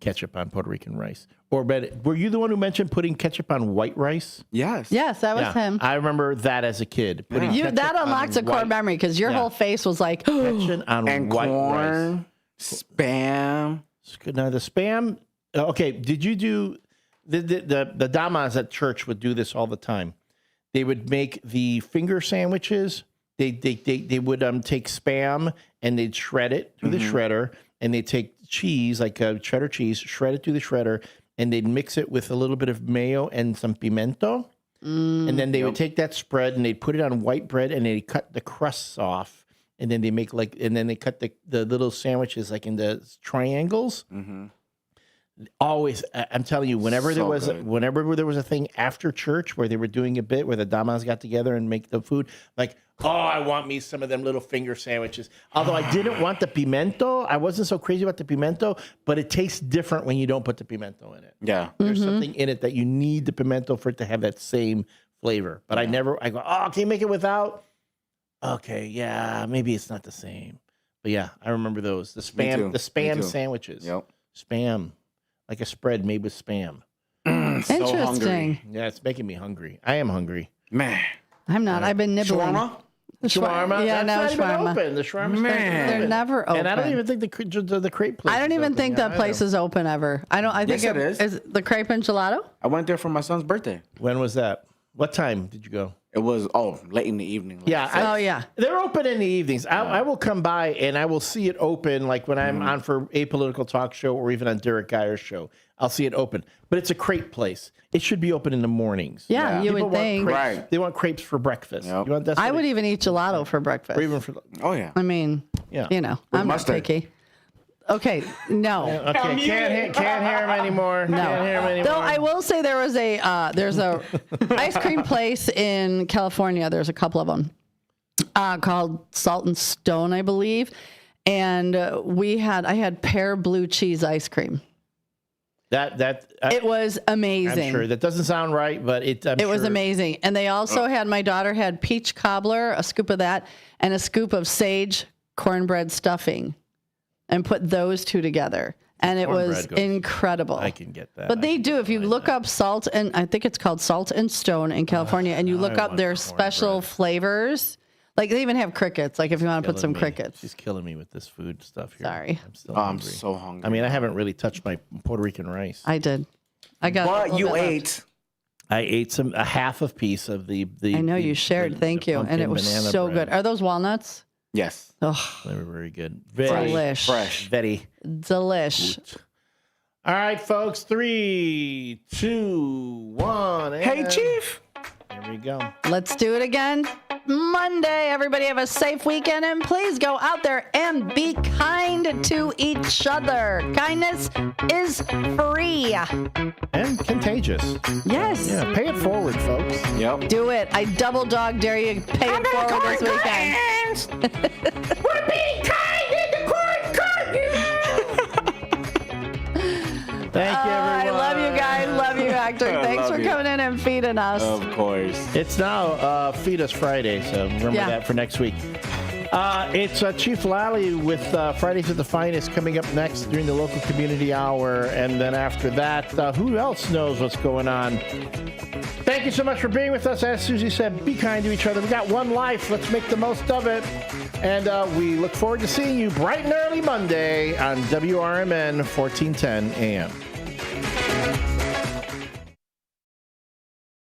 ketchup on Puerto Rican rice. But were you the one who mentioned putting ketchup on white rice? Yes. Yes, that was him. I remember that as a kid. That unlocks a core memory because your whole face was like... ketchup on and white corn, rice. Spam. Now, the Spam... Okay, did you do... The damas at church would do this all the time. They would make the finger sandwiches. They would take Spam and they'd shred it through the shredder, and they'd take cheese, like cheddar cheese, shred it through the shredder, and they'd mix it with a little bit of mayo and some pimento. And then they would take that spread and they'd put it on white bread and they'd cut the crusts off. And then they make they cut the little sandwiches like into triangles. Always, I'm telling you, whenever there was a thing after church where they were doing a bit where the damas got together and make the food, like, oh, I want me some of them little finger sandwiches. Although I didn't want the pimento, I wasn't so crazy about the pimento, but it tastes different when you don't put the pimento in it. Yeah, there's something in it that you need the pimento for it to have that same flavor. But I go, oh, can you make it without? Okay, yeah, maybe it's not the same. But yeah, I remember those. The Spam sandwiches. Yep. Spam. Like a spread made with Spam. Interesting. So hungry. Yeah, it's making me hungry. I am hungry. Man. I'm not. I've been nibbling. Shawarma? Yeah, That's no, not shawarma. even open. The shawarma's They're never open. And I don't even think the crepe place I don't even think that place is open ever. I think Yes, it is. Is the crepe and gelato? I went there for my son's birthday. When was that? What time did you go? It was late in the evening. Yeah. They're open in the evenings. I will come by and I will see it open, like when I'm on for Apolitical Talk Show or even on Derek Geyer's show. I'll see it open. But it's a crepe place. It should be open in the mornings. Yeah, you would think. Crepes. Right. They want crepes for breakfast. Yep. You want that? I would even eat gelato for breakfast. Or even for. I mean, I'm not picky. Okay, no. Okay, can't hear him anymore. No. Can't hear him anymore. Though I will say there's a ice cream place in California. There's a couple of them called Salt and Stone, I believe. And I had pear blue cheese ice cream. It was amazing. I'm sure that doesn't sound right, but it was amazing. And they also my daughter had peach cobbler, a scoop of that, and a scoop of sage cornbread stuffing. And put those two together. And it was incredible. I can get that. But they do. If you look up Salt, and I think it's called Salt and Stone in California, and you look up their special flavors, like they even have crickets, like if you want to put some crickets. She's killing me with this food stuff here. Sorry. I'm so hungry. I mean, I haven't really touched my Puerto Rican rice. I did. I got But you ate. I ate a half a piece of the I know you shared. Thank you. And it was so bread. good. Are those walnuts? Yes. Oh, they were very good. Delish. Fresh. Very delish. Good. All right, folks. 3, 2, 1. Hey, Chief. Here we go. Let's do it again. Monday. Everybody have a safe weekend, and please go out there and be kind to each other. Kindness is free. And contagious. Yes. Yeah, pay it forward, folks. Yep. Do it. I double dog dare you. Pay it forward this weekend. We're being kind in the court Thank you, everyone. I love you guys. Love you, Hector. Thanks for coming in and feeding us. Of course. It's now Feed Us Friday, so remember that for next week. It's Chief Lally with Fridays at the Finest coming up next during the local community hour. And then after that, who else knows what's going on? Thank you so much for being with us. As Susie said, be kind to each other. We got one life. Let's make the most of it. And we look forward to seeing you bright and early Monday on WRMN 1410 AM.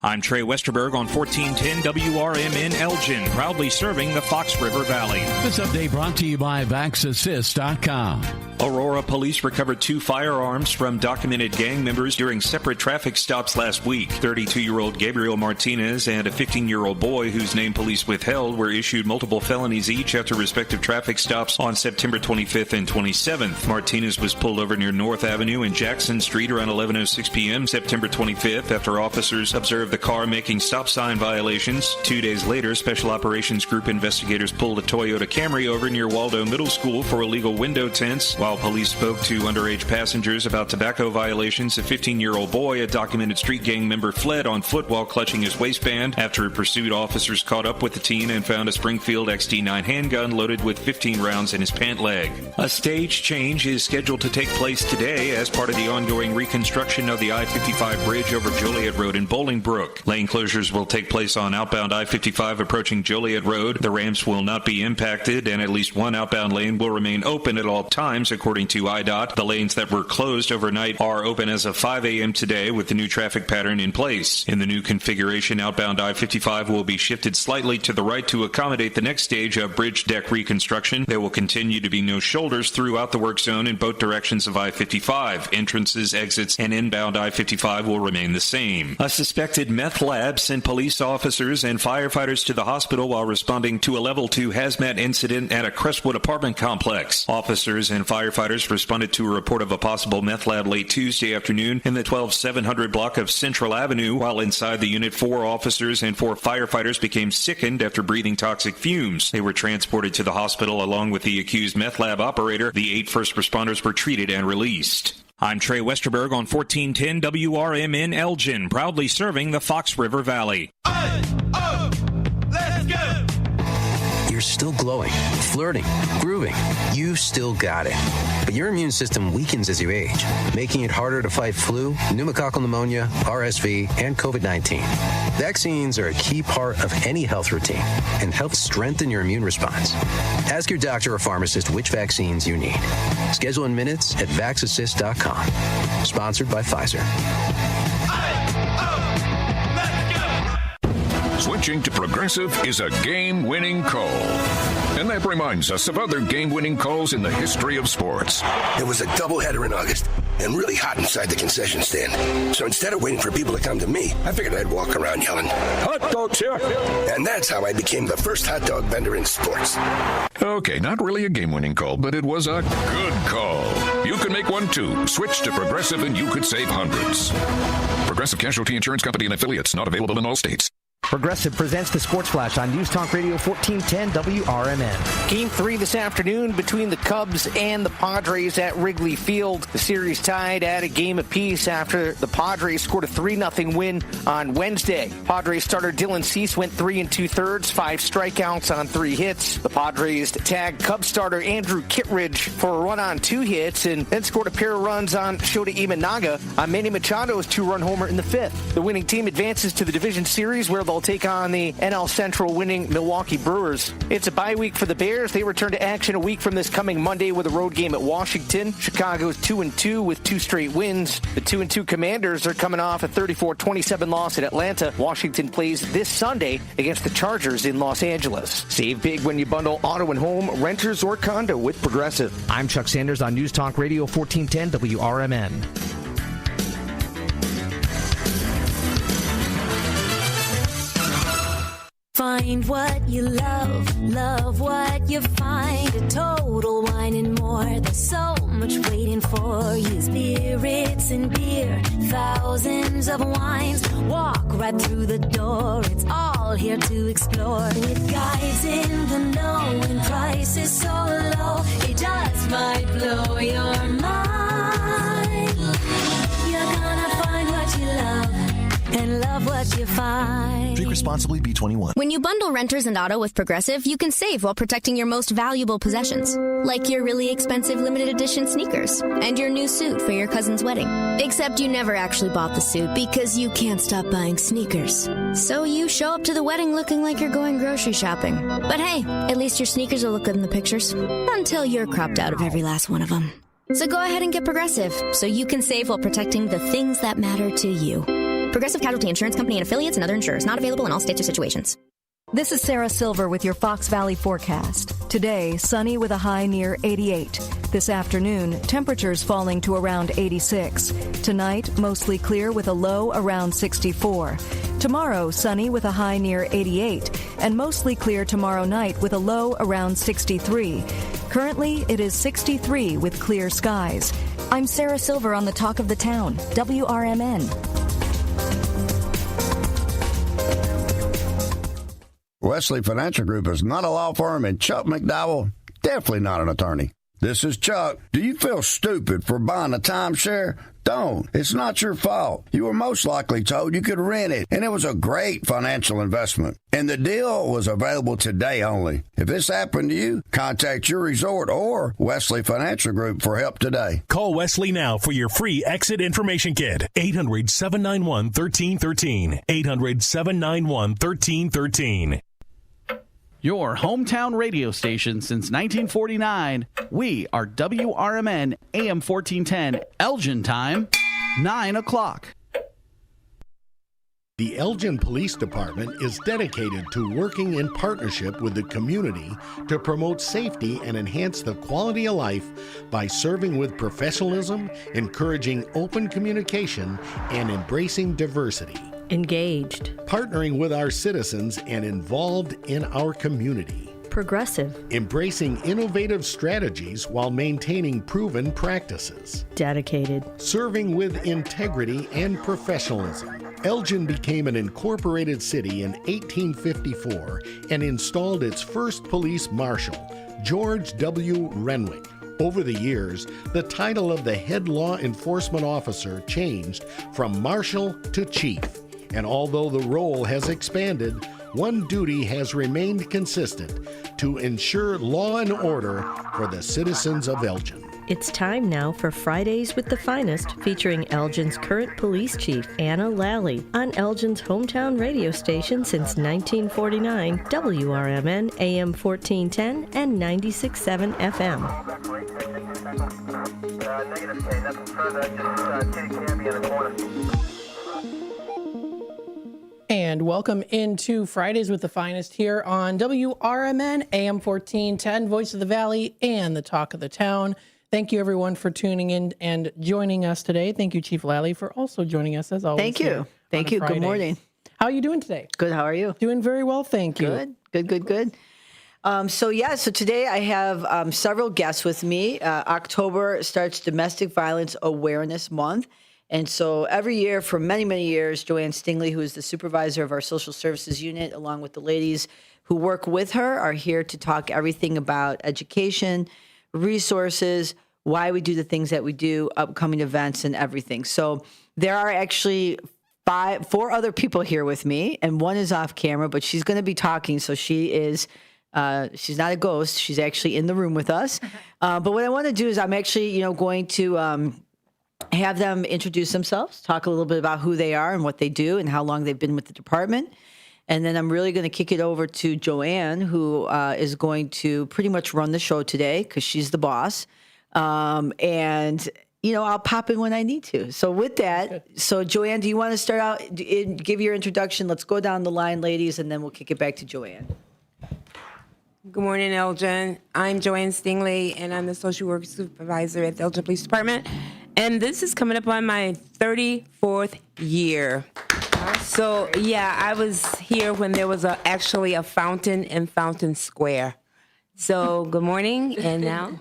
I'm Trey Westerberg on 1410 WRMN Elgin, proudly serving the Fox River Valley. This update brought to you by VaxAssist.com. Aurora police recovered 2 firearms from documented gang members during separate traffic stops last week. 32-year-old Gabriel Martinez and a 15-year-old boy whose name police withheld were issued multiple felonies each after respective traffic stops on September 25th and 27th. Martinez was pulled over near North Avenue and Jackson Street around 11:06 p.m. September 25th after officers observed the car making stop sign violations. 2 days later, Special Operations Group investigators pulled a Toyota Camry over near Waldo Middle School for illegal window tints. While police spoke to underage passengers about tobacco violations, a 15-year-old boy, a documented street gang member, fled on foot while clutching his waistband. After pursuit, officers caught up with the teen and found a Springfield XD9 handgun loaded with 15 rounds in his pant leg. A stage change is scheduled to take place today as part of the ongoing reconstruction of the I-55 bridge over Joliet Road in Bolingbrook. Lane closures will take place on outbound I-55 approaching Joliet Road. The ramps will not be impacted, and at least one outbound lane will remain open at all times, according to IDOT. The lanes that were closed overnight are open as of 5 a.m. today with the new traffic pattern in place. In the new configuration, outbound I-55 will be shifted slightly to the right to accommodate the next stage of bridge deck reconstruction. There will continue to be no shoulders throughout the work zone in both directions of I-55. Entrances, exits, and inbound I-55 will remain the same. A suspected meth lab sent police officers and firefighters to the hospital while responding to a level 2 hazmat incident at a Crestwood apartment complex. Officers and firefighters responded to a report of a possible meth lab late Tuesday afternoon in the 12700 block of Central Avenue. While inside the unit, 4 officers and 4 firefighters became sickened after breathing toxic fumes. They were transported to the hospital along with the accused meth lab operator. The 8 first responders were treated and released. I'm Trey Westerberg on 1410 WRMN Elgin, proudly serving the Fox River Valley. Let's go! You're still glowing, flirting, grooving. You still got it. But your immune system weakens as you age, making it harder to fight flu, pneumococcal pneumonia, RSV, and COVID-19. Vaccines are a key part of any health routine and help strengthen your immune response. Ask your doctor or pharmacist which vaccines you need. Schedule in minutes at VaxAssist.com. Sponsored by Pfizer. Switching to Progressive is a game-winning call. And that reminds us of other game-winning calls in the history of sports. It was a doubleheader in August and really hot inside the concession stand. So instead of waiting for people to come to me, I figured I'd walk around yelling, "Hot dogs here!" And that's how I became the first hot dog vendor in sports. Okay, not really a game-winning call, but it was a good call. You can make one too. Switch to Progressive and you could save hundreds. Progressive Casualty Insurance Company and affiliates, not available in all states. Progressive presents the Sports Flash on News Talk Radio 1410 WRMN. Game 3 this afternoon between the Cubs and the Padres at Wrigley Field. The series tied at a game apiece after the Padres scored a 3-0 win on Wednesday. Padres starter Dylan Cease went 3 2/3, 5 strikeouts on 3 hits. The Padres tagged Cubs starter Andrew Kittredge for a run on 2 hits and then scored a pair of runs on Shota Imanaga on Manny Machado's 2-run homer in the 5th. The winning team advances to the division series where they'll take on the NL Central winning Milwaukee Brewers. It's a bye week for the Bears. They return to action a week from this coming Monday with a road game at Washington. Chicago's 2-2 with 2 straight wins. The 2-2 Commanders are coming off a 34-27 loss at Atlanta. Washington plays this Sunday against the Chargers in Los Angeles. Save big when you bundle auto and home, renters, or condo with Progressive. I'm Chuck Sanders on News Talk Radio 1410 WRMN. Find what you love, love what you find. A Total Wine and More. There's so much waiting for you. Spirits and beer, thousands of wines. Walk right through the door. It's all here to explore. With guides in the know and prices so low, it just might blow your mind. You're gonna find what you love and love what you find. Drink responsibly, B21. When you bundle renters and auto with Progressive, you can save while protecting your most valuable possessions, like your really expensive limited edition sneakers and your new suit for your cousin's wedding. Except you never actually bought the suit because you can't stop buying sneakers. So you show up to the wedding looking like you're going grocery shopping. But hey, at least your sneakers will look good in the pictures, until you're cropped out of every last one of them. So go ahead and get Progressive, so you can save while protecting the things that matter to you. Progressive Casualty Insurance Company and affiliates and other insurers. Not available in all states or situations. This is Sarah Silver with your Fox Valley forecast. Today, sunny with a high near 88. This afternoon, temperatures falling to around 86. Tonight, mostly clear with a low around 64. Tomorrow, sunny with a high near 88. And mostly clear tomorrow night with a low around 63. Currently, it is 63 with clear skies. I'm Sarah Silver on the Talk of the Town, WRMN. Wesley Financial Group is not a law firm, and Chuck McDowell, definitely not an attorney. This is Chuck. Do you feel stupid for buying a timeshare? Don't. It's not your fault. You were most likely told you could rent it, and it was a great financial investment. And the deal was available today only. If this happened to you, contact your resort or Wesley Financial Group for help today. Call Wesley now for your free exit information kit. 800-791-1313. 800-791-1313. Your hometown radio station since 1949. We are WRMN AM 1410, Elgin time, 9 o'clock. The Elgin Police Department is dedicated to working in partnership with the community to promote safety and enhance the quality of life by serving with professionalism, encouraging open communication, and embracing diversity. Engaged. Partnering with our citizens and involved in our community. Progressive. Embracing innovative strategies while maintaining proven practices. Dedicated. Serving with integrity and professionalism. Elgin became an incorporated city in 1854 and installed its first police marshal, George W. Renwick. Over the years, the title of the head law enforcement officer changed from marshal to chief. And although the role has expanded, one duty has remained consistent: to ensure law and order for the citizens of Elgin. It's time now for Fridays with the Finest, featuring Elgin's current police chief, Anna Lally, on Elgin's hometown radio station since 1949, WRMN AM 1410 and 96.7 FM. and welcome into Fridays with the Finest here on WRMN, AM 1410, Voice of the Valley, and the Talk of the Town. Thank you, everyone, for tuning in and joining us today. Thank you, Chief Lally, for also joining us, as always. Thank you. Thank you. Good morning. How are you doing today? Good. How are you? Doing very well, thank you. Good. So today I have several guests with me. October starts Domestic Violence Awareness Month. And so every year for many, many years, Joanne Stingley, who is the supervisor of our social services unit, along with the ladies who work with her, are here to talk everything about education, resources, why we do the things that we do, upcoming events, and everything. So there are actually 4 other people here with me, and one is off camera, but she's going to be talking. So she is, she's not a ghost. She's actually in the room with us. But what I want to do is I'm actually, going to have them introduce themselves, talk a little bit about who they are and what they do and how long they've been with the department. And then I'm really going to kick it over to Joanne, who is going to pretty much run the show today because she's the boss. And, I'll pop in when I need to. So with that, so Joanne, do you want to start out, give your introduction? Let's go down the line, ladies, and then we'll kick it back to Joanne. Good morning, Elgin. I'm Joanne Stingley, and I'm the social work supervisor at the Elgin Police Department. And this is coming up on my 34th year. So, I was here when there was actually a fountain in Fountain Square. So, good morning, and now?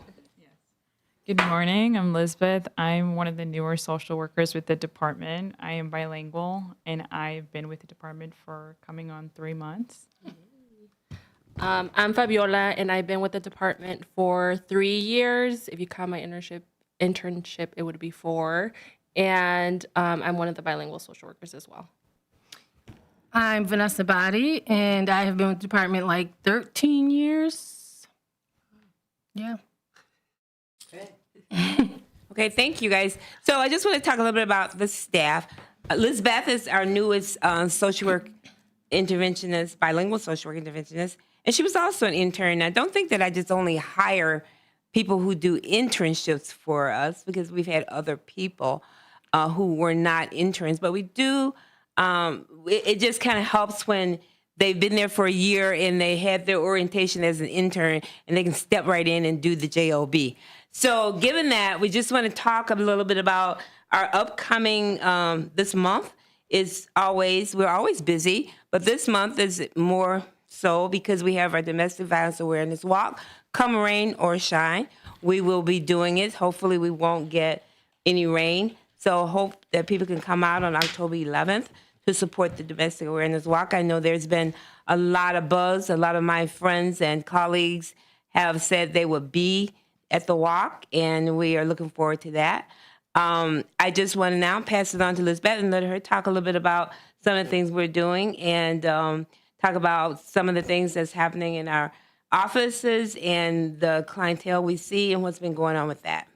Good morning. I'm Elizabeth. I'm one of the newer social workers with the department. I am bilingual, and I've been with the department for coming on 3 months. I'm Fabiola, and I've been with the department for 3 years. If you count my internship, it would be 4. And I'm one of the bilingual social workers as well. I'm Vanessa Body, and I have been with the department like 13 years. Yeah. Okay, thank you, guys. So I just want to talk a little bit about the staff. Elizabeth is our newest social work interventionist, bilingual social work interventionist, and she was also an intern. I don't think that I just only hire people who do internships for us, because we've had other people who were not interns, but we do, it just kind of helps when they've been there for a year and they had their orientation as an intern and they can step right in and do the JOB. So given that, we just want to talk a little bit about our upcoming, this month we're always busy, but this month is more so because we have our Domestic Violence Awareness Walk. Come rain or shine, we will be doing it. Hopefully we won't get any rain. So hope that people can come out on October 11th to support the Domestic Awareness Walk. I know there's been a lot of buzz. A lot of my friends and colleagues have said they would be at the walk, and we are looking forward to that. I just want to now pass it on to Elizabeth and let her talk a little bit about some of the things we're doing and talk about some of the things that's happening in our offices and the clientele we see and what's been going on with that.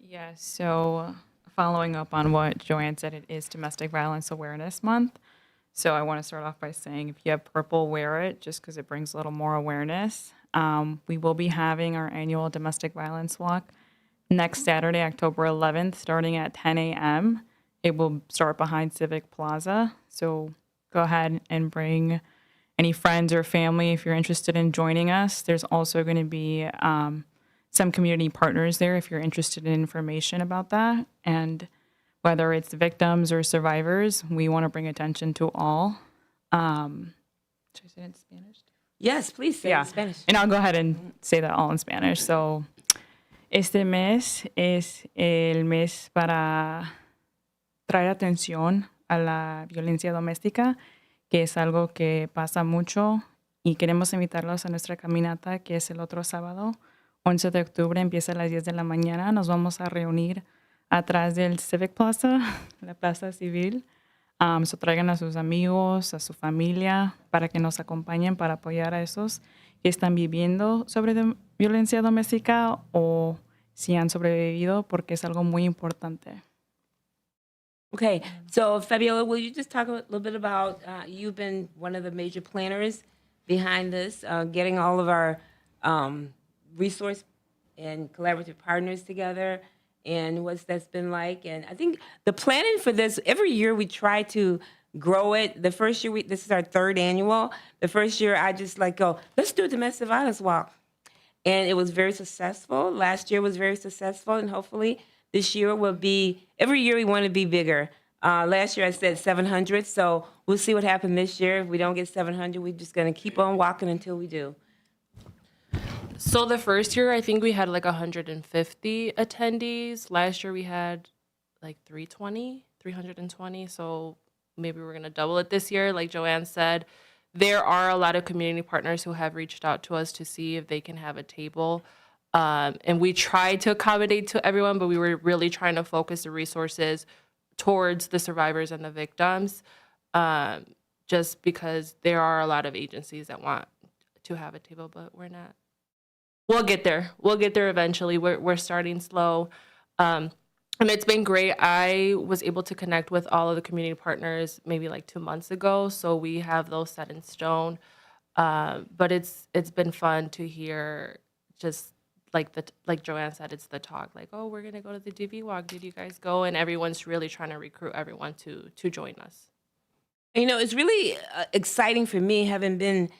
Yeah, so following up on what Joanne said, it is Domestic Violence Awareness Month. So I want to start off by saying if you have purple, wear it, just because it brings a little more awareness. We will be having our annual Domestic Violence Walk next Saturday, October 11th, starting at 10 a.m. It will start behind Civic Plaza. So go ahead and bring any friends or family if you're interested in joining us. There's also going to be some community partners there if you're interested in information about that. And whether it's victims or survivors, we want to bring attention to all. Should I say it in Spanish? Yes, please say it in Spanish. And I'll go ahead and say that all in Spanish. So, este mes es el mes para traer atención a la violencia doméstica, que es algo que pasa mucho, y queremos invitarlos a nuestra caminata, que es el otro sábado, 11 de octubre, empieza a las 10 de la mañana. Nos vamos a reunir atrás del Civic Plaza, la Plaza Civil. So traigan a sus amigos, a su familia, para que nos acompañen para apoyar a esos que están viviendo sobre violencia doméstica o si han sobrevivido, porque es algo muy importante. Okay, so Fabiola, will you just talk a little bit about, you've been one of the major planners behind this, getting all of our resource and collaborative partners together, and what's that's been like. And I think the planning for this, every year we try to grow it. The first year, this is our third annual. The first year, I just go, let's do a domestic violence walk. And it was very successful. Last year was very successful, and hopefully this year will be, every year we want to be bigger. Last year I said 700, so we'll see what happens this year. If we don't get 700, we're just going to keep on walking until we do. So the first year, I think we had 150 attendees. Last year we had 320. So maybe we're going to double it this year. Like Joanne said, there are a lot of community partners who have reached out to us to see if they can have a table. And we tried to accommodate to everyone, but we were really trying to focus the resources towards the survivors and the victims, just because there are a lot of agencies that want to have a table, but we're not. We'll get there. We'll get there eventually. We're starting slow. And it's been great. I was able to connect with all of the community partners maybe 2 months ago, so we have those set in stone. But it's been fun to hear, just like Joanne said, it's the talk, oh, we're going to go to the DV walk. Did you guys go? And everyone's really trying to recruit everyone to join us. It's really exciting for me, having been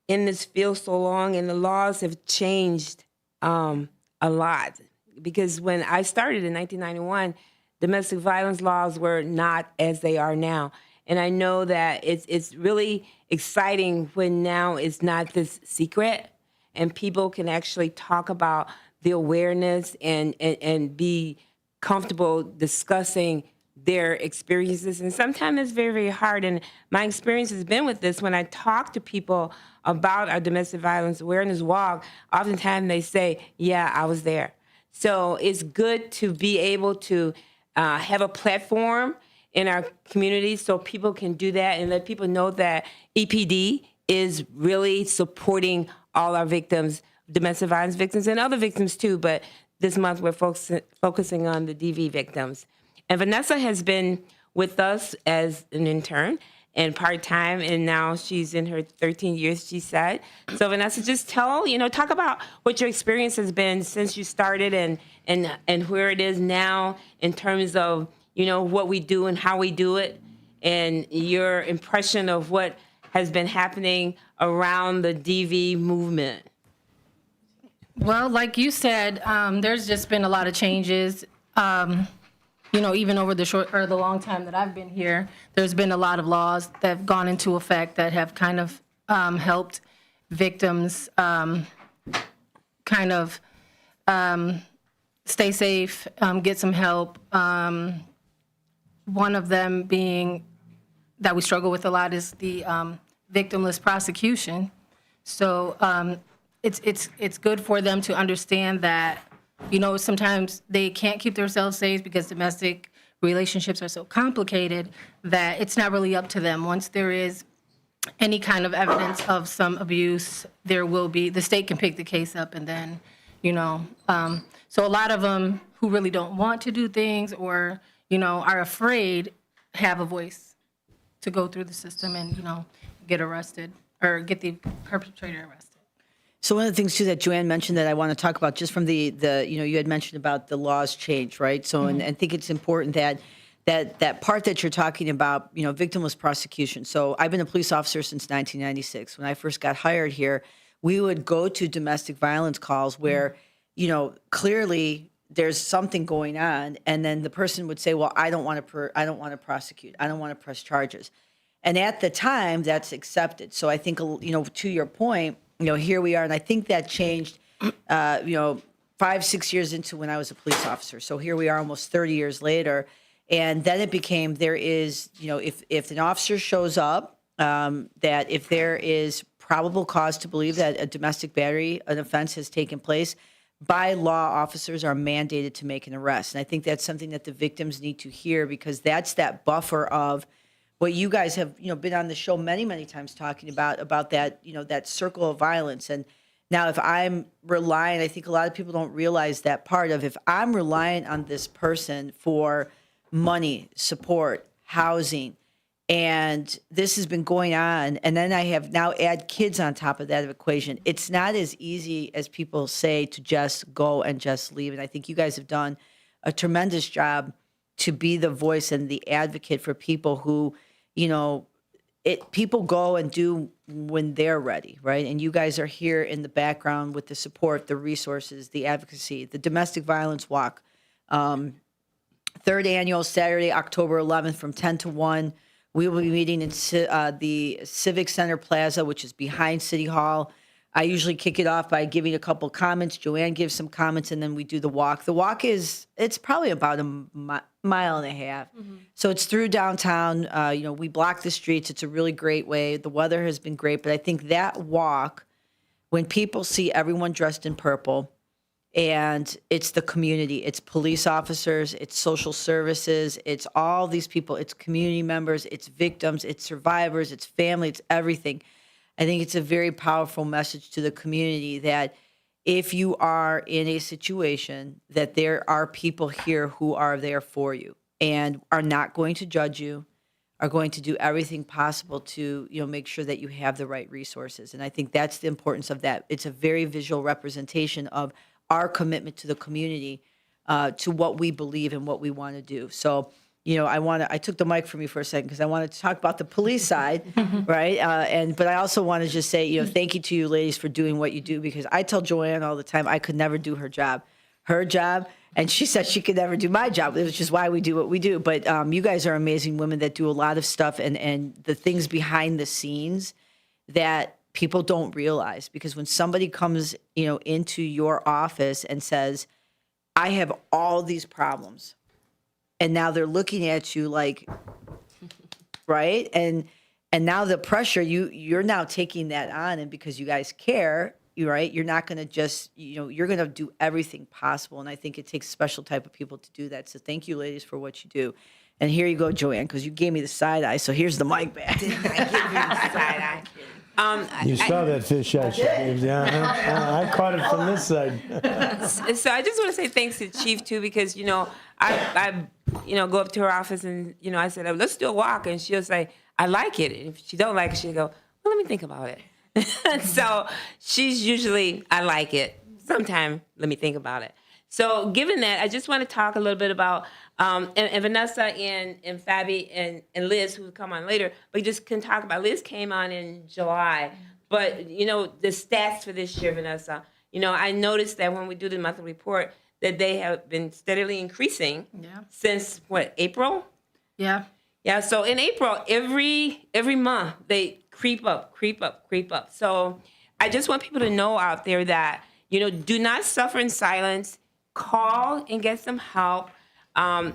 in this field so long, and the laws have changed a lot. Because when I started in 1991, domestic violence laws were not as they are now. And I know that it's really exciting when now it's not this secret, and people can actually talk about the awareness and be comfortable discussing their experiences. And sometimes it's very, very hard. And my experience has been with this. When I talk to people about our domestic violence awareness walk, oftentimes they say, yeah, I was there. So it's good to be able to have a platform in our community so people can do that and let people know that EPD is really supporting all our victims, domestic violence victims and other victims too. But this month we're focusing on the DV victims. And Vanessa has been with us as an intern and part-time, and now she's in her 13 years, she said. So Vanessa, just talk about what your experience has been since you started and where it is now in terms of, what we do and how we do it, and your impression of what has been happening around the DV movement. Well, like you said, there's just been a lot of changes. Even over the short or the long time that I've been here, there's been a lot of laws that have gone into effect that have kind of helped victims stay safe, get some help. One of them being that we struggle with a lot is the victimless prosecution. So it's good for them to understand that, sometimes they can't keep themselves safe because domestic relationships are so complicated that it's not really up to them. Once there is any kind of evidence of some abuse, the state can pick the case up, and then, so a lot of them who really don't want to do things or, are afraid have a voice to go through the system and, get arrested or get the perpetrator arrested. So one of the things too that Joanne mentioned that I want to talk about, just from the you had mentioned about the laws change, right? So and I think it's important that part that you're talking about, victimless prosecution. So I've been a police officer since 1996. When I first got hired here, we would go to domestic violence calls where, clearly there's something going on, and then the person would say, well, I don't want to prosecute, I don't want to press charges, and at the time that's accepted. So I think to your point. Here we are, and I think that changed, 5-6 years into when I was a police officer. So here we are almost 30 years later, and then it became there is, if an officer shows up, that if there is probable cause to believe that a domestic battery, an offense has taken place, by law, officers are mandated to make an arrest. And I think that's something that the victims need to hear, because that's that buffer of what you guys have, been on the show many, many times talking about that, that circle of violence. And now if I'm relying, I think a lot of people don't realize that part of, if I'm relying on this person for money, support, housing, and this has been going on, and then I have now add kids on top of that equation, it's not as easy as people say to just go and just leave. And I think you guys have done a tremendous job to be the voice and the advocate for people who, people go and do when they're ready, right? And you guys are here in the background with the support, the resources, the advocacy, the domestic violence walk. Third annual, Saturday, October 11th from 10 to 1. We will be meeting in the Civic Center Plaza, which is behind City Hall. I usually kick it off by giving a couple comments. Joanne gives some comments, and then we do the walk. The walk it's probably about a mile and a half. So it's through downtown. We block the streets. It's a really great way. The weather has been great, but I think that walk, when people see everyone dressed in purple, and it's the community, it's police officers, it's social services, it's all these people, it's community members, it's victims, it's survivors, it's family, it's everything. I think it's a very powerful message to the community that if you are in a situation, that there are people here who are there for you and are not going to judge you, are going to do everything possible to make sure that you have the right resources. And I think that's the importance of that. It's a very visual representation of our commitment to the community, to what we believe and what we want to do. So, I took the mic from you for a second because I wanted to talk about the police side, right? But I also want to just say, thank you to you ladies for doing what you do, because I tell Joanne all the time I could never do her job, and she said she could never do my job, which is why we do what we do. But you guys are amazing women that do a lot of stuff and the things behind the scenes that people don't realize. Because when somebody comes, into your office and says, I have all these problems, and now they're looking at you like, right? And now the pressure, you're now taking that on, and because you guys care, you're not going to just, you're going to do everything possible. And I think it takes a special type of people to do that. So thank you, ladies, for what you do. And here you go, Joanne, because you gave me the side eye. So here's the mic back. Didn't I give you the side eye? You saw that fisheye she gave you. I caught it from this side. So I just want to say thanks to Chief too, because I go up to her office and I said, let's do a walk, and she'll say, I like it. And if she don't like it, she'll go, well, let me think about it. So she's usually, I like it. Sometime, let me think about it. So given that, I just want to talk a little bit about, and Vanessa and Fabi and Liz, who will come on later, but just can talk about, Liz came on in July, but, the stats for this year, Vanessa, I noticed that when we do the monthly report, that they have been steadily increasing since, April? Yeah. Yeah, so in April, every month, they creep up. So I just want people to know out there that, do not suffer in silence. Call and get some help. Our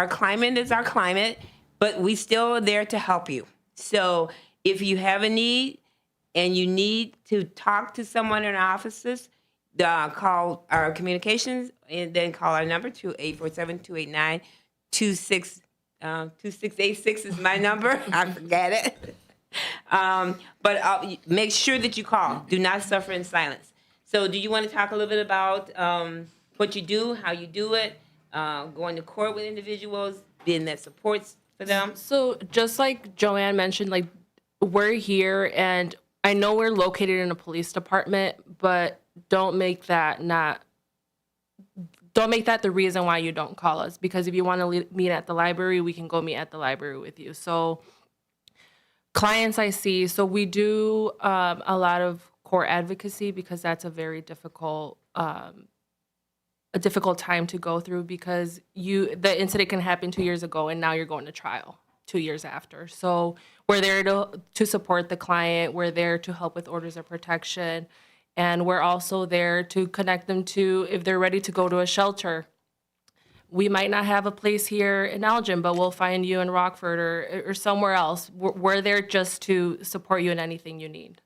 climate is our climate, but we still are there to help you. So if you have a need and you need to talk to someone in our offices, call our communications and then call our number, 2847-289-2686 is my number. I forget it. But make sure that you call. Do not suffer in silence. So do you want to talk a little bit about what you do, how you do it, going to court with individuals, being that supports for them? So just like Joanne mentioned, like we're here, and I know we're located in a police department, but don't make that the reason why you don't call us. Because if you want to meet at the library, we can go meet at the library with you. So clients I see, so we do a lot of court advocacy, because that's a very difficult time to go through, because the incident can happen 2 years ago and now you're going to trial 2 years after. So we're there to support the client. We're there to help with orders of protection. And we're also there to connect them to, if they're ready to go to a shelter. We might not have a place here in Elgin, but we'll find you in Rockford or somewhere else. We're there just to support you in anything you need.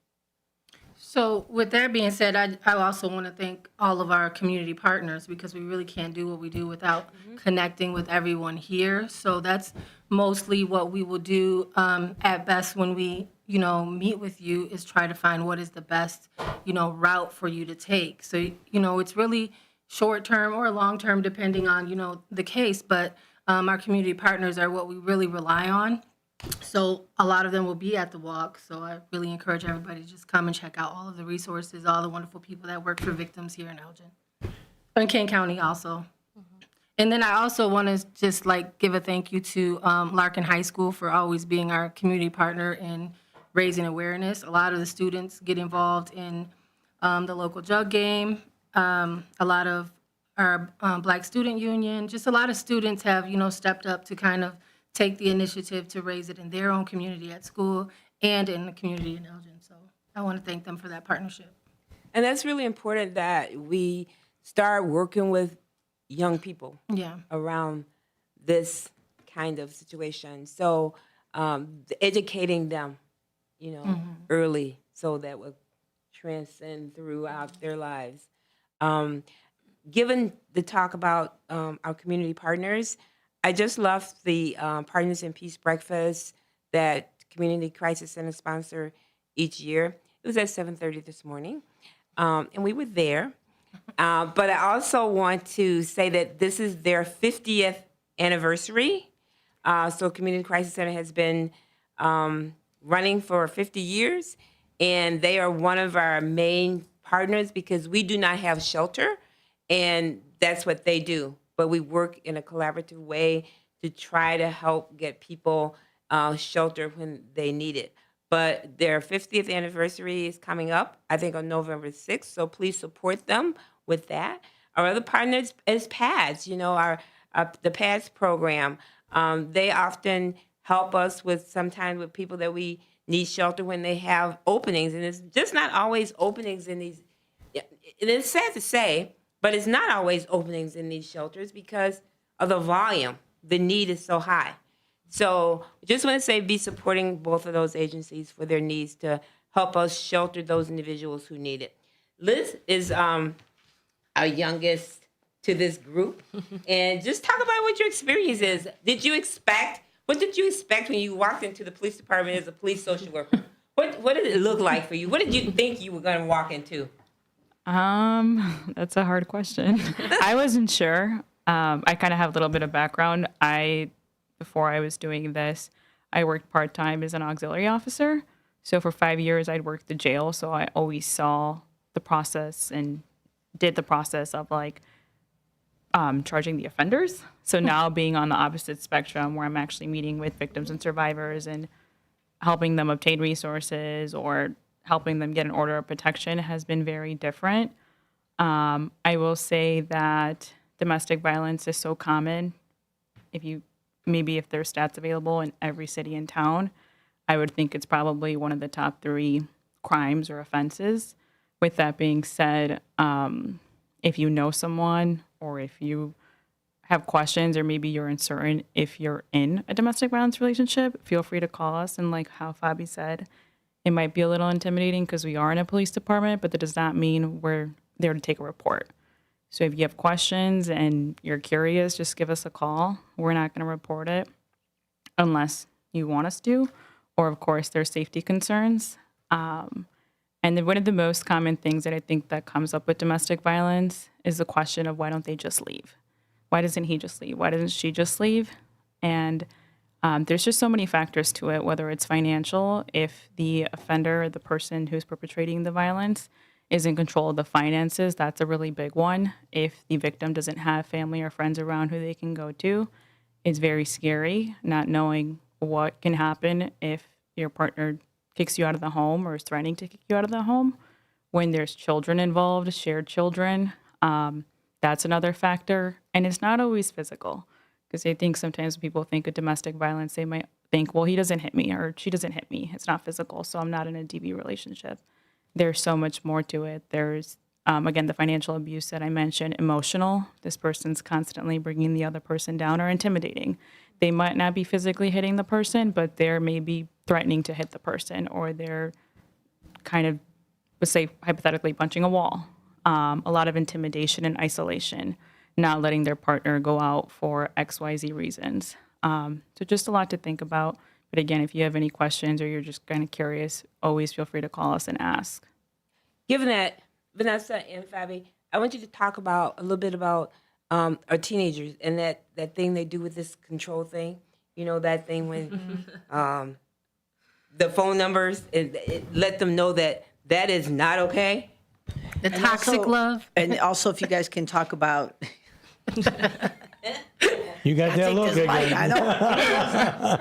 So with that being said, I also want to thank all of our community partners, because we really can't do what we do without connecting with everyone here. So that's mostly what we will do at best when we, meet with you, is try to find what is the best, route for you to take. So, it's really short term or long term, depending on, the case. But our community partners are what we really rely on. So a lot of them will be at the walk. So I really encourage everybody to just come and check out all of the resources, all the wonderful people that work for victims here in Elgin. In Kane County also. And then I also want to just give a thank you to Larkin High School for always being our community partner in raising awareness. A lot of the students get involved in the local jug game. A lot of our Black Student Union, just a lot of students have, stepped up to kind of take the initiative to raise it in their own community at school and in the community in Elgin. So I want to thank them for that partnership. And that's really important that we start working with young people around this kind of situation. So educating them, early so that will transcend throughout their lives. Given the talk about our community partners, I just left the Partners in Peace breakfast that Community Crisis Center sponsor each year. It was at 7:30 this morning, and we were there. But I also want to say that this is their 50th anniversary. So Community Crisis Center has been running for 50 years, and they are one of our main partners because we do not have shelter, and that's what they do. But we work in a collaborative way to try to help get people shelter when they need it. But their 50th anniversary is coming up, I think, on November 6th, so please support them with that. Our other partners is PADS, the PADS program. They often help us sometimes with people that we need shelter when they have openings, and it's just not always openings in these, and it's sad to say, but it's not always openings in these shelters because of the volume. The need is so high. So just want to say be supporting both of those agencies for their needs to help us shelter those individuals who need it. Liz is our youngest to this group. And just talk about what your experience is. What did you expect when you walked into the police department as a police social worker? What did it look like for you? What did you think you were going to walk into? That's a hard question. I wasn't sure. I kind of have a little bit of background. Before I was doing this, I worked part-time as an auxiliary officer. So for 5 years, I'd worked the jail. So I always saw the process and did the process of charging the offenders. So now being on the opposite spectrum where I'm actually meeting with victims and survivors and helping them obtain resources or helping them get an order of protection has been very different. I will say that domestic violence is so common. If there's stats available in every city and town, I would think it's probably one of the top 3 crimes or offenses. With that being said, if you know someone or if you have questions or maybe you're uncertain if you're in a domestic violence relationship, feel free to call us. And like how Fabi said, it might be a little intimidating because we are in a police department, but that does not mean we're there to take a report. So if you have questions and you're curious, just give us a call. We're not going to report it unless you want us to, or of course there's safety concerns. And then one of the most common things that I think that comes up with domestic violence is the question of why don't they just leave? Why doesn't he just leave? Why doesn't she just leave? And there's just so many factors to it, whether it's financial, if the offender, the person who's perpetrating the violence, is in control of the finances, that's a really big one. If the victim doesn't have family or friends around who they can go to, it's very scary not knowing what can happen if your partner kicks you out of the home or is threatening to kick you out of the home. When there's children involved, shared children, that's another factor. And it's not always physical, because I think sometimes when people think of domestic violence, they might think, well, he doesn't hit me or she doesn't hit me. It's not physical, so I'm not in a DV relationship. There's so much more to it. There's, again, the financial abuse that I mentioned, emotional. This person's constantly bringing the other person down or intimidating. They might not be physically hitting the person, but they're maybe threatening to hit the person, or they're kind of, let's say, hypothetically punching a wall. A lot of intimidation and isolation, not letting their partner go out for XYZ reasons. So just a lot to think about. But again, if you have any questions or you're just kind of curious, always feel free to call us and ask. Given that, Vanessa and Fabi, I want you to talk a little bit about our teenagers and that thing they do with this control thing. You know, that thing when the phone numbers, it let them know that is not okay. The toxic love. And also if you guys can talk about You got that look again. I know.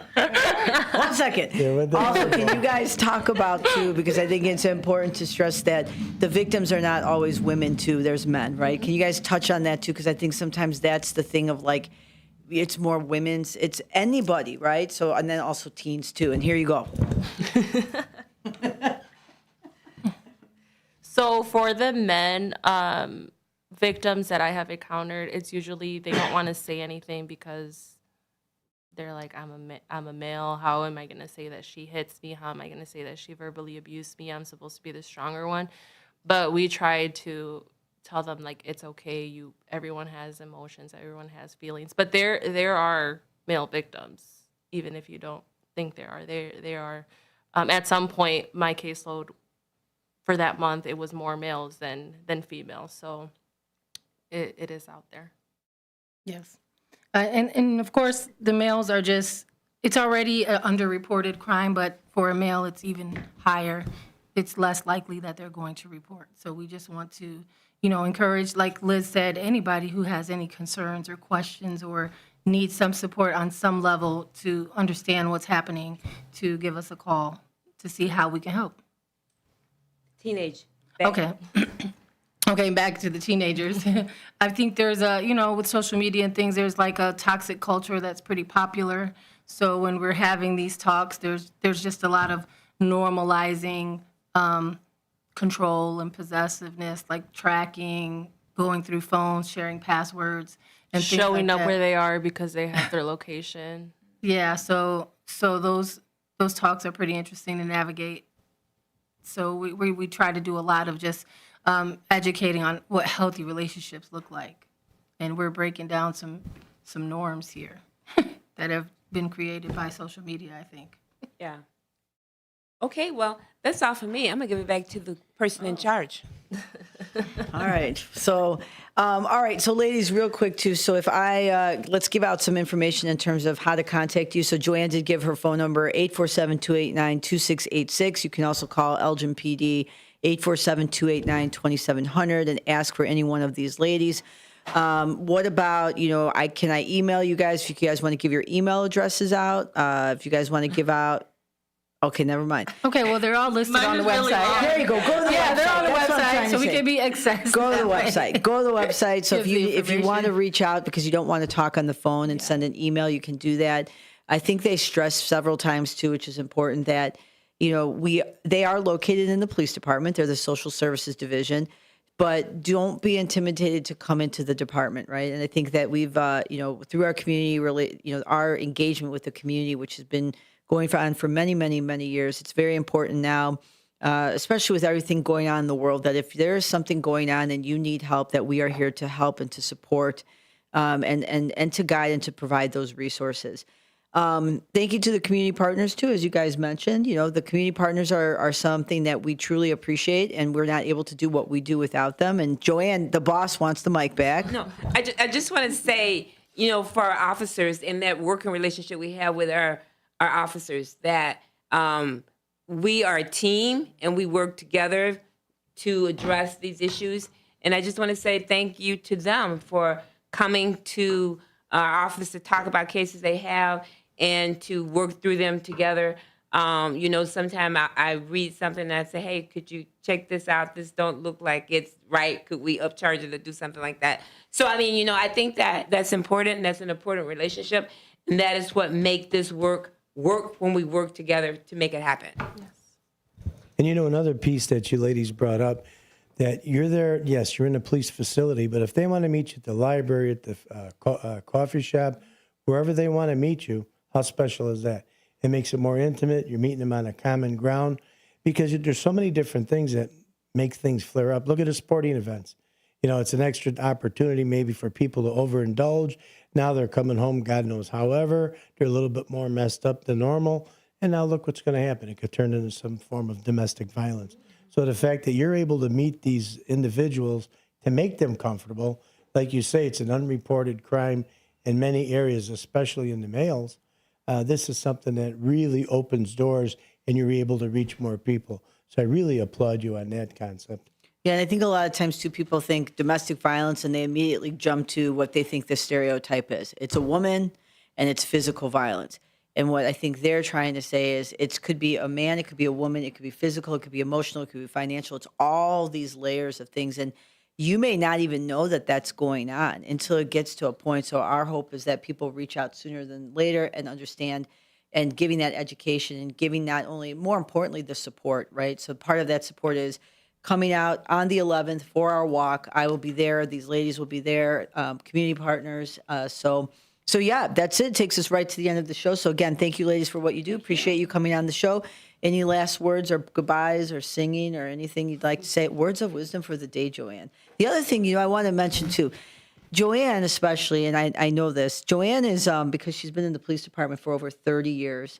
1 second. Also, can you guys talk about, too, because I think it's important to stress that the victims are not always women, too. There's men, right? Can you guys touch on that, too? Because I think sometimes that's the thing of, like, it's more women's. It's anybody, right? So, and then also teens, too. And here you go. So for the men, victims that I have encountered, it's usually they don't want to say anything because they're like, I'm a male. How am I going to say that she hits me? How am I going to say that she verbally abused me? I'm supposed to be the stronger one. But we try to tell them, like, it's okay. Everyone has emotions. Everyone has feelings. But there are male victims, even if you don't think there are. There are. At some point, my caseload for that month, it was more males than females. So it is out there. Yes. And of course, the males are it's already an underreported crime, but for a male, it's even higher. It's less likely that they're going to report. So we just want to, encourage, like Liz said, anybody who has any concerns or questions or needs some support on some level to understand what's happening, to give us a call to see how we can help. Teenage. Okay. Okay, back to the teenagers. I think there's with social media and things, there's like a toxic culture that's pretty popular. So when we're having these talks, there's just a lot of normalizing control and possessiveness, like tracking, going through phones, sharing passwords, and things showing like up that. where they are because they have their location. Yeah, so those talks are pretty interesting to navigate. So we try to do a lot of just educating on what healthy relationships look like, and we're breaking down some norms here that have been created by social media, I think. Yeah. Okay, well, that's all for me. I'm going to give it back to the person in charge. All right. So, So ladies, real quick too. So if let's give out some information in terms of how to contact you. So Joanne did give her phone number, 847-289-2686. You can also call Elgin PD, 847-289-2700, and ask for any one of these ladies. What about, can I email you guys if you guys want to give your email addresses out? If you guys want to give out, okay, never mind. Okay, well, they're all listed on the website. There you go. Go to the website. Yeah, they're on the That's what I'm trying website, to so we say. can be accessed. Go to the that way. website. Go to the website. So Gives if you want to information. reach out because you don't want to talk on the phone and send an email, you can do that. I think they stressed several times too, which is important, that they are located in the police department. They're the social services division. But don't be intimidated to come into the department, right? And I think that we've, through our community, really, our engagement with the community, which has been going on for many, many, many years, it's very important now, especially with everything going on in the world, that if there is something going on and you need help, that we are here to help and to support, and to guide and to provide those resources. Thank you to the community partners too, as you guys mentioned. The community partners are something that we truly appreciate, and we're not able to do what we do without them. And Joanne, the boss, wants the mic back. No, I just want to say, for our officers, in that working relationship we have with our officers, that we are a team and we work together to address these issues. And I just want to say thank you to them for coming to our office to talk about cases they have and to work through them together. Sometimes I read something and I say, hey, could you check this out? This don't look like it's right. Could we upcharge it or do something like that? So, I think that's important. That's an important relationship. And that is what make this work when we work together to make it happen. And another piece that you ladies brought up, that you're there, yes, you're in a police facility, but if they want to meet you at the library, at the coffee shop, wherever they want to meet you, how special is that? It makes it more intimate. You're meeting them on a common ground, because there's so many different things that make things flare up. Look at the sporting events. It's an extra opportunity maybe for people to overindulge. Now they're coming home, God knows however. They're a little bit more messed up than normal. And now look what's going to happen. It could turn into some form of domestic violence. So the fact that you're able to meet these individuals to make them comfortable, like you say, it's an unreported crime in many areas, especially in the males. This is something that really opens doors, and you're able to reach more people. So I really applaud you on that concept. Yeah, and I think a lot of times too, people think domestic violence and they immediately jump to what they think the stereotype is. It's a woman and it's physical violence. And what I think they're trying to say is it could be a man, it could be a woman, it could be physical, it could be emotional, it could be financial. It's all these layers of things. And you may not even know that that's going on until it gets to a point. So our hope is that people reach out sooner than later and understand and giving that education and giving not only, more importantly, the support, right? So part of that support is coming out on the 11th for our walk. I will be there. These ladies will be there, community partners. So yeah, that's it. Takes us right to the end of the show. So again, thank you, ladies, for what you do. Appreciate you coming on the show. Any last words or goodbyes or singing or anything you'd like to say? Words of wisdom for the day, Joanne. The other thing, I want to mention too, Joanne especially, and I know this, Joanne is, because she's been in the police department for over 30 years,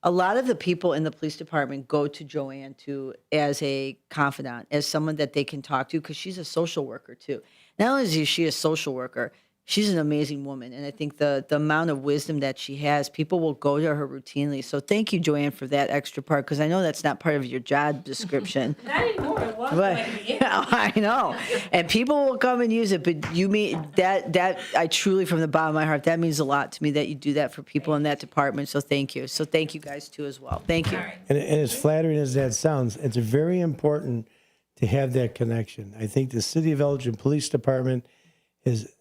a lot of the people in the police department go to Joanne too as a confidant, as someone that they can talk to, because she's a social worker too. Not only is she a social worker, she's an amazing woman. And I think the amount of wisdom that she has, people will go to her routinely. So thank you, Joanne, for that extra part, because I know that's not part of your job description. Not anymore. It was But like the end. I know, and people will come and use it. But you mean that I truly, from the bottom of my heart, that means a lot to me that you do that for people in that department. So thank you. So thank you guys too as well. Thank you. And as flattering as that sounds, it's very important to have that connection. I think the City of Elgin Police Department has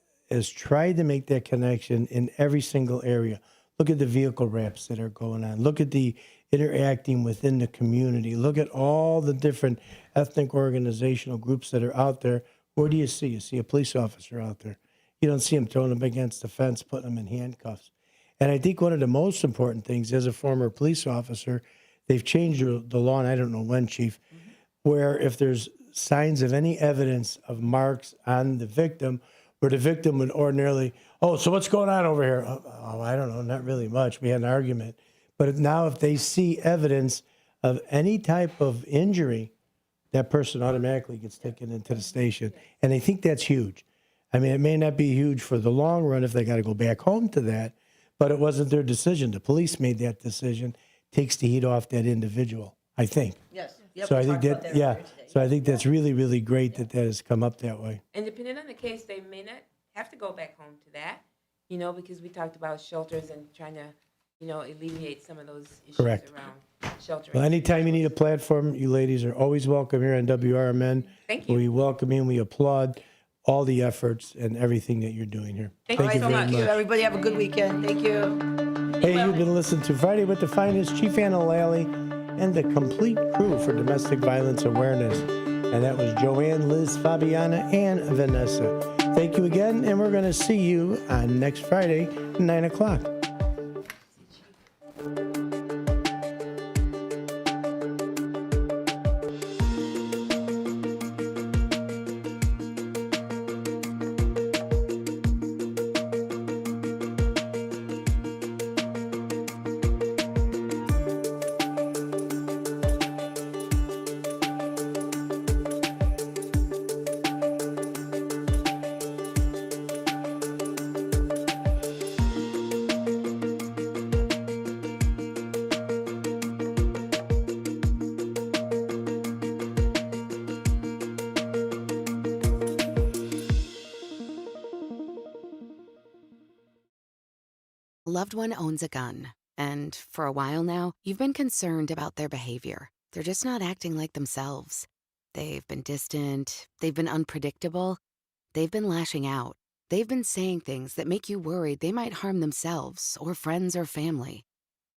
tried to make that connection in every single area. Look at the vehicle wraps that are going on. Look at the interacting within the community. Look at all the different ethnic organizational groups that are out there. Where do you see? You see a police officer out there. You don't see them throwing them against the fence, putting them in handcuffs. And I think one of the most important things, as a former police officer, they've changed the law, and I don't know when, Chief, where if there's signs of any evidence of marks on the victim, where the victim would ordinarily, oh, so what's going on over here? Oh, I don't know, not really much. We had an argument. But now if they see evidence of any type of injury, that person automatically gets taken into the station. And I think that's huge. I mean, it may not be huge for the long run if they got to go back home to that, but it wasn't their decision. The police made that decision, takes the heat off that individual, I think. Yes. Yep, So we I think talked about that, yeah. earlier today. So I think that's really, really great that has come up that way. And depending on the case, they may not have to go back home to that, because we talked about shelters and trying to, alleviate some of those issues Correct. around sheltering. Well, anytime you need a platform, you ladies are always welcome here on WRMN. Thank you. We welcome you and we applaud all the efforts and everything that you're doing here. Thank you so Thank much. you. Everybody have a good weekend. Thank you. Hey, you've been listening to Friday with the Finest, Chief Anna Lally, and the complete crew for domestic violence awareness. And that was Joanne, Liz, Fabiana, and Vanessa. Thank you again, and we're going to see you on next Friday, 9 o'clock. A loved one owns a gun, and for a while now, you've been concerned about their behavior. They're just not acting like themselves. They've been distant, they've been unpredictable, they've been lashing out. They've been saying things that make you worried they might harm themselves or friends or family.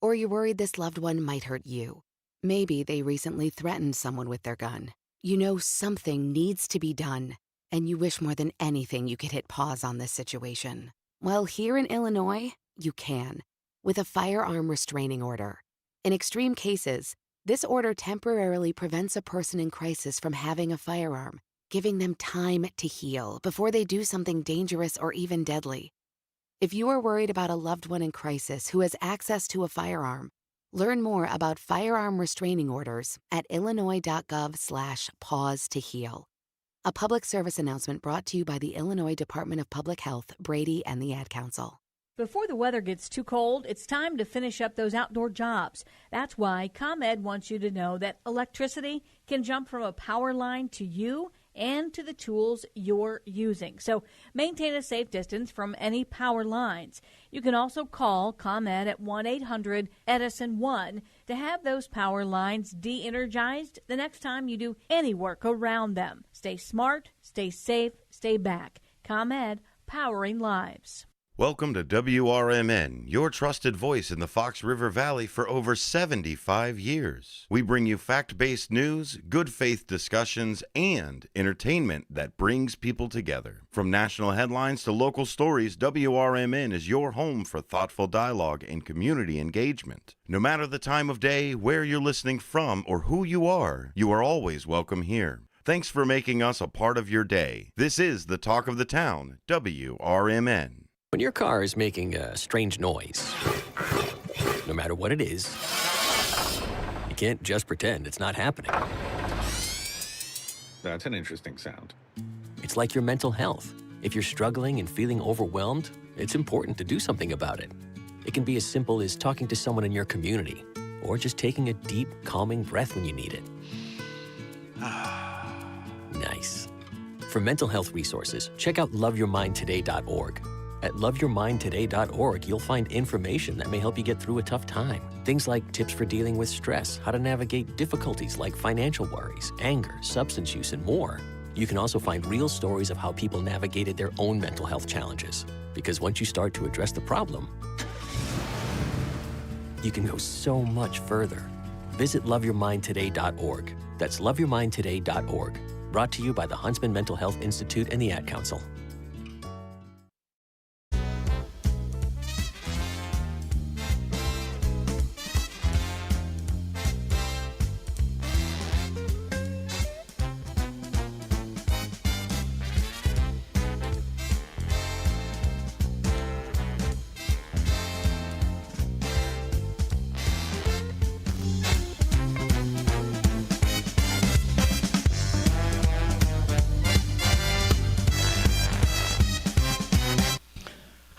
Or you're worried this loved one might hurt you. Maybe they recently threatened someone with their gun. You know something needs to be done, and you wish more than anything you could hit pause on this situation. Well, here in Illinois, you can, with a firearm restraining order. In extreme cases, this order temporarily prevents a person in crisis from having a firearm, giving them time to heal before they do something dangerous or even deadly. If you are worried about a loved one in crisis who has access to a firearm, learn more about firearm restraining orders at illinois.gov/pause to heal. A public service announcement brought to you by the Illinois Department of Public Health, Brady, and the Ad Council. Before the weather gets too cold, it's time to finish up those outdoor jobs. That's why ComEd wants you to know that electricity can jump from a power line to you and to the tools you're using. So maintain a safe distance from any power lines. You can also call ComEd at 1-800-EDISON-1 to have those power lines de-energized the next time you do any work around them. Stay smart, stay safe, stay back. ComEd, powering lives. Welcome to WRMN, your trusted voice in the Fox River Valley for over 75 years. We bring you fact-based news, good faith discussions, and entertainment that brings people together. From national headlines to local stories, WRMN is your home for thoughtful dialogue and community engagement. No matter the time of day, where you're listening from, or who you are always welcome here. Thanks for making us a part of your day. This is the Talk of the Town, WRMN. When your car is making a strange noise, no matter what it is, you can't just pretend it's not happening. That's an interesting sound. It's like your mental health. If you're struggling and feeling overwhelmed, it's important to do something about it. It can be as simple as talking to someone in your community, or just taking a deep, calming breath when you need it. Nice. For mental health resources, check out loveyourmindtoday.org. At loveyourmindtoday.org, you'll find information that may help you get through a tough time. Things like tips for dealing with stress, how to navigate difficulties like financial worries, anger, substance use, and more. You can also find real stories of how people navigated their own mental health challenges. Because once you start to address the problem, you can go so much further. Visit loveyourmindtoday.org. That's loveyourmindtoday.org. Brought to you by the Huntsman Mental Health Institute and the Ad Council.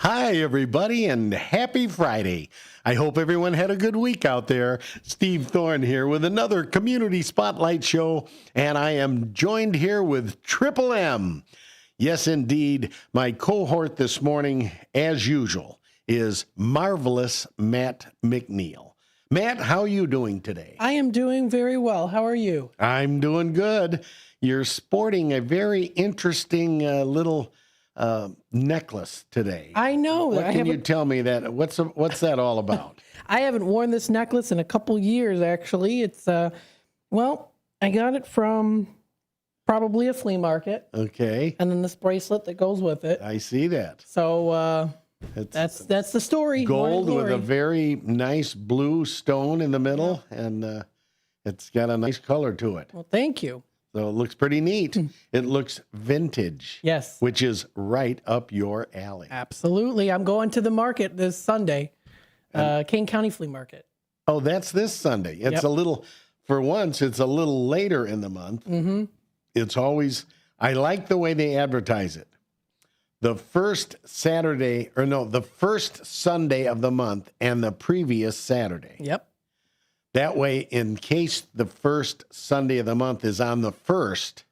Hi, everybody, and happy Friday. I hope everyone had a good week out there. Steve Thorne here with another Community Spotlight show, and I am joined here with Triple M. Yes, indeed, my cohort this morning, as usual, is Marvelous Matt McNeil. Matt, how are you doing today? I am doing very well. How are you? I'm doing good. You're sporting a very interesting little necklace today. I know. What can you tell me that? What's that all about? I haven't worn this necklace in a couple years, actually. It's well, I got it from probably a flea market. Okay. And then this bracelet that goes with it. I see that. So that's the story. Gold with a very nice blue stone in the middle, and it's got a nice color to it. Well, thank you. So it looks pretty neat. It looks vintage. Yes. Which is right up your alley. Absolutely. I'm going to the market this Sunday, Kane County Flea Market. Oh, that's this Sunday. It's a little, for once, it's a little later in the month. Mm-hmm. It's always, I like the way they advertise it. The first Sunday of the month and the previous Saturday. Yep. That way, in case the first Sunday of the month is on the 1st,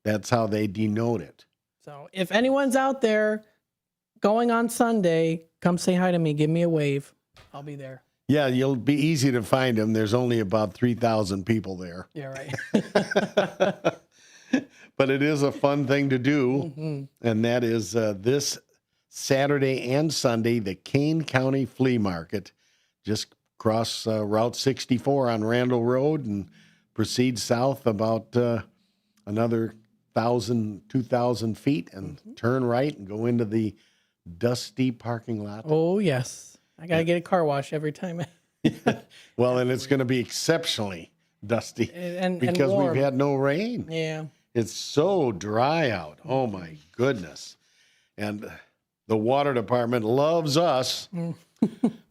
that's how they denote it. So if anyone's out there going on Sunday, come say hi to me. Give me a wave. I'll be there. Yeah, you'll be easy to find them. There's only about 3,000 people there. Yeah, right. But it is a fun thing to do, and that is this Saturday and Sunday, the Kane County Flea Market. Just cross Route 64 on Randall Road and proceed south about another 2,000 feet and turn right and go into the dusty parking lot. Oh, yes. I got to get a car wash every time. Well, and it's going to be exceptionally dusty because warm. we've had no rain. Yeah. It's so dry out. Oh, my goodness. And the water department loves us.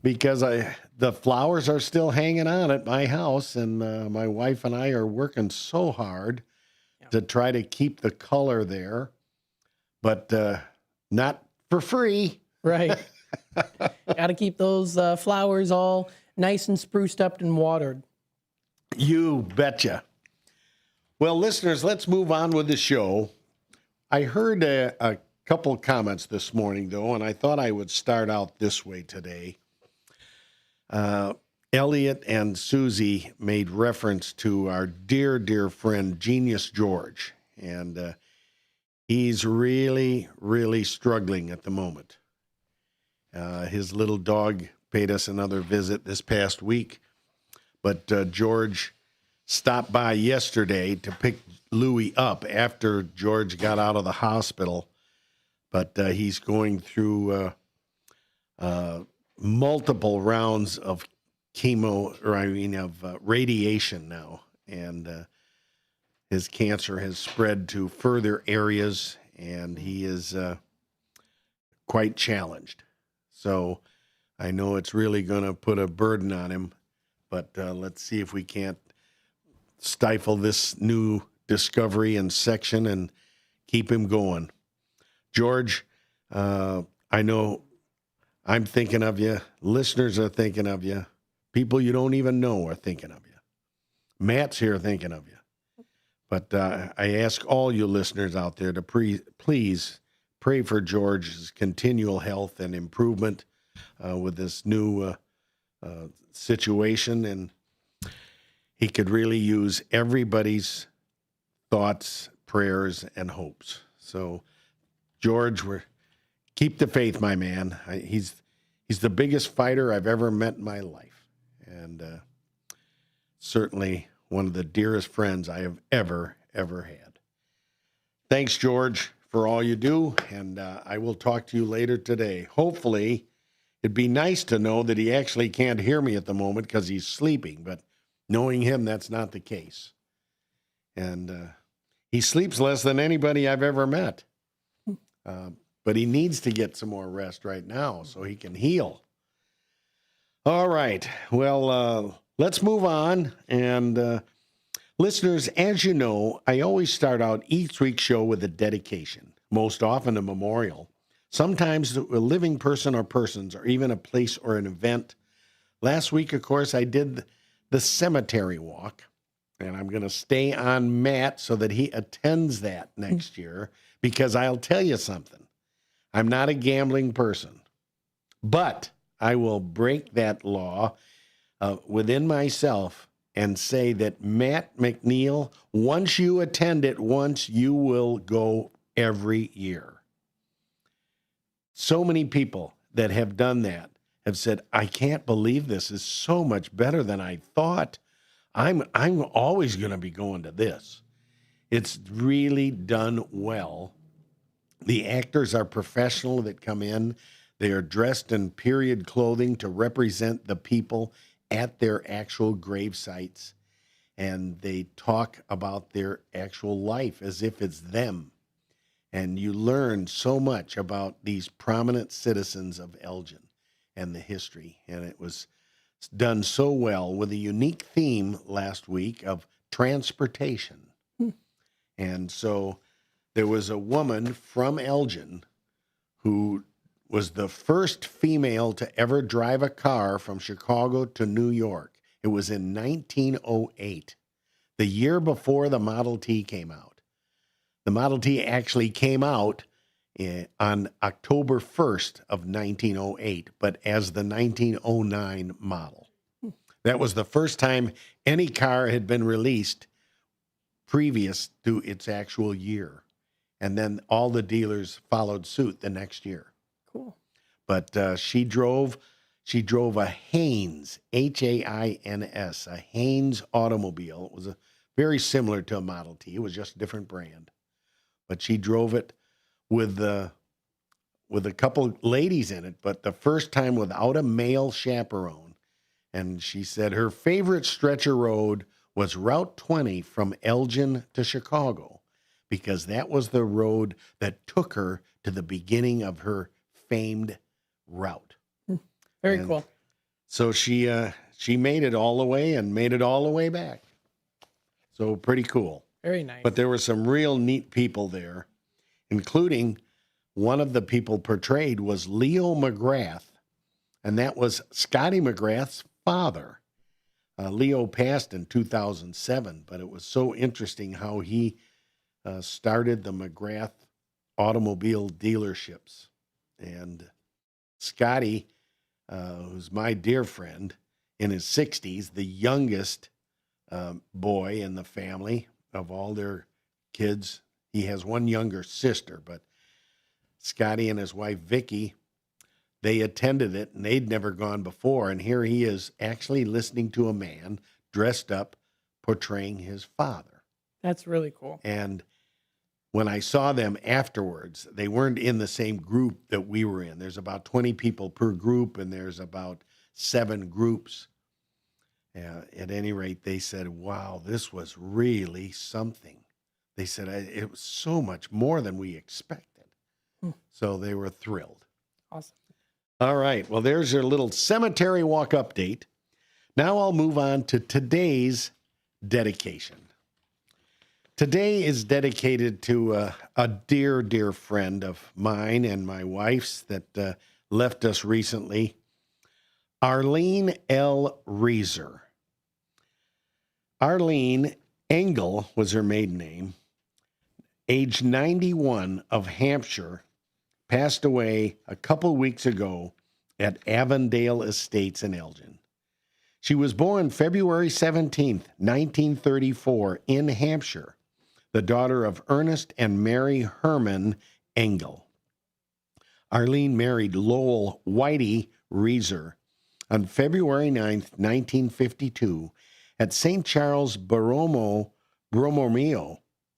Because the flowers are still hanging on at my house, and my wife and I are working so hard to try to keep the color there, but not for free. Right. Got to keep those flowers all nice and spruced up and watered. You betcha. Well, listeners, let's move on with the show. I heard a couple comments this morning, though, and I thought I would start out this way today. Elliot and Susie made reference to our dear, dear friend, Genius George, and he's really, really struggling at the moment. His little dog paid us another visit this past week, but George stopped by yesterday to pick Louie up after George got out of the hospital, but he's going through multiple rounds of radiation now, and his cancer has spread to further areas, and he is quite challenged. So I know it's really going to put a burden on him, but let's see if we can't stifle this new discovery and section and keep him going. George, I know I'm thinking of you. Listeners are thinking of you. People you don't even know are thinking of you. Matt's here thinking of you. But I ask all you listeners out there to please pray for George's continual health and improvement with this new situation. And he could really use everybody's thoughts, prayers, and hopes. So, George, keep the faith, my man. He's the biggest fighter I've ever met in my life. And certainly one of the dearest friends I have ever had. Thanks, George, for all you do, and I will talk to you later today. Hopefully, it'd be nice to know that he actually can't hear me at the moment because he's sleeping, but knowing him, that's not the case. And he sleeps less than anybody I've ever met. But he needs to get some more rest right now so he can heal. All right. Well, let's move on. And listeners, as you know, I always start out each week's show with a dedication, most often a memorial, sometimes a living person or persons, or even a place or an event. Last week, of course, I did the cemetery walk, and I'm going to stay on Matt so that he attends that next year, because I'll tell you something. I'm not a gambling person, but I will break that law within myself and say that Matt McNeil, once you attend it once, you will go every year. So many people that have done that have said, I can't believe this is so much better than I thought. I'm always going to be going to this. It's really done well. The actors are professional that come in. They are dressed in period clothing to represent the people at their actual grave sites. And they talk about their actual life as if it's them. And you learn so much about these prominent citizens of Elgin and the history. And it was done so well with a unique theme last week of transportation. And so there was a woman from Elgin who was the first female to ever drive a car from Chicago to New York. It was in 1908, the year before the Model T came out. The Model T actually came out on October 1st of 1908, but as the 1909 model. That was the first time any car had been released previous to its actual year. And then all the dealers followed suit the next year. Cool. But she drove a Haynes, H-A-I-N-S, a Haynes automobile. It was very similar to a Model T. It was just a different brand. But she drove it with a couple ladies in it, but the first time without a male chaperone. And she said her favorite stretch of road was Route 20 from Elgin to Chicago, because that was the road that took her to the beginning of her famed route. Very cool. So she made it all the way and made it all the way back. So pretty cool. Very nice. But there were some real neat people there, including one of the people portrayed was Leo McGrath, and that was Scotty McGrath's father. Leo passed in 2007, but it was so interesting how he started the McGrath automobile dealerships. And Scotty, who's my dear friend, in his 60s, the youngest boy in the family of all their kids. He has one younger sister, but Scotty and his wife, Vicky, they attended it, and they'd never gone before. And here he is actually listening to a man dressed up portraying his father. That's really cool. And when I saw them afterwards, they weren't in the same group that we were in. There's about 20 people per group, and there's about 7 groups. At any rate, they said, wow, this was really something. They said, it was so much more than we expected. So they were thrilled. Awesome. All right. Well, there's your little cemetery walk update. Now I'll move on to today's dedication. Today is dedicated to a dear, dear friend of mine and my wife's that left us recently, Arlene L. Reeser. Arlene Engel was her maiden name. Age 91, of Hampshire, passed away a couple weeks ago at Avondale Estates in Elgin. She was born February 17th, 1934, in Hampshire, the daughter of Ernest and Mary Herman Engel. Arlene married Lowell Whitey Reeser on February 9th, 1952, at St. Charles Borromeo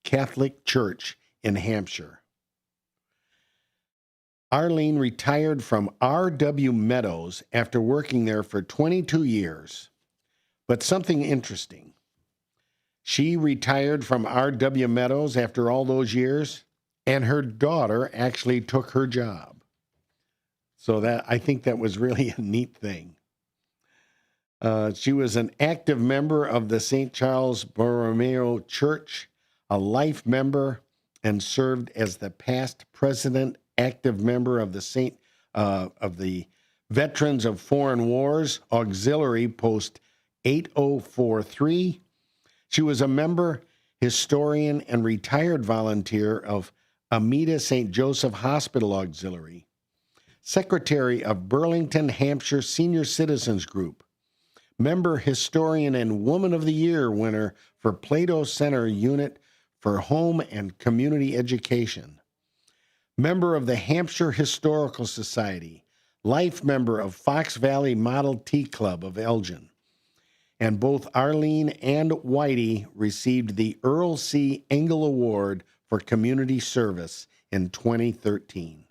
Catholic Church in Hampshire. Arlene retired from R.W. Meadows after working there for 22 years. But something interesting. She retired from R.W. Meadows after all those years, and her daughter actually took her job. So I think that was really a neat thing. She was an active member of the St. Charles Borromeo Church, a life member, and served as the past president, active member of the Veterans of Foreign Wars Auxiliary Post 8043. She was a member, historian, and retired volunteer of Amita St. Joseph Hospital Auxiliary, secretary of Burlington, Hampshire Senior Citizens Group, member, historian, and Woman of the Year winner for Plato Center Unit for Home and Community Education, member of the Hampshire Historical Society, life member of Fox Valley Model T Club of Elgin. And both Arlene and Whitey received the Earl C. Engel Award for Community Service in 2013.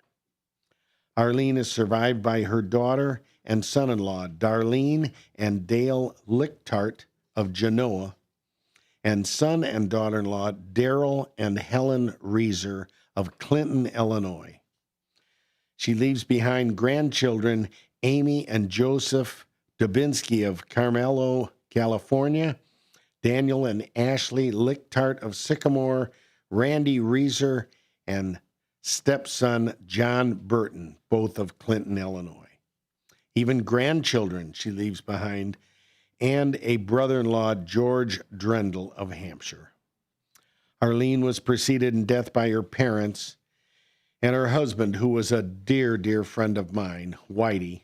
Arlene is survived by her daughter and son-in-law, Darlene and Dale Lichtart of Genoa, and son and daughter-in-law, Daryl and Helen Reeser of Clinton, Illinois. She leaves behind grandchildren, Amy and Joseph Dubinsky of Carmelo, California, Daniel and Ashley Lichtart of Sycamore, Randy Reeser, and stepson John Burton, both of Clinton, Illinois. Even grandchildren she leaves behind, and a brother-in-law, George Drendel of Hampshire. Arlene was preceded in death by her parents and her husband, who was a dear, dear friend of mine, Whitey,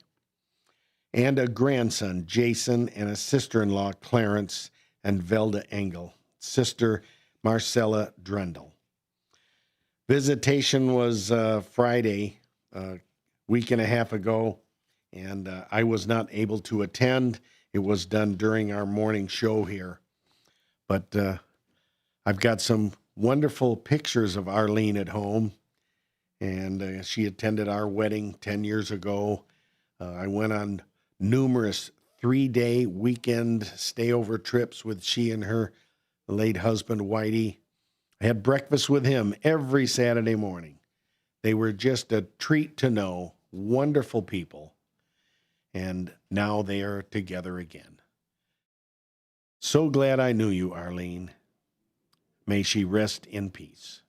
and a grandson, Jason, and a sister-in-law, Clarence and Velda Engel, sister Marcella Drendel. Visitation was Friday, a week and a half ago, and I was not able to attend. It was done during our morning show here. But I've got some wonderful pictures of Arlene at home, and she attended our wedding 10 years ago. I went on numerous 3-day weekend stayover trips with she and her late husband, Whitey. I had breakfast with him every Saturday morning. They were just a treat to know, wonderful people. And now they are together again. So glad I knew you, Arlene. May she rest in peace.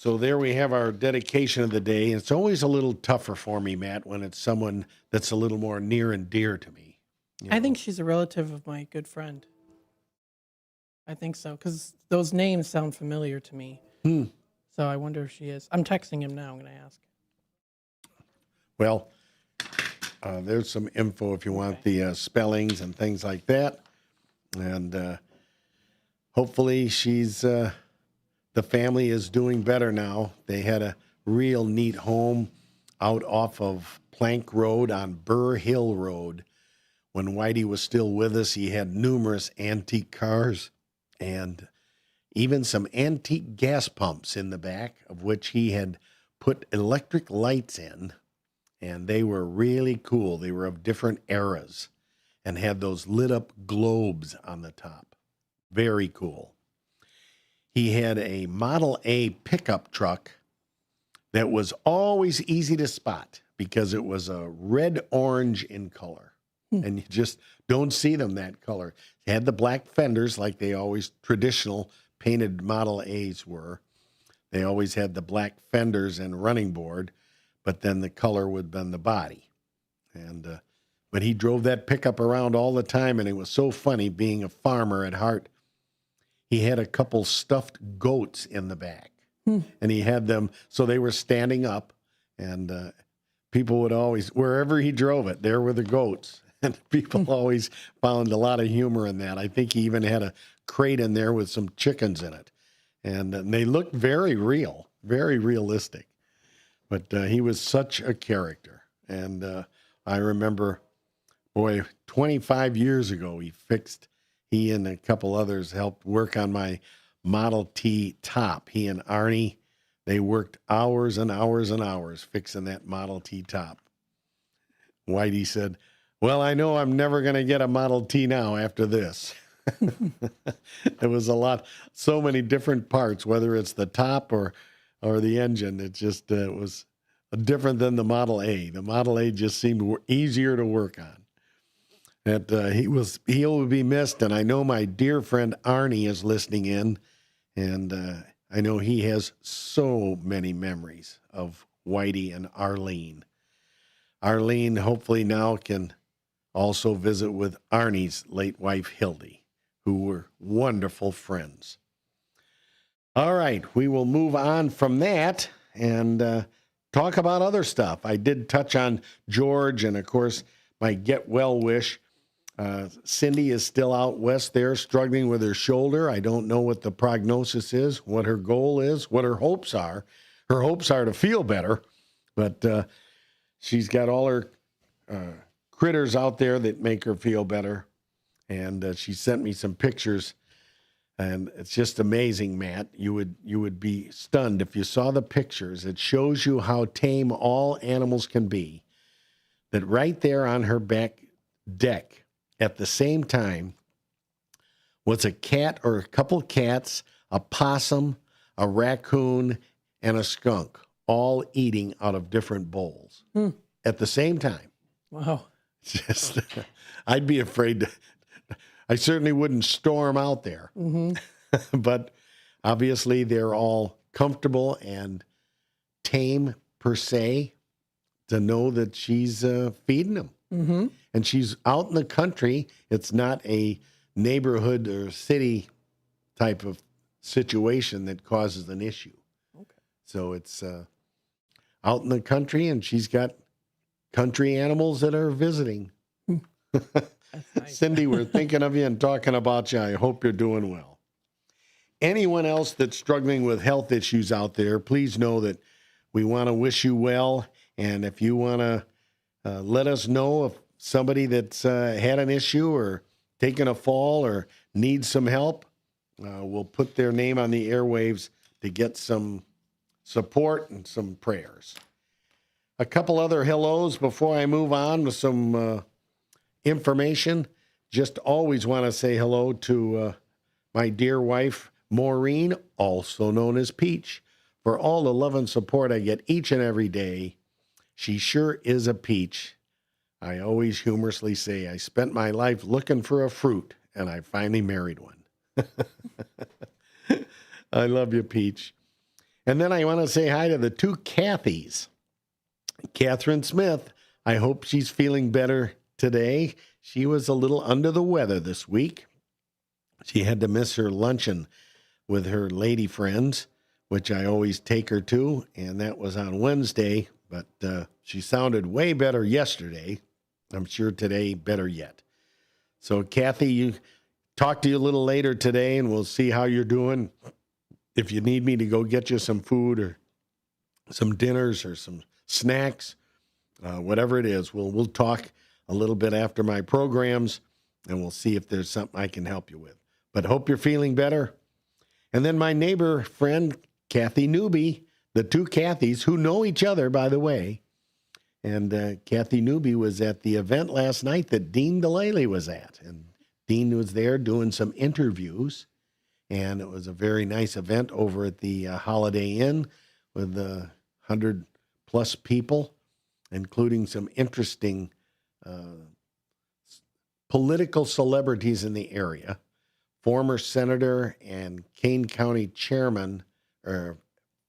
So there we have our dedication of the day. It's always a little tougher for me, Matt, when it's someone that's a little more near and dear to me. I think she's a relative of my good friend. I think so, because those names sound familiar to me. So I wonder if she is. I'm texting him now. I'm going to ask. Well, there's some info if you want the spellings and things like that. And hopefully the family is doing better now. They had a real neat home out off of Plank Road on Burr Hill Road. When Whitey was still with us, he had numerous antique cars and even some antique gas pumps in the back, of which he had put electric lights in, and they were really cool. They were of different eras and had those lit up globes on the top. Very cool. He had a Model A pickup truck that was always easy to spot because it was a red-orange in color. And you just don't see them that color. It had the black fenders like they always traditional painted Model A's were. They always had the black fenders and running board, but then the color would have been the body. And but he drove that pickup around all the time, and it was so funny being a farmer at heart. He had a couple stuffed goats in the back, and he had them so they were standing up, and people would always, wherever he drove it, there were the goats. And people always found a lot of humor in that. I think he even had a crate in there with some chickens in it. And they looked very real, very realistic. But he was such a character. And I remember, 25 years ago, he and a couple others helped work on my Model T top. He and Arnie, they worked hours and hours and hours fixing that Model T top. Whitey said, well, I know I'm never going to get a Model T now after this. It was so many different parts, whether it's the top or the engine. It just it was different than the Model A. The Model A just seemed easier to work on. He'll be missed, and I know my dear friend Arnie is listening in, and I know he has so many memories of Whitey and Arlene. Arlene hopefully now can also visit with Arnie's late wife, Hildy, who were wonderful friends. All right, we will move on from that and talk about other stuff. I did touch on George and, of course, my get well wish. Cindy is still out west there struggling with her shoulder. I don't know what the prognosis is, what her goal is, what her hopes are. Her hopes are to feel better, but she's got all her critters out there that make her feel better. And she sent me some pictures, and it's just amazing, Matt. You would be stunned if you saw the pictures. It shows you how tame all animals can be. That right there on her back deck at the same time was a cat or a couple cats, a possum, a raccoon, and a skunk, all eating out of different bowls at the same time. Wow. Just, I'd be afraid I certainly wouldn't storm out there. But obviously they're all comfortable and tame per se to know that she's feeding them. And she's out in the country. It's not a neighborhood or city type of situation that causes an issue. So it's out in the country, and she's got country animals that are visiting. Nice. Cindy, we're thinking of you and talking about you. I hope you're doing well. Anyone else that's struggling with health issues out there, please know that we want to wish you well. And if you want to let us know if somebody that's had an issue or taken a fall or needs some help, we'll put their name on the airwaves to get some support and some prayers. A couple other hellos before I move on with some information. Just always want to say hello to my dear wife, Maureen, also known as Peach, for all the love and support I get each and every day. She sure is a peach. I always humorously say I spent my life looking for a fruit, and I finally married one. I love you, Peach. And then I want to say hi to the two Kathys. Catherine Smith, I hope she's feeling better today. She was a little under the weather this week. She had to miss her luncheon with her lady friends, which I always take her to, and that was on Wednesday, but she sounded way better yesterday. I'm sure today better yet. So, Kathy, you talk to you a little later today, and we'll see how you're doing. If you need me to go get you some food or some dinners or some snacks, whatever it is, we'll talk a little bit after my programs, and we'll see if there's something I can help you with. But hope you're feeling better. And then my neighbor friend, Kathy Newby, the two Kathys, who know each other, by the way. And Kathy Newby was at the event last night that Dean DeLaley was at. And Dean was there doing some interviews. And it was a very nice event over at the Holiday Inn with 100-plus people, including some interesting political celebrities in the area. Former senator and Kane County chairman, or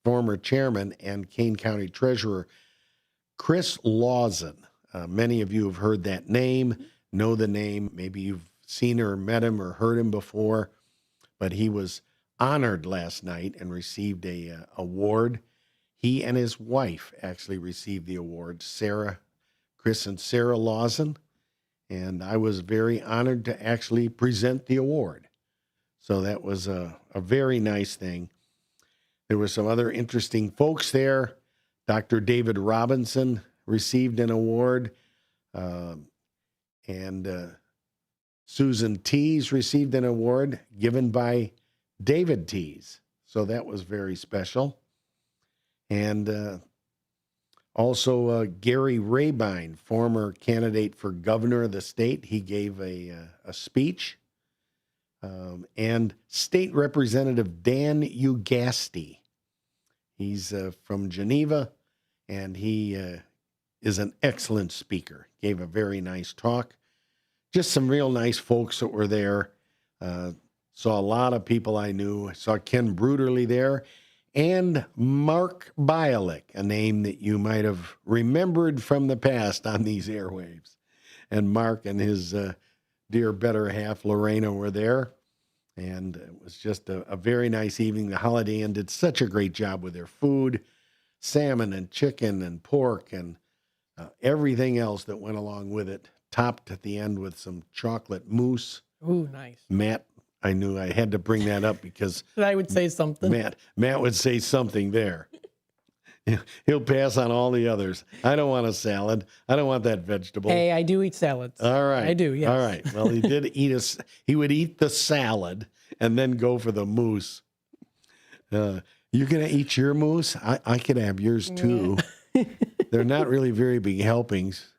former chairman and Kane County treasurer, Chris Lawson. Many of you have heard that name, know the name. Maybe you've seen or met him or heard him before, but he was honored last night and received a award. He and his wife actually received the award, Chris and Sarah Lawson, and I was very honored to actually present the award. So that was a very nice thing. There were some other interesting folks there. Dr. David Robinson received an award, and Susan Tees received an award given by David Tees. So that was very special. And also Gary Rabine, former candidate for governor of the state, he gave a speech. And State Representative Dan Ugasti. He's from Geneva, and he is an excellent speaker. Gave a very nice talk. Just some real nice folks that were there. Saw a lot of people I knew. I saw Ken Bruderly there, and Mark Bialik, a name that you might have remembered from the past on these airwaves. And Mark and his dear better half, Lorena, were there. And it was just a very nice evening. The Holiday Inn did such a great job with their food, salmon and chicken and pork and everything else that went along with it, topped at the end with some chocolate mousse. Ooh, nice. Matt, I knew I had to bring that up because I would say something. Matt would say something there. He'll pass on all the others. I don't want a salad. I don't want that vegetable. Hey, I do eat salads. All right. I do, yes. All right. Well, he did he would eat the salad and then go for the mousse. You're going to eat your mousse? I could have yours too. Yeah. They're not really very big helpings.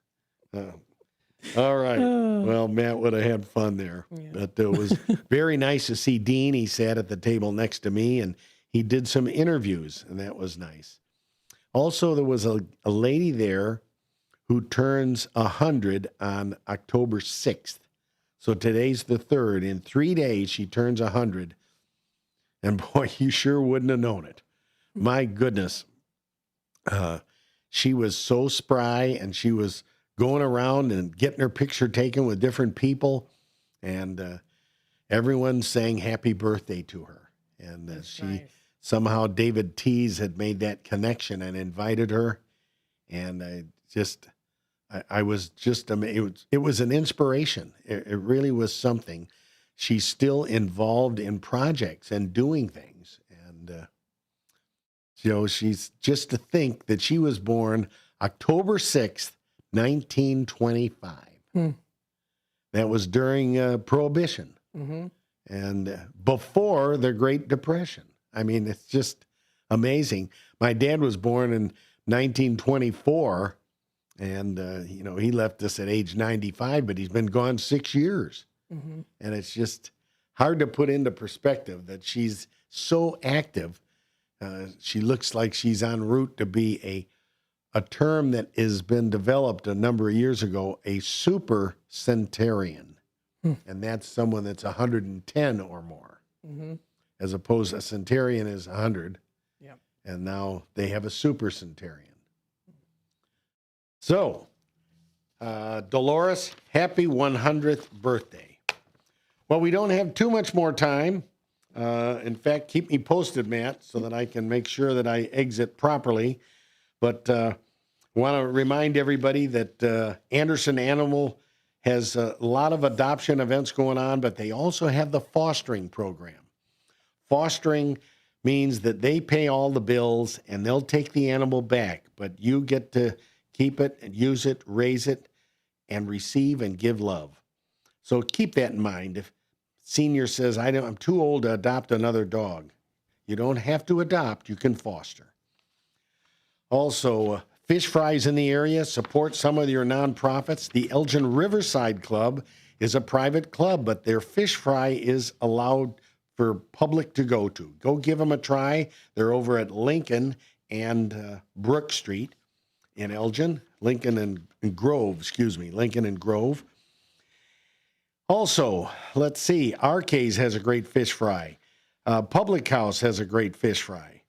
All right. Well, Matt would have had fun there. Yeah. But it was very nice to see Dean. He sat at the table next to me, and he did some interviews, and that was nice. Also, there was a lady there who turns 100 on October 6th. So today's the 3rd. In 3 days, she turns 100. And boy, you sure wouldn't have known it. My goodness. She was so spry, and she was going around and getting her picture taken with different people. And everyone sang happy birthday to her. And nice. Somehow David Tees had made that connection and invited her. And I was just amazed. It was an inspiration. It really was something. She's still involved in projects and doing things. And, she's just to think that she was born October 6th, 1925. That was during Prohibition. Mm-hmm. And before the Great Depression. I mean, it's just amazing. My dad was born in 1924, and, he left us at age 95, but he's been gone 6 years. Mm-hmm. And it's just hard to put into perspective that she's so active. She looks like she's en route to be a term that has been developed a number of years ago, a super centenarian. And that's someone that's 110 or more. Mm-hmm. As opposed to a centenarian is 100. Yep. and now they have a super centurion. So, Dolores, happy 100th birthday. Well, we don't have too much more time. In fact, keep me posted, Matt, so that I can make sure that I exit properly. But want to remind everybody that Anderson Animal has a lot of adoption events going on, but they also have the fostering program. Fostering means that they pay all the bills and they'll take the animal back, but you get to keep it and use it, raise it, and receive and give love. So keep that in mind. If senior says, I'm too old to adopt another dog, you don't have to adopt, you can foster. Also, fish fries in the area, support some of your nonprofits. The Elgin Riverside Club is a private club, but their fish fry is allowed for public to go to. Go give them a try. They're over at Lincoln and Brook Street in Elgin. Lincoln and Grove. Also, let's see, Arcades has a great fish fry. Public House has a great fish fry.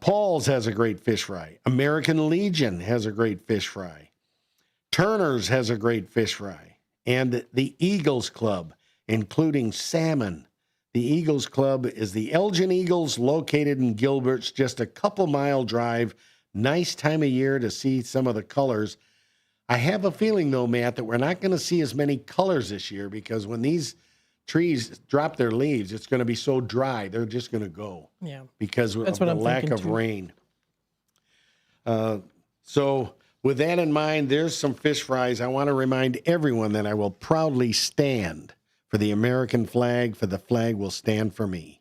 Paul's has a great fish fry. American Legion has a great fish fry. Turner's has a great fish fry. And the Eagles Club, including salmon. The Eagles Club is the Elgin Eagles, located in Gilbert's, just a couple-mile drive. Nice time of year to see some of the colors. I have a feeling, though, Matt, that we're not going to see as many colors this year because when these trees drop their leaves, it's going to be so dry, they're just going to go. Yeah. Because of the lack of rain. So with that in mind, there's some fish fries. I want to remind everyone that I will proudly stand for the American flag, for the flag will stand for me.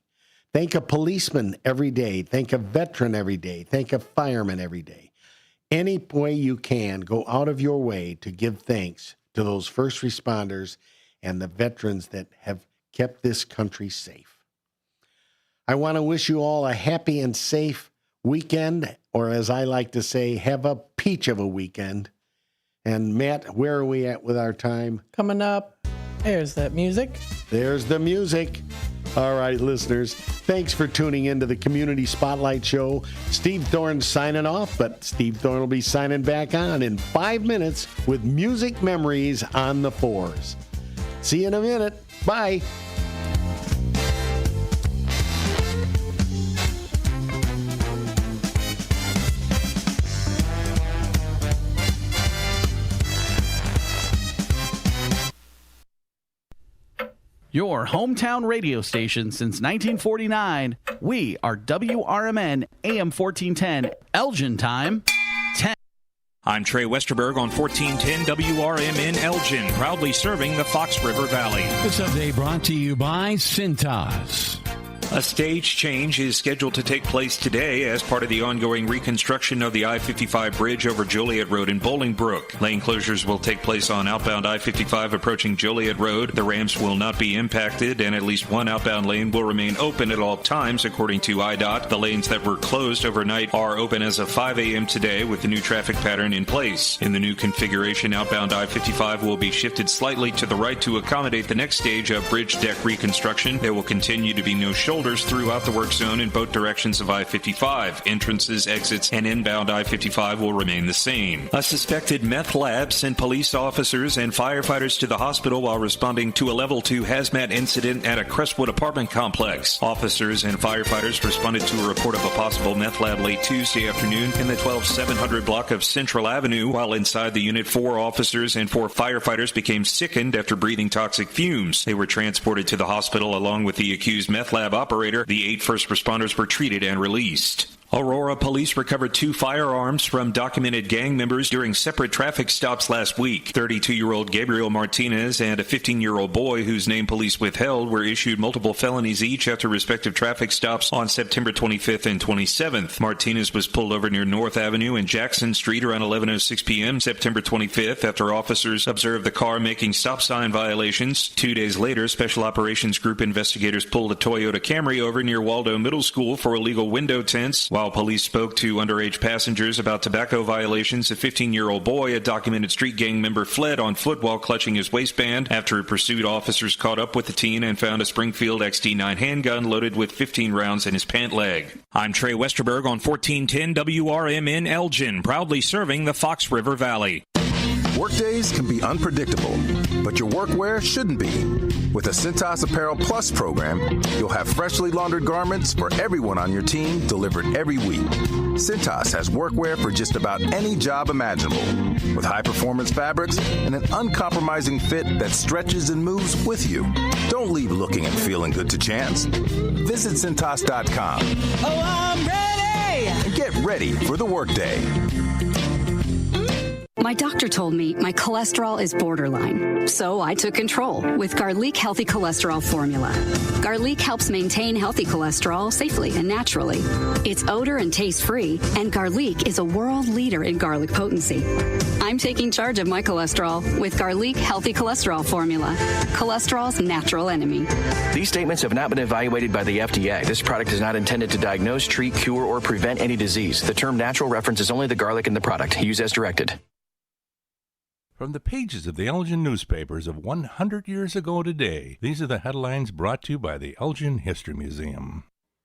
Thank a policeman every day. Thank a veteran every day. Thank a fireman every day. Any way you can, go out of your way to give thanks to those first responders and the veterans that have kept this country safe. I want to wish you all a happy and safe weekend, or as I like to say, have a peach of a weekend. And Matt, where are we at with our time? Coming up, there's that music. There's the music. All right, listeners, thanks for tuning into the Community Spotlight Show. Steve Thorne signing off, but Steve Thorne will be signing back on in 5 minutes with Music Memories on the 4s. See you in a minute. Bye. Your hometown radio station since 1949. We are WRMN AM 1410, Elgin time, 10. I'm Trey Westerberg on 1410 WRMN Elgin, proudly serving the Fox River Valley. This update brought to you by Cintas. A stage change is scheduled to take place today as part of the ongoing reconstruction of the I-55 bridge over Joliet Road in Bolingbrook. Lane closures will take place on outbound I-55 approaching Joliet Road. The ramps will not be impacted, and at least one outbound lane will remain open at all times, according to IDOT. The lanes that were closed overnight are open as of 5 a.m. today with the new traffic pattern in place. In the new configuration, outbound I-55 will be shifted slightly to the right to accommodate the next stage of bridge deck reconstruction. There will continue to be no shoulders throughout the work zone in both directions of I-55. Entrances, exits, and inbound I-55 will remain the same. A suspected meth lab sent police officers and firefighters to the hospital while responding to a level 2 hazmat incident at a Crestwood apartment complex. Officers and firefighters responded to a report of a possible meth lab late Tuesday afternoon in the 12700 block of Central Avenue. While inside the unit, 4 officers and 4 firefighters became sickened after breathing toxic fumes. They were transported to the hospital along with the accused meth lab operator. The 8 first responders were treated and released. Aurora police recovered 2 firearms from documented gang members during separate traffic stops last week. 32-year-old Gabriel Martinez and a 15-year-old boy whose name police withheld were issued multiple felonies each after respective traffic stops on September 25th and 27th. Martinez was pulled over near North Avenue and Jackson Street around 11:06 p.m. September 25th after officers observed the car making stop sign violations. 2 days later, Special Operations Group investigators pulled a Toyota Camry over near Waldo Middle School for illegal window tints. While While police spoke to underage passengers about tobacco violations, a 15-year-old boy, a documented street gang member, fled on foot while clutching his waistband. After a pursuit, officers caught up with the teen and found a Springfield XD9 handgun loaded with 15 rounds in his pant leg. I'm Trey Westerberg on 1410 WRMN Elgin, proudly serving the Fox River Valley. Workdays can be unpredictable, but your workwear shouldn't be. With the Cintas Apparel Plus program, you'll have freshly laundered garments for everyone on your team delivered every week. Cintas has workwear for just about any job imaginable, with high-performance fabrics and an uncompromising fit that stretches and moves with you. Don't leave looking and feeling good to chance. Visit Cintas.com. Oh, I'm ready! And get ready for the workday. My doctor told me my cholesterol is borderline, so I took control with Garlic Healthy Cholesterol Formula. Garlic helps maintain healthy cholesterol safely and naturally. It's odor and taste-free, and Garlic is a world leader in garlic potency. I'm taking charge of my cholesterol with Garlic Healthy Cholesterol Formula, cholesterol's natural enemy. These statements have not been evaluated by the FDA. This product is not intended to diagnose, treat, cure, or prevent any disease. The term natural references only the garlic in the product. Use as directed. From the pages of the Elgin newspapers of 100 years ago today, these are the headlines brought to you by the Elgin History Museum.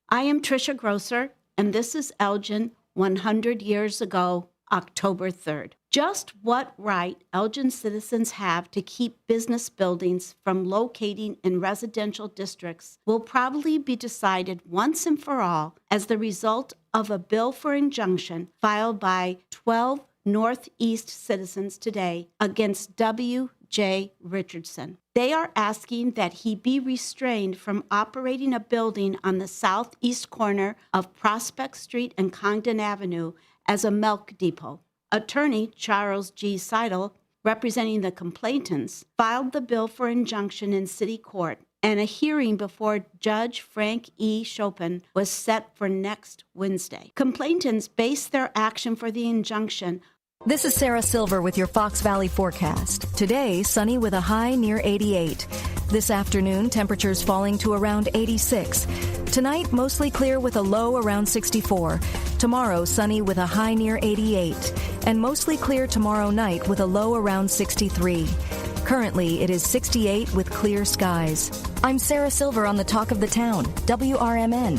I am Tricia Grosser, and this is Elgin 100 years ago, October 3rd. Just what right Elgin citizens have to keep business buildings from locating in residential districts will probably be decided once and for all as the result of a bill for injunction filed by 12 Northeast citizens today against W.J. Richardson. They are asking that he be restrained from operating a building on the southeast corner of Prospect Street and Congdon Avenue as a milk depot. Attorney Charles G. Seidel, representing the complainants, filed the bill for injunction in city court, and a hearing before Judge Frank E. Chopin was set for next Wednesday. Complainants based their action for the injunction. This is Sarah Silver with your Fox Valley forecast. Today, sunny with a high near 88. This afternoon, temperatures falling to around 86. Tonight, mostly clear with a low around 64. Tomorrow, sunny with a high near 88. And mostly clear tomorrow night with a low around 63. Currently, it is 68 with clear skies. I'm Sarah Silver on the Talk of the Town, WRMN.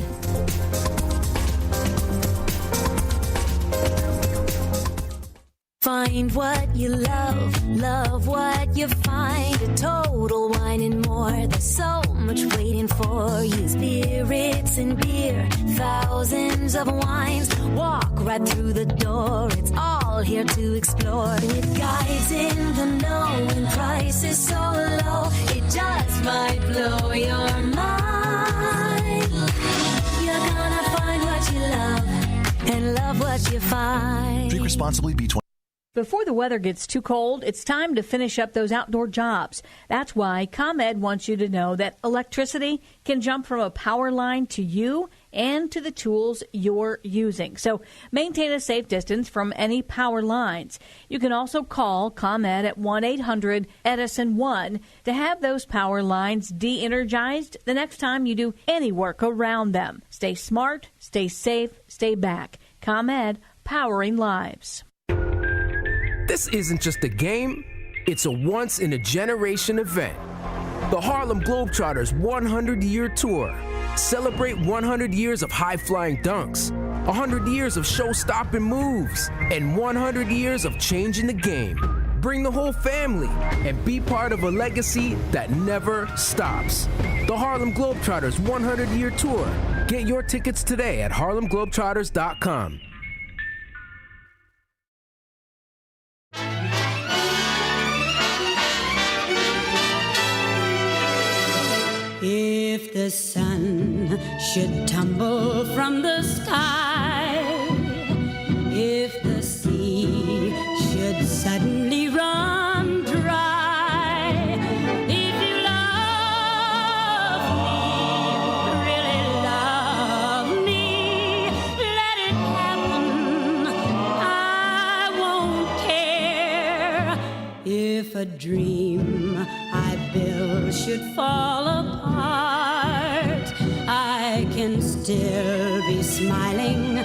Find what you love what you find. A total wine and more. There's so much waiting for you. Spirits and beer, thousands of wines. Walk right through the door. It's all here to explore. With guides in the know and prices so low, it just might blow your mind. You're gonna find what you love and love what you find. Drink responsibly. B20. Before the weather gets too cold, it's time to finish up those outdoor jobs. That's why ComEd wants you to know that electricity can jump from a power line to you and to the tools you're using. So maintain a safe distance from any power lines. You can also call ComEd at 1-800-EDISON-1 to have those power lines de-energized the next time you do any work around them. Stay smart, stay safe, stay back. ComEd, powering lives. This isn't just a game, it's a once-in-a-generation event. The Harlem Globetrotters 100-year tour. Celebrate 100 years of high-flying dunks, 100 years of show-stopping moves, and 100 years of changing the game. Bring the whole family and be part of a legacy that never stops. The Harlem Globetrotters 100-year tour. Get your tickets today at harlemglobetrotters.com. If the sun should tumble from the sky, if the sea should suddenly run dry, if you love me, really love me, let it happen, I won't care. If a dream I build should fall apart, I can still be smiling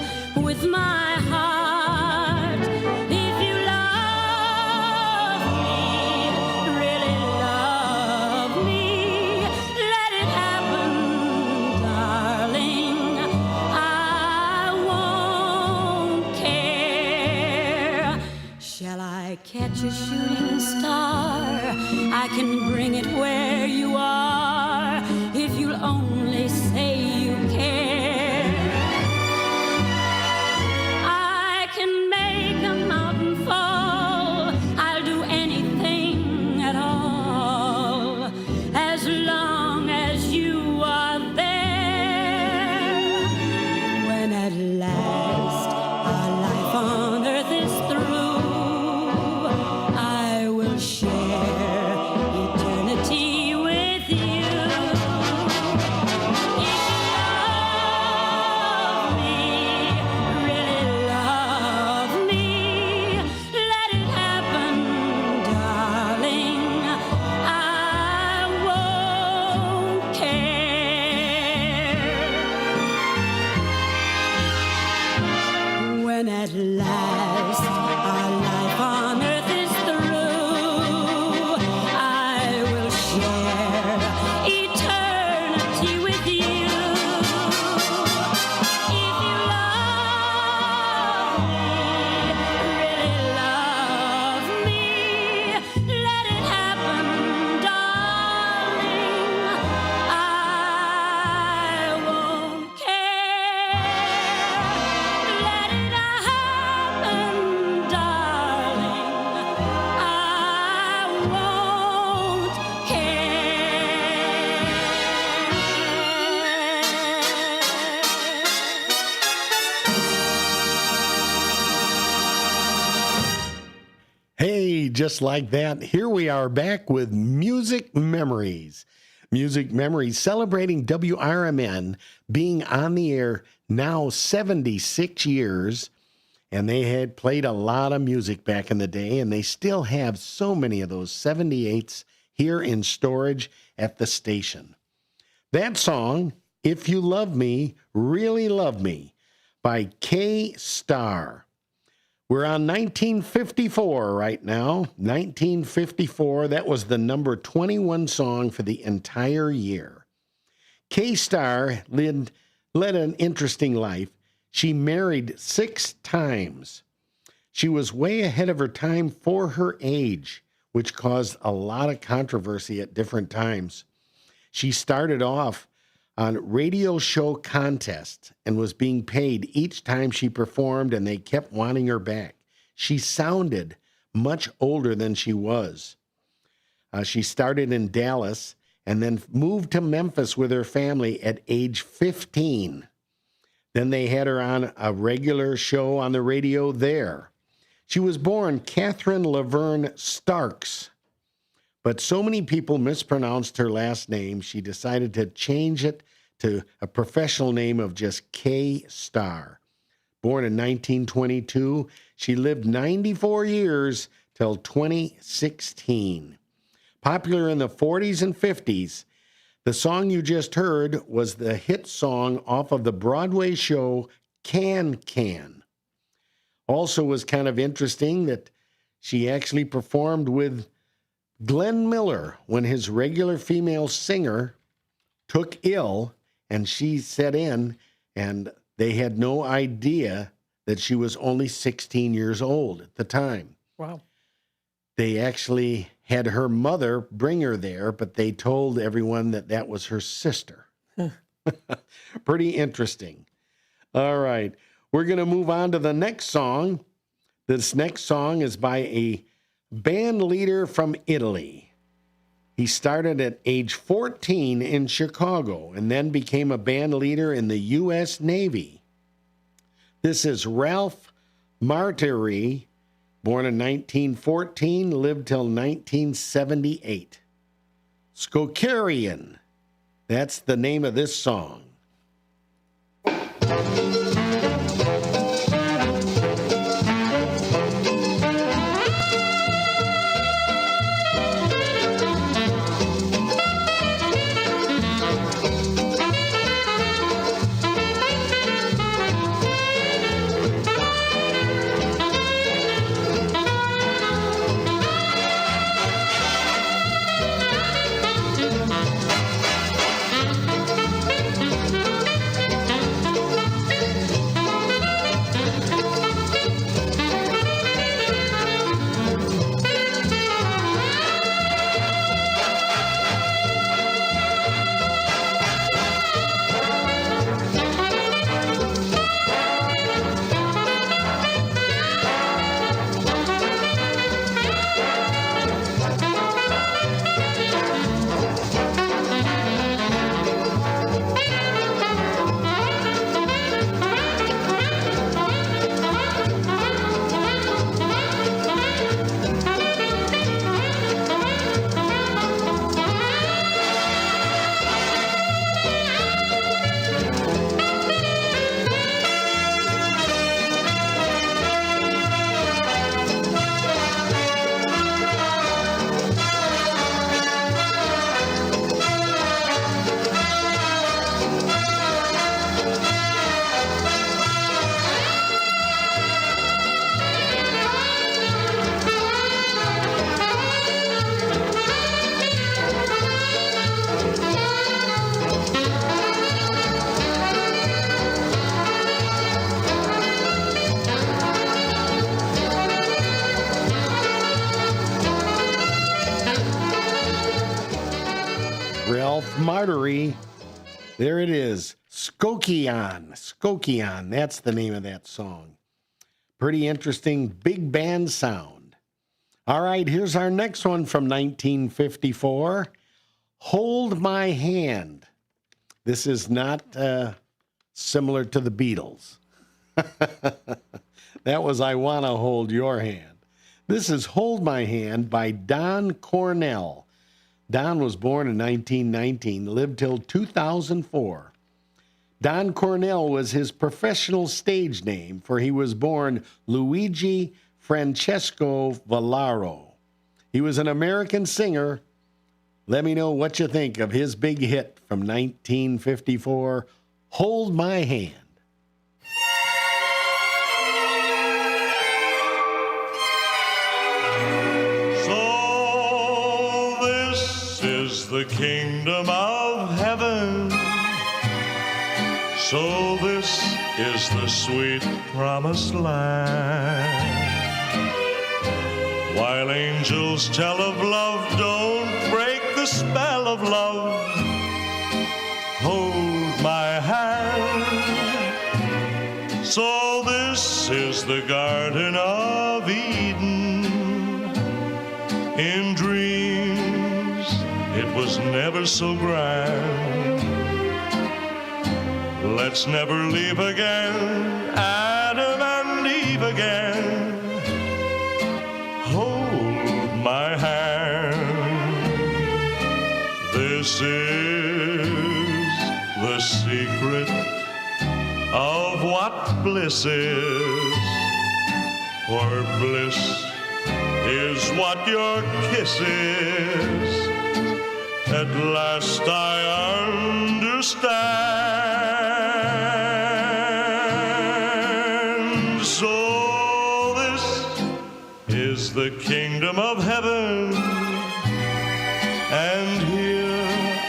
just like that. Here we are back with Music Memories. Music Memories celebrating WRMN being on the air now 76 years. And they had played a lot of music back in the day, and they still have so many of those 78s here in storage at the station. That song, If You Love Me, Really Love Me, by K-Star. We're on 1954 right now. 1954, that was the number 21 song for the entire year. K-Star led an interesting life. She married 6 times. She was way ahead of her time for her age, which caused a lot of controversy at different times. She started off on radio show contests and was being paid each time she performed, and they kept wanting her back. She sounded much older than she was. She started in Dallas and then moved to Memphis with her family at age 15. Then they had her on a regular show on the radio there. She was born Catherine Laverne Starks, but so many people mispronounced her last name, she decided to change it to a professional name of just K-Star. Born in 1922, she lived 94 years till 2016. Popular in the 40s and 50s, the song you just heard was the hit song off of the Broadway show Can Can. Also was kind of interesting that she actually performed with Glenn Miller when his regular female singer took ill, and she set in, and they had no idea that she was only 16 years old at the time. Wow. They actually had her mother bring her there, but they told everyone that that was her sister. Pretty interesting. All right. We're going to move on to the next song. This next song is by a band leader from Italy. He started at age 14 in Chicago and then became a band leader in the U.S. Navy. This is Ralph Martiri, born in 1914, lived till 1978. Skokarian, that's the name of this song. Ralph Martiri. There it is. Skokian. Skokian. That's the name of that song. Pretty interesting big band sound. All right, here's our next one from 1954. Hold My Hand. This is not similar to the Beatles. That was I Wanna Hold Your Hand. This is Hold My Hand by Don Cornell. Don was born in 1919, lived till 2004. Don Cornell was his professional stage name, for he was born Luigi Francesco Vallaro. He was an American singer. Let me know what you think of his big hit from 1954, Hold My Hand. So this is the kingdom of heaven. So this is the sweet promised land. While angels tell of love, don't break the spell of love. Hold my hand. So this is the Garden of Eden. In dreams, it was never so grand. Let's never leave again, Adam and Eve again. Hold my hand. This is the secret of what bliss is. For bliss is what your kiss is. At last I understand. So this is the kingdom of heaven, and here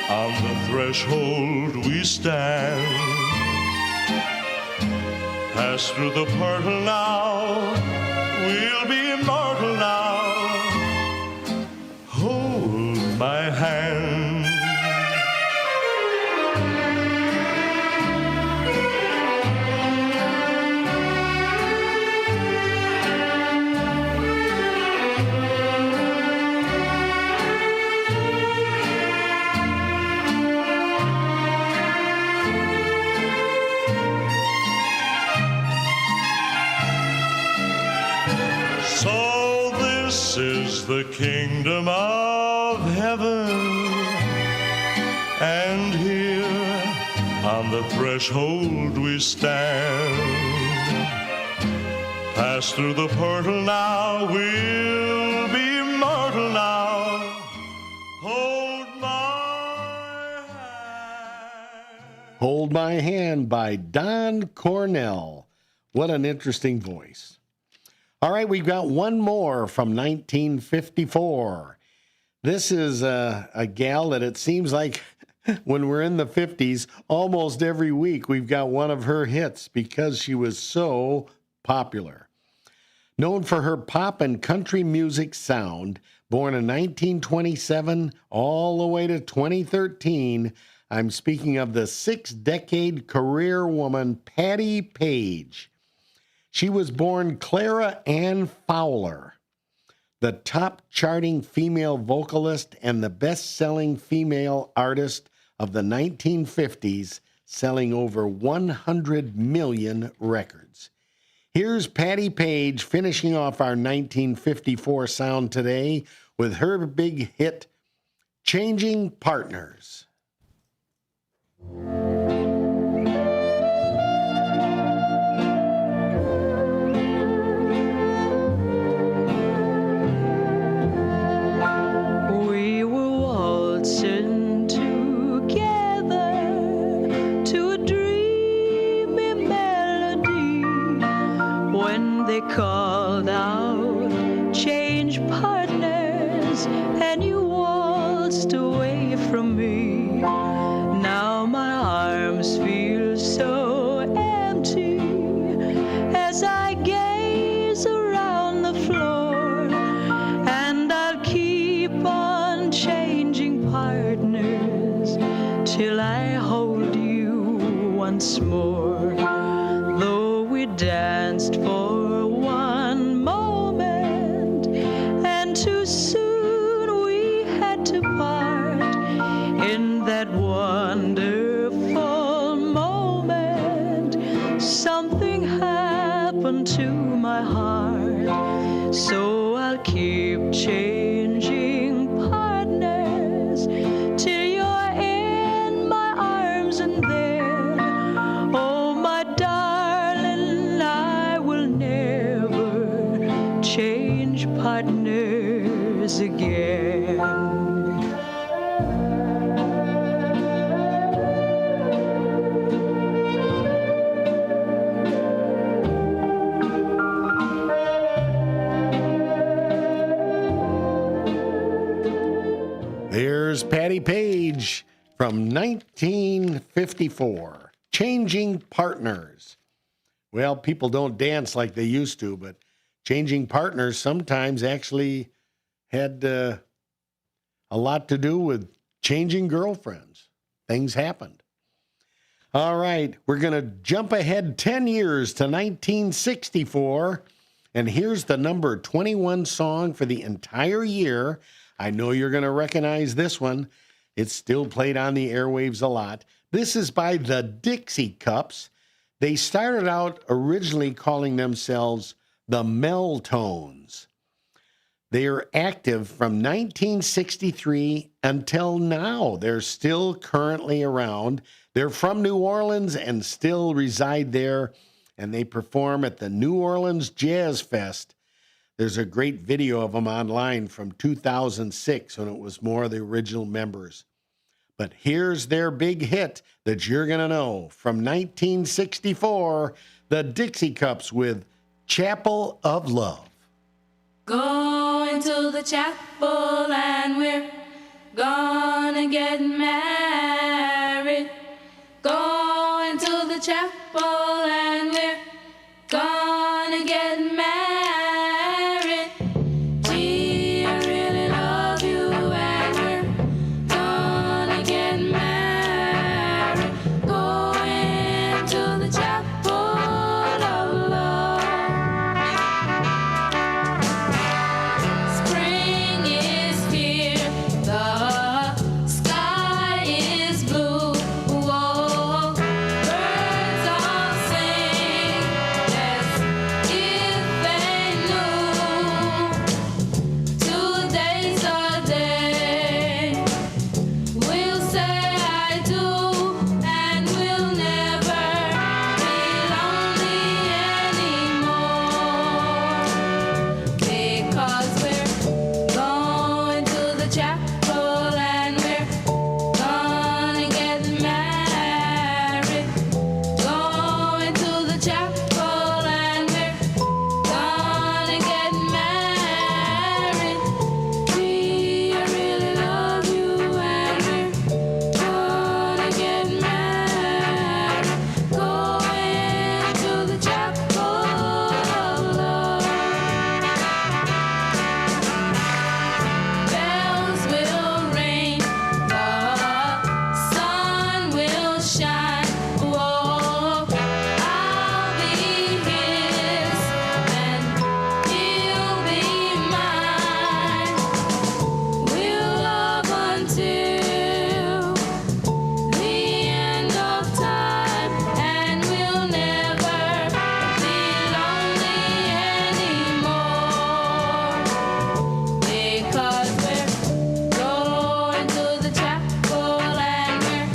on the threshold we stand. Pass through the portal now, we'll be immortal now. Hold my hand. So this is the kingdom of heaven, and here on the threshold we stand. Pass through the portal now, we'll be immortal now. Hold my hand. Hold My Hand by Don Cornell. What an interesting voice. All right, we've got one more from 1954. This is a gal that it seems like when we're in the 50s, almost every week we've got one of her hits because she was so popular. Known for her pop and country music sound, born in 1927 all the way to 2013, I'm speaking of the 6-decade career woman, Patti Page. She was born Clara Ann Fowler, the top charting female vocalist and the best-selling female artist of the 1950s, selling over 100 million records. Here's Patti Page finishing off our 1954 sound today with her big hit, Changing Partners. We were waltzing together to a dreamy melody when they called out, change partners, and you waltzed away from me. Now my arms feel so empty as I gaze around the floor, and I'll keep on changing partners till I hold you once more. Though we danced for one moment, and too soon we had to part. In that wonderful moment, something happened to my heart. So I keep changing partners till you're in my arms, and then, oh my darling, I will never change partners again. There's Patty Page from 1954, Changing Partners. Well, people don't dance like they used to, but changing partners sometimes actually had a lot to do with changing girlfriends. Things happened. All right, we're going to jump ahead 10 years to 1964, and here's the number 21 song for the entire year. I know you're going to recognize this one. It's still played on the airwaves a lot. This is by the Dixie Cups. They started out originally calling themselves the Meltones. They are active from 1963 until now. They're still currently around. They're from New Orleans and still reside there, and they perform at the New Orleans Jazz Fest. There's a great video of them online from 2006 when it was more of the original members. But here's their big hit that you're going to know from 1964, the Dixie Cups with Chapel of Love. Going to the chapel and we're gonna get married. Going to the chapel and we're gonna get married. Gee, I really love you and we're gonna get married. Going to the chapel of love. Spring is here, the sky is blue. Whoa, birds all sing as if they knew. Today's our day. We'll say I do, and we'll never be lonely anymore. Because we're going to the chapel and we're gonna get married. Going to the chapel and we're gonna get married. Gee, I really love you and we're gonna get married. Going to the chapel of love. Bells will ring, the sun will shine. Whoa, I'll be his and he'll be mine. We'll love until the end of time, and we'll never be lonely anymore. Because we're going to the chapel and we're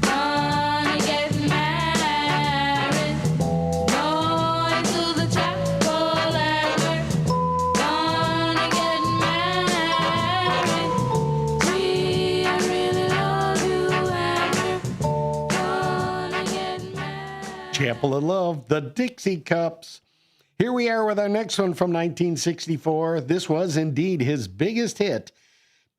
gonna get married. Going to the chapel and we're gonna get married. Gee, I really love you and we're gonna get married. Chapel of Love, the Dixie Cups. Here we are with our next one from 1964. This was indeed his biggest hit.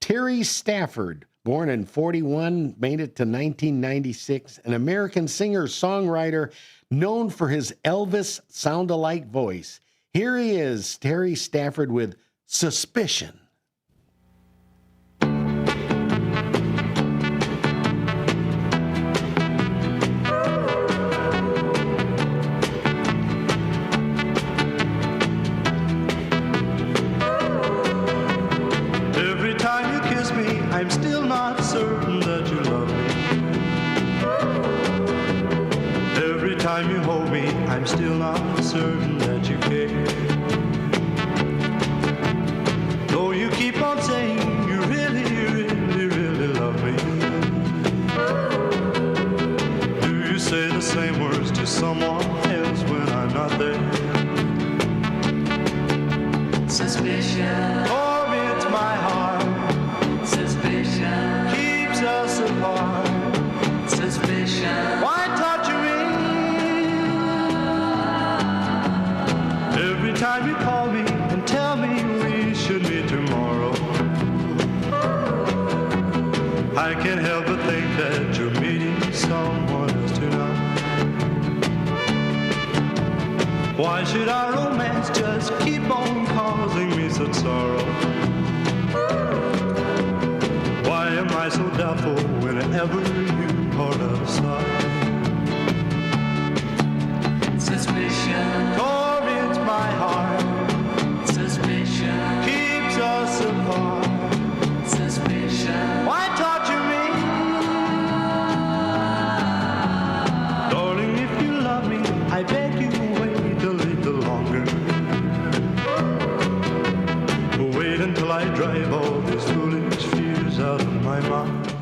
Terry Stafford, born in 41, made it to 1996, an American singer-songwriter known for his Elvis sound-alike voice. Here he is, Terry Stafford with Suspicion. Every time you kiss me, I'm still not certain that you love me. Every time you hold me, I'm still not certain that you care. say the same words to someone else when I'm not there. Suspicion torments my heart. Suspicion keeps us apart. Suspicion Why torture me? Every time you call me and tell me we should meet tomorrow, I can't help but think that you're meeting someone else tonight. Why should our romance just keep on causing me such sorrow? Why am I so doubtful whenever you are out of sight? Suspicion torments my heart. Suspicion keeps us apart. Suspicion Why torture me? Darling, if you love me, I beg you wait a little longer. Wait until I drive all these foolish fears out of my mind.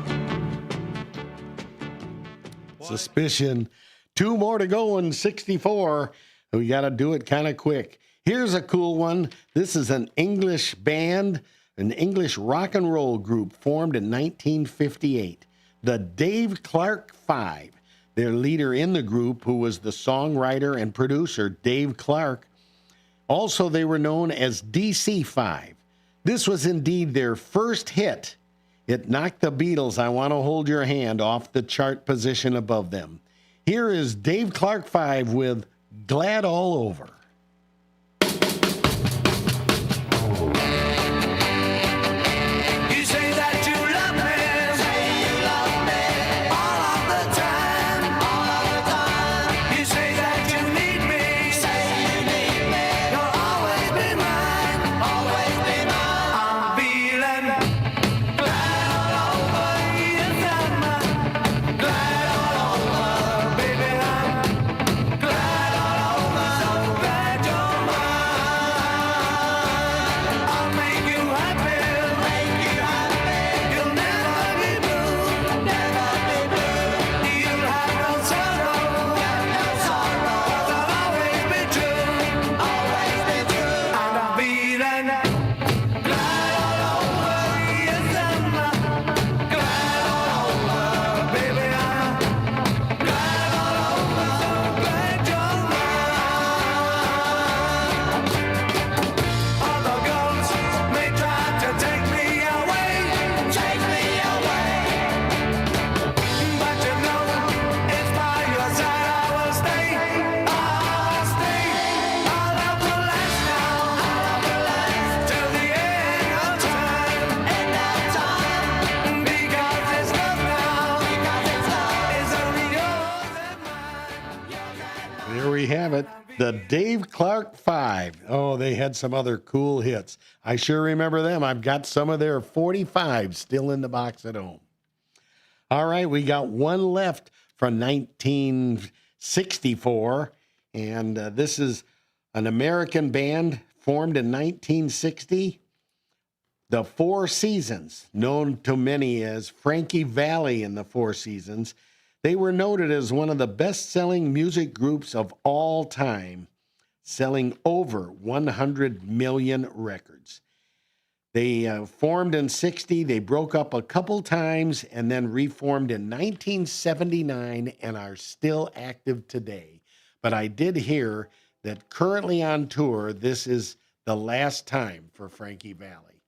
Suspicion. 2 more to go in 64. We got to do it kind of quick. Here's a cool one. This is an English band, an English rock and roll group formed in 1958. The Dave Clark Five. Their leader in the group, who was the songwriter and producer, Dave Clark. Also, they were known as DC5. This was indeed their first hit. It knocked the Beatles' I Want to Hold Your Hand off the chart position above them. Here is Dave Clark 5 with Glad All Over. You say that you love me. Say you love me. All of the time. All of the time. You say that you need me. Say you need me. You'll always be mine. Always be mine. I'm feeling glad all over. Yes, I'm glad all over. Baby, I'm glad all over. So glad you're mine. I'll make you happy. Make you happy. You'll never be blue. Never be blue. You'll have no sorrow. Have no sorrow. 'Cause I'll always be true. Always be true. And I'm feeling glad all over. Yes, I'm glad all over. Baby, I'm glad all over. So glad you're mine. Other girls may try to take me away. Take me away. But you know, it's by your side I will stay. I'll stay. I'll love the last now. I'll love the last till the end of time. End of time. Because it's love now. Because it's love. It's only yours and There we have it. The Dave Clark Five. Oh, they had some other cool hits. I sure remember them. I've got some of their 45s still in the box at home. All right, we got one left from 1964. And this is an American band formed in 1960. The Four Seasons, known to many as Frankie Valli and the Four Seasons. They were noted as one of the best-selling music groups of all time, selling over 100 million records. They formed in 60, they broke up a couple times, and then reformed in 1979 and are still active today. But I did hear that currently on tour, this is the last time for Frankie Valli.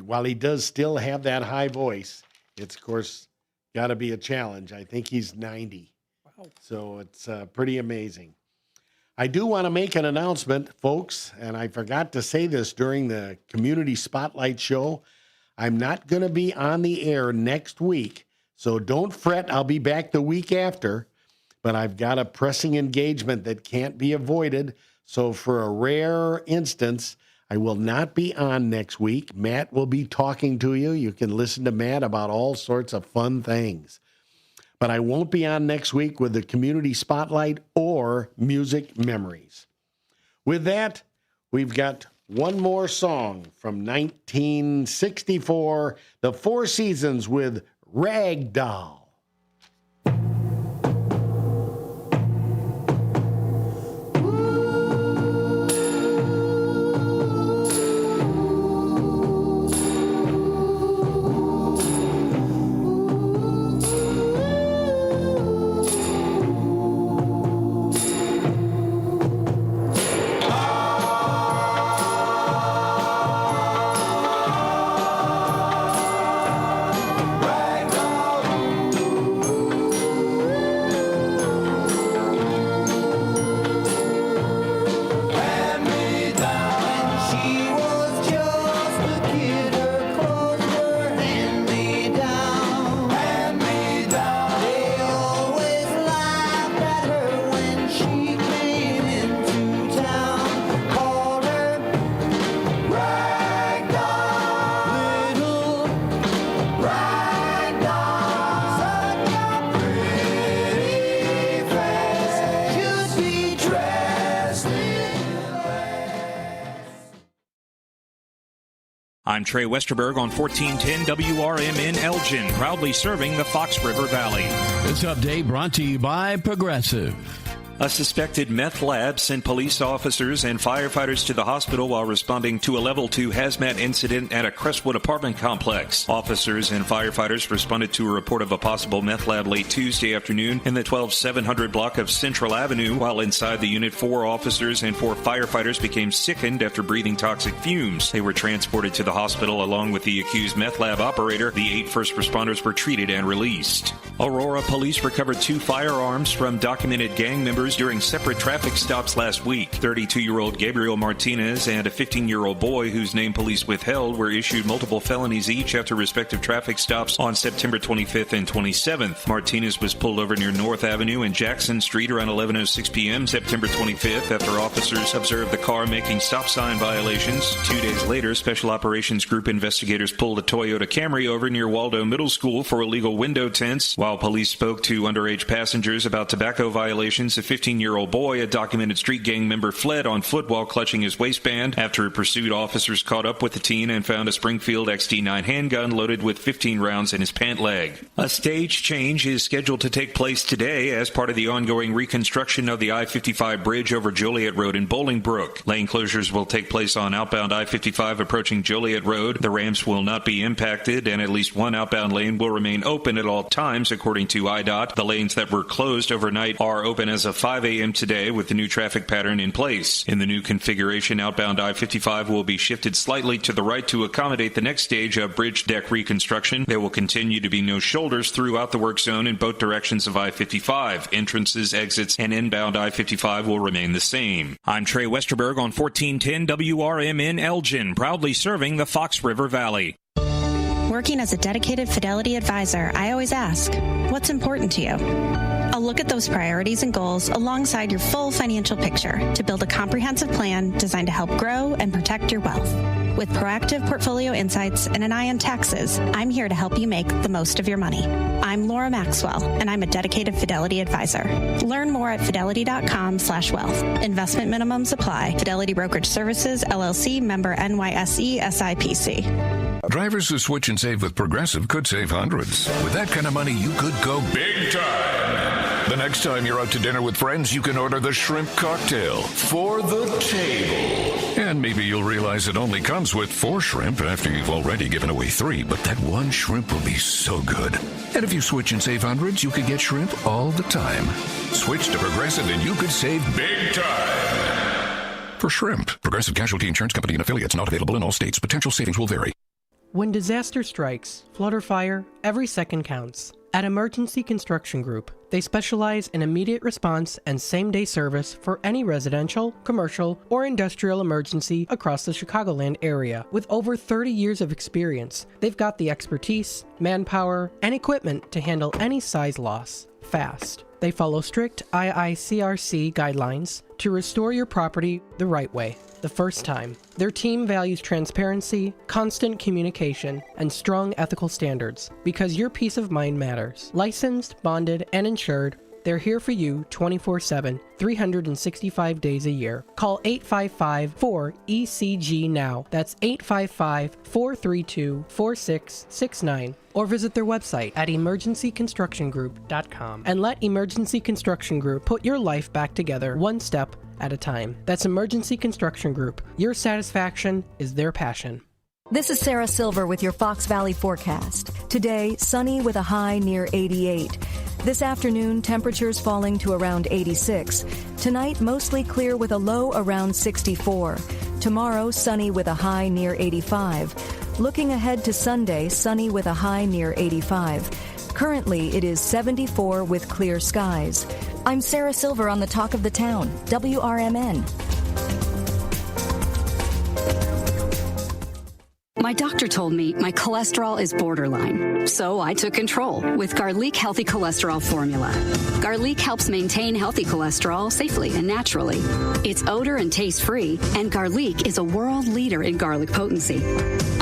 While he does still have that high voice, it's, of course, got to be a challenge. I think he's 90. Wow. So it's pretty amazing. I do want to make an announcement, folks, and I forgot to say this during the Community Spotlight show. I'm not going to be on the air next week, so don't fret. I'll be back the week after, but I've got a pressing engagement that can't be avoided. So for a rare instance, I will not be on next week. Matt will be talking to you. You can listen to Matt about all sorts of fun things. But I won't be on next week with the Community Spotlight or Music Memories. With that, we've got one more song from 1964, The Four Seasons with Rag Doll. I'm Trey Westerberg on 1410 WRMN Elgin, proudly serving the Fox River Valley. This update brought to you by Progressive. A suspected meth lab sent police officers and firefighters to the hospital while responding to a level 2 hazmat incident at a Crestwood apartment complex. Officers and firefighters responded to a report of a possible meth lab late Tuesday afternoon in the 12700 block of Central Avenue. While inside the unit, 4 officers and 4 firefighters became sickened after breathing toxic fumes. They were transported to the hospital along with the accused meth lab operator. The 8 first responders were treated and released. Aurora police recovered 2 firearms from documented gang members during separate traffic stops last week. 32-year-old Gabriel Martinez and a 15-year-old boy whose name police withheld were issued multiple felonies each after respective traffic stops on September 25th and 27th. Martinez was pulled over near North Avenue and Jackson Street around 11:06 p.m. September 25th after officers observed the car making stop sign violations. 2 days later, Special Operations Group investigators pulled a Toyota Camry over near Waldo Middle School for illegal window tints. While police spoke to underage passengers about tobacco violations, a 15-year-old boy, a documented street gang member, fled on foot while clutching his waistband. After a pursuit, officers caught up with the teen and found a Springfield XD9 handgun loaded with 15 rounds in his pant leg. A stage change is scheduled to take place today as part of the ongoing reconstruction of the I-55 bridge over Joliet Road in Bolingbrook. Lane closures will take place on outbound I-55 approaching Joliet Road. The ramps will not be impacted, and at least one outbound lane will remain open at all times, according to IDOT. The lanes that were closed overnight are open as of 5 a.m. today with the new traffic pattern in place. In the new configuration, outbound I-55 will be shifted slightly to the right to accommodate the next stage of bridge deck reconstruction. There will continue to be no shoulders throughout the work zone in both directions of I-55. Entrances, exits, and inbound I-55 will remain the same. I'm Trey Westerberg on 1410 WRMN Elgin, proudly serving the Fox River Valley. Working as a dedicated Fidelity advisor, I always ask, what's important to you? I'll look at those priorities and goals alongside your full financial picture to build a comprehensive plan designed to help grow and protect your wealth. With proactive portfolio insights and an eye on taxes, I'm here to help you make the most of your money. I'm Laura Maxwell, and I'm a dedicated Fidelity advisor. Learn more at fidelity.com/wealth. Investment minimums apply. Fidelity Brokerage Services, LLC, member NYSE, SIPC. Drivers who switch and save with Progressive could save hundreds. With that kind of money, you could go big time. The next time you're out to dinner with friends, you can order the shrimp cocktail for the table. And maybe you'll realize it only comes with 4 shrimp after you've already given away 3, but that one shrimp will be so good. And if you switch and save hundreds, you could get shrimp all the time. Switch to Progressive and you could save big time. For shrimp, Progressive Casualty Insurance Company and affiliates, not available in all states. Potential savings will vary. When disaster strikes, flood or fire, every second counts. At Emergency Construction Group, they specialize in immediate response and same-day service for any residential, commercial, or industrial emergency across the Chicagoland area. With over 30 years of experience, they've got the expertise, manpower, and equipment to handle any size loss fast. They follow strict IICRC guidelines to restore your property the right way, the first time. Their team values transparency, constant communication, and strong ethical standards because your peace of mind matters. Licensed, bonded, and insured, they're here for you 24/7, 365 days a year. Call 855-4ECG now. That's 855-432-4669. Or visit their website at emergencyconstructiongroup.com and let Emergency Construction Group put your life back together one step at a time. That's Emergency Construction Group. Your satisfaction is their passion. This is Sarah Silver with your Fox Valley forecast. Today, sunny with a high near 88. This afternoon, temperatures falling to around 86. Tonight, mostly clear with a low around 64. Tomorrow, sunny with a high near 85. Looking ahead to Sunday, sunny with a high near 85. Currently, it is 74 with clear skies. I'm Sarah Silver on the Talk of the Town, WRMN. My doctor told me my cholesterol is borderline, so I took control with Garlic Healthy Cholesterol Formula. Garlic helps maintain healthy cholesterol safely and naturally. It's odor and taste-free, and Garlic is a world leader in garlic potency.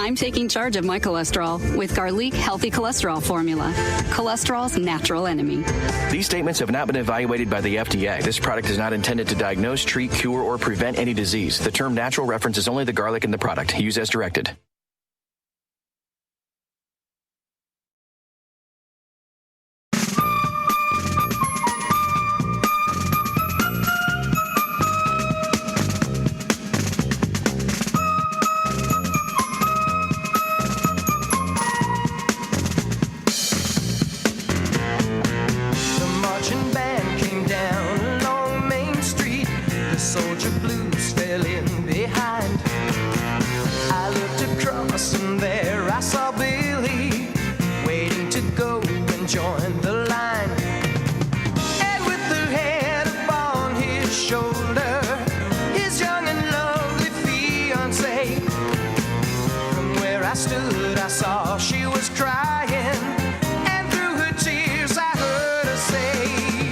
I'm taking charge of my cholesterol with Garlic Healthy Cholesterol Formula, cholesterol's natural enemy. These statements have not been evaluated by the FDA. This product is not intended to diagnose, treat, cure, or prevent any disease. The term natural references only the garlic in the product. Use as directed. stood, I saw she was crying, and through her tears I heard her say,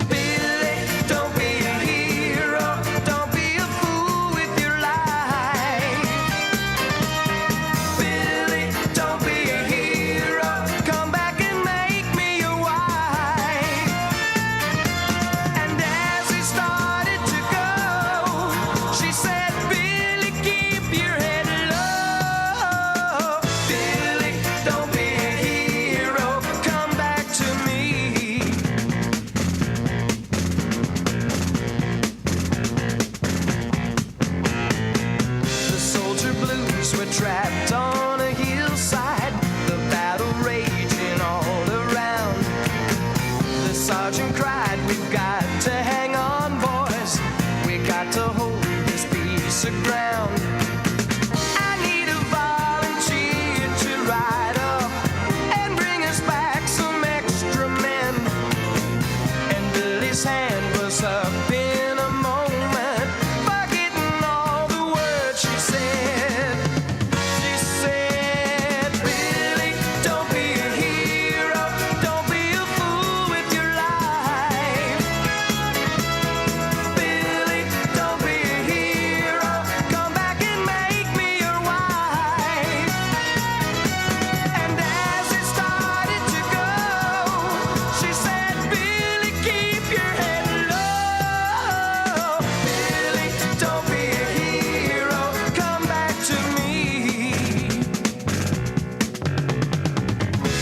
Billy, don't be a hero, don't be a fool with your life. Billy, don't be a hero, come back and make me your wife. And as he started to go, she said, Billy, keep your head low. Billy, don't be a hero, come back to me. The soldier blues were trapped on a hillside, the battle raging all around. The sergeant cried, we've got to hang on, boys. We got to hold this piece of ground. I need a volunteer to ride up and bring us back some extra men. And Billy's hand was up in a moment, forgetting all the words she said. She said, Billy, don't be a hero, don't be a fool with your life. Billy, don't be a hero, come back and make me your wife. And as it started to go, she said, Billy, keep your head low. Billy, don't be a hero, come back to me.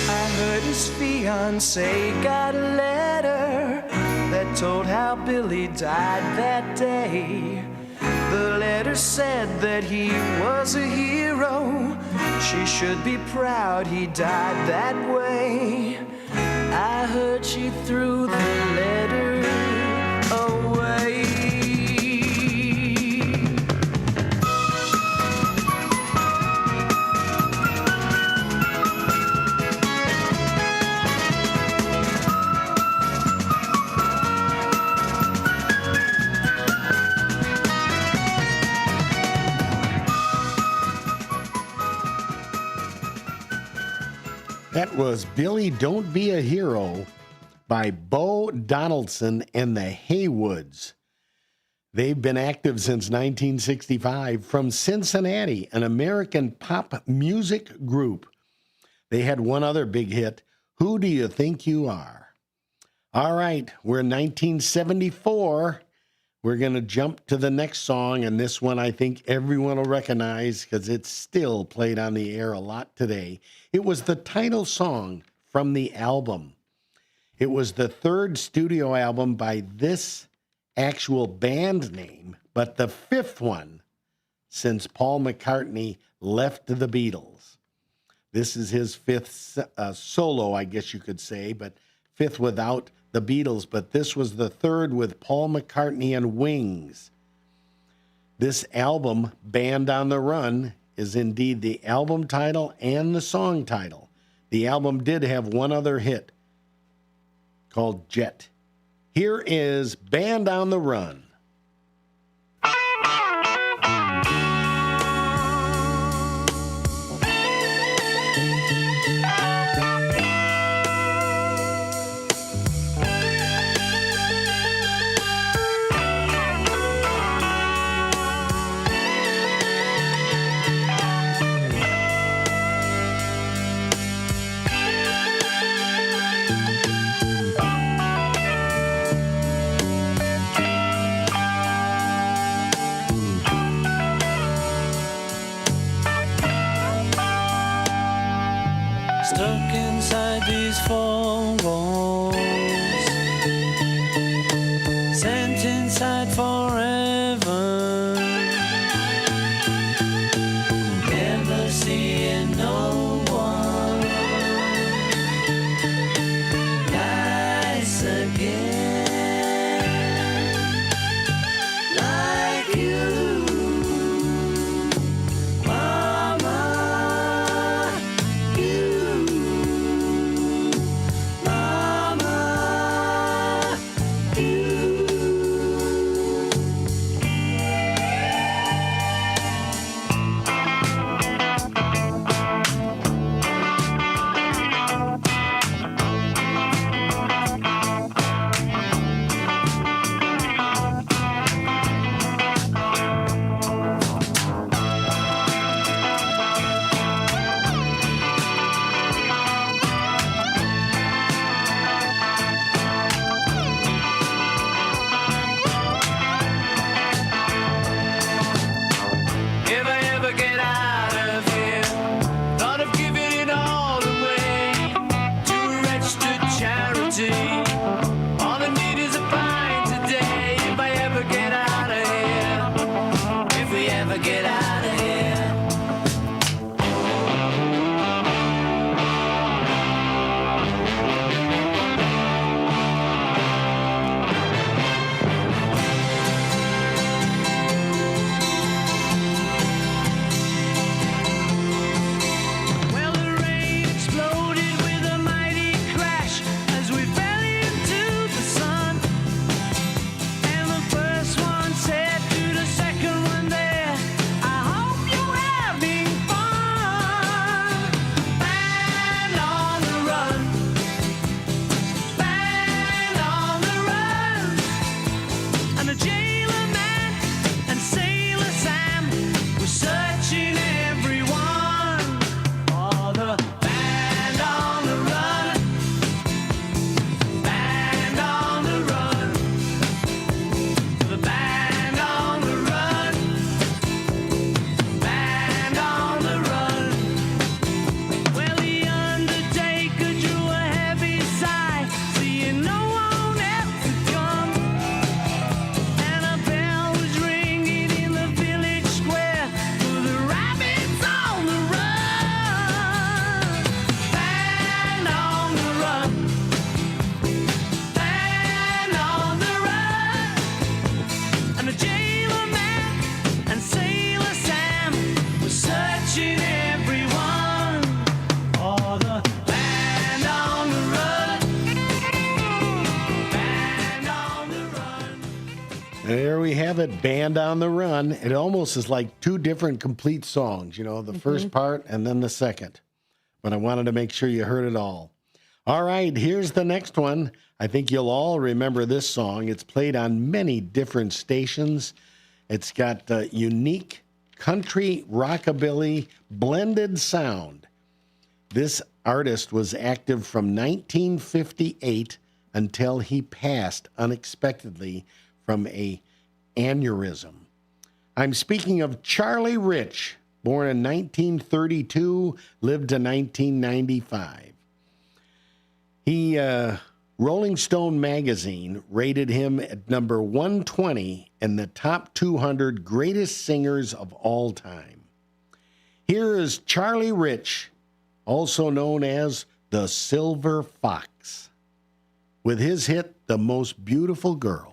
I heard his fiancée got a letter that told how Billy died that day. The letter said that he was a hero. She should be proud he died that way. I heard she threw the letter away. That was Billy Don't Be a Hero by Bo Donaldson and the Haywoods. They've been active since 1965 from Cincinnati, an American pop music group. They had one other big hit, Who Do You Think You Are? All right, we're in 1974. We're going to jump to the next song, and this one I think everyone will recognize because it's still played on the air a lot today. It was the title song from the album. It was the third studio album by this actual band name, but the fifth one since Paul McCartney left the Beatles. This is his fifth solo, I guess you could say, but fifth without the Beatles, but this was the third with Paul McCartney and Wings. This album, Band on the Run, is indeed the album title and the song title. The album did have one other hit called Jet. Here is Band on the Run. Stuck inside these four walls, sent inside forever, never seeing no one nice again, like you, Mama. All I need is a pint today if I ever get out of here. If we ever get out of here. Well, the rain exploded with a mighty crash as we fell into the sun. And the first one said to the second one there, I hope you're having fun. Band on the run. Band on the run. And the jailer man and Sailor Sam were searching everyone. For the band on the run. Band on the run. The band on the run. Band on the run. Well, the undertaker drew a heavy sigh, seeing no one else had come. And a bell was ringing in the village square for the rabbits on the run. Band on the run. Band on the run. And the jailer man and Sailor Sam were searching everyone for the band on the run. Band on the run. There we have it, Band on the Run. It almost is like two different complete songs, you know, the first part and then the second. But I wanted to make sure you heard it all. All right, here's the next one. I think you'll all remember this song. It's played on many different stations. It's got unique country, rockabilly, blended sound. This artist was active from 1958 until he passed unexpectedly from a aneurysm. I'm speaking of Charlie Rich, born in 1932, lived to 1995. He, Rolling Stone magazine rated him at number 120 in the top 200 greatest singers of all time. Here is Charlie Rich, also known as the Silver Fox, with his hit, The Most Beautiful Girl.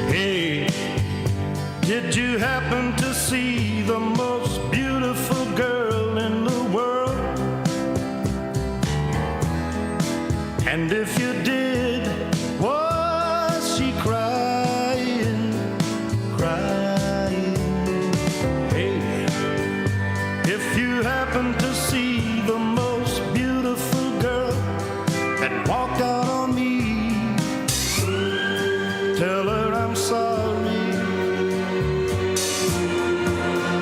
Hey, did you happen to see the most beautiful girl in the world? And if you did, was she crying, crying? Hey, if you happen to see the most beautiful girl that walked out on me, tell her I'm sorry.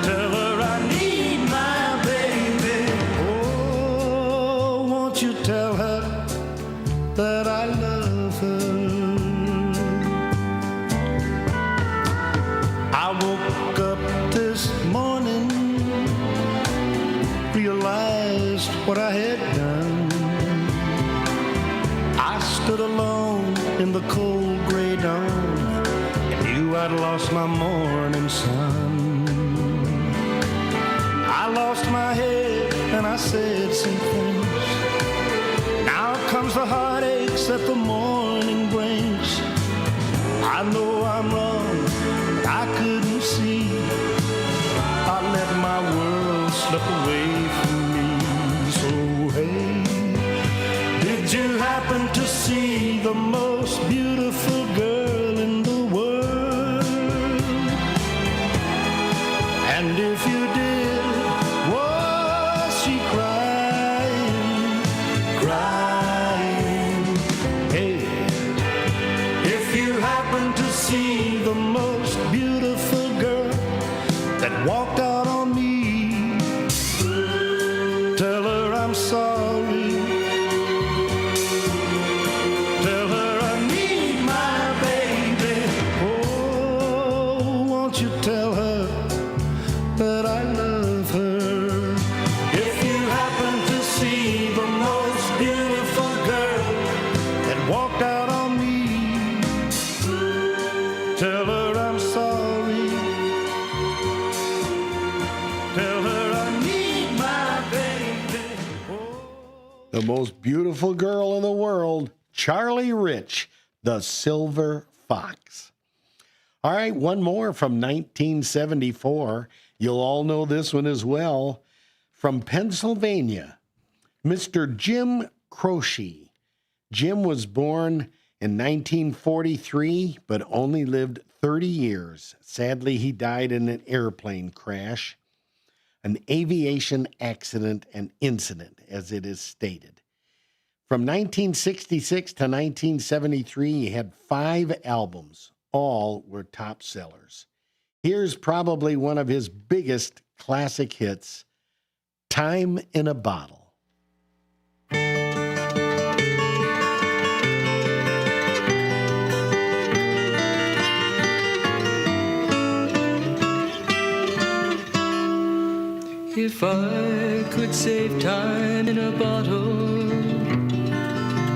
Tell her I need my baby. Oh, won't you tell her that I love her? I woke up this morning, realized what I had done. I stood alone in the cold gray dawn and knew I'd lost my morning sun. I lost my head and I said some things. Now comes the heartaches that the morning brings. I know I'm wrong, but I couldn't see. I let my world slip away from me. So hey, did you happen to see the most beautiful girl in the world? And if you did, was she crying, crying? Hey, if you happen to see the most beautiful girl that walked out on me, tell her I'm sorry. Tell her I need my baby. Oh, won't you The most beautiful girl in the world, Charlie Rich, the Silver Fox. All right, one more from 1974. You'll all know this one as well. From Pennsylvania, Mr. Jim Croce. Jim was born in 1943, but only lived 30 years. Sadly, he died in an airplane crash, an aviation accident and incident, as it is stated. From 1966 to 1973, he had 5 albums. All were top sellers. Here's probably one of his biggest classic hits, Time in a Bottle. If I could save time in a bottle,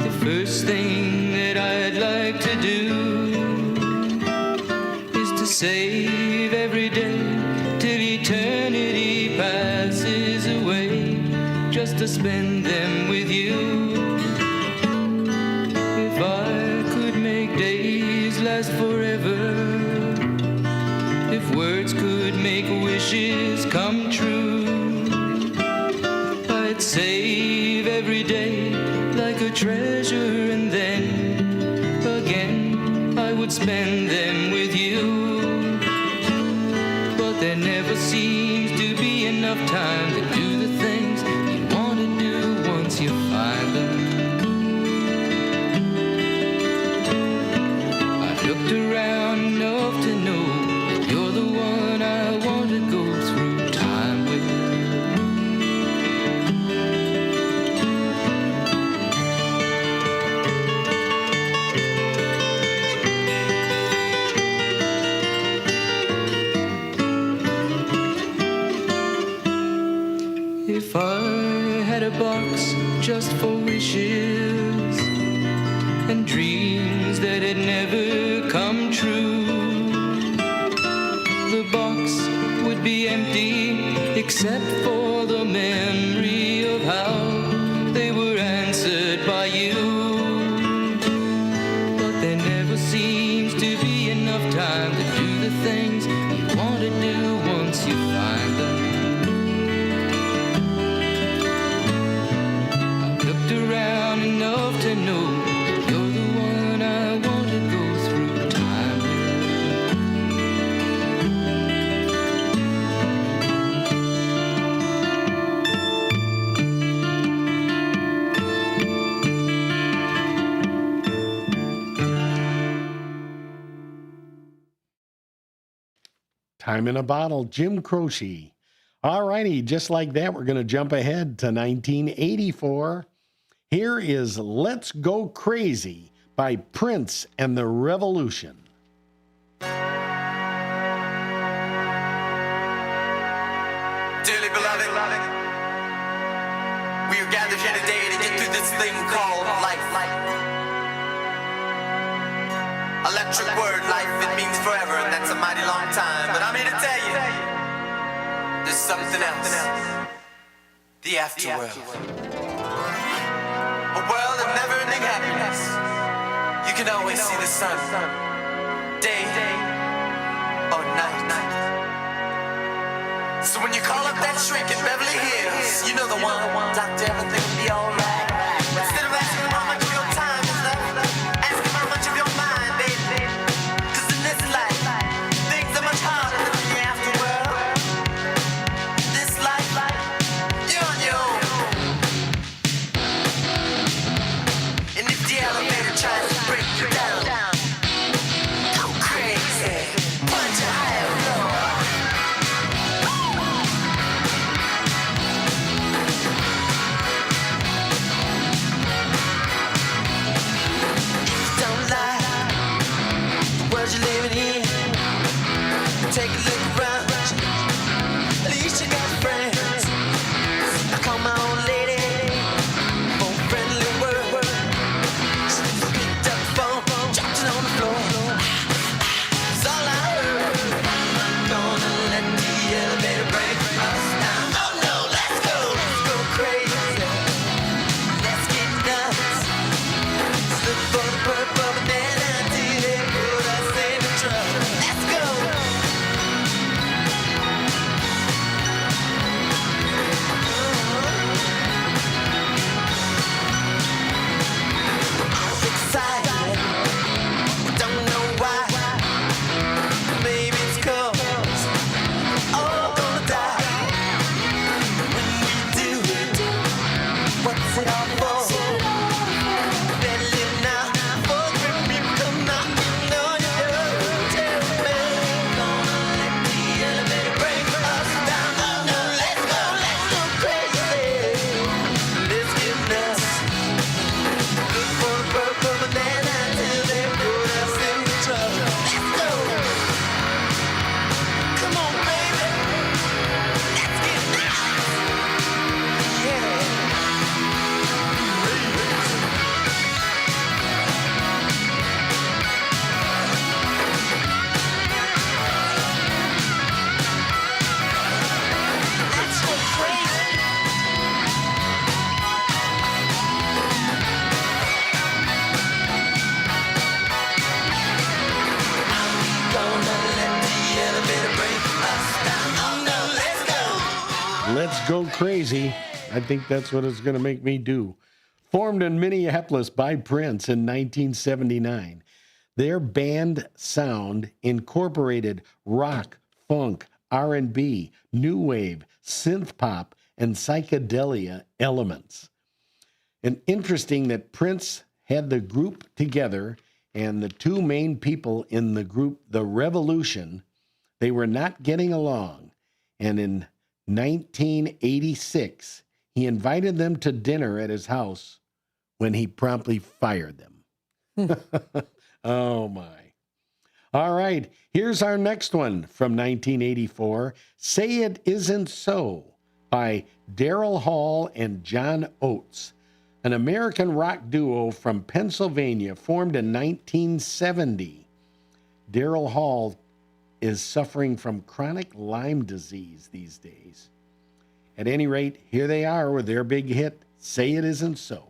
the first thing that I'd like to do is to save every day till eternity passes away, just to spend them with you. If I could make days last forever, if words could make wishes come true, I'd save every day like a treasure, and then again I would spend them with you. But there never seems to be enough time to do the things you want to do once you find them. I've looked around enough to know that you're the one I want to go through time with. If I had a box just for wishes and dreams that had never come true, the box would be empty except for the memory of how they were answered by you. But there never seems to be enough time to do the things you want to do once you find them. Around enough to know you're the one I want to go through time Time in a Bottle, Jim Croce. All righty, just like that, we're going to jump ahead to 1984. Here is Let's Go Crazy by Prince and the Revolution. Dearly beloved, we are gathered here today to get through this thing called life. Electric word, life, it means forever, and that's a mighty long time. But I'm here to tell you, there's something else. The afterworld. A world of never-ending happiness. You can always see the sun, day or night. So when you call up that shrink in Beverly Hills, you know the one, Doctor, everything will be alright. Instead of asking how much of your time is left, ask him how much of your mind, baby. 'Cause in this life, things are much harder than in the afterworld. This life, you're on your own. And if the elevator tries to break you down, go crazy, punch a higher floor. Let's Go Crazy. I think that's what it's going to make me do. Formed in Minneapolis by Prince in 1979, their band sound incorporated rock, funk, R&B, new wave, synth pop, and psychedelia elements. And interesting that Prince had the group together, and the two main people in the group, The Revolution, they were not getting along. And in 1986, he invited them to dinner at his house when he promptly fired them. Oh, my. All right, here's our next one from 1984, Say It Isn't So by Daryl Hall and John Oates, an American rock duo from Pennsylvania formed in 1970. Daryl Hall is suffering from chronic Lyme disease these days. At any rate, here they are with their big hit, Say It Isn't So.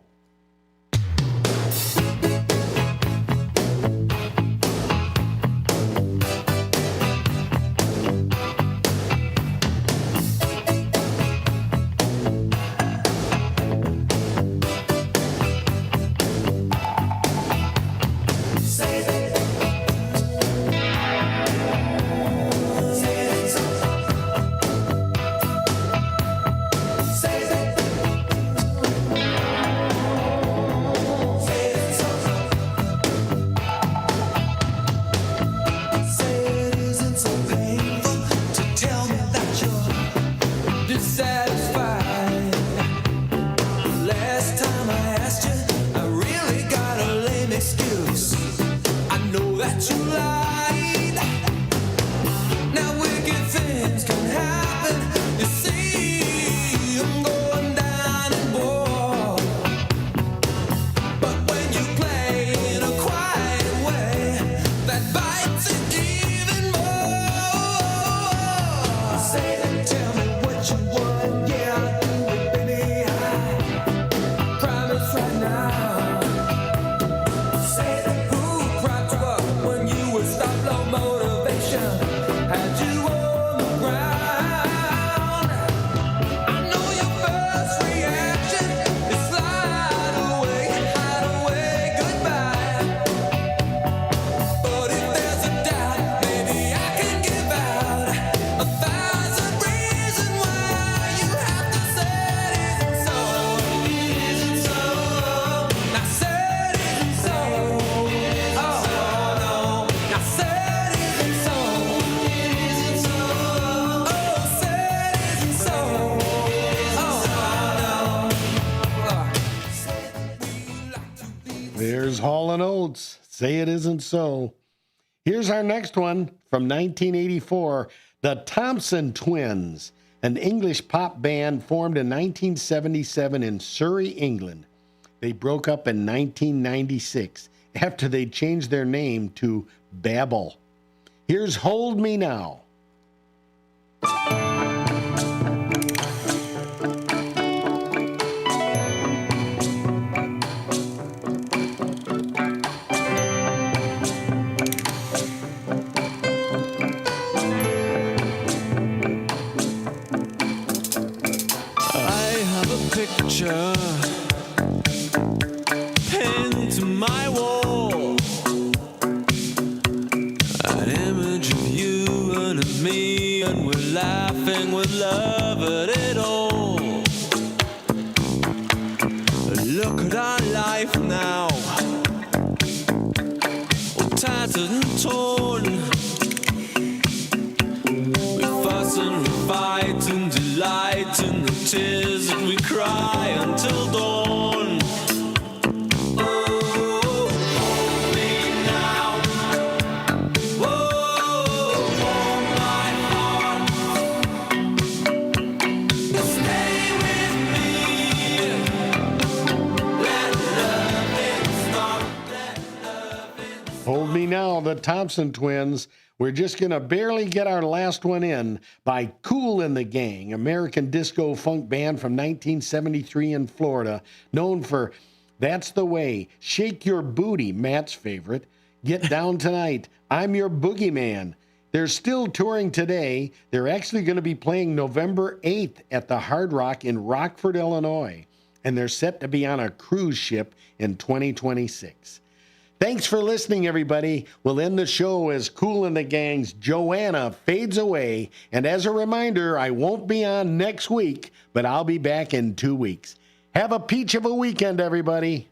There's Hall & Oates, Say It Isn't So. Here's our next one from 1984, the Thompson Twins, an English pop band formed in 1977 in Surrey, England. They broke up in 1996 after they changed their name to Babel. Here's Hold Me Now. Picture pinned to my wall, an image of you and of me, and we're laughing with love at it all. Look at our life now, all tattered and torn. We fuss and we fight and delight in the tears that we cry until dawn. Oh, hold me now. Oh, hold my heart. Stay with me. Let loving start. Hold Me Now, the Thompson Twins. We're just going to barely get our last one in by Kool and the Gang, American disco funk band from 1973 in Florida, known for That's the Way, Shake Your Booty, Matt's favorite, Get Down Tonight, I'm Your Boogeyman, They're still touring today. They're actually going to be playing November 8th at the Hard Rock in Rockford, Illinois. And they're set to be on a cruise ship in 2026. Thanks for listening, everybody. We'll end the show as Kool and the Gang's Joanna fades away. And as a reminder, I won't be on next week, but I'll be back in 2 weeks. Have a peach of a weekend, everybody.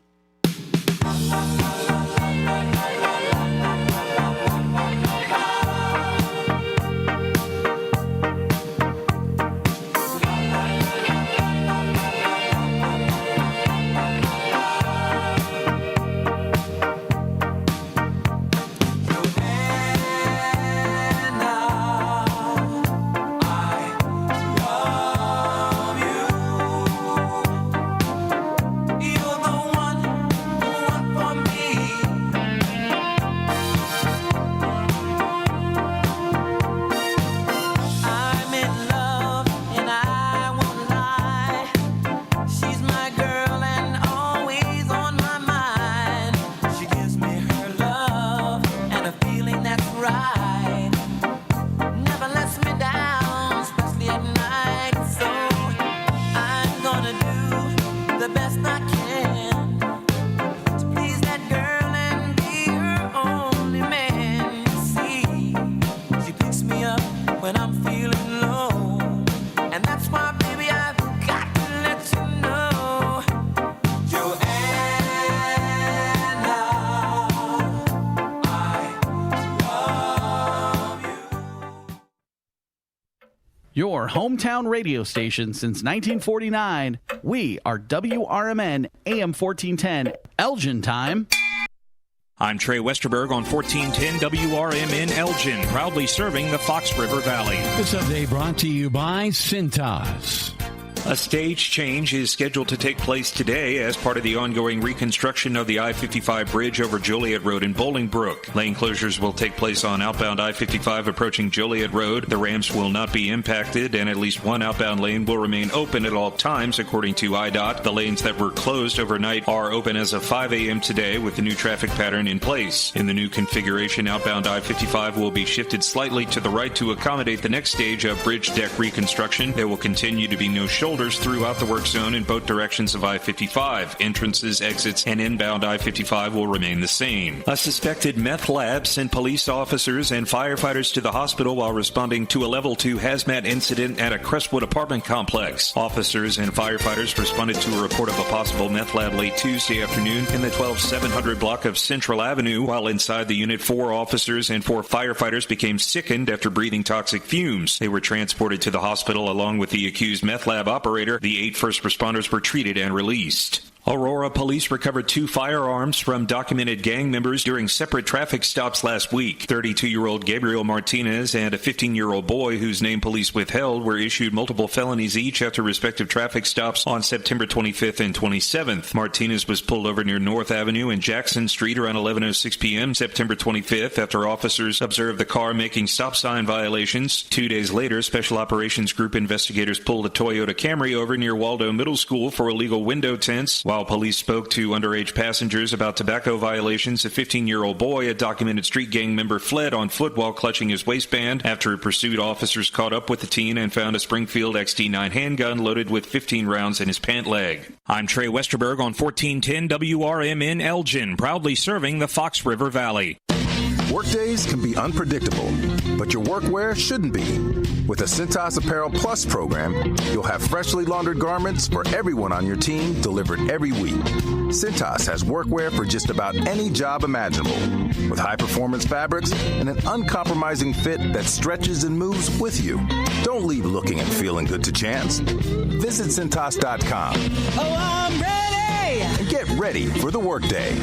Your hometown radio station since 1949. We are WRMN AM 1410, Elgin time. I'm Trey Westerberg on 1410 WRMN Elgin, proudly serving the Fox River Valley. This update brought to you by Cintas. A stage change is scheduled to take place today as part of the ongoing reconstruction of the I-55 bridge over Joliet Road in Bolingbrook. Lane closures will take place on outbound I-55 approaching Joliet Road. The ramps will not be impacted, and at least one outbound lane will remain open at all times, according to IDOT. The lanes that were closed overnight are open as of 5 a.m. today with the new traffic pattern in place. In the new configuration, outbound I-55 will be shifted slightly to the right to accommodate the next stage of bridge deck reconstruction. There will continue to be no shoulders throughout the work zone in both directions of I-55. Entrances, exits, and inbound I-55 will remain the same. A suspected meth lab sent police officers and firefighters to the hospital while responding to a level 2 hazmat incident at a Crestwood apartment complex. Officers and firefighters responded to a report of a possible meth lab late Tuesday afternoon in the 12700 block of Central Avenue. While inside the unit, 4 officers and 4 firefighters became sickened after breathing toxic fumes. They were transported to the hospital along with the accused meth lab operator. The 8 first responders were treated and released. Aurora police recovered 2 firearms from documented gang members during separate traffic stops last week. 32-year-old Gabriel Martinez and a 15-year-old boy whose name police withheld were issued multiple felonies each after respective traffic stops on September 25th and 27th. Martinez was pulled over near North Avenue and Jackson Street around 11:06 p.m. September 25th after officers observed the car making stop sign violations. 2 days later, Special Operations Group investigators pulled a Toyota Camry over near Waldo Middle School for illegal window tints. While police spoke to underage passengers about tobacco violations, a 15-year-old boy, a documented street gang member, fled on foot while clutching his waistband. After pursuit, officers caught up with the teen and found a Springfield XT9 handgun loaded with 15 rounds in his pant leg. I'm Trey Westerberg on 1410 WRMN Elgin, proudly serving the Fox River Valley. Workdays can be unpredictable, but your workwear shouldn't be. With a Cintas Apparel Plus program, you'll have freshly laundered garments for everyone on your team delivered every week. Cintas has workwear for just about any job imaginable, with high-performance fabrics and an uncompromising fit that stretches and moves with you. Don't leave looking and feeling good to chance. Visit Cintas.com. Oh, I'm ready! And get ready for the workday.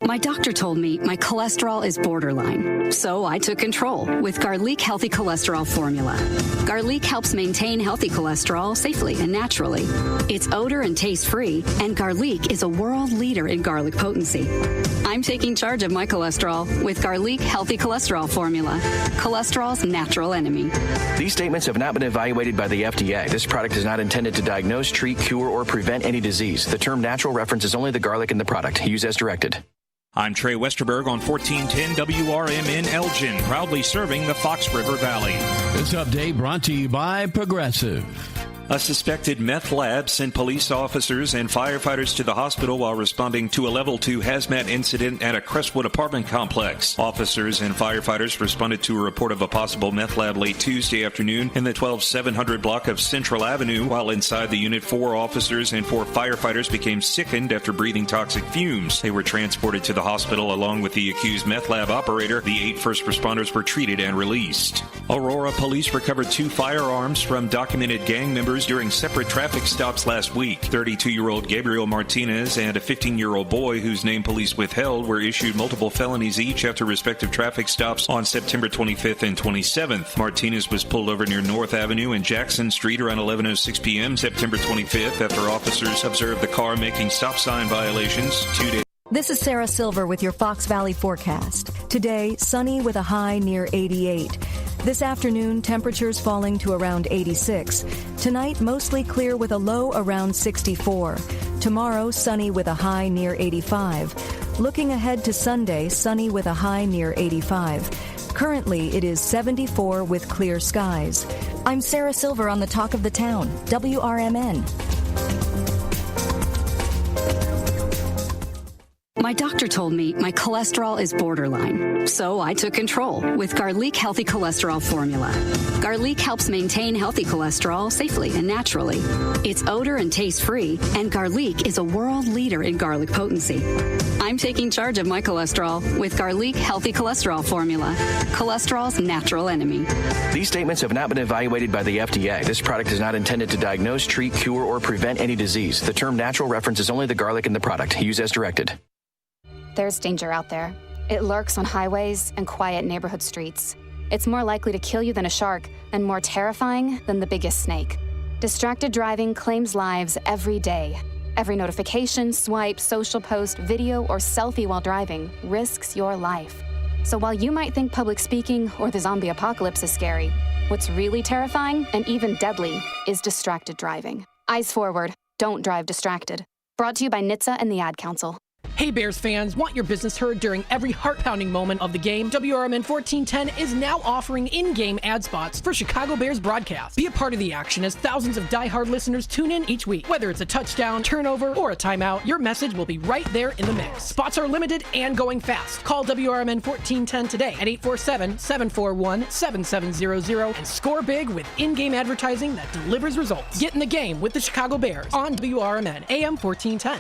My doctor told me my cholesterol is borderline, so I took control with Garlic Healthy Cholesterol Formula. Garlic helps maintain healthy cholesterol safely and naturally. It's odor and taste-free, and Garlic is a world leader in garlic potency. I'm taking charge of my cholesterol with Garlic Healthy Cholesterol Formula, cholesterol's natural enemy. These statements have not been evaluated by the FDA. This product is not intended to diagnose, treat, cure, or prevent any disease. The term natural references only the garlic in the product. Use as directed. I'm Trey Westerberg on 1410 WRMN Elgin, proudly serving the Fox River Valley. This update brought to you by Progressive. A suspected meth lab sent police officers and firefighters to the hospital while responding to a level 2 hazmat incident at a Crestwood apartment complex. Officers and firefighters responded to a report of a possible meth lab late Tuesday afternoon in the 12700 block of Central Avenue. While inside the unit, 4 officers and 4 firefighters became sickened after breathing toxic fumes. They were transported to the hospital along with the accused meth lab operator. The 8 first responders were treated and released. Aurora police recovered 2 firearms from documented gang members during separate traffic stops last week. 32-year-old Gabriel Martinez and a 15-year-old boy whose name police withheld were issued multiple felonies each after respective traffic stops on September 25th and 27th. Martinez was pulled over near North Avenue and Jackson Street around 11:06 p.m. September 25th after officers observed the car making stop sign violations 2 days. This is Sarah Silver with your Fox Valley forecast. Today, sunny with a high near 88. This afternoon, temperatures falling to around 86. Tonight, mostly clear with a low around 64. Tomorrow, sunny with a high near 85. Looking ahead to Sunday, sunny with a high near 85. Currently, it is 74 with clear skies. I'm Sarah Silver on the Talk of the Town, WRMN. My doctor told me my cholesterol is borderline, so I took control with Garlic Healthy Cholesterol Formula. Garlic helps maintain healthy cholesterol safely and naturally. It's odor and taste-free, and Garlic is a world leader in garlic potency. I'm taking charge of my cholesterol with Garlic Healthy Cholesterol Formula, cholesterol's natural enemy. These statements have not been evaluated by the FDA. This product is not intended to diagnose, treat, cure, or prevent any disease. The term natural references only the garlic in the product. Use as directed. There's danger out there. It lurks on highways and quiet neighborhood streets. It's more likely to kill you than a shark and more terrifying than the biggest snake. Distracted driving claims lives every day. Every notification, swipe, social post, video, or selfie while driving risks your life. So while you might think public speaking or the zombie apocalypse is scary, what's really terrifying and even deadly is distracted driving. Eyes forward. Don't drive distracted. Brought to you by NHTSA and the Ad Council. Hey Bears fans, want your business heard during every heart-pounding moment of the game? WRMN 1410 is now offering in-game ad spots for Chicago Bears broadcasts. Be a part of the action as thousands of die-hard listeners tune in each week. Whether it's a touchdown, turnover, or a timeout, your message will be right there in the mix. Spots are limited and going fast. Call WRMN 1410 today at 847-741-7700 and score big with in-game advertising that delivers results. Get in the game with the Chicago Bears on WRMN AM 1410.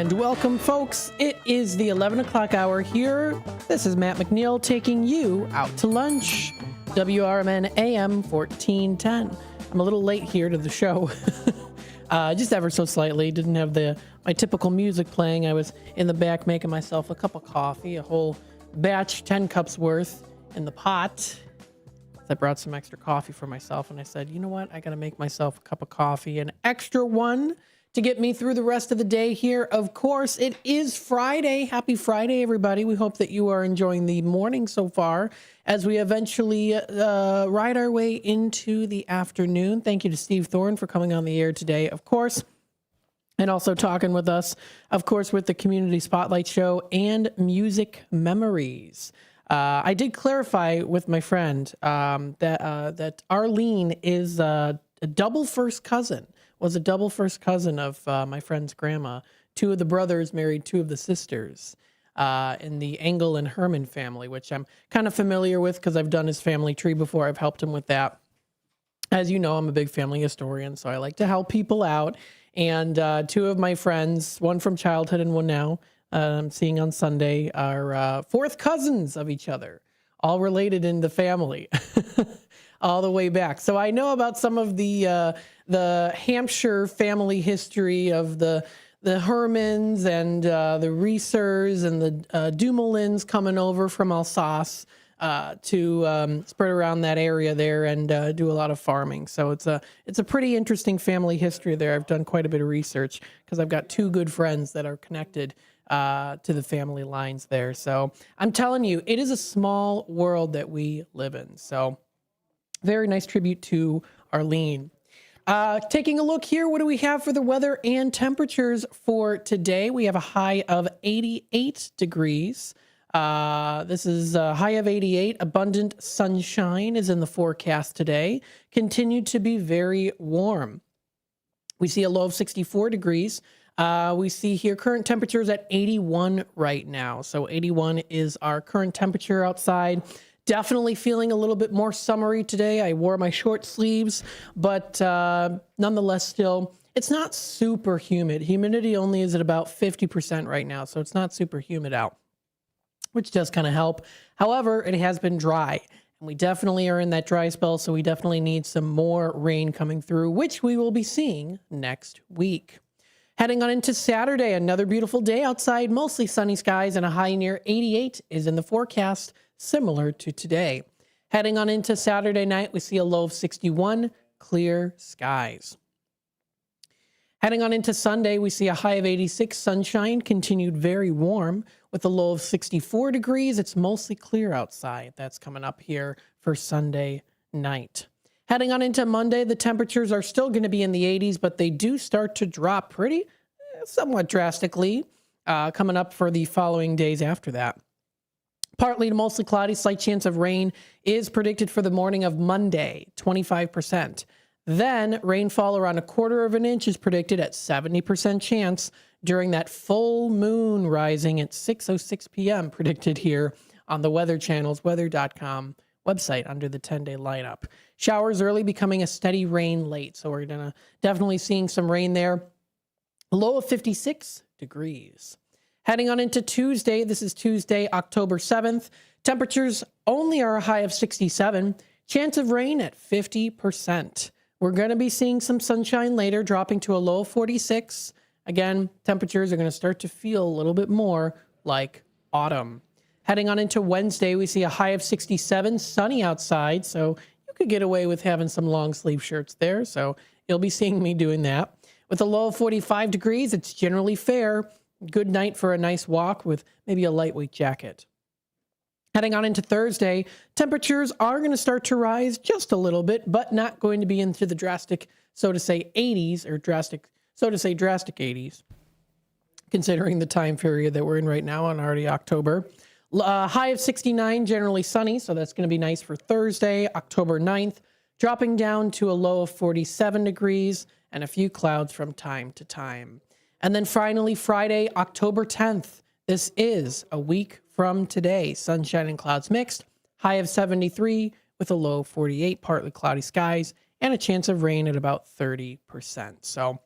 Welcome, folks. It is the 11 o'clock hour here. This is Matt McNeil taking you out to lunch. WRMN AM 1410. I'm a little late here to the show. Just ever so slightly. Didn't have my typical music playing. I was in the back making myself a cup of coffee, a whole batch, 10 cups worth in the pot. I brought some extra coffee for myself, and I said, you know what? I got to make myself a cup of coffee, an extra one, to get me through the rest of the day here. Of course, it is Friday. Happy Friday, everybody. We hope that you are enjoying the morning so far as we eventually ride our way into the afternoon. Thank you to Steve Thorne for coming on the air today, of course, and also talking with us, of course, with the Community Spotlight Show and Music Memories. I did clarify with my friend that Arlene is a double first cousin. Was a double first cousin of my friend's grandma. Two of the brothers married two of the sisters in the Engel and Herman family, which I'm kind of familiar with because I've done his family tree before. I've helped him with that. As you know, I'm a big family historian, so I like to help people out. And two of my friends, one from childhood and one now, I'm seeing on Sunday, are fourth cousins of each other, all related in the family. All the way back. So I know about some of the Hampshire family history of the Hermans and the Reesers and the Dumoulins coming over from Alsace to spread around that area there and do a lot of farming. So it's a pretty interesting family history there. I've done quite a bit of research because I've got two good friends that are connected to the family lines there. So I'm telling you, it is a small world that we live in. So very nice tribute to Arlene. Taking a look here, what do we have for the weather and temperatures for today? We have a high of 88 degrees. This is a high of 88. Abundant sunshine is in the forecast today. Continued to be very warm. We see a low of 64 degrees. We see here current temperatures at 81 right now. So 81 is our current temperature outside. Definitely feeling a little bit more summery today. I wore my short sleeves, but nonetheless, still, it's not super humid. Humidity only is at about 50% right now, so it's not super humid out, which does kind of help. However, it has been dry, and we definitely are in that dry spell, so we definitely need some more rain coming through, which we will be seeing next week. Heading on into Saturday, another beautiful day outside, mostly sunny skies, and a high near 88 is in the forecast, similar to today. Heading on into Saturday night, we see a low of 61, clear skies. Heading on into Sunday, we see a high of 86, sunshine, continued very warm with a low of 64 degrees. It's mostly clear outside. That's coming up here for Sunday night. Heading on into Monday, the temperatures are still going to be in the 80s, but they do start to drop somewhat drastically coming up for the following days after that. Partly to mostly cloudy, slight chance of rain is predicted for the morning of Monday, 25%. Then rainfall around 1/4 of an inch is predicted at 70% chance during that full moon rising at 6:06 p.m. predicted here on the Weather Channel's weather.com website under the 10-day lineup. Showers early, becoming a steady rain late. So we're gonna definitely seeing some rain there. A low of 56 degrees. Heading on into Tuesday, this is Tuesday, October 7th. Temperatures only are a high of 67. Chance of rain at 50%. We're going to be seeing some sunshine later, dropping to a low of 46. Again, temperatures are going to start to feel a little bit more like autumn. Heading on into Wednesday, we see a high of 67, sunny outside, so you could get away with having some long sleeve shirts there, so you'll be seeing me doing that. With a low of 45 degrees, it's generally fair. Good night for a nice walk with maybe a lightweight jacket. Heading on into Thursday, temperatures are going to start to rise just a little bit, but not going to be into the drastic, so to say, 80s or drastic 80s, considering the time period that we're in right now on already October. High of 69, generally sunny, so that's going to be nice for Thursday, October 9th, dropping down to a low of 47 degrees and a few clouds from time to time. And then finally, Friday, October 10th. This is a week from today. Sunshine and clouds mixed. High of 73 with a low of 48, partly cloudy skies, and a chance of rain at about 30%. So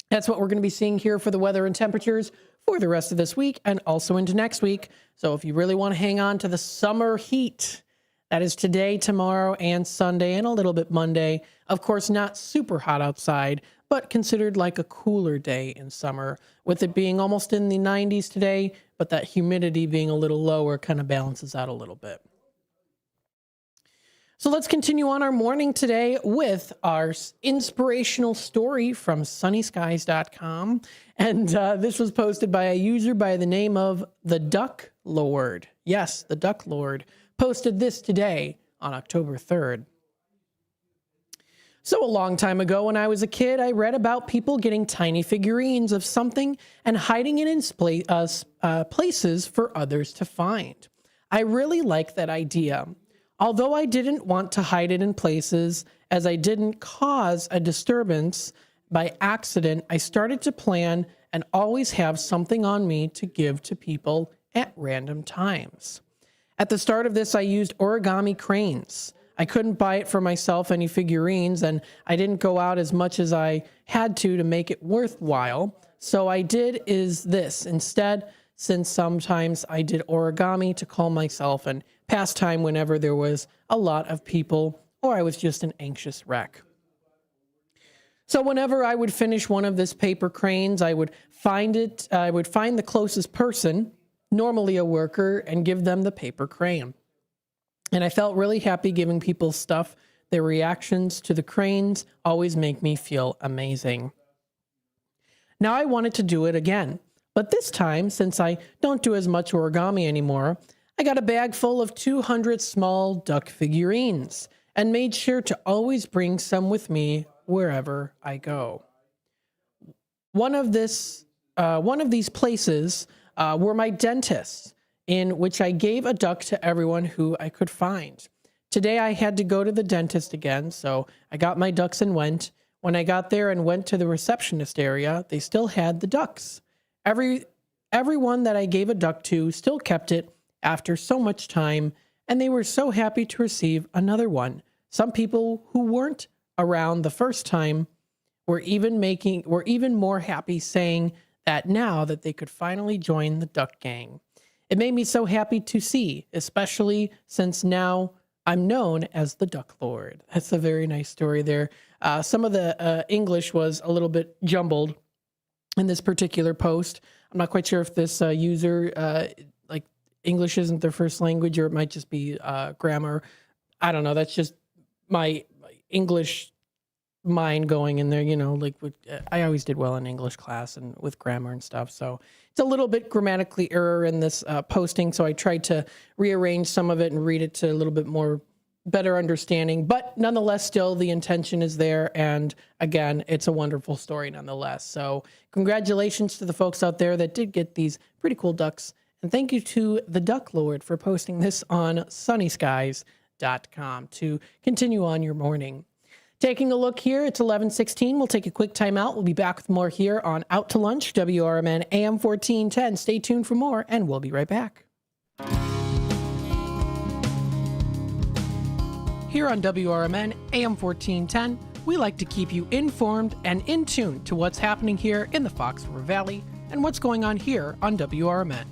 that's what we're going to be seeing here for the weather and temperatures for the rest of this week and also into next week. So if you really want to hang on to the summer heat, that is today, tomorrow, and Sunday, and a little bit Monday. Of course, not super hot outside, but considered like a cooler day in summer, with it being almost in the 90s today, but that humidity being a little lower kind of balances out a little bit. So let's continue on our morning today with our inspirational story from sunnyskies.com. And this was posted by a user by the name of the Duck Lord. Yes, the Duck Lord posted this today on October 3rd. So a long time ago when I was a kid, I read about people getting tiny figurines of something and hiding it in places for others to find. I really like that idea. Although I didn't want to hide it in places, as I didn't cause a disturbance by accident, I started to plan and always have something on me to give to people at random times. At the start of this, I used origami cranes. I couldn't buy it for myself any figurines, and I didn't go out as much as I had to make it worthwhile. So I did is this instead, since sometimes I did origami to calm myself and pass time whenever there was a lot of people or I was just an anxious wreck. So whenever I would finish one of this paper cranes, I would find the closest person, normally a worker, and give them the paper crane. And I felt really happy giving people stuff. Their reactions to the cranes always make me feel amazing. Now I wanted to do it again. But this time, since I don't do as much origami anymore, I got a bag full of 200 small duck figurines and made sure to always bring some with me wherever I go. One of these places were my dentists, in which I gave a duck to everyone who I could find. Today I had to go to the dentist again, so I got my ducks and went. When I got there and went to the receptionist area, they still had the ducks. Everyone that I gave a duck to still kept it after so much time, and they were so happy to receive another one. Some people who weren't around the first time were even more happy, saying that now that they could finally join the duck gang. It made me so happy to see, especially since now I'm known as the Duck Lord. That's a very nice story there. Some of the English was a little bit jumbled in this particular post. I'm not quite sure if this user, English isn't their first language, or it might just be grammar. I don't know. That's just my English mind going in there, I always did well in English class and with grammar and stuff. So it's a little bit grammatically error in this posting. So I tried to rearrange some of it and read it to a little bit more better understanding, but nonetheless, still the intention is there. And again, it's a wonderful story nonetheless. So congratulations to the folks out there that did get these pretty cool ducks. And thank you to the Duck Lord for posting this on sunnyskies.com to continue on your morning. Taking a look here, it's 11:16. We'll take a quick time out. We'll be back with more here on Out to Lunch, WRMN AM 1410. Stay tuned for more, and we'll be right back. Here on WRMN AM 1410, we like to keep you informed and in tune to what's happening here in the Fox River Valley and what's going on here on WRMN.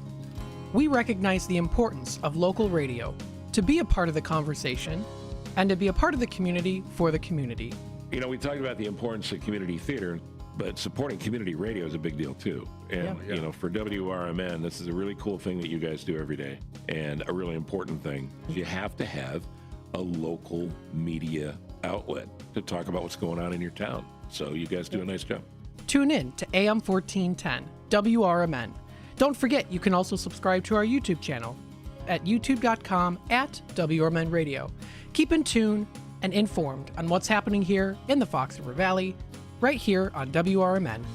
We recognize the importance of local radio to be a part of the conversation and to be a part of the community for the community. We talked about the importance of community theater, but supporting community radio is a big deal too. And, for WRMN, this is a really cool thing that you guys do every day, and a really important thing. You have to have a local media outlet to talk about what's going on in your town. So you guys do a nice job. Tune in to AM 1410, WRMN. Don't forget, you can also subscribe to our YouTube channel at youtube.com/WRMN Radio. Keep in tune and informed on what's happening here in the Fox River Valley, right here on WRMN.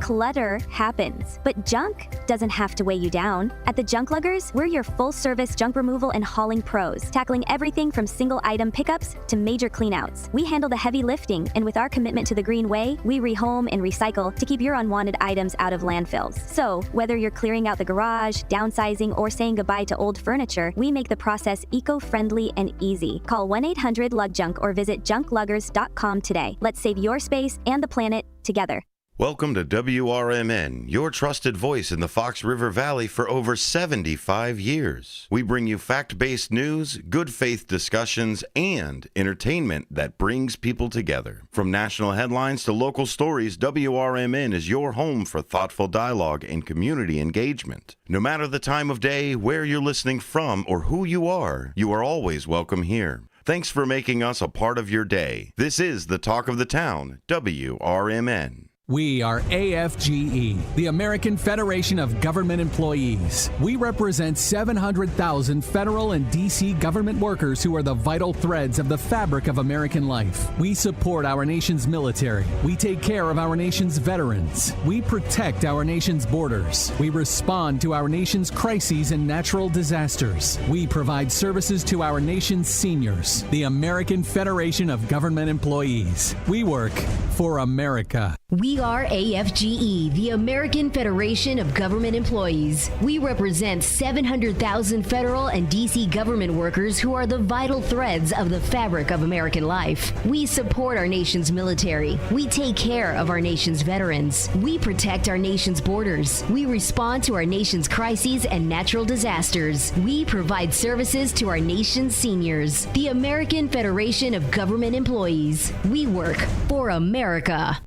Clutter happens, but junk doesn't have to weigh you down. At the Junk Luggers, we're your full-service junk removal and hauling pros, tackling everything from single-item pickups to major cleanouts. We handle the heavy lifting, and with our commitment to the green way, we rehome and recycle to keep your unwanted items out of landfills. So, whether you're clearing out the garage, downsizing, or saying goodbye to old furniture, we make the process eco-friendly and easy. Call 1-800-LUGJUNK or visit junkluggers.com today. Let's save your space and the planet together. Welcome to WRMN, your trusted voice in the Fox River Valley for over 75 years. We bring you fact-based news, good faith discussions, and entertainment that brings people together. From national headlines to local stories, WRMN is your home for thoughtful dialogue and community engagement. No matter the time of day, where you're listening from, or who you are always welcome here. Thanks for making us a part of your day. This is the Talk of the Town, WRMN. We are AFGE, the American Federation of Government Employees. We represent 700,000 federal and D.C. government workers who are the vital threads of the fabric of American life. We support our nation's military. We take care of our nation's veterans. We protect our nation's borders. We respond to our nation's crises and natural disasters. We provide services to our nation's seniors. The American Federation of Government Employees. We work for America. We are AFGE, the American Federation of Government Employees. We represent 700,000 federal and D.C. government workers who are the vital threads of the fabric of American life. We support our nation's military. We take care of our nation's veterans. We protect our nation's borders. We respond to our nation's crises and natural disasters. We provide services to our nation's seniors. The American Federation of Government Employees. We work for America.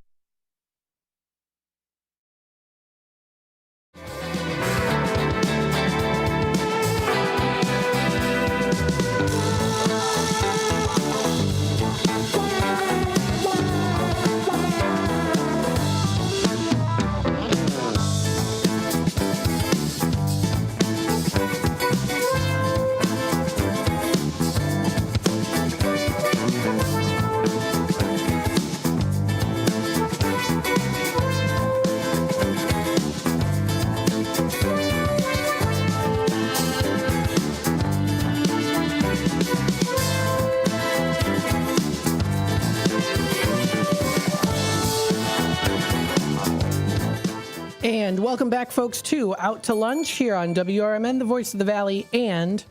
And welcome back, folks, to Out to Lunch here on WRMN, the voice of the Valley, and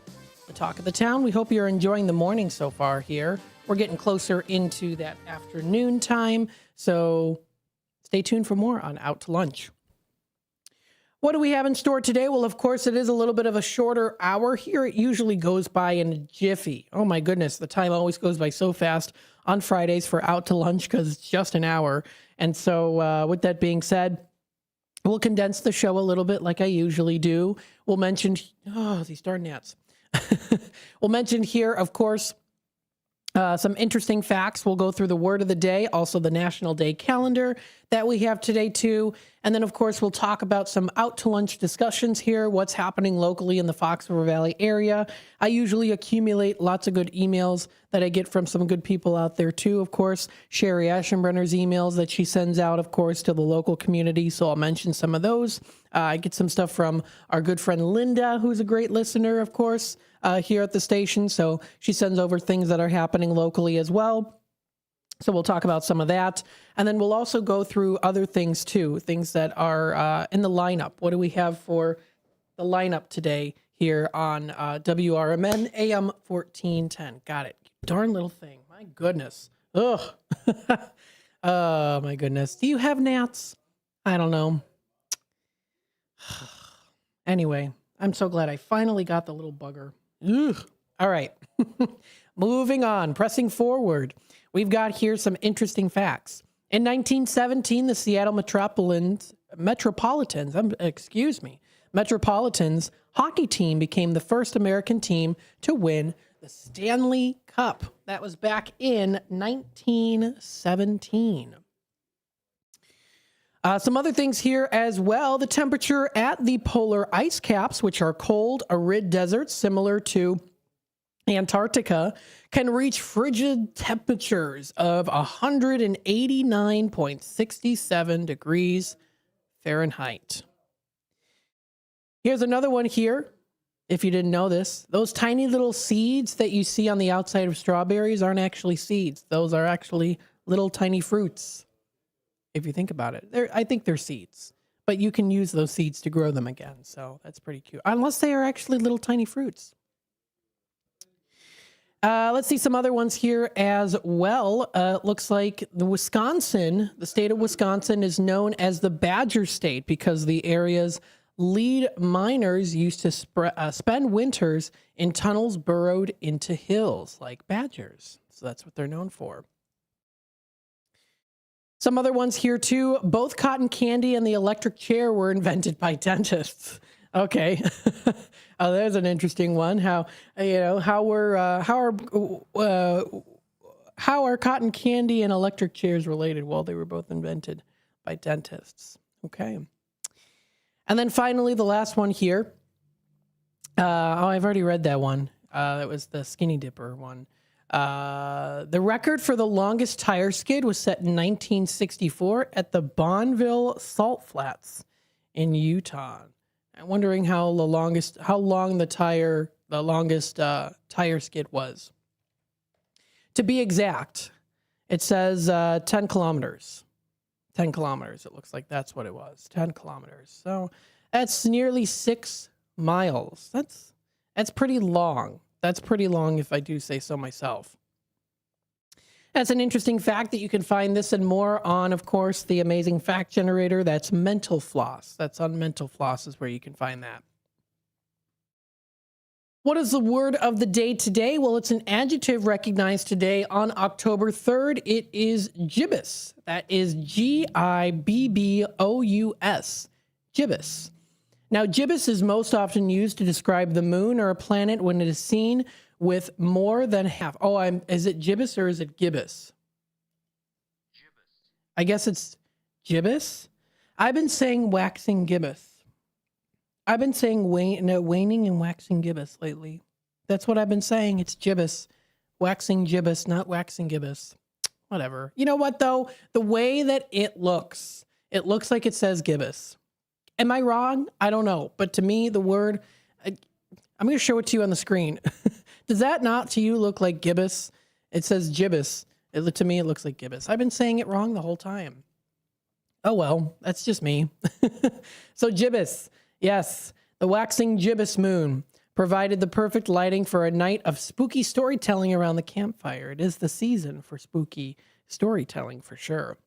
the Talk of the Town. We hope you're enjoying the morning so far here. We're getting closer into that afternoon time, so stay tuned for more on Out to Lunch. What do we have in store today? Well, of course, it is a little bit of a shorter hour here. It usually goes by in a jiffy. Oh, my goodness. The time always goes by so fast on Fridays for Out to Lunch because it's just an hour. And so with that being said, we'll condense the show a little bit like I usually do. We'll mention, these darn gnats. We'll mention here, of course, some interesting facts. We'll go through the word of the day, also the National Day calendar that we have today too. And then, of course, we'll talk about some out to lunch discussions here, what's happening locally in the Fox River Valley area. I usually accumulate lots of good emails that I get from some good people out there too, of course. Sherry Aschenbrenner's emails that she sends out, of course, to the local community. So I'll mention some of those. I get some stuff from our good friend Linda, who's a great listener, of course, here at the station. So she sends over things that are happening locally as well. So we'll talk about some of that. And then we'll also go through other things too, things that are in the lineup. What do we have for the lineup today here on WRMN AM 1410? Got it. Darn little thing. My goodness. Ugh. Oh, my goodness. Do you have gnats? I don't know. Anyway, I'm so glad I finally got the little bugger. Ugh. All right. Moving on, pressing forward. We've got here some interesting facts. In 1917, the Seattle Metropolitans hockey team became the first American team to win the Stanley Cup. That was back in 1917. Some other things here as well. The temperature at the polar ice caps, which are cold, arid deserts similar to Antarctica, can reach frigid temperatures of 189.67 degrees Fahrenheit. Here's another one here. If you didn't know this, those tiny little seeds that you see on the outside of strawberries aren't actually seeds. Those are actually little tiny fruits. If you think about it, I think they're seeds, but you can use those seeds to grow them again. So that's pretty cute, unless they are actually little tiny fruits. Let's see some other ones here as well. Looks like the state of Wisconsin is known as the Badger State because the area's lead miners used to spend winters in tunnels burrowed into hills like badgers. So that's what they're known for. Some other ones here too. Both cotton candy and the electric chair were invented by dentists. Okay. Oh, there's an interesting one. How are cotton candy and electric chairs related? Well, they were both invented by dentists. Okay. And then finally, the last one here. I've already read that one. That was the Skinny Dipper one. The record for the longest tire skid was set in 1964 at the Bonneville Salt Flats in Utah. I'm wondering how long the longest tire skid was. To be exact, it says 10 kilometers. 10 kilometers. It looks like that's what it was. 10 kilometers. So that's nearly 6 miles. That's pretty long. That's pretty long if I do say so myself. That's an interesting fact that you can find this and more on, of course, the amazing fact generator. That's Mental Floss. That's on Mental Floss is where you can find that. What is the word of the day today? Well, it's an adjective recognized today on October 3rd. It is gibbous. That is Gibbous. Gibbous. Now, gibbous is most often used to describe the moon or a planet when it is seen with more than half. Is it gibbous or is it gibbous? Gibbous. I guess it's gibbous. I've been saying waxing gibbous. I've been saying waning and waxing gibbous lately. That's what I've been saying. It's gibbous. Waxing gibbous, not waxing gibbous. Whatever. You know what, though? The way that it looks like it says gibbous. Am I wrong? I don't know. But to me, the word, I'm going to show it to you on the screen. Does that not to you look like gibbous? It says gibbous. To me, it looks like gibbous. I've been saying it wrong the whole time. Oh, well, that's just me. So gibbous. Yes, the waxing gibbous moon provided the perfect lighting for a night of spooky storytelling around the campfire. It is the season for spooky storytelling for sure.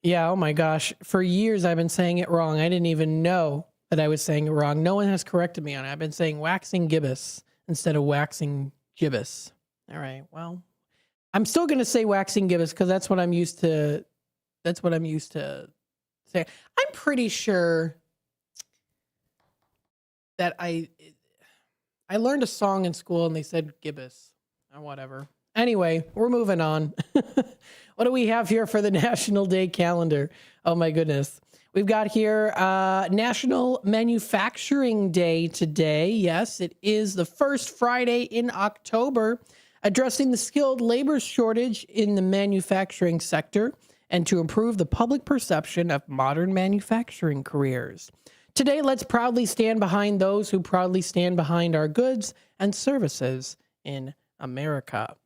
Yeah, oh my gosh. For years, I've been saying it wrong. I didn't even know that I was saying it wrong. No one has corrected me on it. I've been saying waxing gibbous instead of waxing gibbous. All right, well, I'm still going to say waxing gibbous because that's what I'm used to. That's what I'm used to saying. I'm pretty sure that I learned a song in school and they said gibbous or whatever. Anyway, we're moving on. What do we have here for the National Day calendar? Oh my goodness. We've got here National Manufacturing Day today. Yes, it is the first Friday in October, addressing the skilled labor shortage in the manufacturing sector and to improve the public perception of modern manufacturing careers. Today, let's proudly stand behind those who proudly stand behind our goods and services in America.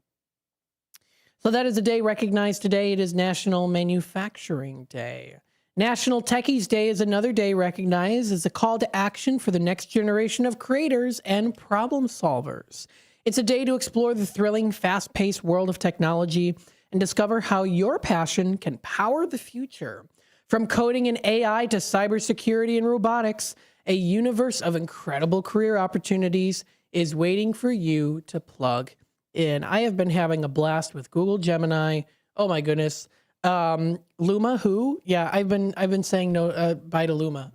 So that is a day recognized today. It is National Manufacturing Day. National Techies Day is another day recognized as a call to action for the next generation of creators and problem solvers. It's a day to explore the thrilling, fast-paced world of technology and discover how your passion can power the future. From coding and AI to cybersecurity and robotics, a universe of incredible career opportunities is waiting for you to plug in. I have been having a blast with Google Gemini. Oh my goodness. Luma, who? Yeah, I've been saying no bye to Luma.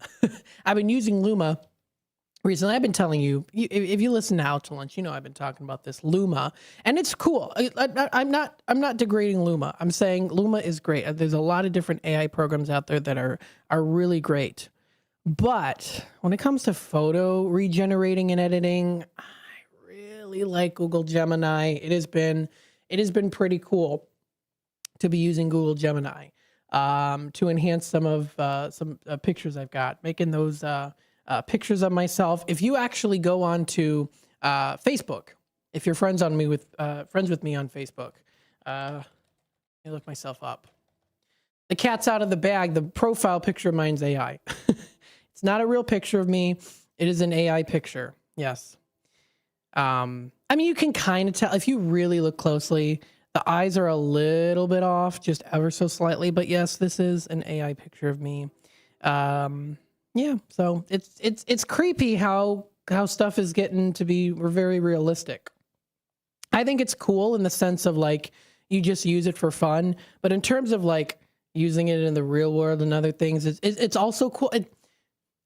I've been using Luma recently. I've been telling you, if you listen now to lunch, you know I've been talking about this Luma, and it's cool. I'm not degrading Luma. I'm saying Luma is great. There's a lot of different AI programs out there that are really great. But when it comes to photo regenerating and editing, I really like Google Gemini. It has been pretty cool to be using Google Gemini to enhance some pictures I've got, making those pictures of myself. If you actually go on to Facebook, if you're friends with me on Facebook, let me look myself up. The cat's out of the bag. The profile picture of mine's AI. It's not a real picture of me. It is an AI picture. Yes. I mean, you can kind of tell if you really look closely. The eyes are a little bit off, just ever so slightly. But yes, this is an AI picture of me. Yeah, so it's creepy how stuff is getting to be very realistic. I think it's cool in the sense of like you just use it for fun, but in terms of like using it in the real world and other things, it's also cool.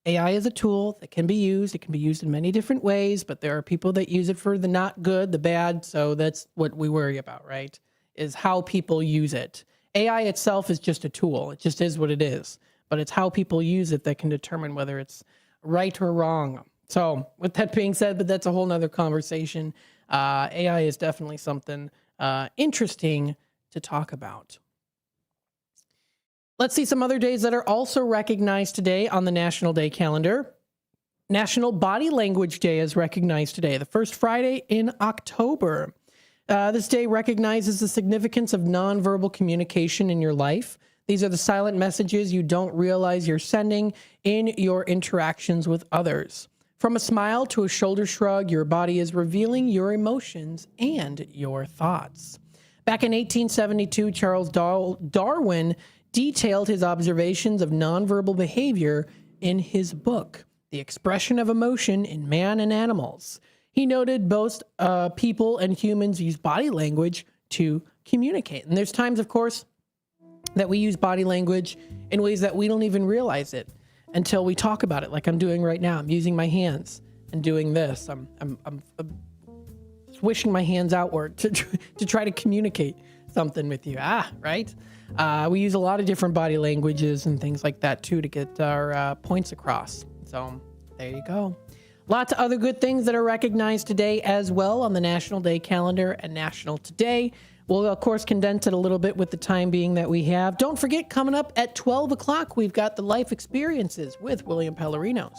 AI is a tool that can be used. It can be used in many different ways, but there are people that use it for the not good, the bad. So that's what we worry about, right? Is how people use it. AI itself is just a tool. It just is what it is. But it's how people use it that can determine whether it's right or wrong. So with that being said, but that's a whole nother conversation. AI is definitely something interesting to talk about. Let's see some other days that are also recognized today on the National Day calendar. National Body Language Day is recognized today, the first Friday in October. This day recognizes the significance of nonverbal communication in your life. These are the silent messages you don't realize you're sending in your interactions with others. From a smile to a shoulder shrug, your body is revealing your emotions and your thoughts. Back in 1872, Charles Darwin detailed his observations of nonverbal behavior in his book, The Expression of Emotion in Man and Animals. He noted both people and humans use body language to communicate. And there's times, of course, that we use body language in ways that we don't even realize it until we talk about it, like I'm doing right now. I'm using my hands and doing this. I'm swishing my hands outward to try to communicate something with you. Right? We use a lot of different body languages and things like that, too, to get our points across. So there you go. Lots of other good things that are recognized today as well on the National Day calendar and National Today. We'll, of course, condense it a little bit with the time being that we have. Don't forget, coming up at 12 o'clock, we've got the Life Experiences with William Pellerinos.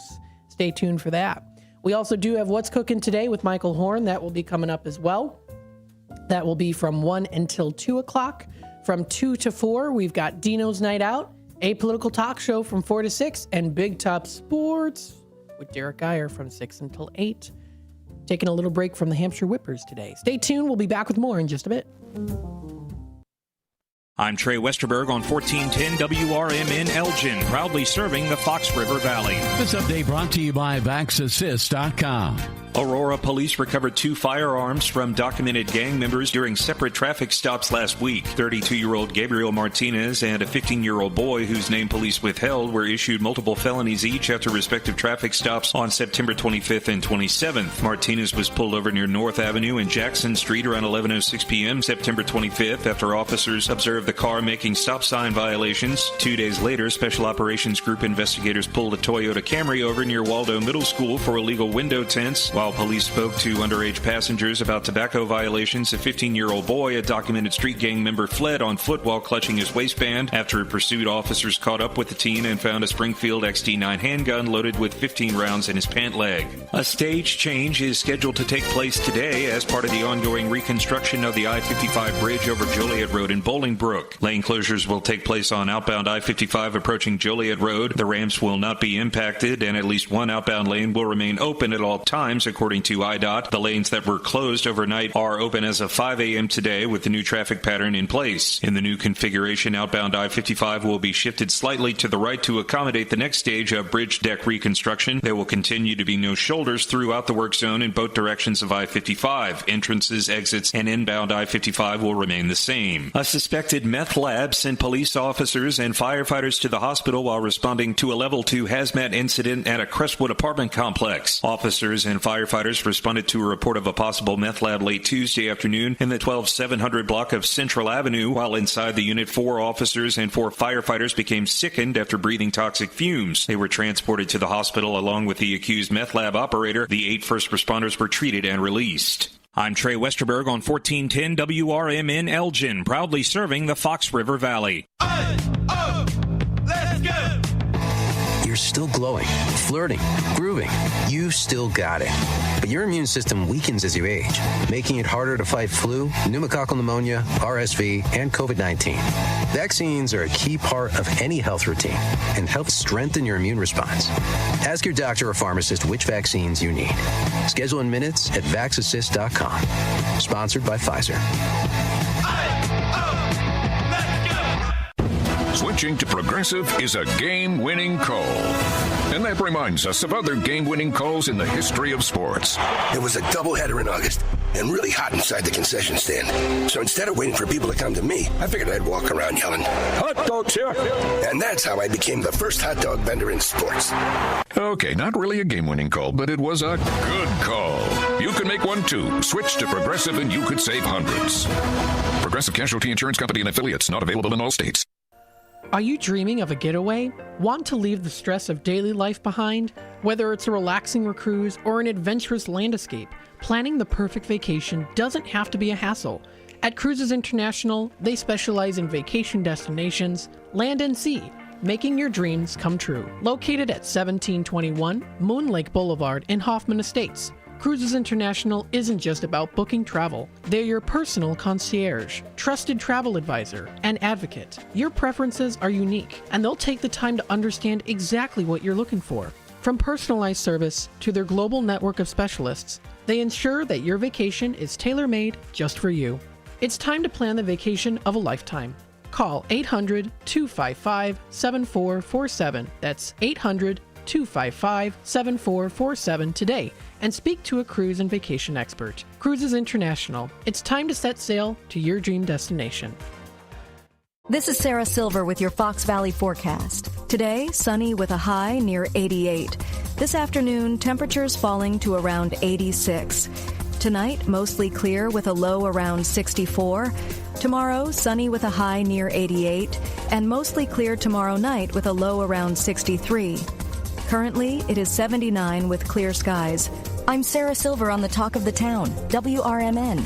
Stay tuned for that. We also do have What's Cooking Today with Michael Horn. That will be coming up as well. That will be from 1 until 2 o'clock. From 2 to 4, we've got Dino's Night Out, a political talk show from 4 to 6, and Big Top Sports with Derek Geyer from 6 until 8. Taking a little break from the Hampshire Whippers today. Stay tuned. We'll be back with more in just a bit. I'm Trey Westerberg on 1410 WRMN Elgin, proudly serving the Fox River Valley. This update brought to you by VaxAssist.com. Aurora police recovered 2 firearms from documented gang members during separate traffic stops last week. 32-year-old Gabriel Martinez and a 15-year-old boy whose name police withheld were issued multiple felonies each after respective traffic stops on September 25th and 27th. Martinez was pulled over near North Avenue and Jackson Street around 11:06 p.m. September 25th after officers observed the car making stop sign violations. 2 days later, Special Operations Group investigators pulled a Toyota Camry over near Waldo Middle School for illegal window tints. While police spoke to underage passengers about tobacco violations, a 15-year-old boy, a documented street gang member, fled on foot while clutching his waistband. After a pursuit, officers caught up with the teen and found a Springfield XT9 handgun loaded with 15 rounds in his pant leg. A stage change is scheduled to take place today as part of the ongoing reconstruction of the I-55 bridge over Joliet Road in Bolingbrook. Lane closures will take place on outbound I-55 approaching Joliet Road. The ramps will not be impacted, and at least one outbound lane will remain open at all times, according to IDOT. The lanes that were closed overnight are open as of 5 a.m. today with the new traffic pattern in place. In the new configuration, outbound I-55 will be shifted slightly to the right to accommodate the next stage of bridge deck reconstruction. There will continue to be no shoulders throughout the work zone in both directions of I-55. Entrances, exits, and inbound I-55 will remain the same. A suspected meth lab sent police officers and firefighters to the hospital while responding to a level 2 hazmat incident at a Crestwood apartment complex. Officers and firefighters responded to a report of a possible meth lab late Tuesday afternoon in the 12700 block of Central Avenue. While inside the unit, 4 officers and 4 firefighters became sickened after breathing toxic fumes. They were transported to the hospital along with the accused meth lab operator. The 8 first responders were treated and released. I'm Trey Westerberg on 1410 WRMN Elgin, proudly serving the Fox River Valley. Let's go! you're still glowing, flirting, grooving. You still got it. But your immune system weakens as you age, making it harder to fight flu, pneumococcal pneumonia, RSV, and COVID-19. Vaccines are a key part of any health routine and help strengthen your immune response. Ask your doctor or pharmacist which vaccines you need. Schedule in minutes at vaxassist.com. Sponsored by Pfizer. Switching to Progressive is a game-winning call. And that reminds us of other game-winning calls in the history of sports. It was a doubleheader in August and really hot inside the concession stand. So instead of waiting for people to come to me, I figured I'd walk around yelling, "Hot dogs here!" And that's how I became the first hot dog vendor in sports. Okay, not really a game-winning call, but it was a good call. You can make one too. Switch to Progressive and you could save hundreds. Progressive Casualty Insurance Company and affiliates, not available in all states. Are you dreaming of a getaway? Want to leave the stress of daily life behind? Whether it's a relaxing cruise or an adventurous land escape, planning the perfect vacation doesn't have to be a hassle. At Cruises International, they specialize in vacation destinations, land and sea, making your dreams come true. Located at 1721 Moon Lake Boulevard in Hoffman Estates, Cruises International isn't just about booking travel. They're your personal concierge, trusted travel advisor, and advocate. Your preferences are unique, and they'll take the time to understand exactly what you're looking for. From personalized service to their global network of specialists, they ensure that your vacation is tailor-made just for you. It's time to plan the vacation of a lifetime. Call 800-255-7447. That's 800-255-7447 today and speak to a cruise and vacation expert. Cruises International. It's time to set sail to your dream destination. This is Sarah Silver with your Fox Valley forecast. Today, sunny with a high near 88. This afternoon, temperatures falling to around 86. Tonight, mostly clear with a low around 64. Tomorrow, sunny with a high near 88. And mostly clear tomorrow night with a low around 63. Currently, it is 79 with clear skies. I'm Sarah Silver on the Talk of the Town, WRMN.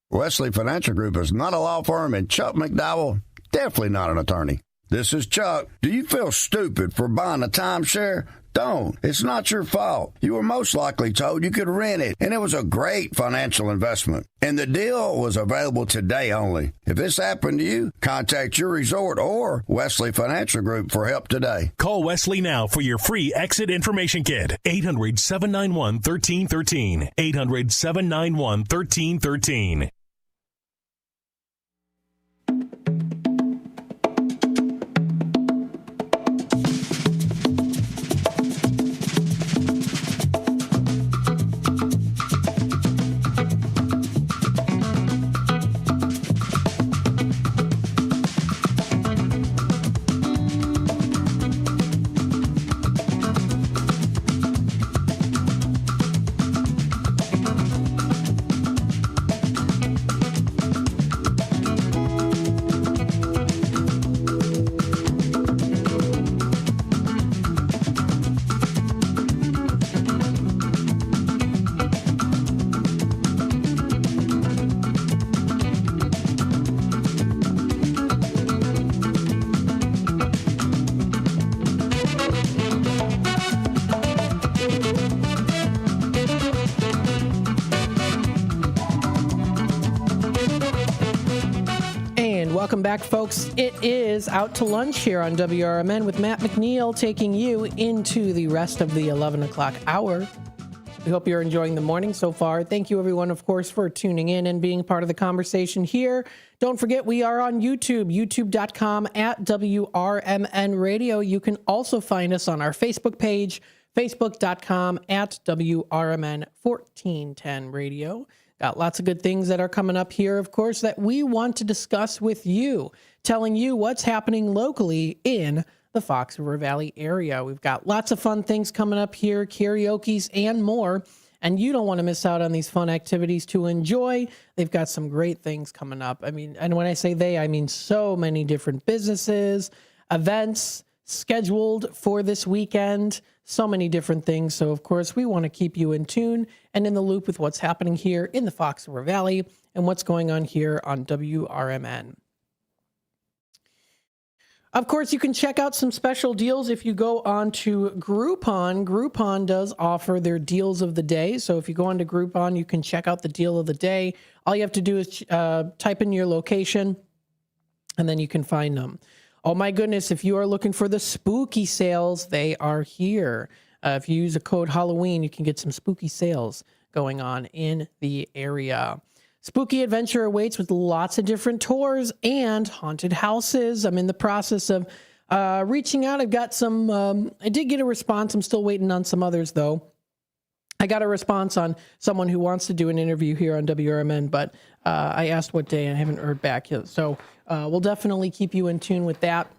Wesley Financial Group is not a law firm, and Chuck McDowell, definitely not an attorney. This is Chuck. Do you feel stupid for buying a timeshare? Don't. It's not your fault. You were most likely told you could rent it, and it was a great financial investment. And the deal was available today only. If this happened to you, contact your resort or Wesley Financial Group for help today. Call Wesley now for your free exit information kit. 800-791-1313. 800-791-1313. Welcome back, folks. It is Out to Lunch here on WRMN with Matt McNeil taking you into the rest of the 11 o'clock hour. We hope you're enjoying the morning so far. Thank you, everyone, of course, for tuning in and being part of the conversation here. Don't forget, we are on YouTube, youtube.com/WRMN Radio. You can also find us on our Facebook page, facebook.com/WRMN 1410 Radio. Got lots of good things that are coming up here, of course, that we want to discuss with you, telling you what's happening locally in the Fox River Valley area. We've got lots of fun things coming up here, karaoke's and more, and you don't want to miss out on these fun activities to enjoy. They've got some great things coming up. I mean, and when I say they, I mean so many different businesses, events scheduled for this weekend, so many different things. So, of course, we want to keep you in tune and in the loop with what's happening here in the Fox River Valley and what's going on here on WRMN. Of course, you can check out some special deals if you go on to Groupon. Groupon does offer their deals of the day. So if you go on to Groupon, you can check out the deal of the day. All you have to do is type in your location, and then you can find them. Oh my goodness, if you are looking for the spooky sales, they are here. If you use a code Halloween, you can get some spooky sales going on in the area. Spooky adventure awaits with lots of different tours and haunted houses. I'm in the process of reaching out. I've got some, I did get a response. I'm still waiting on some others, though. I got a response on someone who wants to do an interview here on WRMN, but I asked what day and I haven't heard back yet. So we'll definitely keep you in tune with that.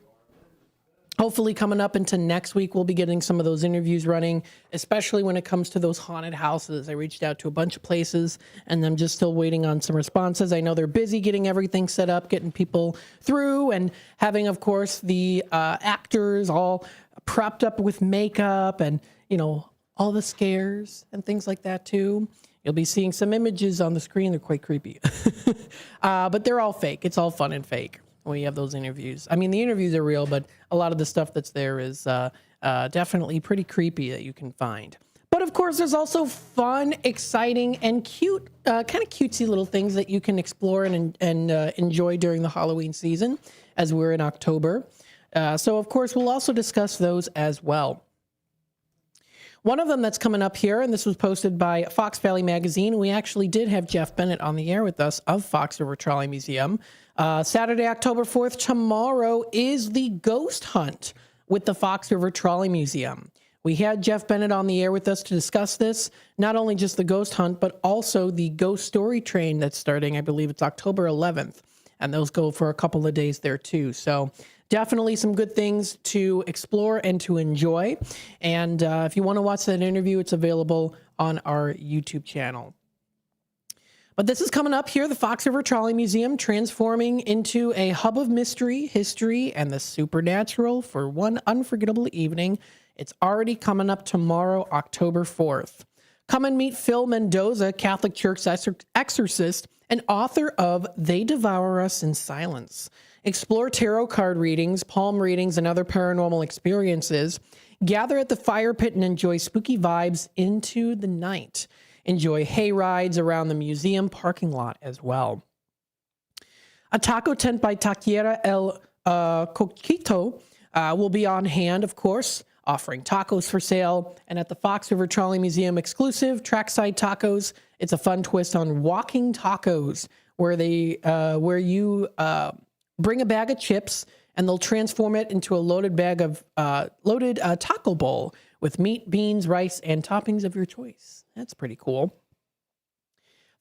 Hopefully coming up into next week, we'll be getting some of those interviews running, especially when it comes to those haunted houses. I reached out to a bunch of places, and I'm just still waiting on some responses. I know they're busy getting everything set up, getting people through, and having, of course, the actors all propped up with makeup and, you know, all the scares and things like that, too. You'll be seeing some images on the screen. They're quite creepy. But they're all fake. It's all fun and fake when you have those interviews. I mean, the interviews are real, but a lot of the stuff that's there is definitely pretty creepy that you can find. But of course, there's also fun, exciting, and cute, kind of cutesy little things that you can explore and enjoy during the Halloween season, as we're in October. So of course, we'll also discuss those as well. One of them that's coming up here, and this was posted by Fox Valley Magazine. We actually did have Jeff Bennett on the air with us of Fox River Trolley Museum. Saturday, October 4th, tomorrow is the ghost hunt with the Fox River Trolley Museum. We had Jeff Bennett on the air with us to discuss this, not only just the ghost hunt, but also the ghost story train that's starting, I believe it's October 11th, and those go for a couple of days there too. So definitely some good things to explore and to enjoy. And if you want to watch that interview, it's available on our YouTube channel. But this is coming up here, the Fox River Trolley Museum transforming into a hub of mystery, history, and the supernatural for one unforgettable evening. It's already coming up tomorrow, October 4th. Come and meet Phil Mendoza, Catholic Church exorcist and author of They Devour Us in Silence. Explore tarot card readings, palm readings, and other paranormal experiences. Gather at the fire pit and enjoy spooky vibes into the night. Enjoy hay rides around the museum parking lot as well. A taco tent by Taqueria El Coquito will be on hand, of course, offering tacos for sale. And at the Fox River Trolley Museum exclusive Trackside Tacos, it's a fun twist on walking tacos, where you bring a bag of chips and they'll transform it into a loaded taco bowl with meat, beans, rice, and toppings of your choice. That's pretty cool.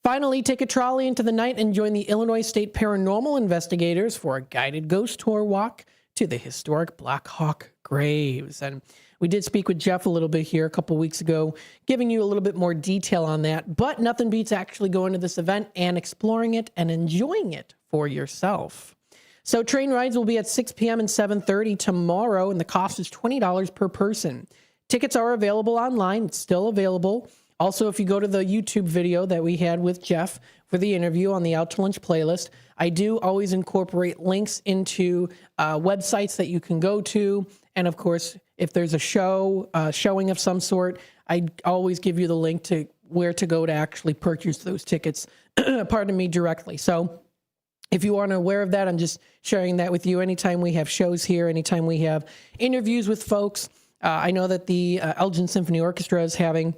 Finally, take a trolley into the night and join the Illinois State Paranormal Investigators for a guided ghost tour walk to the historic Black Hawk graves. And we did speak with Jeff a little bit here a couple weeks ago, giving you a little bit more detail on that. But nothing beats actually going to this event and exploring it and enjoying it for yourself. So train rides will be at 6 p.m. and 7:30 tomorrow, and the cost is $20 per person. Tickets are available online. It's still available. Also, if you go to the YouTube video that we had with Jeff for the interview on the Out to Lunch playlist, I do always incorporate links into websites that you can go to. And of course, if there's a showing of some sort, I always give you the link to where to go to actually purchase those tickets, pardon me, directly. So if you aren't aware of that, I'm just sharing that with you. Anytime we have shows here, anytime we have interviews with folks, I know that the Elgin Symphony Orchestra is having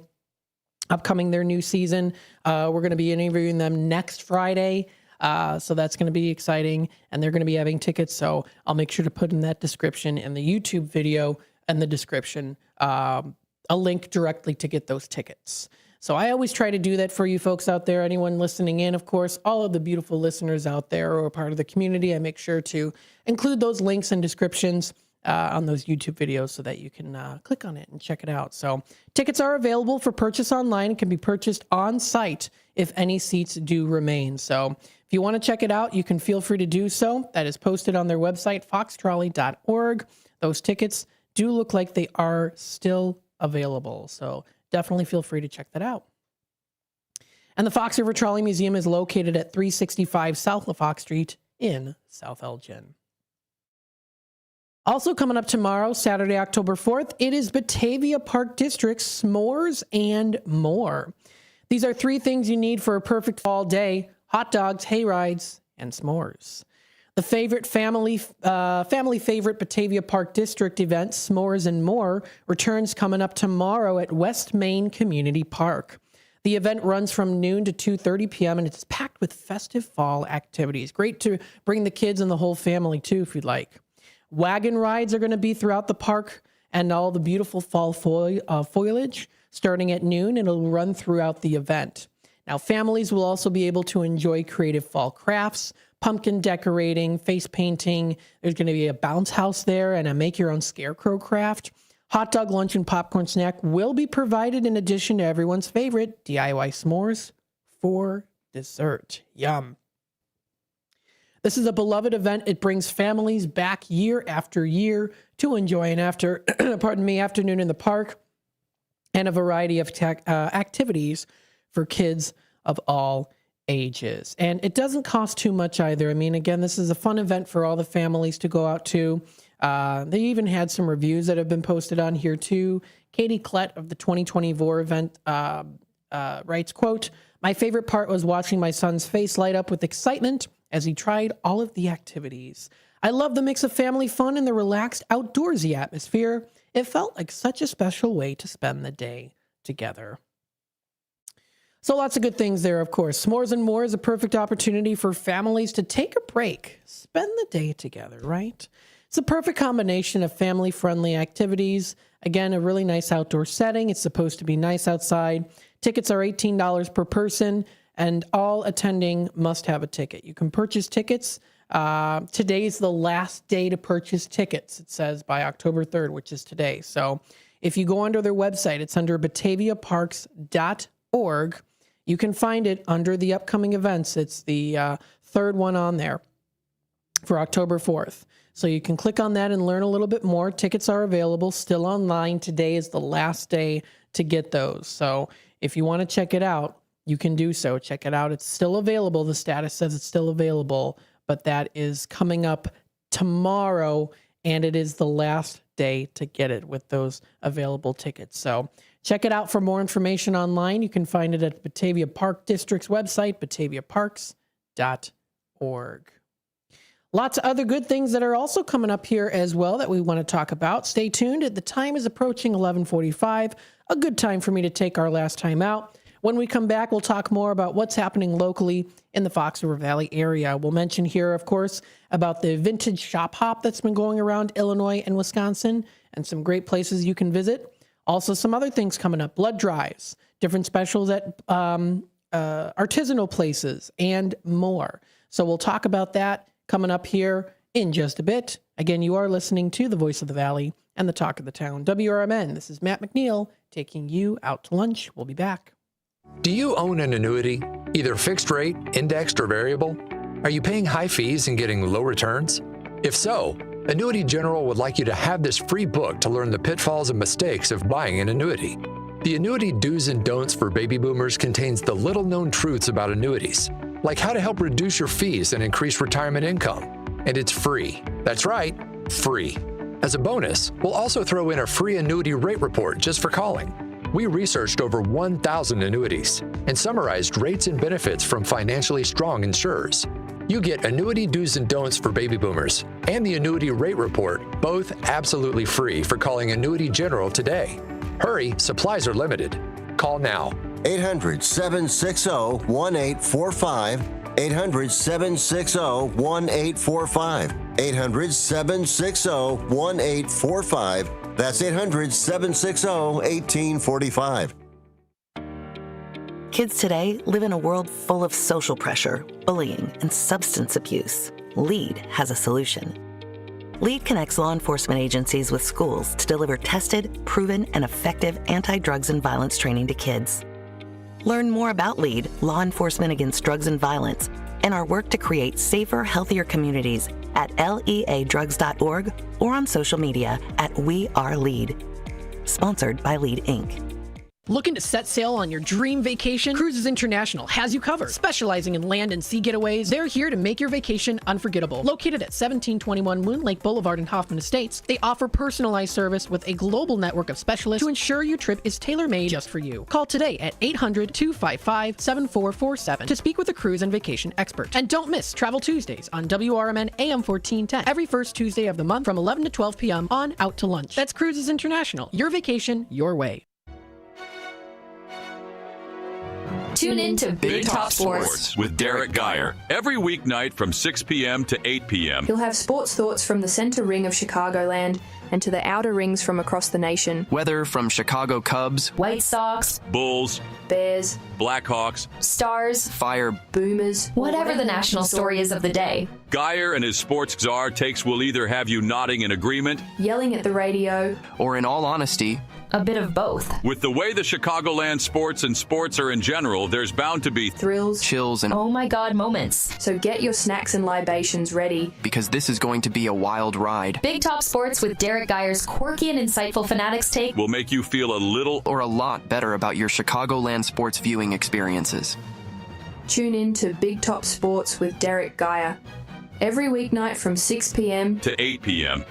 upcoming their new season. We're going to be interviewing them next Friday. So that's going to be exciting, and they're going to be having tickets. So I'll make sure to put in that description in the YouTube video and the description, a link directly to get those tickets. So I always try to do that for you folks out there, anyone listening in, of course, all of the beautiful listeners out there who are part of the community. I make sure to include those links and descriptions on those YouTube videos so that you can click on it and check it out. So tickets are available for purchase online. It can be purchased on site if any seats do remain. So if you want to check it out, you can feel free to do so. That is posted on their website, foxtrolley.org. Those tickets do look like they are still available. So definitely feel free to check that out. And the Fox River Trolley Museum is located at 365 South LaFox Street in South Elgin. Also coming up tomorrow, Saturday, October 4th, it is Batavia Park District S'mores and more. These are 3 things you need for a perfect fall day: hot dogs, hay rides, and s'mores. The family favorite Batavia Park District event, S'mores and More, returns coming up tomorrow at West Main Community Park. The event runs from noon to 2:30 p.m. and it's packed with festive fall activities. Great to bring the kids and the whole family too, if you'd like. Wagon rides are going to be throughout the park and all the beautiful fall foliage starting at noon, and it'll run throughout the event. Now, families will also be able to enjoy creative fall crafts, pumpkin decorating, face painting. There's going to be a bounce house there and a make-your-own scarecrow craft. Hot dog, lunch, and popcorn snack will be provided in addition to everyone's favorite DIY s'mores for dessert. Yum. This is a beloved event. It brings families back year after year to enjoy an afternoon in the park and a variety of activities for kids of all ages. And it doesn't cost too much either. I mean, again, this is a fun event for all the families to go out to. They even had some reviews that have been posted on here too. Katie Klett of the 2024 event writes, quote, "My favorite part was watching my son's face light up with excitement as he tried all of the activities. I love the mix of family fun and the relaxed outdoorsy atmosphere. It felt like such a special way to spend the day together." So lots of good things there, of course. S'mores and More is a perfect opportunity for families to take a break, spend the day together, right? It's a perfect combination of family-friendly activities. Again, a really nice outdoor setting. It's supposed to be nice outside. Tickets are $18 per person, and all attending must have a ticket. You can purchase tickets. Today's the last day to purchase tickets, it says, by October 3rd, which is today. So if you go under their website, it's under bataviaparks.org. You can find it under the upcoming events. It's the third one on there for October 4th. So you can click on that and learn a little bit more. Tickets are available still online. Today is the last day to get those. So if you want to check it out, you can do so. Check it out. It's still available. The status says it's still available, but that is coming up tomorrow, and it is the last day to get it with those available tickets. So check it out for more information online. You can find it at Batavia Park District's website, bataviaparks.org. Lots of other good things that are also coming up here as well that we want to talk about. Stay tuned. The time is approaching 11:45, a good time for me to take our last time out. When we come back, we'll talk more about what's happening locally in the Fox River Valley area. We'll mention here, of course, about the vintage shop hop that's been going around Illinois and Wisconsin and some great places you can visit. Also, some other things coming up, blood drives, different specials at artisanal places, and more. So we'll talk about that coming up here in just a bit. Again, you are listening to the Voice of the Valley and the Talk of the Town, WRMN. This is Matt McNeil taking you out to lunch. We'll be back. Do you own an annuity, either fixed rate, indexed, or variable? Are you paying high fees and getting low returns? If so, Annuity General would like you to have this free book to learn the pitfalls and mistakes of buying an annuity. The Annuity Do's and Don'ts for Baby Boomers contains the little-known truths about annuities, like how to help reduce your fees and increase retirement income. And it's free. That's right, free. As a bonus, we'll also throw in a free annuity rate report just for calling. We researched over 1,000 annuities and summarized rates and benefits from financially strong insurers. You get Annuity Do's and Don'ts for Baby Boomers and the Annuity Rate Report, both absolutely free for calling Annuity General today. Hurry, supplies are limited. Call now. 800-760-1845. 800-760-1845. 800-760-1845. That's 800-760-1845. Kids today live in a world full of social pressure, bullying, and substance abuse. LEAD has a solution. LEAD connects law enforcement agencies with schools to deliver tested, proven, and effective anti-drugs and violence training to kids. Learn more about LEAD, Law Enforcement Against Drugs and Violence, and our work to create safer, healthier communities at leadrugs.org or on social media at We Are LEAD. Sponsored by LEAD, Inc. Looking to set sail on your dream vacation? Cruises International has you covered. Specializing in land and sea getaways, they're here to make your vacation unforgettable. Located at 1721 Moon Lake Boulevard in Hoffman Estates, they offer personalized service with a global network of specialists to ensure your trip is tailor-made just for you. Call today at 800-255-7447 to speak with a cruise and vacation expert. And don't miss Travel Tuesdays on WRMN AM 1410 every first Tuesday of the month from 11 to 12 p.m. on Out to Lunch. That's Cruises International. Your vacation, your way. Tune in to Big Top Sports with Derek Geyer every weeknight from 6 p.m. to 8 p.m. You'll have sports thoughts from the center ring of Chicagoland and to the outer rings from across the nation. Weather from Chicago Cubs, White Sox, Bulls, Bears, Blackhawks, Stars, Fire, Boomers, whatever the national story is of the day. Geyer and his sports czar takes will either have you nodding in agreement, Yelling at the radio, or in all honesty, a bit of both. With the way the Chicagoland sports and sports are in general, there's bound to be thrills, chills, and oh my god moments. So get your snacks and libations ready, because this is going to be a wild ride. Big Top Sports with Derek Geyer's quirky and insightful Fanatics take will make you feel a little or a lot better about your Chicagoland sports viewing experiences. Tune in to Big Top Sports with Derek Geyer every weeknight from 6 p.m. to 8 p.m.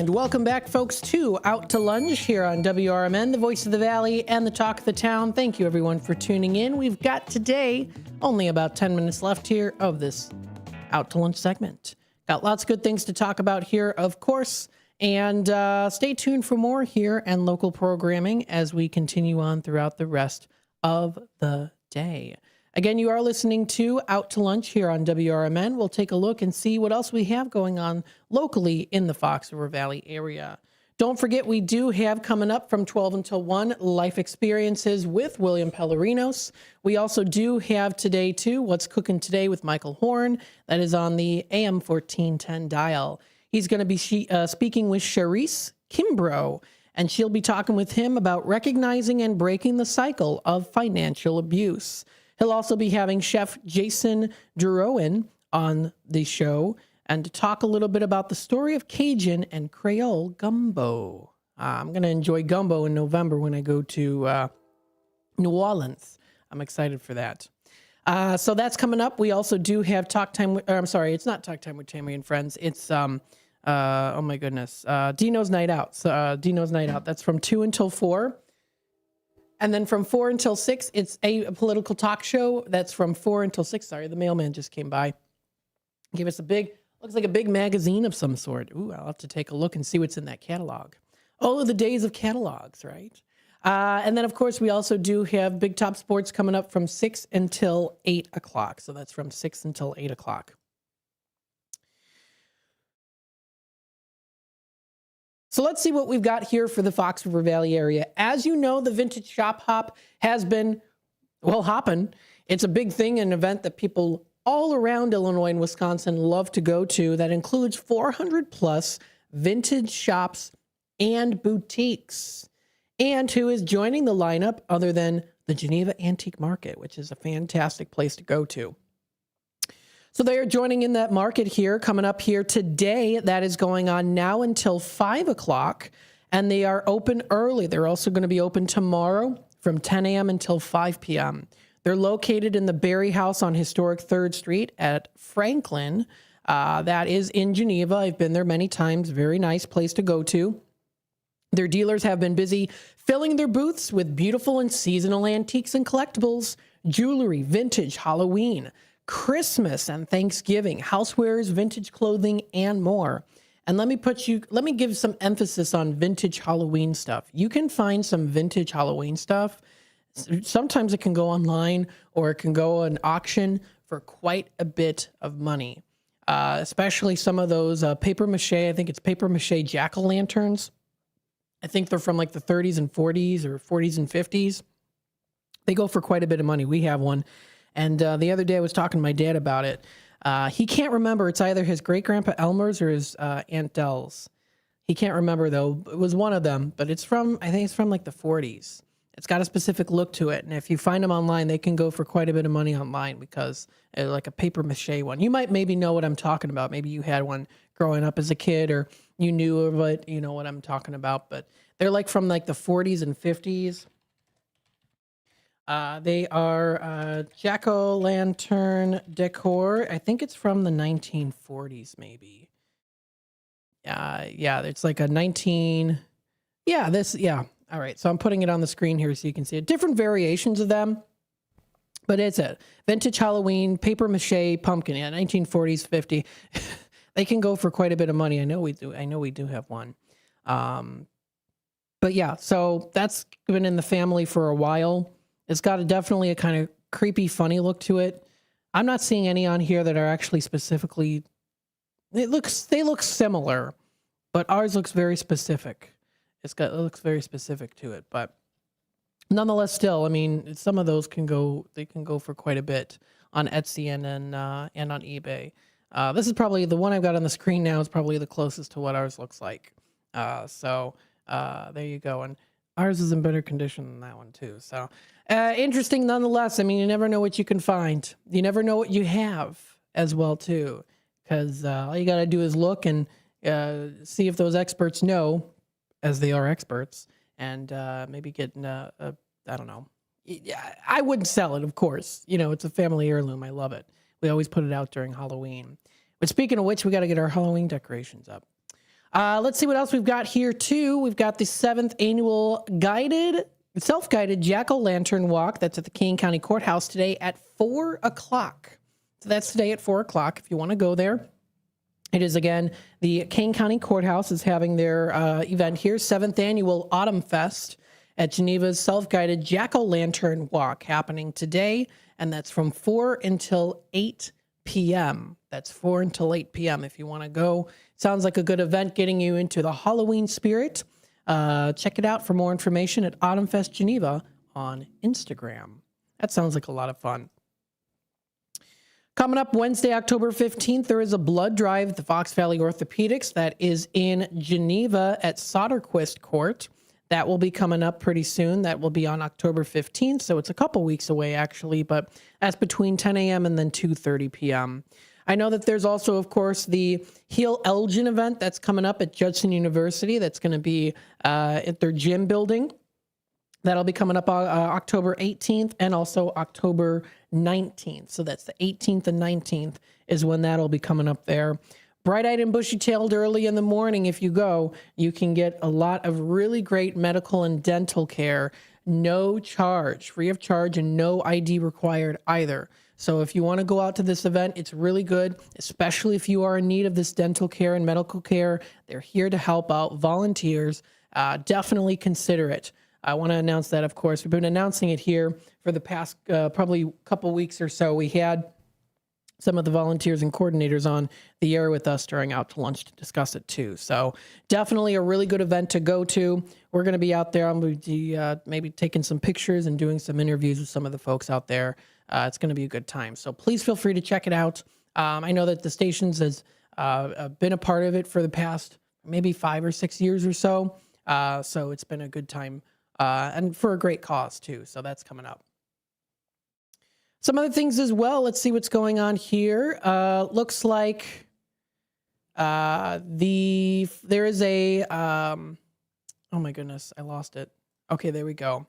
Welcome back, folks, to Out to Lunch here on WRMN, the voice of the valley and the talk of the town. Thank you, everyone, for tuning in. We've got today only about 10 minutes left here of this Out to Lunch segment. Got lots of good things to talk about here, of course, and stay tuned for more here and local programming as we continue on throughout the rest of the day. Again, you are listening to Out to Lunch here on WRMN. We'll take a look and see what else we have going on locally in the Fox River Valley area. Don't forget, we do have coming up from 12 until 1 Life Experiences with William Pellerinos. We also do have today, too, What's Cooking Today with Michael Horn. That is on the AM 1410 dial. He's going to be speaking with Charisse Kimbrough, and she'll be talking with him about recognizing and breaking the cycle of financial abuse. He'll also be having Chef Jason Durowen on the show and to talk a little bit about the story of Cajun and Creole gumbo. I'm going to enjoy gumbo in November when I go to New Orleans. I'm excited for that. So that's coming up. We also do have Talk Time with, I'm sorry, it's not Talk Time with Tammy and Friends. It's, oh my goodness, Dino's Night Out. So, Dino's Night Out. That's from 2 until 4. And then from 4 until 6, it's a political talk show. That's from 4 until 6. Sorry, the mailman just came by. Give us a big, looks like a big magazine of some sort. Ooh, I'll have to take a look and see what's in that catalog. Oh, the days of catalogs, right? And then, of course, we also do have Big Top Sports coming up from 6 until 8 o'clock. So that's from 6 until 8 o'clock. So let's see what we've got here for the Fox River Valley area. As you know, the Vintage Shop Hop has been, well, hopping. It's a big thing, an event that people all around Illinois and Wisconsin love to go to that includes 400 plus vintage shops and boutiques. And who is joining the lineup other than the Geneva Antique Market, which is a fantastic place to go to. So they are joining in that market here, coming up here today. That is going on now until 5 o'clock, and they are open early. They're also going to be open tomorrow from 10 a.m. until 5 p.m. They're located in the Berry House on historic 3rd Street at Franklin. That is in Geneva. I've been there many times. Very nice place to go to. Their dealers have been busy filling their booths with beautiful and seasonal antiques and collectibles, jewelry, vintage, Halloween, Christmas and Thanksgiving, housewares, vintage clothing, and more. And let me give some emphasis on vintage Halloween stuff. You can find some vintage Halloween stuff. Sometimes it can go online or it can go on auction for quite a bit of money. Especially some of those paper mache, I think it's paper mache jack-o'-lanterns. I think they're from like the 30s and 40s or 40s and 50s. They go for quite a bit of money. We have one. And the other day I was talking to my dad about it. He can't remember. It's either his great-grandpa Elmer's or his Aunt Dell's. He can't remember, though. It was one of them, but I think it's from like the 40s. It's got a specific look to it. And if you find them online, they can go for quite a bit of money online because like a paper mache one. You might maybe know what I'm talking about. Maybe you had one growing up as a kid or you knew of it. You know what I'm talking about. But they're like from like the 40s and 50s. They are jack-o'-lantern decor. I think it's from the 1940s, maybe. Yeah, it's like a 19... Yeah, all right, so I'm putting it on the screen here so you can see it. Different variations of them, but it's a vintage Halloween, paper mache pumpkin, 1940s, 50. They can go for quite a bit of money. I know we do have one. But yeah, so that's been in the family for a while. It's got definitely a kind of creepy, funny look to it. I'm not seeing any on here that are actually specifically... They look similar, but ours looks very specific. It looks very specific to it, but nonetheless, still, I mean, some of those can go for quite a bit on Etsy and on eBay. This is probably the one I've got on the screen now is probably the closest to what ours looks like. So there you go. And ours is in better condition than that one too. So interesting nonetheless. I mean, you never know what you can find. You never know what you have as well too, because all you got to do is look and see if those experts know, as they are experts, and maybe get I don't know. I wouldn't sell it, of course. You know, it's a family heirloom. I love it. We always put it out during Halloween. But speaking of which, we got to get our Halloween decorations up. Let's see what else we've got here, too. We've got the 7th annual self-guided jack-o'-lantern walk. That's at the Kane County Courthouse today at 4 o'clock. So that's today at 4 o'clock if you want to go there. It is, again, the Kane County Courthouse is having their event here, 7th Annual Autumn Fest at Geneva's self-guided jack-o'-lantern walk happening today, and that's from 4 until 8 p.m. That's 4 until 8 p.m. if you want to go. Sounds like a good event getting you into the Halloween spirit. Check it out for more information at Autumn Fest Geneva on Instagram. That sounds like a lot of fun. Coming up Wednesday, October 15th, there is a blood drive at the Fox Valley Orthopedics that is in Geneva at Soderquist Court. That will be coming up pretty soon. That will be on October 15th, so it's a couple weeks away, actually, but that's between 10 a.m. and then 2:30 p.m. I know that there's also, of course, the Heal Elgin event that's coming up at Judson University. That's going to be at their gym building. That'll be coming up October 18th and also October 19th. So that's the 18th and 19th is when that'll be coming up there. Bright-eyed and bushy-tailed early in the morning, if you go, you can get a lot of really great medical and dental care. No charge, free of charge, and no ID required either. So if you want to go out to this event, it's really good, especially if you are in need of this dental care and medical care. They're here to help out volunteers. Definitely consider it. I want to announce that, of course. We've been announcing it here for the past probably couple weeks or so. We had some of the volunteers and coordinators on the air with us during Out to Lunch to discuss it too. So definitely a really good event to go to. We're going to be out there. I'm going to be maybe taking some pictures and doing some interviews with some of the folks out there. It's going to be a good time. So please feel free to check it out. I know that the stations has been a part of it for the past maybe 5 or 6 years or so. So it's been a good time and for a great cause too. So that's coming up. Some other things as well. Let's see what's going on here. Looks like there is a, oh my goodness, I lost it. Okay, there we go.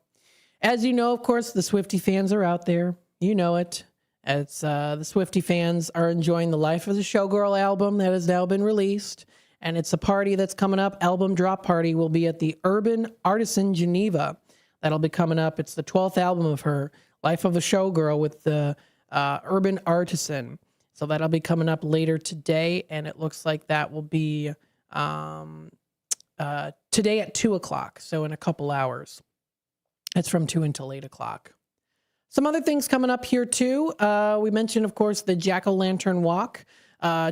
As you know, of course, the Swiftie fans are out there. You know it. It's the Swiftie fans are enjoying the Life as a Showgirl album that has now been released. And it's a party that's coming up. Album drop party will be at the Urban Artisan Geneva. That'll be coming up. It's the 12th album of her, Life of a Showgirl, with the Urban Artisan. So that'll be coming up later today, and it looks like that will be today at 2 o'clock, so in a couple hours. It's from 2 until 8 o'clock. Some other things coming up here, too. We mentioned, of course, the Jack-O-Lantern Walk.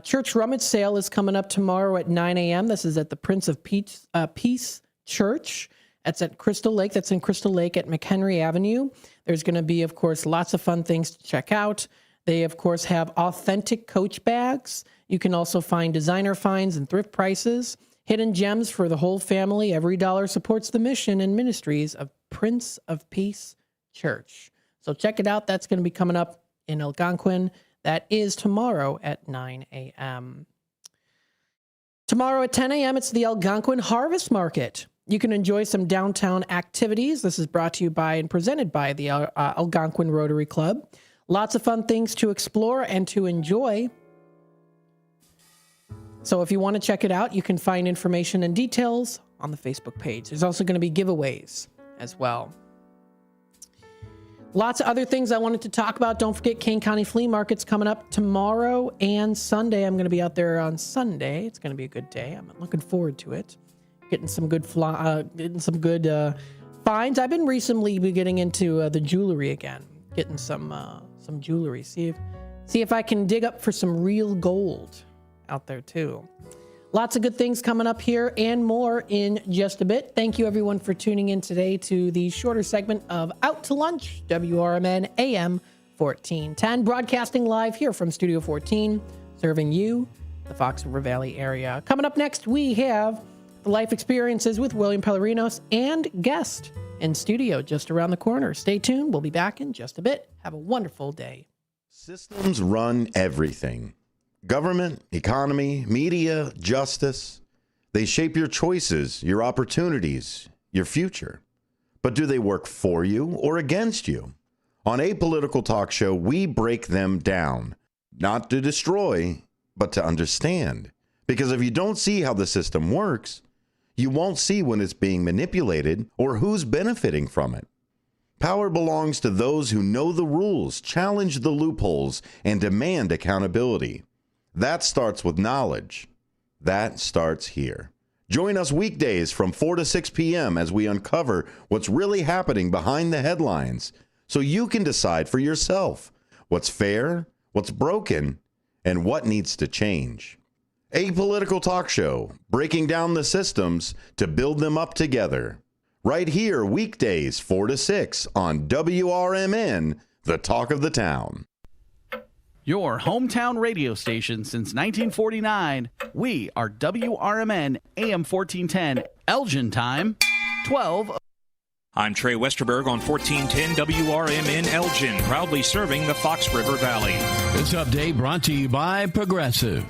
Church Rummage Sale is coming up tomorrow at 9 a.m. This is at the Prince of Peace Church. That's at Crystal Lake. That's in Crystal Lake at McHenry Avenue. There's going to be, of course, lots of fun things to check out. They, of course, have authentic Coach bags. You can also find designer finds and thrift prices, hidden gems for the whole family. Every dollar supports the mission and ministries of Prince of Peace Church. So check it out. That's going to be coming up in Algonquin. That is tomorrow at 9 a.m. Tomorrow at 10 a.m., it's the Algonquin Harvest Market. You can enjoy some downtown activities. This is brought to you by and presented by the Algonquin Rotary Club. Lots of fun things to explore and to enjoy. So if you want to check it out, you can find information and details on the Facebook page. There's also going to be giveaways as well. Lots of other things I wanted to talk about. Don't forget Kane County Flea Market's coming up tomorrow and Sunday. I'm going to be out there on Sunday. It's going to be a good day. I'm looking forward to it. Getting some good finds. I've been recently getting into the jewelry again. Getting some jewelry. See if I can dig up for some real gold out there too. Lots of good things coming up here and more in just a bit. Thank you everyone for tuning in today to the shorter segment of Out to Lunch, WRMN AM 1410, broadcasting live here from Studio 14, serving you, the Fox River Valley area. Coming up next, we have the Life Experiences with William Pellerinos and guest in studio just around the corner. Stay tuned. We'll be back in just a bit. Have a wonderful day. Systems run everything. Government, economy, media, justice. They shape your choices, your opportunities, your future. But do they work for you or against you? On Apolitical Talk Show, we break them down. Not to destroy, but to understand. Because if you don't see how the system works, you won't see when it's being manipulated or who's benefiting from it. Power belongs to those who know the rules, challenge the loopholes, and demand accountability. That starts with knowledge. That starts here. Join us weekdays from 4 to 6 p.m. as we uncover what's really happening behind the headlines so you can decide for yourself what's fair, what's broken, and what needs to change. Apolitical Talk Show, breaking down the systems to build them up together. Right here, weekdays 4 to 6 on WRMN, the talk of the town. Your hometown radio station since 1949. We are WRMN AM 1410, Elgin time, 12. I'm Trey Westerberg on 1410 WRMN Elgin, proudly serving the Fox River Valley. This update brought to you by Progressive.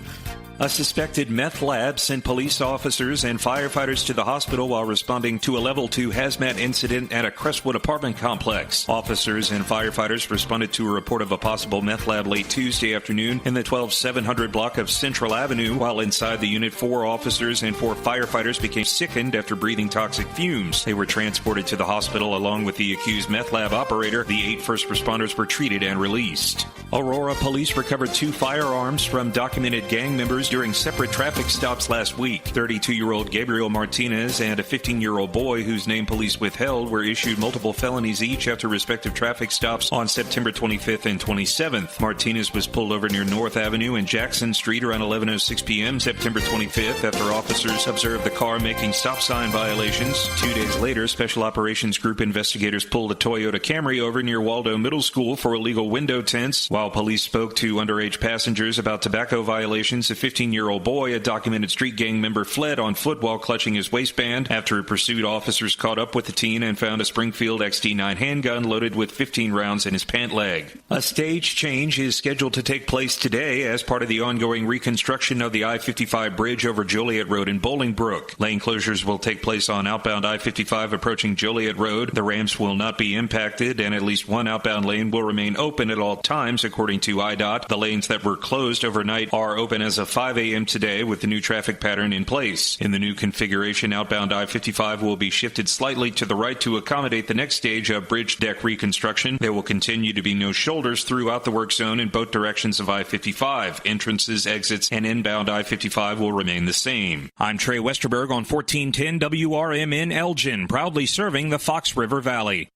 A suspected meth lab sent police officers and firefighters to the hospital while responding to a level 2 hazmat incident at a Crestwood apartment complex. Officers and firefighters responded to a report of a possible meth lab late Tuesday afternoon in the 12700 block of Central Avenue. While inside the unit, 4 officers and 4 firefighters became sickened after breathing toxic fumes. They were transported to the hospital along with the accused meth lab operator. The 8 first responders were treated and released. Aurora police recovered 2 firearms from documented gang members during separate traffic stops last week. 32-year-old Gabriel Martinez and a 15-year-old boy whose name police withheld were issued multiple felonies each after respective traffic stops on September 25th and 27th. Martinez was pulled over near North Avenue and Jackson Street around 11:06 p.m. September 25th after officers observed the car making stop sign violations. 2 days later, Special Operations Group investigators pulled a Toyota Camry over near Waldo Middle School for illegal window tints. While police spoke to underage passengers about tobacco violations, a 15-year-old boy, a documented street gang member, fled on foot while clutching his waistband. After a pursuit, officers caught up with the teen and found a Springfield XD9 handgun loaded with 15 rounds in his pant leg. A stage change is scheduled to take place today as part of the ongoing reconstruction of the I-55 bridge over Joliet Road in Bolingbrook. Lane closures will take place on outbound I-55 approaching Joliet Road. The ramps will not be impacted, and at least one outbound lane will remain open at all times, according to IDOT. The lanes that were closed overnight are open as of 5 5 a.m. today with the new traffic pattern in place. In the new configuration, outbound I-55 will be shifted slightly to the right to accommodate the next stage of bridge deck reconstruction. There will continue to be no shoulders throughout the work zone in both directions of I-55. Entrances, exits, and inbound I-55 will remain the same. I'm Trey Westerberg on 1410 WRMN Elgin, proudly serving the Fox River Valley.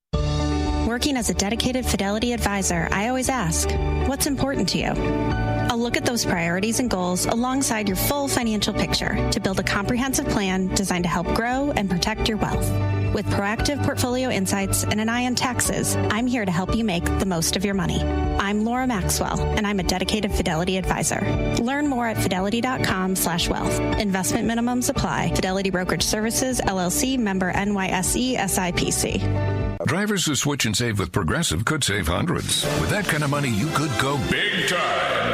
Working as a dedicated Fidelity advisor, I always ask, what's important to you? I'll look at those priorities and goals alongside your full financial picture to build a comprehensive plan designed to help grow and protect your wealth. With proactive portfolio insights and an eye on taxes, I'm here to help you make the most of your money. I'm Laura Maxwell, and I'm a dedicated Fidelity advisor. Learn more at fidelity.com/wealth. Investment minimums apply. Fidelity Brokerage Services, LLC, member NYSE, SIPC. Drivers who switch and save with Progressive could save hundreds. With that kind of money, you could go big time.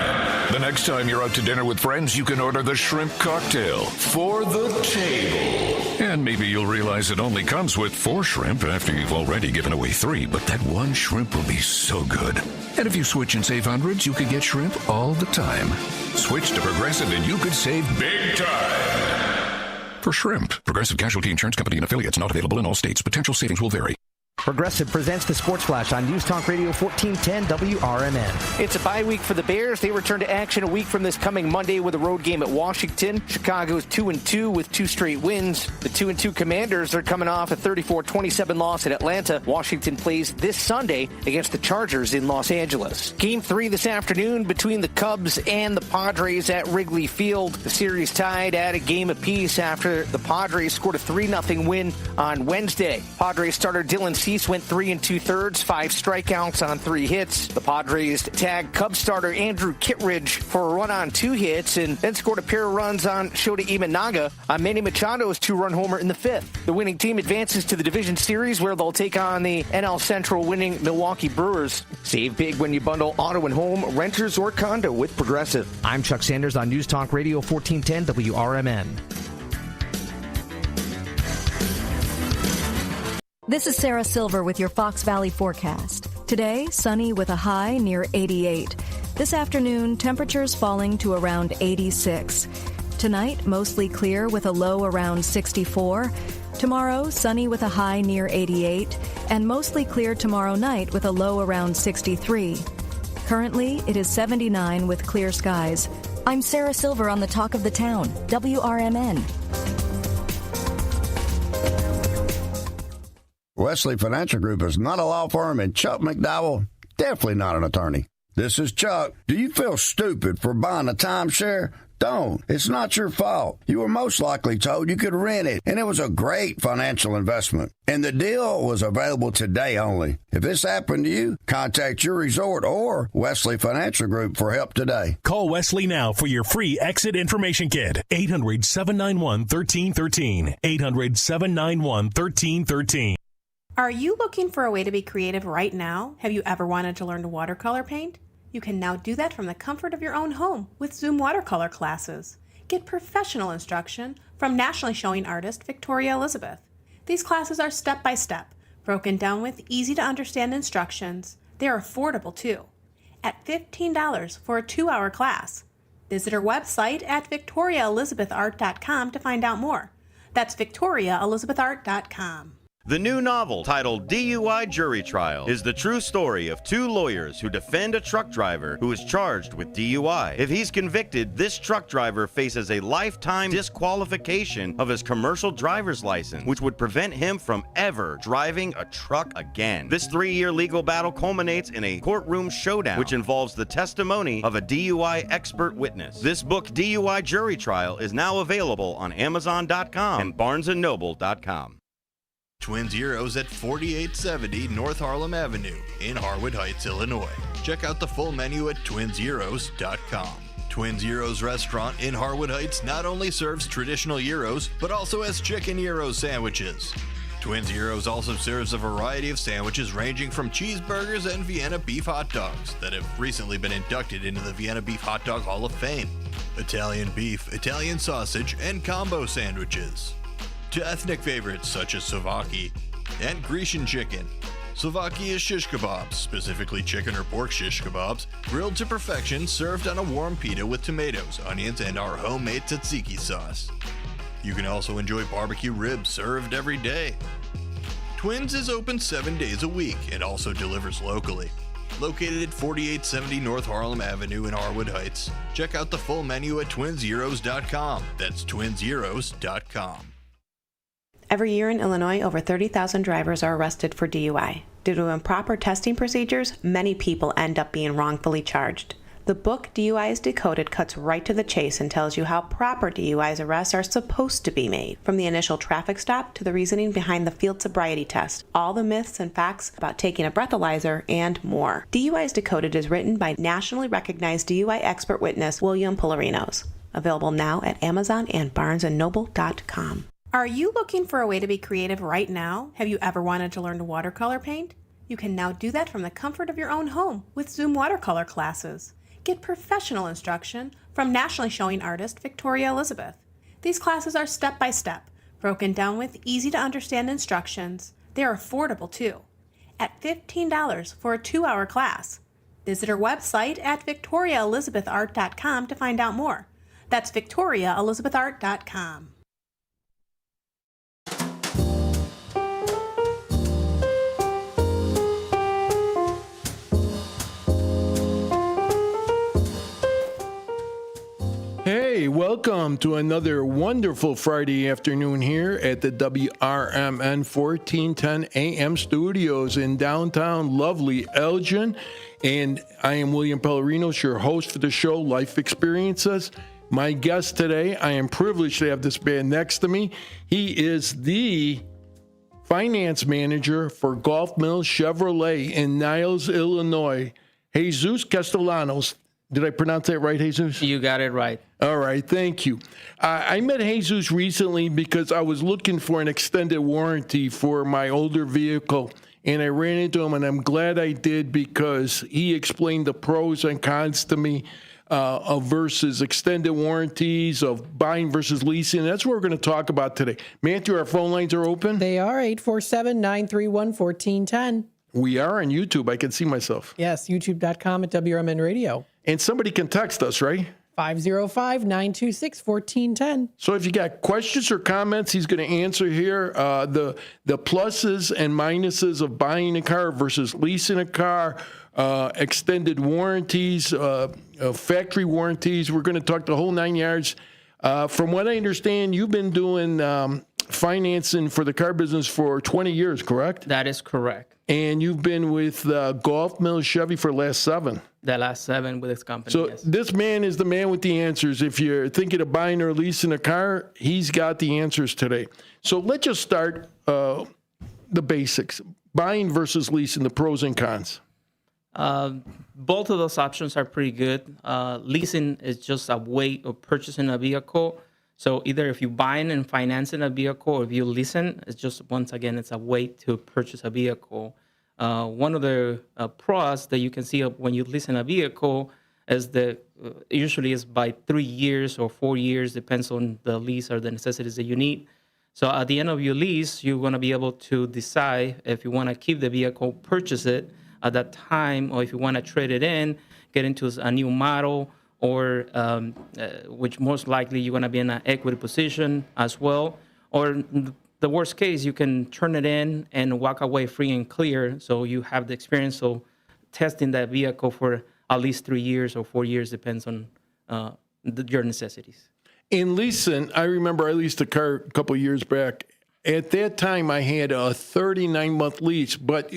The next time you're out to dinner with friends, you can order the shrimp cocktail for the table. And maybe you'll realize it only comes with 4 shrimp after you've already given away 3, but that one shrimp will be so good. And if you switch and save hundreds, you could get shrimp all the time. Switch to Progressive and you could save big time. For shrimp, Progressive Casualty Insurance Company and affiliates, not available in all states. Potential savings will vary. Progressive presents the Sports Flash on News Talk Radio 1410 WRMN. It's a bye week for the Bears. They return to action a week from this coming Monday with a road game at Washington. Chicago's 2-2 with 2 straight wins. The 2-2 Commanders are coming off a 34-27 loss at Atlanta. Washington plays this Sunday against the Chargers in Los Angeles. Game 3 this afternoon between the Cubs and the Padres at Wrigley Field. The series tied at a game apiece after the Padres scored a 3-0 win on Wednesday. Padres starter Dylan Cease went 3 2/3, 5 strikeouts on 3 hits. The Padres tagged Cubs starter Andrew Kittredge for a run on 2 hits and then scored a pair of runs on Shota Imanaga on Manny Machado's 2-run homer in the 5th. The winning team advances to the division series where they'll take on the NL Central winning Milwaukee Brewers. Save big when you bundle auto and home, renters, or condo with Progressive. I'm Chuck Sanders on News Talk Radio 1410 WRMN. This is Sarah Silver with your Fox Valley forecast. Today, sunny with a high near 88. This afternoon, temperatures falling to around 86. Tonight, mostly clear with a low around 64. Tomorrow, sunny with a high near 88. And mostly clear tomorrow night with a low around 63. Currently, it is 79 with clear skies. I'm Sarah Silver on the Talk of the Town, WRMN. Wesley Financial Group is not a law firm, and Chuck McDowell, definitely not an attorney. This is Chuck. Do you feel stupid for buying a timeshare? Don't. It's not your fault. You were most likely told you could rent it, and it was a great financial investment. And the deal was available today only. If this happened to you, contact your resort or Wesley Financial Group for help today. Call Wesley now for your free exit information kit. 800-791-1313. 800-791-1313. Are you looking for a way to be creative right now? Have you ever wanted to learn to watercolor paint? You can now do that from the comfort of your own home with Zoom watercolor classes. Get professional instruction from nationally showing artist Victoria Elizabeth. These classes are step-by-step, broken down with easy-to-understand instructions. They are affordable, too, at $15 for a 2-hour class. Visit her website at victoriaelizabethart.com to find out more. That's victoriaelizabethart.com. The new novel, titled DUI Jury Trial, is the true story of 2 lawyers who defend a truck driver who is charged with DUI. If he's convicted, this truck driver faces a lifetime disqualification of his commercial driver's license, which would prevent him from ever driving a truck again. This 3-year legal battle culminates in a courtroom showdown, which involves the testimony of a DUI expert witness. This book, DUI Jury Trial, is now available on Amazon.com and BarnesandNoble.com. Twin Zeros at 4870 North Harlem Avenue in Harwood Heights, Illinois. Check out the full menu at twinzeros.com. Twin Zeros Restaurant in Harwood Heights not only serves traditional gyros, but also has chicken gyro sandwiches. Twin Zeros also serves a variety of sandwiches ranging from cheeseburgers and Vienna beef hot dogs that have recently been inducted into the Vienna Beef Hot Dog Hall of Fame. Italian beef, Italian sausage, and combo sandwiches. To ethnic favorites such as souvlaki and Grecian chicken. Slovakia shish kebabs, specifically chicken or pork shish kebabs, grilled to perfection, served on a warm pita with tomatoes, onions, and our homemade tzatziki sauce. You can also enjoy barbecue ribs served every day. Twins is open 7 days a week and also delivers locally. Located at 4870 North Harlem Avenue in Harwood Heights. Check out the full menu at twinzeros.com. That's twinzeros.com. Every year in Illinois, over 30,000 drivers are arrested for DUI. Due to improper testing procedures, many people end up being wrongfully charged. The book DUI is Decoded cuts right to the chase and tells you how proper DUI's arrests are supposed to be made, from the initial traffic stop to the reasoning behind the field sobriety test, all the myths and facts about taking a breathalyzer, and more. DUI is Decoded is written by nationally recognized DUI expert witness William Polarinos. Available now at Amazon and BarnesandNoble.com. Are you looking for a way to be creative right now? Have you ever wanted to learn to watercolor paint? You can now do that from the comfort of your own home with Zoom watercolor classes. Get professional instruction from nationally showing artist Victoria Elizabeth. These classes are step-by-step, broken down with easy-to-understand instructions. They are affordable too, at $15 for a 2-hour class. Visit her website at victoriaelizabethart.com to find out more. That's victoriaelizabethart.com. Hey, welcome to another wonderful Friday afternoon here at the WRMN 1410 AM studios in downtown lovely Elgin. And I am William Polarinos, your host for the show, Life Experiences. My guest today, I am privileged to have this man next to me. He is the finance manager for Gulf Mills Chevrolet in Niles, Illinois, Jesus Castellanos. Did I pronounce that right, Jesus? You got it right. All right, thank you. I met Jesus recently because I was looking for an extended warranty for my older vehicle, and I ran into him, and I'm glad I did because he explained the pros and cons to me of versus extended warranties, of buying versus leasing. That's what we're going to talk about today. Matthew, our phone lines are open? They are 847-931-1410. We are on YouTube. I can see myself. Yes, youtube.com at WRMN Radio. And somebody can text us, right? 505-926-1410. So if you got questions or comments, he's going to answer here. The pluses and minuses of buying a car versus leasing a car, extended warranties, factory warranties. We're going to talk the whole 9 yards. From what I understand, you've been doing financing for the car business for 20 years, correct? That is correct. And you've been with Gulf Mills Chevy for the last 7. The last 7 with this company, So yes. This man is the man with the answers. If you're thinking of buying or leasing a car, he's got the answers today. So let's just start the basics. Buying versus leasing, the pros and cons. Both of those options are pretty good. Leasing is just a way of purchasing a vehicle. So either if you're buying and financing a vehicle or if you leasing, it's just, once again, it's a way to purchase a vehicle. One of the pros that you can see when you leasing a vehicle is that usually is by 3 years or 4 years, depends on the lease or the necessities that you need. So at the end of your lease, you're going to be able to decide if you want to keep the vehicle, purchase it at that time, or if you want to trade it in, get into a new model, or which most likely you're going to be in an equity position as well. Or the worst case, you can turn it in and walk away free and clear, so you have the experience of testing that vehicle for at least 3 years or 4 years, depends on your necessities. In leasing, I remember I leased a car a couple of years back. At that time, I had a 39-month lease, but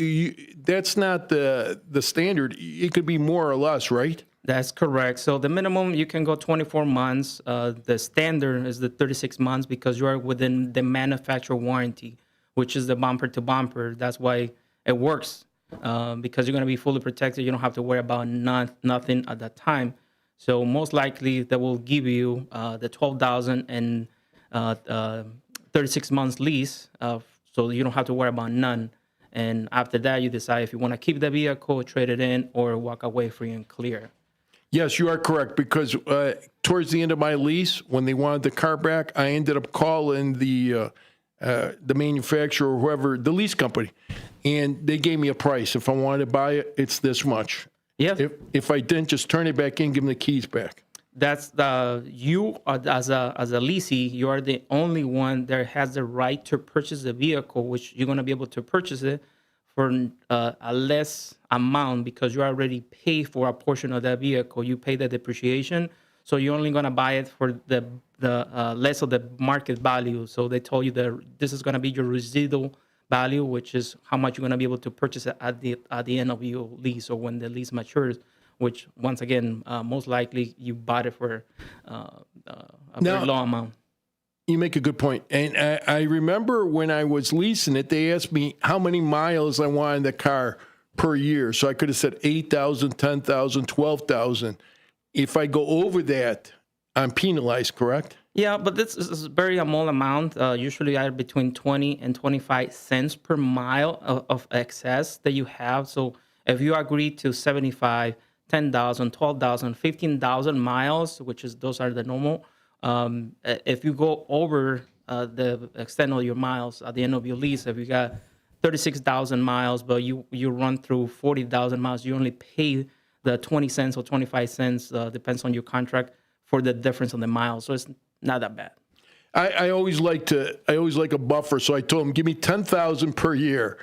that's not the standard. It could be more or less, right? That's correct. So the minimum, you can go 24 months. The standard is the 36 months because you are within the manufacturer warranty, which is the bumper to bumper. That's why it works, because you're going to be fully protected. You don't have to worry about nothing at that time. So most likely they will give you the $12,000 and 36 months lease, so you don't have to worry about none. And after that, you decide if you want to keep the vehicle, trade it in, or walk away free and clear. Yes, you are correct, because towards the end of my lease, when they wanted the car back, I ended up calling the manufacturer or whoever, the lease company, and they gave me a price. If I wanted to buy it, it's this much. Yeah. If I didn't, just turn it back in, give them the keys back. That's you as a leasee, you are the only one that has the right to purchase the vehicle, which you're going to be able to purchase it for a less amount because you already pay for a portion of that vehicle. You pay the depreciation, so you're only going to buy it for the less of the market value. So they told you that this is going to be your residual value, which is how much you're going to be able to purchase it at the end of your lease or when the lease matures. Which, once again, most likely you bought it for a very low amount. You make a good point. And I remember when I was leasing it, they asked me how many miles I wanted the car per year. So I could have said 8,000, 10,000, 12,000. If I go over that, I'm penalized, correct? Yeah, but this is a very small amount. Usually are between 20 and 25 cents per mile of excess that you have. So if you agree to 75, 10,000, 12,000, 15,000 miles, which is those are the normal. If you go over the extent of your miles at the end of your lease, if you got 36,000 miles, but you run through 40,000 miles, you only pay the 20 cents or 25 cents, depends on your contract, for the difference on the miles. So it's not that bad. I always like a buffer, so I told him, give me 10,000 per year.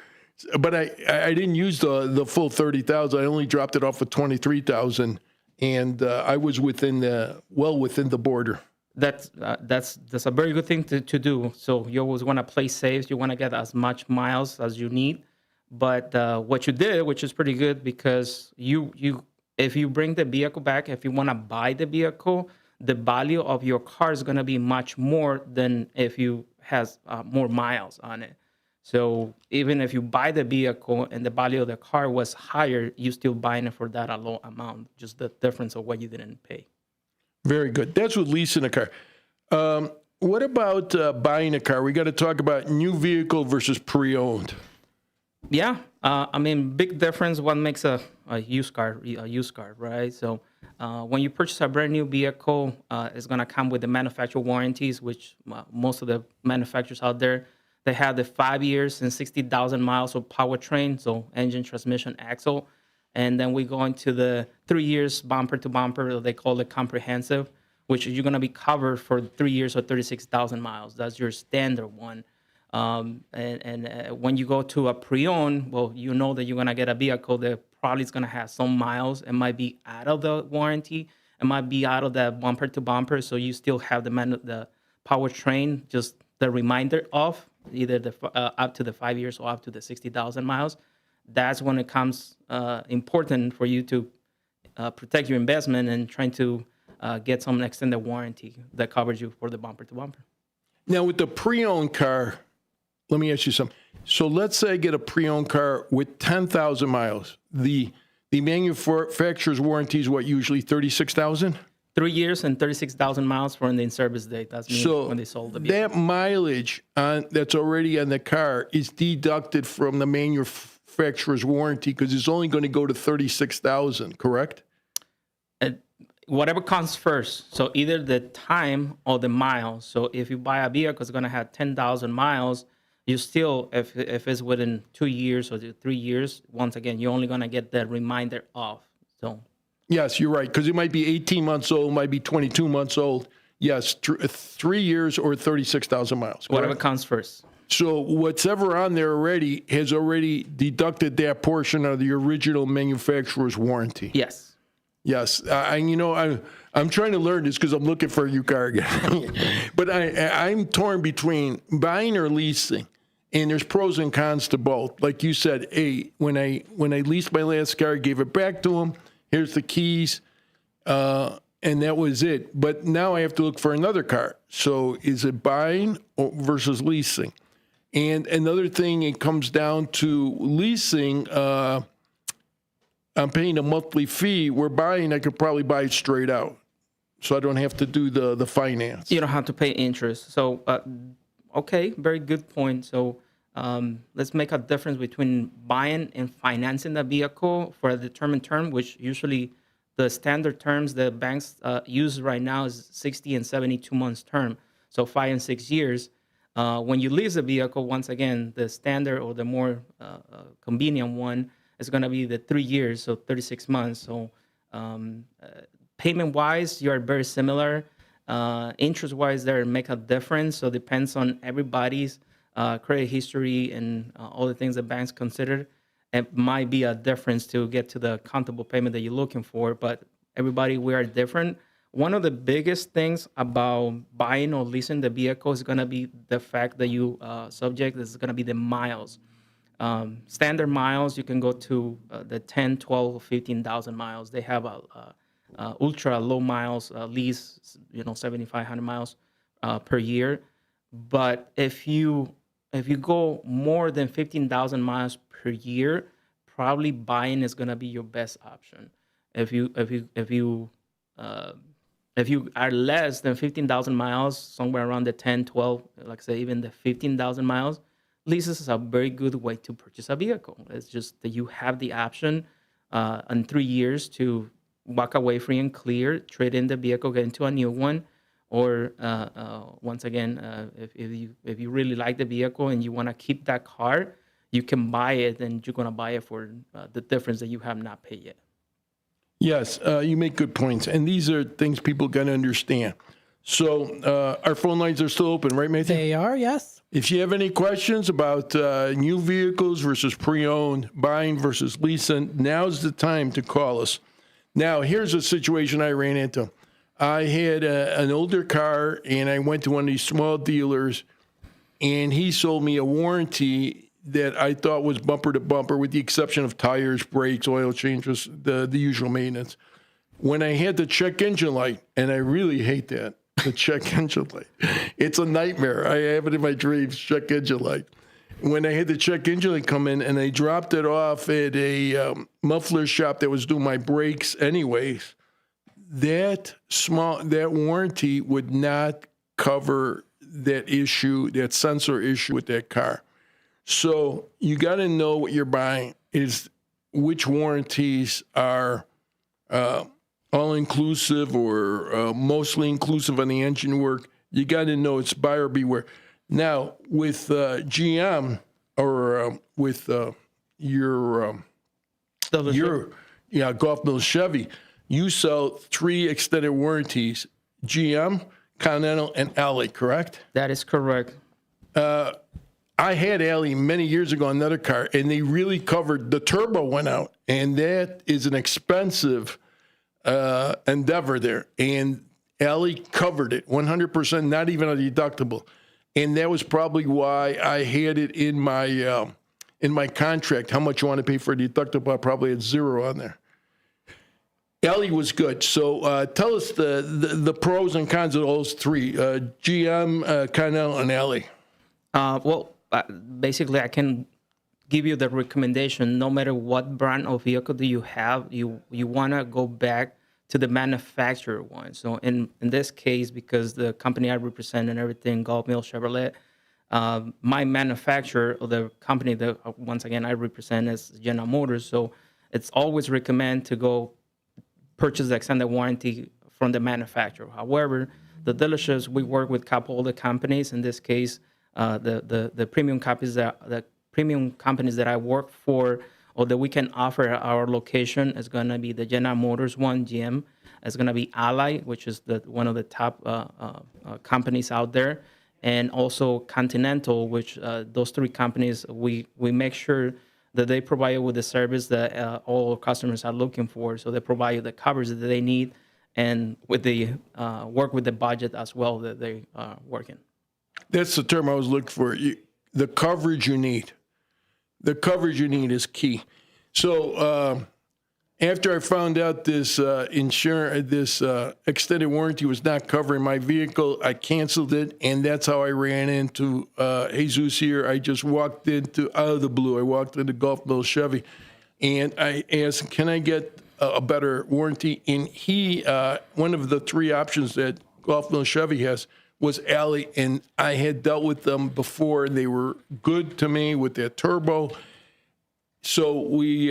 But I didn't use the full 30,000. I only dropped it off at 23,000, and I was within the border. That's a very good thing to do. So you always want to play safe. You want to get as much miles as you need. But what you did, which is pretty good, because if you bring the vehicle back, if you want to buy the vehicle, the value of your car is going to be much more than if you has more miles on it. So even if you buy the vehicle and the value of the car was higher, you still buying it for that a low amount, just the difference of what you didn't pay. Very good. That's with leasing a car. What about buying a car? We got to talk about new vehicle versus pre-owned. Yeah, I mean, big difference. One makes a used car, right? So when you purchase a brand new vehicle, it's going to come with the manufacturer warranties, which most of the manufacturers out there, they have the 5 years and 60,000 miles of powertrain, so engine, transmission, axle. And then we go into the 3 years bumper to bumper, they call it comprehensive, which you're going to be covered for 3 years or 36,000 miles. That's your standard one. When you go to a pre-owned, well, you know that you're going to get a vehicle that probably is going to have some miles. It might be out of the warranty. It might be out of the bumper to bumper. So you still have the powertrain, just the reminder of either the up to the 5 years or up to the 60,000 miles. That's when it comes important for you to protect your investment and trying to get some extended warranty that covers you for the bumper to bumper. Now, with the pre-owned car, let me ask you something. So let's say I get a pre-owned car with 10,000 miles. The manufacturer's warranty is what, usually 36,000? 3 years and 36,000 miles for an in-service date. That's when they sold the vehicle. That mileage that's already on the car is deducted from the manufacturer's warranty because it's only going to go to 36,000, correct? Whatever comes first. So either the time or the miles. So if you buy a vehicle, it's going to have 10,000 miles. You still, if it's within 2 years or 3 years, once again, you're only going to get the reminder off. So. Yes, you're right, because it might be 18 months old, might be 22 months old. Yes, 3 years or 36,000 miles. Correct? Whatever comes first. So whatever on there already has already deducted that portion of the original manufacturer's warranty. Yes. Yes. I'm trying to learn this because I'm looking for a new car again. But I'm torn between buying or leasing. And there's pros and cons to both. Like you said, hey, when I leased my last car, I gave it back to him. Here's the keys, and that was it. But now I have to look for another car. So is it buying versus leasing? And another thing, it comes down to leasing. I'm paying a monthly fee. We're buying, I could probably buy it straight out. So I don't have to do the finance. You don't have to pay interest. So, okay, very good point. So let's make a difference between buying and financing the vehicle for a determined term, which usually the standard terms that banks use right now is 60 and 72 months term. So 5 and 6 years. When you lease a vehicle, once again, the standard or the more convenient one is going to be the 3 years, so 36 months. So payment-wise, you are very similar. Interest-wise, there make a difference. So it depends on everybody's credit history and all the things that banks consider. It might be a difference to get to the countable payment that you're looking for, but everybody, we are different. One of the biggest things about buying or leasing the vehicle is going to be the fact that you subject is going to be the miles. Standard miles, you can go to the 10, 12, 15,000 miles. They have a ultra low miles lease, 7,500 miles per year. But if you go more than 15,000 miles per year, probably buying is going to be your best option. If you are less than 15,000 miles, somewhere around the 10, 12, like I say, even the 15,000 miles, leases is a very good way to purchase a vehicle. It's just that you have the option in 3 years to walk away free and clear, trade in the vehicle, get into a new one, or once again, if you really like the vehicle and you want to keep that car, you can buy it, and you're going to buy it for the difference that you have not paid yet. Yes, you make good points, and these are things people got to understand. So our phone lines are still open, right, Matthew? They are, yes. If you have any questions about new vehicles versus pre-owned, buying versus leasing, now's the time to call us. Now, here's a situation I ran into. I had an older car, and I went to one of these small dealers, and he sold me a warranty that I thought was bumper to bumper, with the exception of tires, brakes, oil changes, the usual maintenance. When I had the check engine light, and I really hate that, the check engine light. It's a nightmare. I have it in my dreams, check engine light. When I had the check engine light come in, and I dropped it off at a muffler shop that was doing my brakes anyways, that warranty would not cover that issue, that sensor issue with that car. So you got to know what you're buying, is which warranties are all-inclusive or mostly inclusive on the engine work. You got to know it's buyer beware. Now, with GM or with your Golf Mill Chevy, you sell 3 extended warranties, GM, Continental, and Alley, correct? That is correct. I had Alley many years ago on another car, and they really covered, the turbo went out, and that is an expensive endeavor there. And Alley covered it 100%, not even a deductible. And that was probably why I had it in my contract, how much you want to pay for a deductible. I probably had 0 on there. Alley was good. So tell us the pros and cons of those 3, GM, Continental, and Alley. Basically, I can give you the recommendation. No matter what brand of vehicle do you have, you want to go back to the manufacturer one. So in this case, because the company I represent and everything, Golf Mill Chevrolet, my manufacturer, or the company that once again I represent, is General Motors. So it's always recommend to go purchase the extended warranty from the manufacturer. However, the dealerships, we work with a couple of the companies. In this case, the premium companies that I work for, or that we can offer at our location, is going to be the General Motors one, GM. It's going to be Ally, which is one of the top companies out there, and also Continental, which those 3 companies, we make sure that they provide you with the service that all customers are looking for. So they provide you the coverage that they need, and with the work with the budget as well that they are working. That's the term I was looking for. The coverage you need. The coverage you need is key. So after I found out this extended warranty was not covering my vehicle, I canceled it, and that's how I ran into Jesus here. I just walked out of the blue. I walked into Golf Mill Chevy, and I asked, can I get a better warranty? And he, one of the 3 options that Golf Mill Chevy has was Alley, and I had dealt with them before, and they were good to me with their turbo. So we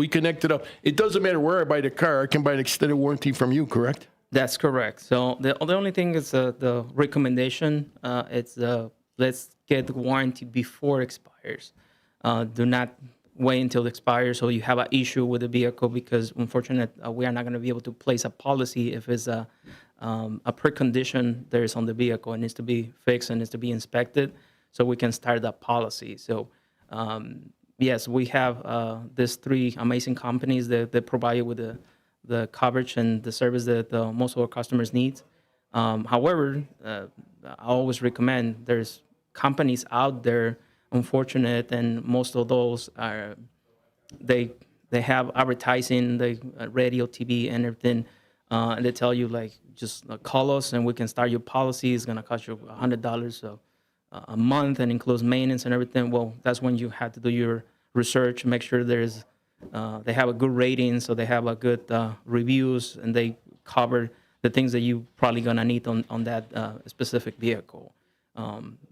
connected up. It doesn't matter where I buy the car. I can buy an extended warranty from you, correct? That's correct. So the only thing is the recommendation. It's let's get the warranty before it expires. Do not wait until it expires so you have an issue with the vehicle, because unfortunately we are not going to be able to place a policy if it's a precondition there is on the vehicle. It needs to be fixed and needs to be inspected so we can start that policy. So yes, we have these three amazing companies that provide you with the coverage and the service that most of our customers need. However, I always recommend there's companies out there, unfortunate, and most of those are they have advertising, radio, TV, and everything, and they tell you like just call us and we can start your policy. It's gonna cost you $100 a month and includes maintenance and everything. Well, that's when you have to do your research, make sure there's they have a good rating, so they have a good reviews, and they cover the things that you probably gonna need on that specific vehicle.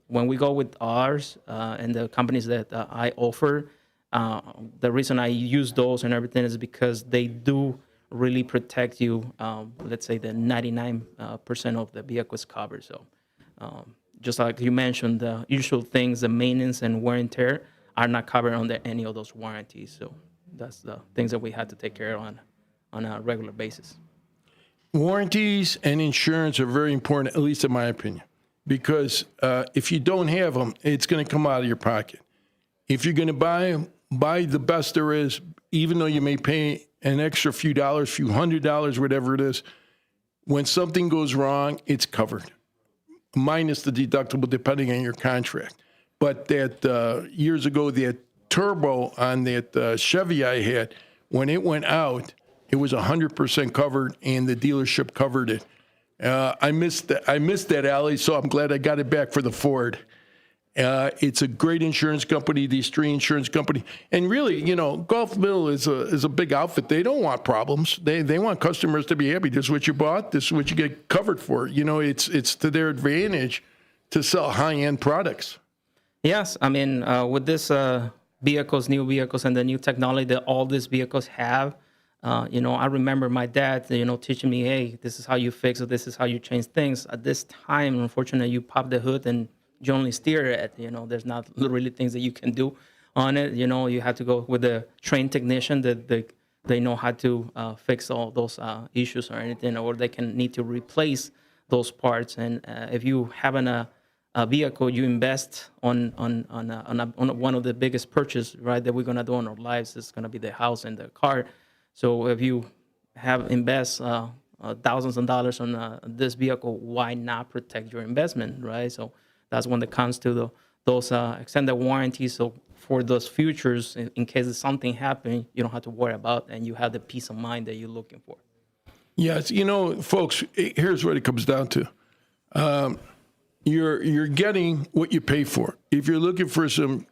When we go with ours and the companies that I offer, the reason I use those and everything is because they do really protect you. Let's say the 99% of the vehicle is covered. So just like you mentioned, the usual things, the maintenance and wear and tear are not covered under any of those warranties. So that's the things that we have to take care of on a regular basis. Warranties and insurance are very important, at least in my opinion, because if you don't have them, it's going to come out of your pocket. If you're going to buy them, buy the best there is, even though you may pay an extra few dollars, few $100, whatever it is. When something goes wrong, it's covered, minus the deductible, depending on your contract. But that years ago, that turbo on that Chevy I had, when it went out, it was 100% covered, and the dealership covered it. I missed that, Allie, so I'm glad I got it back for the Ford. It's a great insurance company, these three insurance companies. And really, Gulf Mill is a big outfit. They don't want problems. They want customers to be happy. This is what you bought. This is what you get covered for. It's to their advantage to sell high-end products. Yes, I mean, with this new vehicles, and the new technology that all these vehicles have, I remember my dad, teaching me, hey, this is how you fix it. This is how you change things. At this time, unfortunately, you pop the hood and you only steer it. There's not really things that you can do on it. You have to go with a trained technician that they know how to fix all those issues or anything, or they can need to replace those parts. And if you have a vehicle, you invest on one of the biggest purchases, right, that we're gonna do in our lives. It's gonna be the house and the car. So if you have invest thousands of dollars on this vehicle, why not protect your investment, right? So that's when it comes to those extended warranties. So for those futures, in case something happens, you don't have to worry about, and you have the peace of mind that you're looking for. Yes, folks, here's what it comes down to. You're getting what you pay for. If you're looking for some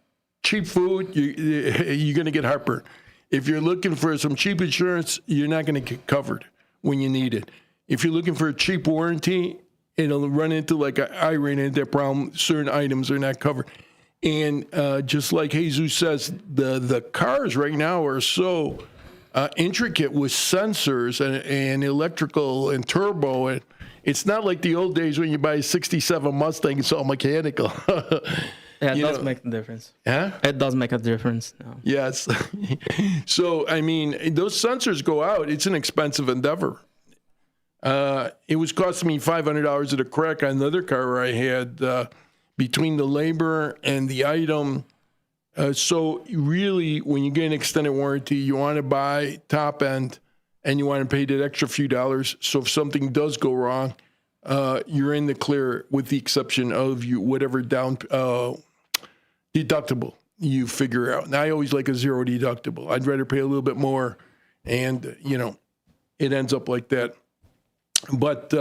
cheap food, you're going to get heartburn. If you're looking for some cheap insurance, you're not going to get covered when you need it. If you're looking for a cheap warranty, it'll run into like I ran into that problem. Certain items are not covered. And just like Jesus says, the cars right now are so intricate with sensors and electrical and turbo. And it's not like the old days when you buy a 67 Mustang, it's all mechanical. Yeah, it does make a difference. Huh? It does make a difference. No. Yes. So, I mean, those sensors go out. It's an expensive endeavor. It was costing me $500 at a crack on another car I had between the labor and the item. So really, when you get an extended warranty, you want to buy top end and you want to pay that extra few dollars. So if something does go wrong, you're in the clear, with the exception of whatever down deductible you figure out. And I always like a zero deductible. I'd rather pay a little bit more, and it ends up like that. But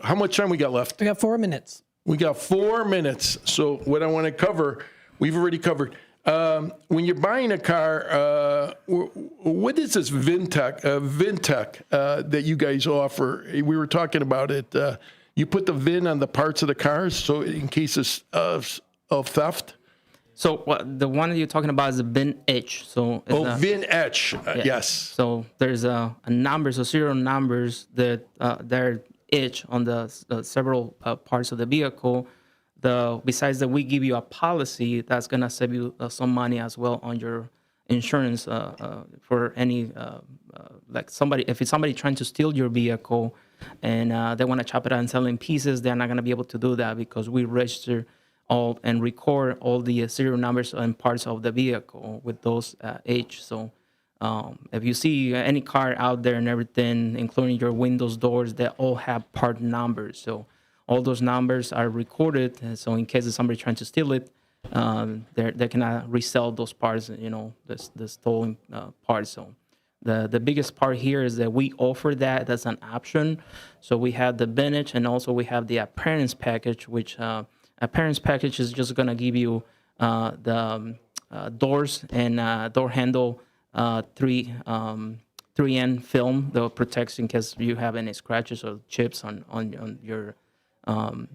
how much time we got left? We got 4 minutes. We got 4 minutes. So what I want to cover, we've already covered. When you're buying a car, what is this Vintech that you guys offer? We were talking about it. You put the VIN on the parts of the cars, so in cases of theft. So the one that you're talking about is the VIN etch. So VIN etch. Yes. So there's a numbers, or serial numbers that they're etched on the several parts of the vehicle besides that, we give you a policy that's gonna save you some money as well on your insurance for any like if it's somebody trying to steal your vehicle and they want to chop it out and sell it in pieces, they're not gonna be able to do that because we register all and record all the serial numbers and parts of the vehicle with those H. So if you see any car out there and everything, including your windows, doors, they all have part numbers. So all those numbers are recorded. And so in case of somebody trying to steal it, they cannot resell those parts, the stolen parts. So the biggest part here is that we offer that as an option. So we have the vintage and also we have the appearance package, which appearance package is just going to give you the doors and door handle 3N film that protects in case you have any scratches or chips on your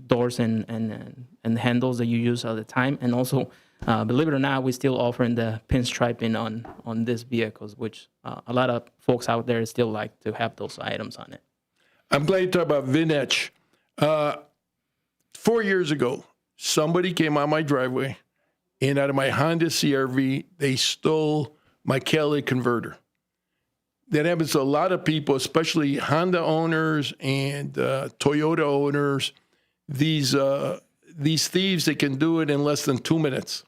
doors and handles that you use all the time. And also, believe it or not, we're still offering the pinstriping on these vehicles, which a lot of folks out there still like to have those items on it. I'm glad you talk about vintage. 4 years ago, somebody came on my driveway, and out of my Honda CRV, they stole my catalytic converter. That happens to a lot of people, especially Honda owners and Toyota owners. These thieves, they can do it in less than 2 minutes.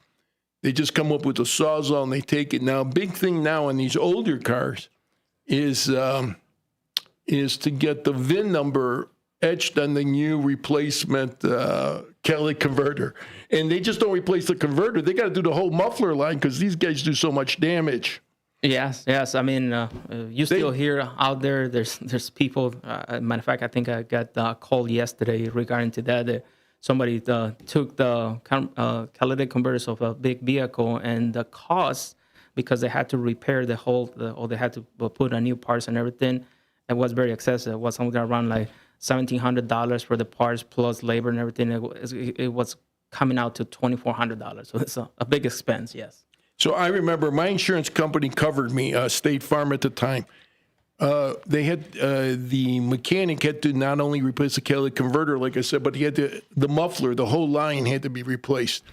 They just come up with a sawzall and they take it. Now, big thing now in these older cars is to get the VIN number etched on the new replacement catalytic converter. And they just don't replace the converter. They got to do the whole muffler line because these guys do so much damage. Yes. I mean, you still hear out there. There's people. Matter of fact, I think I got a call yesterday regarding to that. Somebody took the catalytic converters of a big vehicle, and the cost because they had to repair or they had to put a new parts and everything. It was very excessive. It was something around like $1,700 for the parts plus labor and everything. It was coming out to $2,400. So it's a big expense. Yes. So I remember my insurance company covered me, State Farm at the time. They had the mechanic had to not only replace the catalytic converter, like I said, but he had the muffler, the whole line had to be replaced.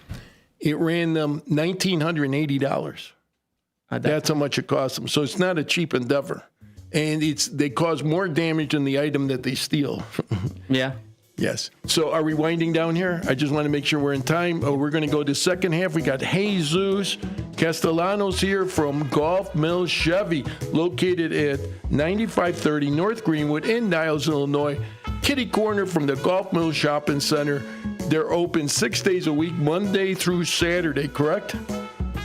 It ran them $1,980. That's how much it cost them. So it's not a cheap endeavor, and they cause more damage than the item that they steal. Yeah. Yes. So are we winding down here? I just want to make sure we're in time. We're going to go to second half. We got Jesus Castellanos here from Gulf Mills Chevy, located at 9530 North Greenwood in Niles, Illinois. Kitty corner from the Gulf Mills Shopping Center. They're open 6 days a week, Monday through Saturday, correct?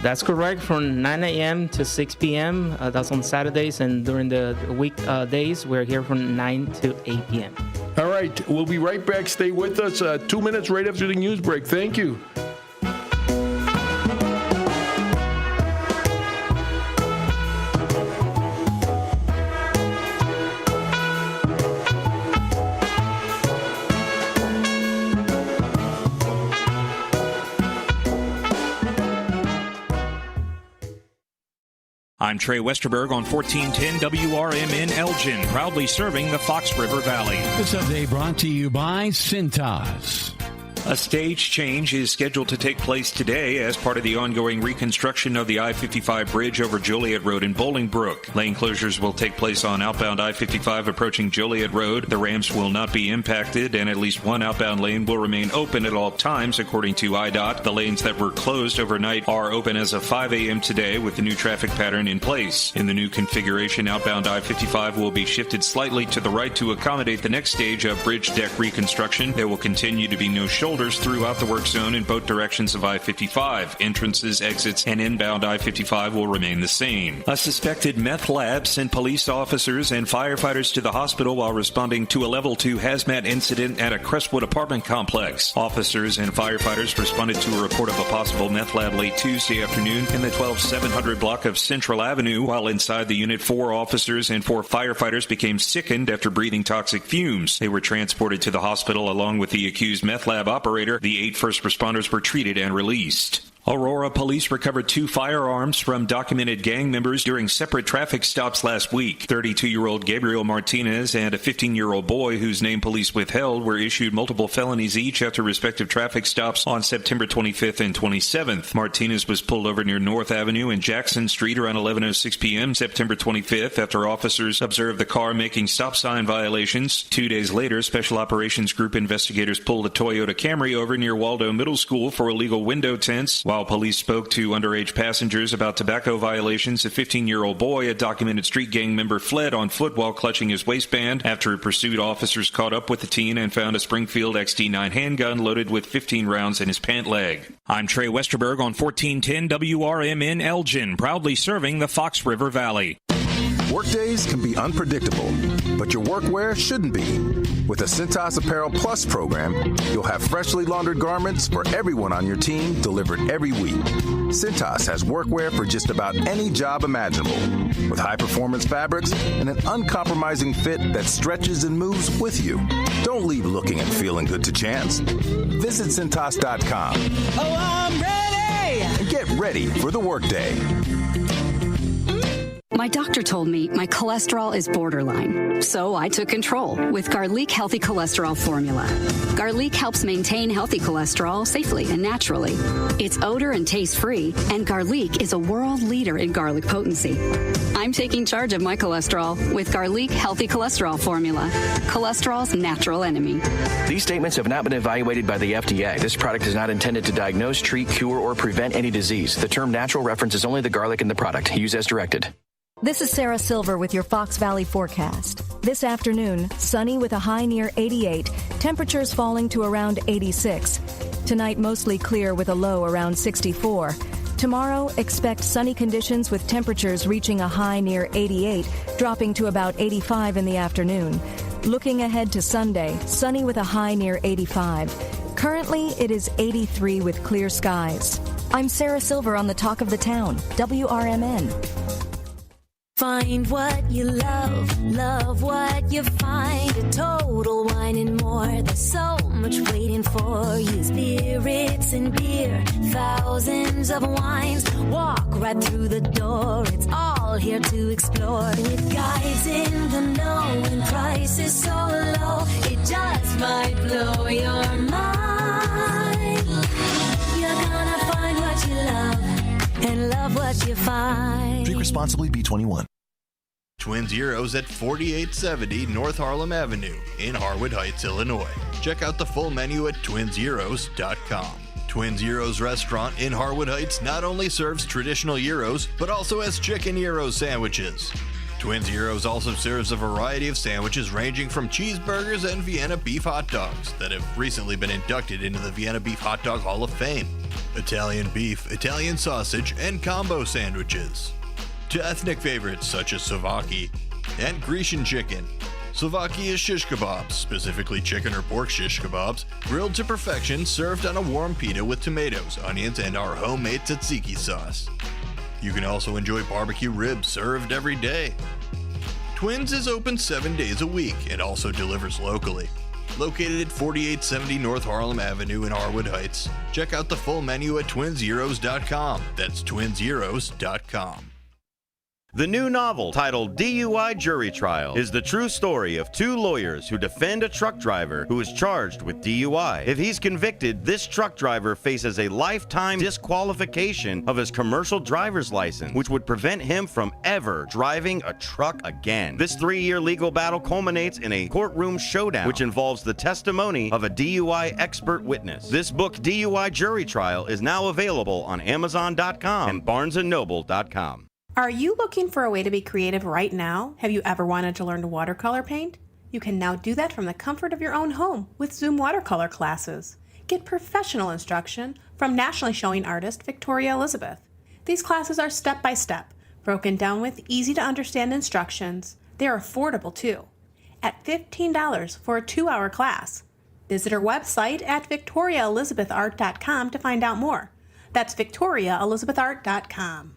That's correct, from 9 a.m. to 6 p.m. That's on Saturdays, and during the weekdays, we're here from 9 to 8 p.m. All right, we'll be right back. Stay with us 2 minutes right after the news break. Thank you. I'm Trey Westerberg on 1410 WRMN Elgin, proudly serving the Fox River Valley. This update brought to you by Cintas. A stage change is scheduled to take place today as part of the ongoing reconstruction of the I-55 bridge over Joliet Road in Bolingbrook. Lane closures will take place on outbound I-55 approaching Joliet Road. The ramps will not be impacted, and at least one outbound lane will remain open at all times, according to IDOT. The lanes that were closed overnight are open as of 5 a.m. today with the new traffic pattern in place. In the new configuration, outbound I-55 will be shifted slightly to the right to accommodate the next stage of bridge deck reconstruction. There will continue to be no shoulders throughout the work zone in both directions of I-55. Entrances, exits, and inbound I-55 will remain the same. A suspected meth lab sent police officers and firefighters to the hospital while responding to a level 2 hazmat incident at a Crestwood apartment complex. Officers and firefighters responded to a report of a possible meth lab late Tuesday afternoon in the 12700 block of Central Avenue. While inside the unit, 4 officers and 4 firefighters became sickened after breathing toxic fumes. They were transported to the hospital along with the accused meth lab operator. The 8 first responders were treated and released. Aurora police recovered 2 firearms from documented gang members during separate traffic stops last week. 32-year-old Gabriel Martinez and a 15-year-old boy whose name police withheld were issued multiple felonies each after respective traffic stops on September 25th and 27th. Martinez was pulled over near North Avenue and Jackson Street around 11:06 p.m. September 25th after officers observed the car making stop sign violations. 2 days later, Special Operations Group investigators pulled a Toyota Camry over near Waldo Middle School for illegal window tints. While police spoke to underage passengers about tobacco violations, a 15-year-old boy, a documented street gang member, fled on foot while clutching his waistband. After a pursuit, officers caught up with the teen and found a Springfield XT9 handgun loaded with 15 rounds in his pant leg. I'm Trey Westerberg on 1410 WRMN Elgin, proudly serving the Fox River Valley. Workdays can be unpredictable, but your workwear shouldn't be. With the Cintas Apparel Plus program, you'll have freshly laundered garments for everyone on your team delivered every week. Cintas has workwear for just about any job imaginable, with high-performance fabrics and an uncompromising fit that stretches and moves with you. Don't leave looking and feeling good to chance. Visit Cintas.com. Oh, I'm ready! And get ready for the workday. My doctor told me my cholesterol is borderline, so I took control with Garlic Healthy Cholesterol Formula. Garlic helps maintain healthy cholesterol safely and naturally. It's odor and taste-free, and Garlic is a world leader in garlic potency. I'm taking charge of my cholesterol with Garlic Healthy Cholesterol Formula, cholesterol's natural enemy. These statements have not been evaluated by the FDA. This product is not intended to diagnose, treat, cure, or prevent any disease. The term natural references only the garlic in the product. Use as directed. This is Sarah Silver with your Fox Valley forecast. This afternoon, sunny with a high near 88, temperatures falling to around 86. Tonight, mostly clear with a low around 64. Tomorrow, expect sunny conditions with temperatures reaching a high near 88, dropping to about 85 in the afternoon. Looking ahead to Sunday, sunny with a high near 85. Currently, it is 83 with clear skies. I'm Sarah Silver on the Talk of the Town, WRMN. Find what you love, love what you find. A Total Wine and More. There's so much waiting for you. Spirits and beer, thousands of wines. Walk right through the door. It's all here to explore. With guys in the know and prices so low, it just might blow your mind. You're gonna find what you love and love what you find. Drink responsibly, B21. Twin Zeros at 4870 North Harlem Avenue in Harwood Heights, Illinois. Check out the full menu at twinzeros.com. Twin Zeros Restaurant in Harwood Heights not only serves traditional gyros, but also has chicken gyro sandwiches. Twin Zeros also serves a variety of sandwiches ranging from cheeseburgers and Vienna beef hot dogs that have recently been inducted into the Vienna Beef Hot Dog Hall of Fame. Italian beef, Italian sausage, and combo sandwiches. To ethnic favorites such as Slovaki and Grecian chicken. Slovaki is shish kebabs, specifically chicken or pork shish kebabs, grilled to perfection, served on a warm pita with tomatoes, onions, and our homemade tzatziki sauce. You can also enjoy barbecue ribs served every day. Twins is open 7 days a week and also delivers locally. Located at 4870 North Harlem Avenue in Harwood Heights. Check out the full menu at twinzeros.com. That's twinzeros.com. The new novel, titled DUI Jury Trial, is the true story of two lawyers who defend a truck driver who is charged with DUI. If he's convicted, this truck driver faces a lifetime disqualification of his commercial driver's license, which would prevent him from ever driving a truck again. This 3-year legal battle culminates in a courtroom showdown, which involves the testimony of a DUI expert witness. This book, DUI Jury Trial, is now available on Amazon.com and BarnesandNoble.com. Are you looking for a way to be creative right now? Have you ever wanted to learn to watercolor paint? You can now do that from the comfort of your own home with Zoom watercolor classes. Get professional instruction from nationally showing artist Victoria Elizabeth. These classes are step-by-step, broken down with easy-to-understand instructions. They are affordable too, at $15 for a 2-hour class. Visit her website at victoriaelizabethart.com to find out more. That's victoriaelizabethart.com.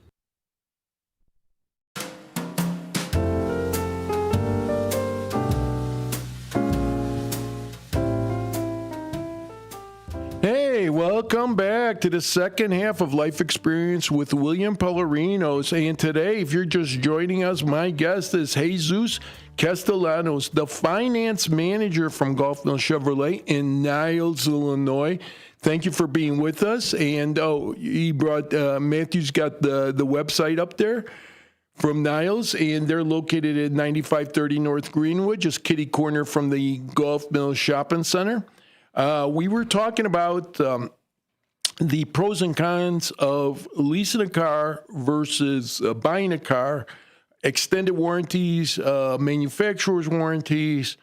Hey, welcome back to the second half of Life Experience with William Pellerinos. And today, if you're just joining us, my guest is Jesus Castellanos, the finance manager from Gulf Mill Chevrolet in Niles, Illinois. Thank you for being with us. And he brought Matthew's got the website up there from Niles, and they're located at 9530 North Greenwood, just kitty corner from the Gulf Mill Shopping Center. We were talking about the pros and cons of leasing a car versus buying a car, extended warranties, manufacturer's warranties,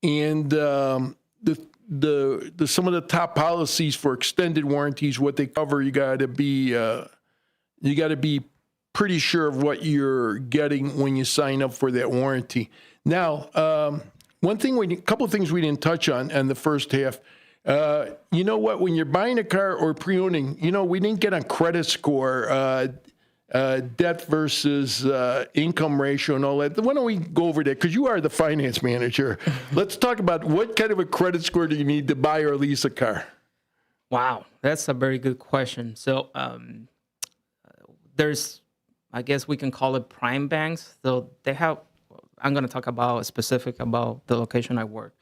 and some of the top policies for extended warranties, what they cover. You got to be pretty sure of what you're getting when you sign up for that warranty. Now, a couple of things we didn't touch on in the first half. You know what? When you're buying a car or pre-owning, we didn't get on credit score, debt versus income ratio and all that. Why don't we go over that? Because you are the finance manager. Let's talk about what kind of a credit score do you need to buy or lease a car? Wow, that's a very good question. So there's, I guess we can call it prime banks. So they have, I'm going to talk about specific about the location I work.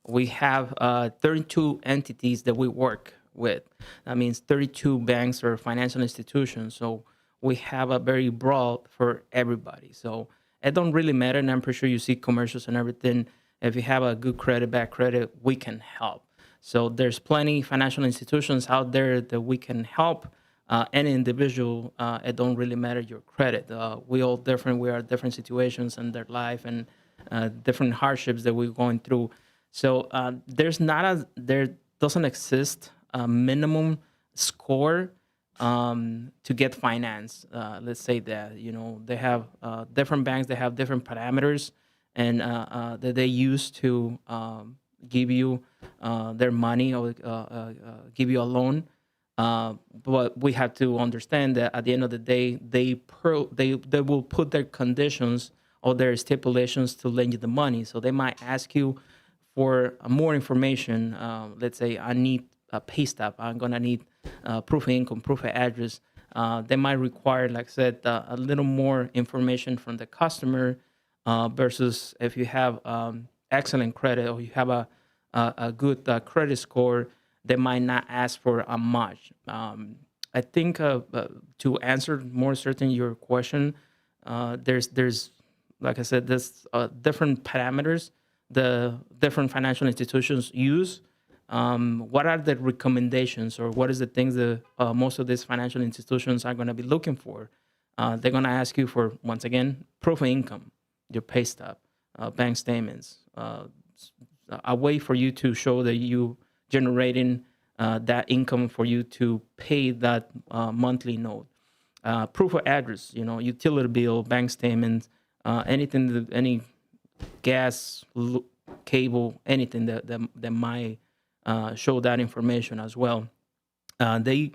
We have 32 entities that we work with. That means 32 banks or financial institutions. So we have a very broad for everybody. So it don't really matter. And I'm pretty sure you see commercials and everything. If you have a good credit, bad credit, we can help. So there's plenty financial institutions out there that we can help. Any individual, it don't really matter your credit. We all different. We are different situations in their life and different hardships that we're going through. So there doesn't exist a minimum score to get finance. Let's say that, they have different banks, they have different parameters and that they use to give you their money or give you a loan. But we have to understand that at the end of the day, they will put their conditions or their stipulations to lend you the money. So they might ask you for more information. Let's say I need a pay stub. I'm gonna need proof of income, proof of address. They might require, like I said, a little more information from the customer versus if you have excellent credit or you have a good credit score, they might not ask for much. I think to answer more certain your question, there's like I said, there's different parameters the different financial institutions use. What are the recommendations or what is the things that most of these financial institutions are going to be looking for? They're going to ask you for, once again, proof of income, your pay stub, bank statements, a way for you to show that you generating that income for you to pay that monthly note. Proof of address, utility bill, bank statements, anything, any gas, cable, anything that might show that information as well. Another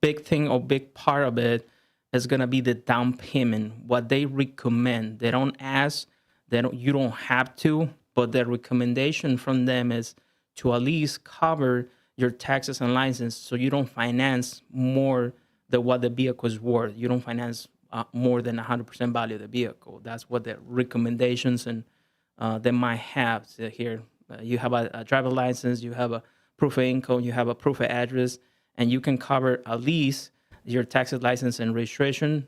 big thing or big part of it is gonna be the down payment. What they recommend, they don't ask, you don't have to, but the recommendation from them is to at least cover your taxes and license, so you don't finance more than what the vehicle is worth. You don't finance more than 100% value of the vehicle. That's what the recommendations and they might have. So here, you have a driver license, you have a proof of income, you have a proof of address, and you can cover at least your taxes, license, and registration.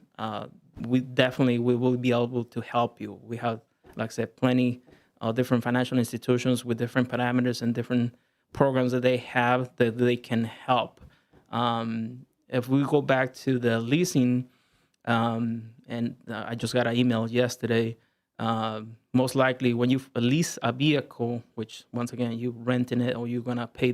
We will be able to help you. We have, like I said, plenty of different financial institutions with different parameters and different programs that they have that they can help. If we go back to the leasing, and I just got an email yesterday, most likely when you lease a vehicle, which once again, you renting it or you're going to pay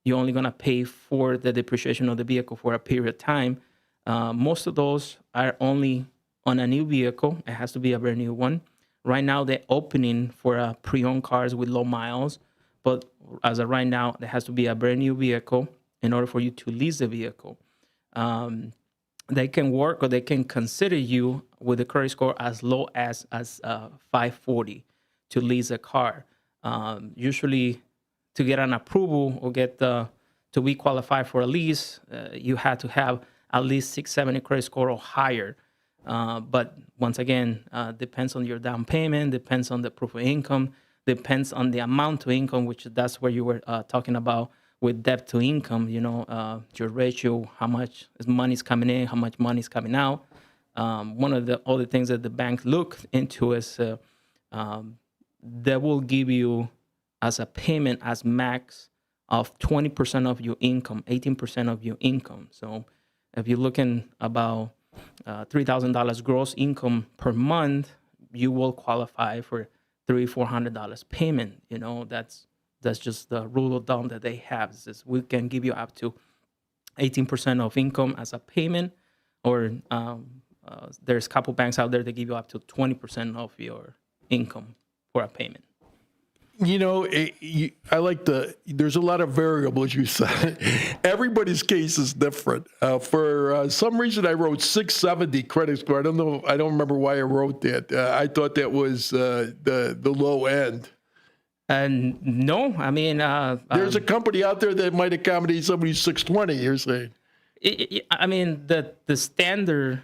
you're only going to pay for the depreciation of the vehicle for a period of time. Most of those are only on a new vehicle. It has to be a brand new one. Right now, they're opening for pre-owned cars with low miles. But as of right now, there has to be a brand new vehicle in order for you to lease the vehicle. They can work or they can consider you with a credit score as low as 540 to lease a car. Usually, to get an approval or to be qualified for a lease, you had to have at least 670 credit score or higher. But once again, depends on your down payment, depends on the proof of income, depends on the amount to income, which that's where you were talking about with debt to income, your ratio, how much money's coming in, how much money's coming out. One of the other things that the bank look into is they will give you as a payment as max of 20% of your income, 18% of your income. So if you're looking about $3,000 gross income per month, you will qualify for $300-400 payment. That's just the rule of thumb that they have. Is we can give you up to 18% of income as a payment, or there's a couple banks out there that give you up to 20% of your income for a payment. I like there's a lot of variables you said. Everybody's case is different. For some reason, I wrote 670 credit score. I don't know. I don't remember why I wrote that. I thought that was the low end. And no, I mean, there's a company out there that might accommodate somebody 620. You're saying? I mean, the standard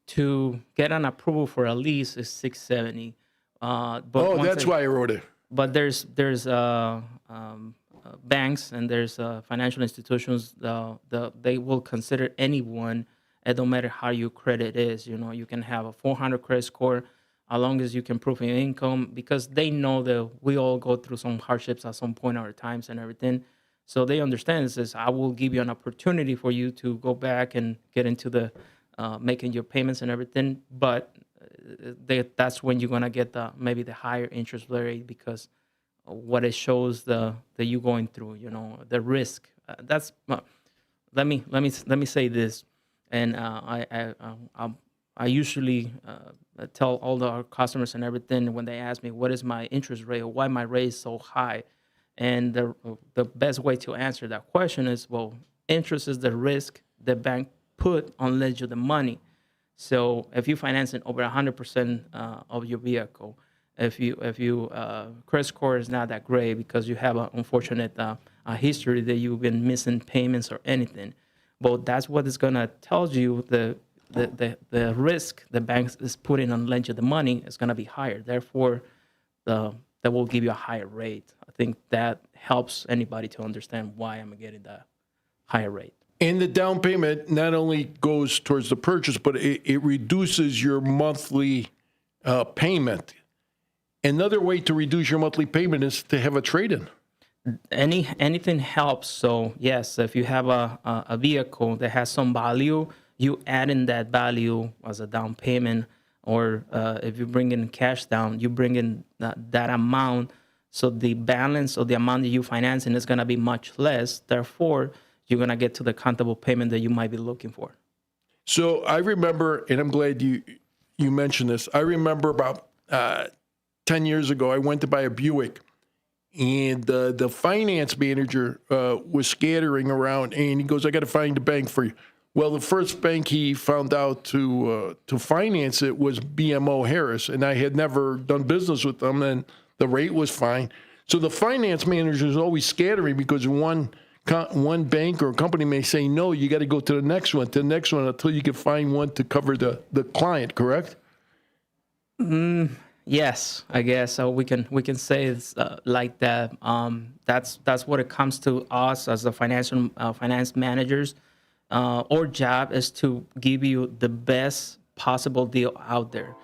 to get an approval for a lease is 670. But that's why I wrote it. But there's banks and there's financial institutions. They will consider anyone. It don't matter how your credit is. You can have a 400 credit score, as long as you can prove your income, because they know that we all go through some hardships at some point in our times and everything. So they understand this is, I will give you an opportunity for you to go back and get into the making your payments and everything. But that's when you're gonna get maybe the higher interest rate, because what it shows that you're going through, the risk. That's let me say this, and I usually tell all our customers and everything when they ask me what is my interest rate or why my rate is so high, and the best way to answer that question is, well, interest is the risk the bank put on lend you the money. So if you financing over 100% of your vehicle, if you credit score is not that great because you have an unfortunate history that you've been missing payments or anything, but that's what is gonna tell you the risk the bank is putting on lend you the money is gonna be higher. Therefore, that will give you a higher rate. I think that helps anybody to understand why I'm getting that higher rate. And the down payment not only goes towards the purchase, but it reduces your monthly payment. Another way to reduce your monthly payment is to have a trade-in. Anything helps. So yes, if you have a vehicle that has some value, you add in that value as a down payment, or if you bring in cash down, you bring in that amount. So the balance of the amount that you financing is going to be much less. Therefore, you're going to get to the countable payment that you might be looking for. So I remember, and I'm glad you mentioned this, I remember about 10 years ago, I went to buy a Buick, and the finance manager was scattering around, and he goes, I got to find a bank for you. Well, the first bank he found out to finance it was BMO Harris, and I had never done business with them, and the rate was fine. So the finance manager is always scattering because one bank or company may say, no, you got to go to the next one until you can find one to cover the client, correct? Yes, I guess so. We can say it's like that. That's what it comes to us as the finance managers. Our job is to give you the best possible deal out there.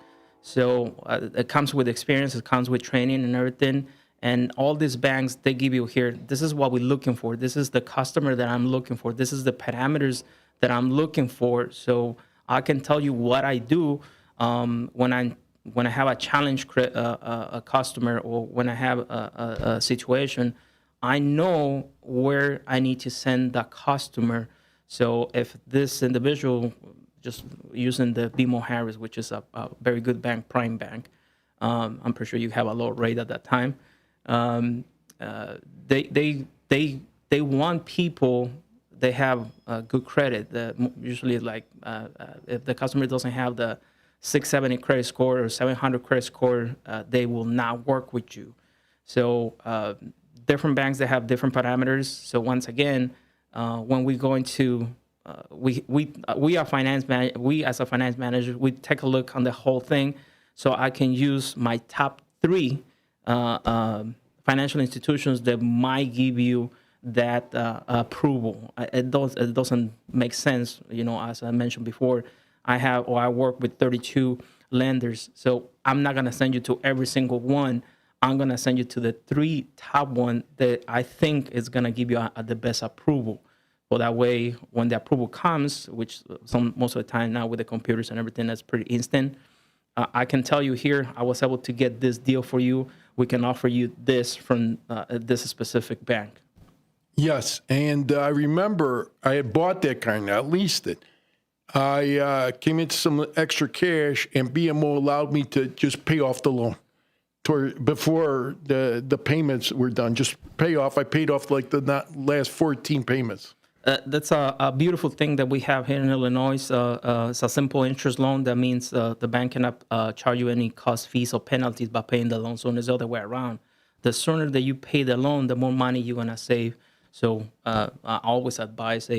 So it comes with experience, it comes with training and everything. And all these banks, they give you here, this is what we're looking for. This is the customer that I'm looking for. This is the parameters that I'm looking for. So I can tell you what I do when I have a challenge a customer, or when I have a situation, I know where I need to send the customer. So if this individual, just using the BMO Harris, which is a very good bank, prime bank, I'm pretty sure you have a low rate at that time. They want people, they have good credit. Usually, like if the customer doesn't have the 670 credit score or 700 credit score, they will not work with you. So different banks that have different parameters. So once again, when we go into we are we as a finance manager, we take a look on the whole thing, so I can use my top 3 financial institutions that might give you that approval. It doesn't make sense, as I mentioned before. I work with 32 lenders, so I'm not gonna send you to every single one. I'm gonna send you to the 3 top one that I think is gonna give you the best approval. So that way, when the approval comes, which most of the time now with the computers and everything, that's pretty instant. I can tell you here, I was able to get this deal for you. We can offer you this from this specific bank. Yes, and I remember I had bought that car and I leased it. I came into some extra cash, and BMO allowed me to just pay off the loan before the payments were done. Just pay off. I paid off like the last 14 payments. That's a beautiful thing that we have here in Illinois. It's a simple interest loan. That means the bank cannot charge you any cost, fees, or penalties by paying the loan. So it's the other way around. The sooner that you pay the loan, the more money you're going to save. So I always advise,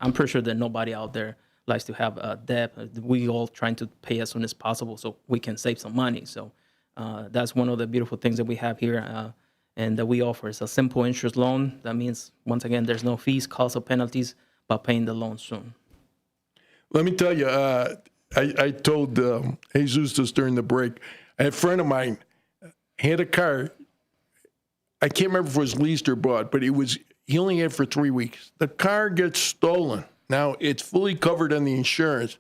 I'm pretty sure that nobody out there likes to have a debt. We all trying to pay as soon as possible so we can save some money. So that's one of the beautiful things that we have here. And that we offer is a simple interest loan. That means, once again, there's no fees, costs, or penalties by paying the loan soon. Let me tell you, I told Jesus this during the break. A friend of mine had a car. I can't remember if it was leased or bought, but he only had it for 3 weeks. The car gets stolen. Now, it's fully covered on the insurance.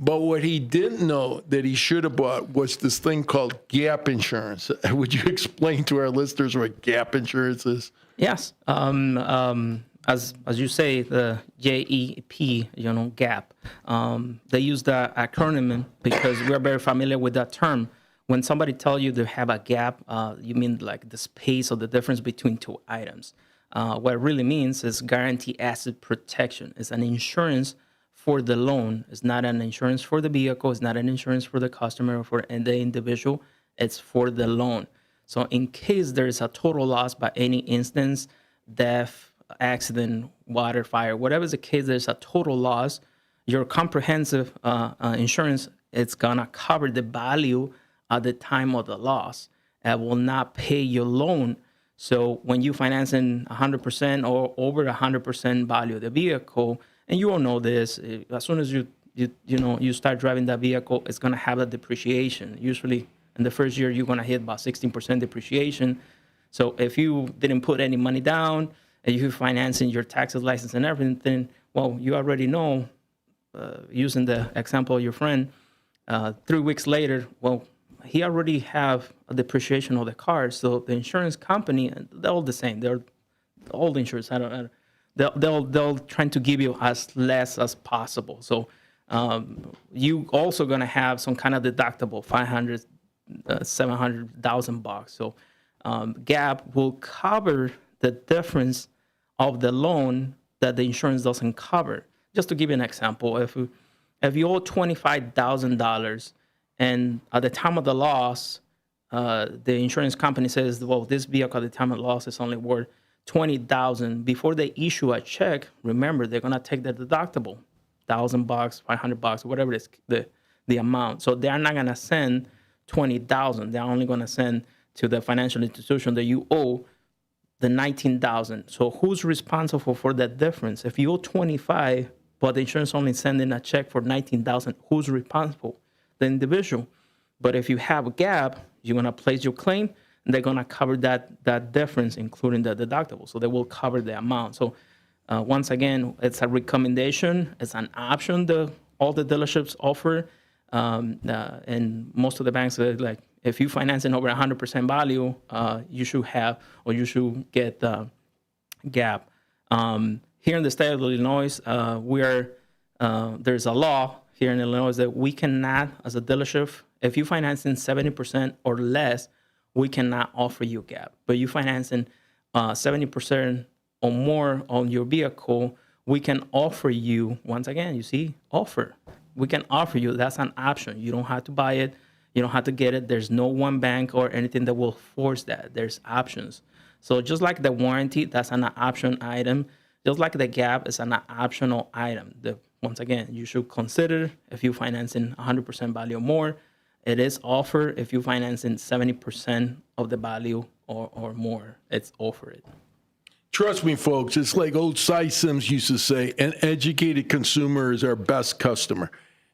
But what he didn't know that he should have bought was this thing called gap insurance. Would you explain to our listeners what gap insurance is? Yes. As you say, the GEP, gap. They use that acronym because we're very familiar with that term. When somebody tells you they have a gap, you mean like the space or the difference between 2 items. What it really means is guaranteed asset protection. It's an insurance for the loan. It's not an insurance for the vehicle. It's not an insurance for the customer or for the individual. It's for the loan. So in case there is a total loss by any instance, death, accident, water, fire, whatever is the case, there's a total loss, your comprehensive insurance, it's gonna cover the value at the time of the loss. It will not pay your loan. So when you financing 100% or over 100% value of the vehicle, and you all know this, as soon as you start driving that vehicle, it's going to have a depreciation. Usually in the first year, you're going to hit about 16% depreciation. So if you didn't put any money down and you're financing your taxes, license, and everything, well, you already know, using the example of your friend, 3 weeks later, well, he already have a depreciation of the car. So the insurance company, they're all the same. They're all the insurance. They'll try to give you as less as possible. So you also gonna have some kind of deductible, $500, $700,000. So GAP will cover the difference of the loan that the insurance doesn't cover. Just to give you an example, if you owe $25,000 and at the time of the loss, the insurance company says, well, this vehicle at the time of the loss is only worth $20,000. Before they issue a check, remember, they're going to take the deductible, $1,000, $500, whatever it is, the amount. So they're not going to send $20,000. They're only going to send to the financial institution that you owe the $19,000. So who's responsible for that difference? If you owe $25,000, but the insurance only sending a check for $19,000, who's responsible? The individual. But if you have a gap, you're going to place your claim, and they're going to cover that difference, including the deductible. So they will cover the amount. So once again, it's a recommendation. It's an option that all the dealerships offer. And most of the banks are like, if you financing over 100% value, you should have, or you should get the gap. Here in the state of Illinois, there's a law here in Illinois that we cannot, as a dealership, if you financing 70% or less, we cannot offer you gap. But you financing 70% or more on your vehicle, we can offer you, once again, you see, offer. We can offer you, that's an option. You don't have to buy it. You don't have to get it. There's no one bank or anything that will force that. There's options. So just like the warranty, that's an option item. Just like the gap is an optional item. Once again, you should consider if you financing 100% value or more. It is offered if you financing 70% of the value or more. It's offered. Trust me, folks, it's like old Cy Sims used to say, an educated consumer is our best customer.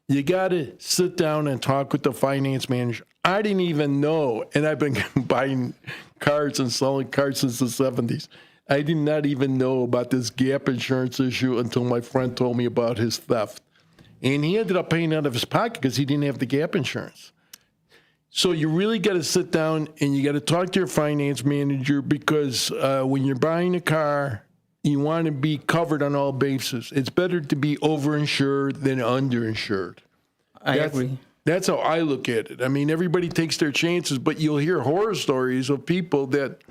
You got to sit down and talk with the finance manager. I didn't even know, and I've been buying cars and selling cars since the 70s. I did not even know about this gap insurance issue until my friend told me about his theft. And he ended up paying out of his pocket because he didn't have the gap insurance. So you really got to sit down and you got to talk to your finance manager because when you're buying a car, you want to be covered on all bases. It's better to be overinsured than underinsured. I agree. That's how I look at it. I mean, everybody takes their chances, but you'll hear horror stories of people that,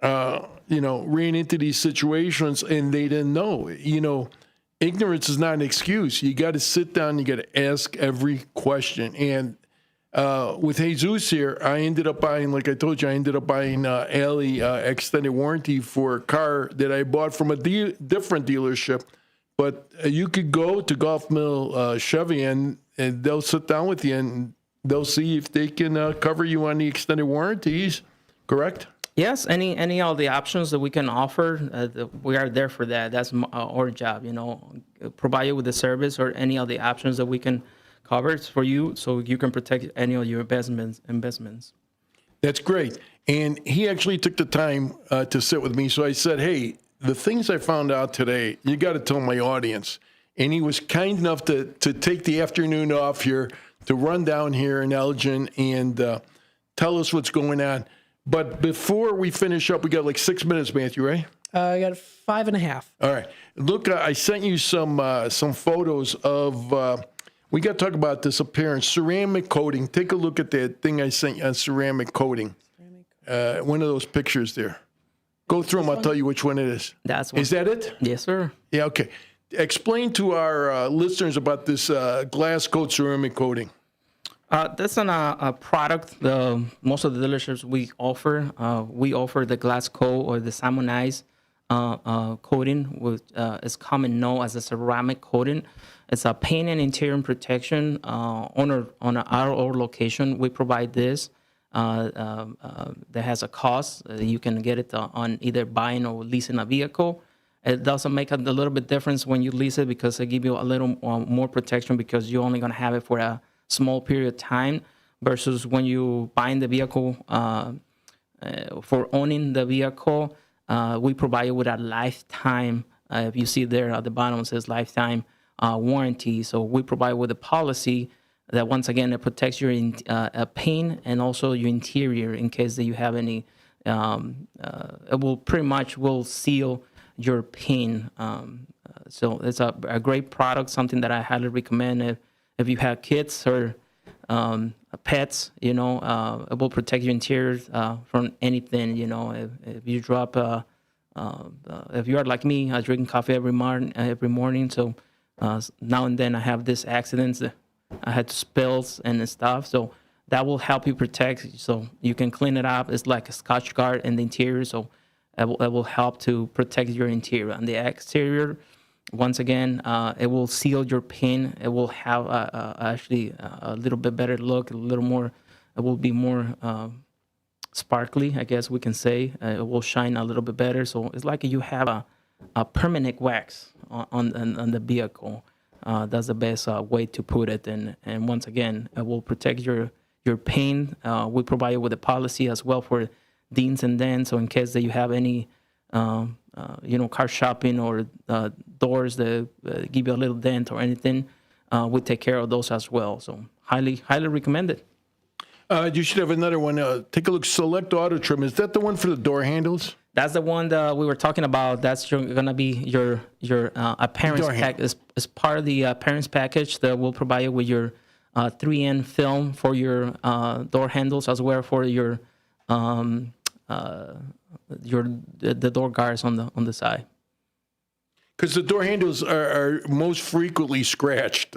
ran into these situations and they didn't know. Ignorance is not an excuse. You got to sit down. You got to ask every question. And with Jesus here, I ended up buying, like I told you, Alley extended warranty for a car that I bought from a different dealership. But you could go to Golf Mill Chevy and they'll sit down with you and they'll see if they can cover you on the extended warranties, correct? Yes, any of the options that we can offer, we are there for that. That's our job, provide you with the service or any of the options that we can cover it's for you so you can protect any of your investments. That's great. And he actually took the time to sit with me. So I said, hey, the things I found out today, you got to tell my audience. And he was kind enough to take the afternoon off here to run down here in Elgin and tell us what's going on. But before we finish up, we got like 6 minutes, Matthew, right? I got 5.5. All right. Look, I sent you some photos of, we got to talk about this appearance, ceramic coating. Take a look at that thing I sent you on ceramic coating. One of those pictures there. Go through them. I'll tell you which one it is. That's one. Is that it? Yes, sir. Yeah, okay. Explain to our listeners about this glass coat ceramic coating. That's a product. Most of the dealerships we offer the glass coat or the salmonized coating, which is commonly known as a ceramic coating. It's a paint and interior protection on our location. We provide this. That has a cost. You can get it on either buying or leasing a vehicle. It doesn't make a little bit difference when you lease it because they give you a little more protection because you're only going to have it for a small period of time versus when you buying the vehicle for owning the vehicle, we provide you with a lifetime. If you see there at the bottom, it says lifetime warranty. So we provide with a policy that once again, it protects your paint and also your interior in case that you have any, it will pretty much seal your paint. So it's a great product, something that I highly recommend if you have kids or pets, it will protect your interior from anything, if you drop, if you are like me, I drink coffee every morning. So now and then I have these accidents. I had spills and stuff. So that will help you protect. So you can clean it up. It's like a Scotch Guard in the interior. So it will help to protect your interior. On the exterior, once again, it will seal your paint. It will have actually a little bit better look, a little more, it will be more sparkly, I guess we can say. It will shine a little bit better. So it's like you have a permanent wax on the vehicle. That's the best way to put it. And once again, it will protect your paint. We provide you with a policy as well for dings and dents. So in case that you have any, car shopping or doors that give you a little dent or anything, we take care of those as well. So highly recommend it. You should have another one. Take a look. Select Auto Trim. Is that the one for the door handles? That's the one that we were talking about. That's going to be your appearance pack. Is part of the appearance package that will provide you with your 3N film for your door handles as well for your the door guards on the side. Because the door handles are most frequently scratched.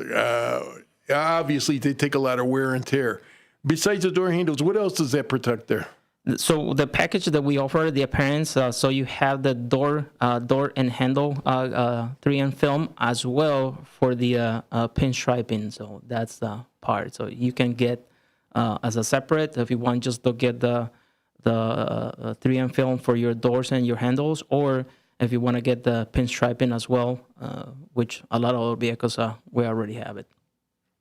Obviously, they take a lot of wear and tear. Besides the door handles, what else does that protect there? So the package that we offer, the appearance, so you have the door and handle 3M film as well for the pinstriping. So that's the part. So you can get as a separate if you want just to get the 3M film for your doors and your handles, or if you want to get the pinstriping as well, which a lot of our vehicles we already have it.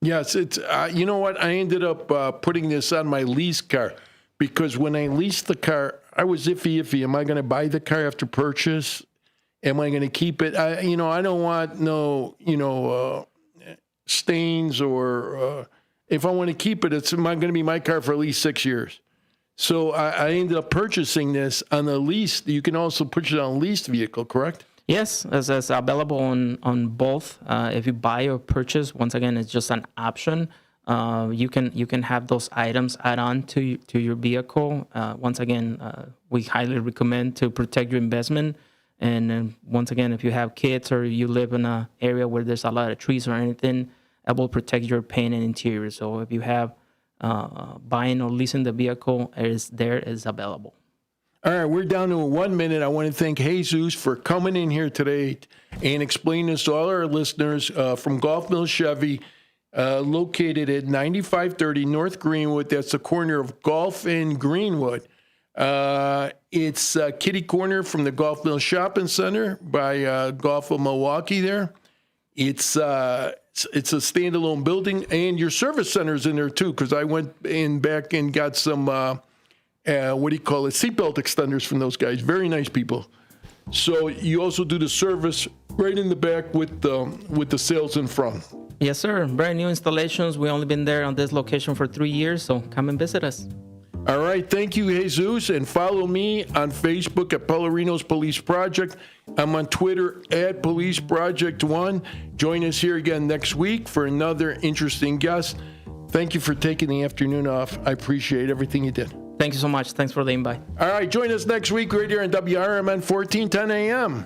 Yes, it's you know what? I ended up putting this on my lease car. Because when I leased the car, I was iffy. Am I going to buy the car after purchase? Am I going to keep it? I don't want no, stains or if I want to keep it, it's going to be my car for at least 6 years. So I ended up purchasing this on a lease. You can also put it on a leased vehicle, correct? Yes, it's available on both. If you buy or purchase, once again, it's just an option. You can have those items add on to your vehicle. Once again, we highly recommend to protect your investment. And once again, if you have kids or you live in an area where there's a lot of trees or anything, that will protect your paint and interior. So if you have buying or leasing the vehicle, is available. All right, we're down to 1 minute. I want to thank Jesus for coming in here today and explaining this to all our listeners from Golf Mill Chevy. Located at 9530 North Greenwood. That's the corner of Golf and Greenwood. It's kitty corner from the Golf Mill Shopping Center by Golf of Milwaukee there. It's a standalone building, and your service center is in there too, because I went in back and got some, seatbelt extenders from those guys. Very nice people. So you also do the service right in the back with the sales in front. Yes, sir. Brand new installations. We've only been there on this location for 3 years, so come and visit us. All right. Thank you, Jesus. And follow me on Facebook at Pellerino's Police Project. I'm on Twitter at Police Project 1. Join us here again next week for another interesting guest. Thank you for taking the afternoon off. I appreciate everything you did. Thank you so much. Thanks for the invite. All right. Join us next week right here on WRMN 1410 AM.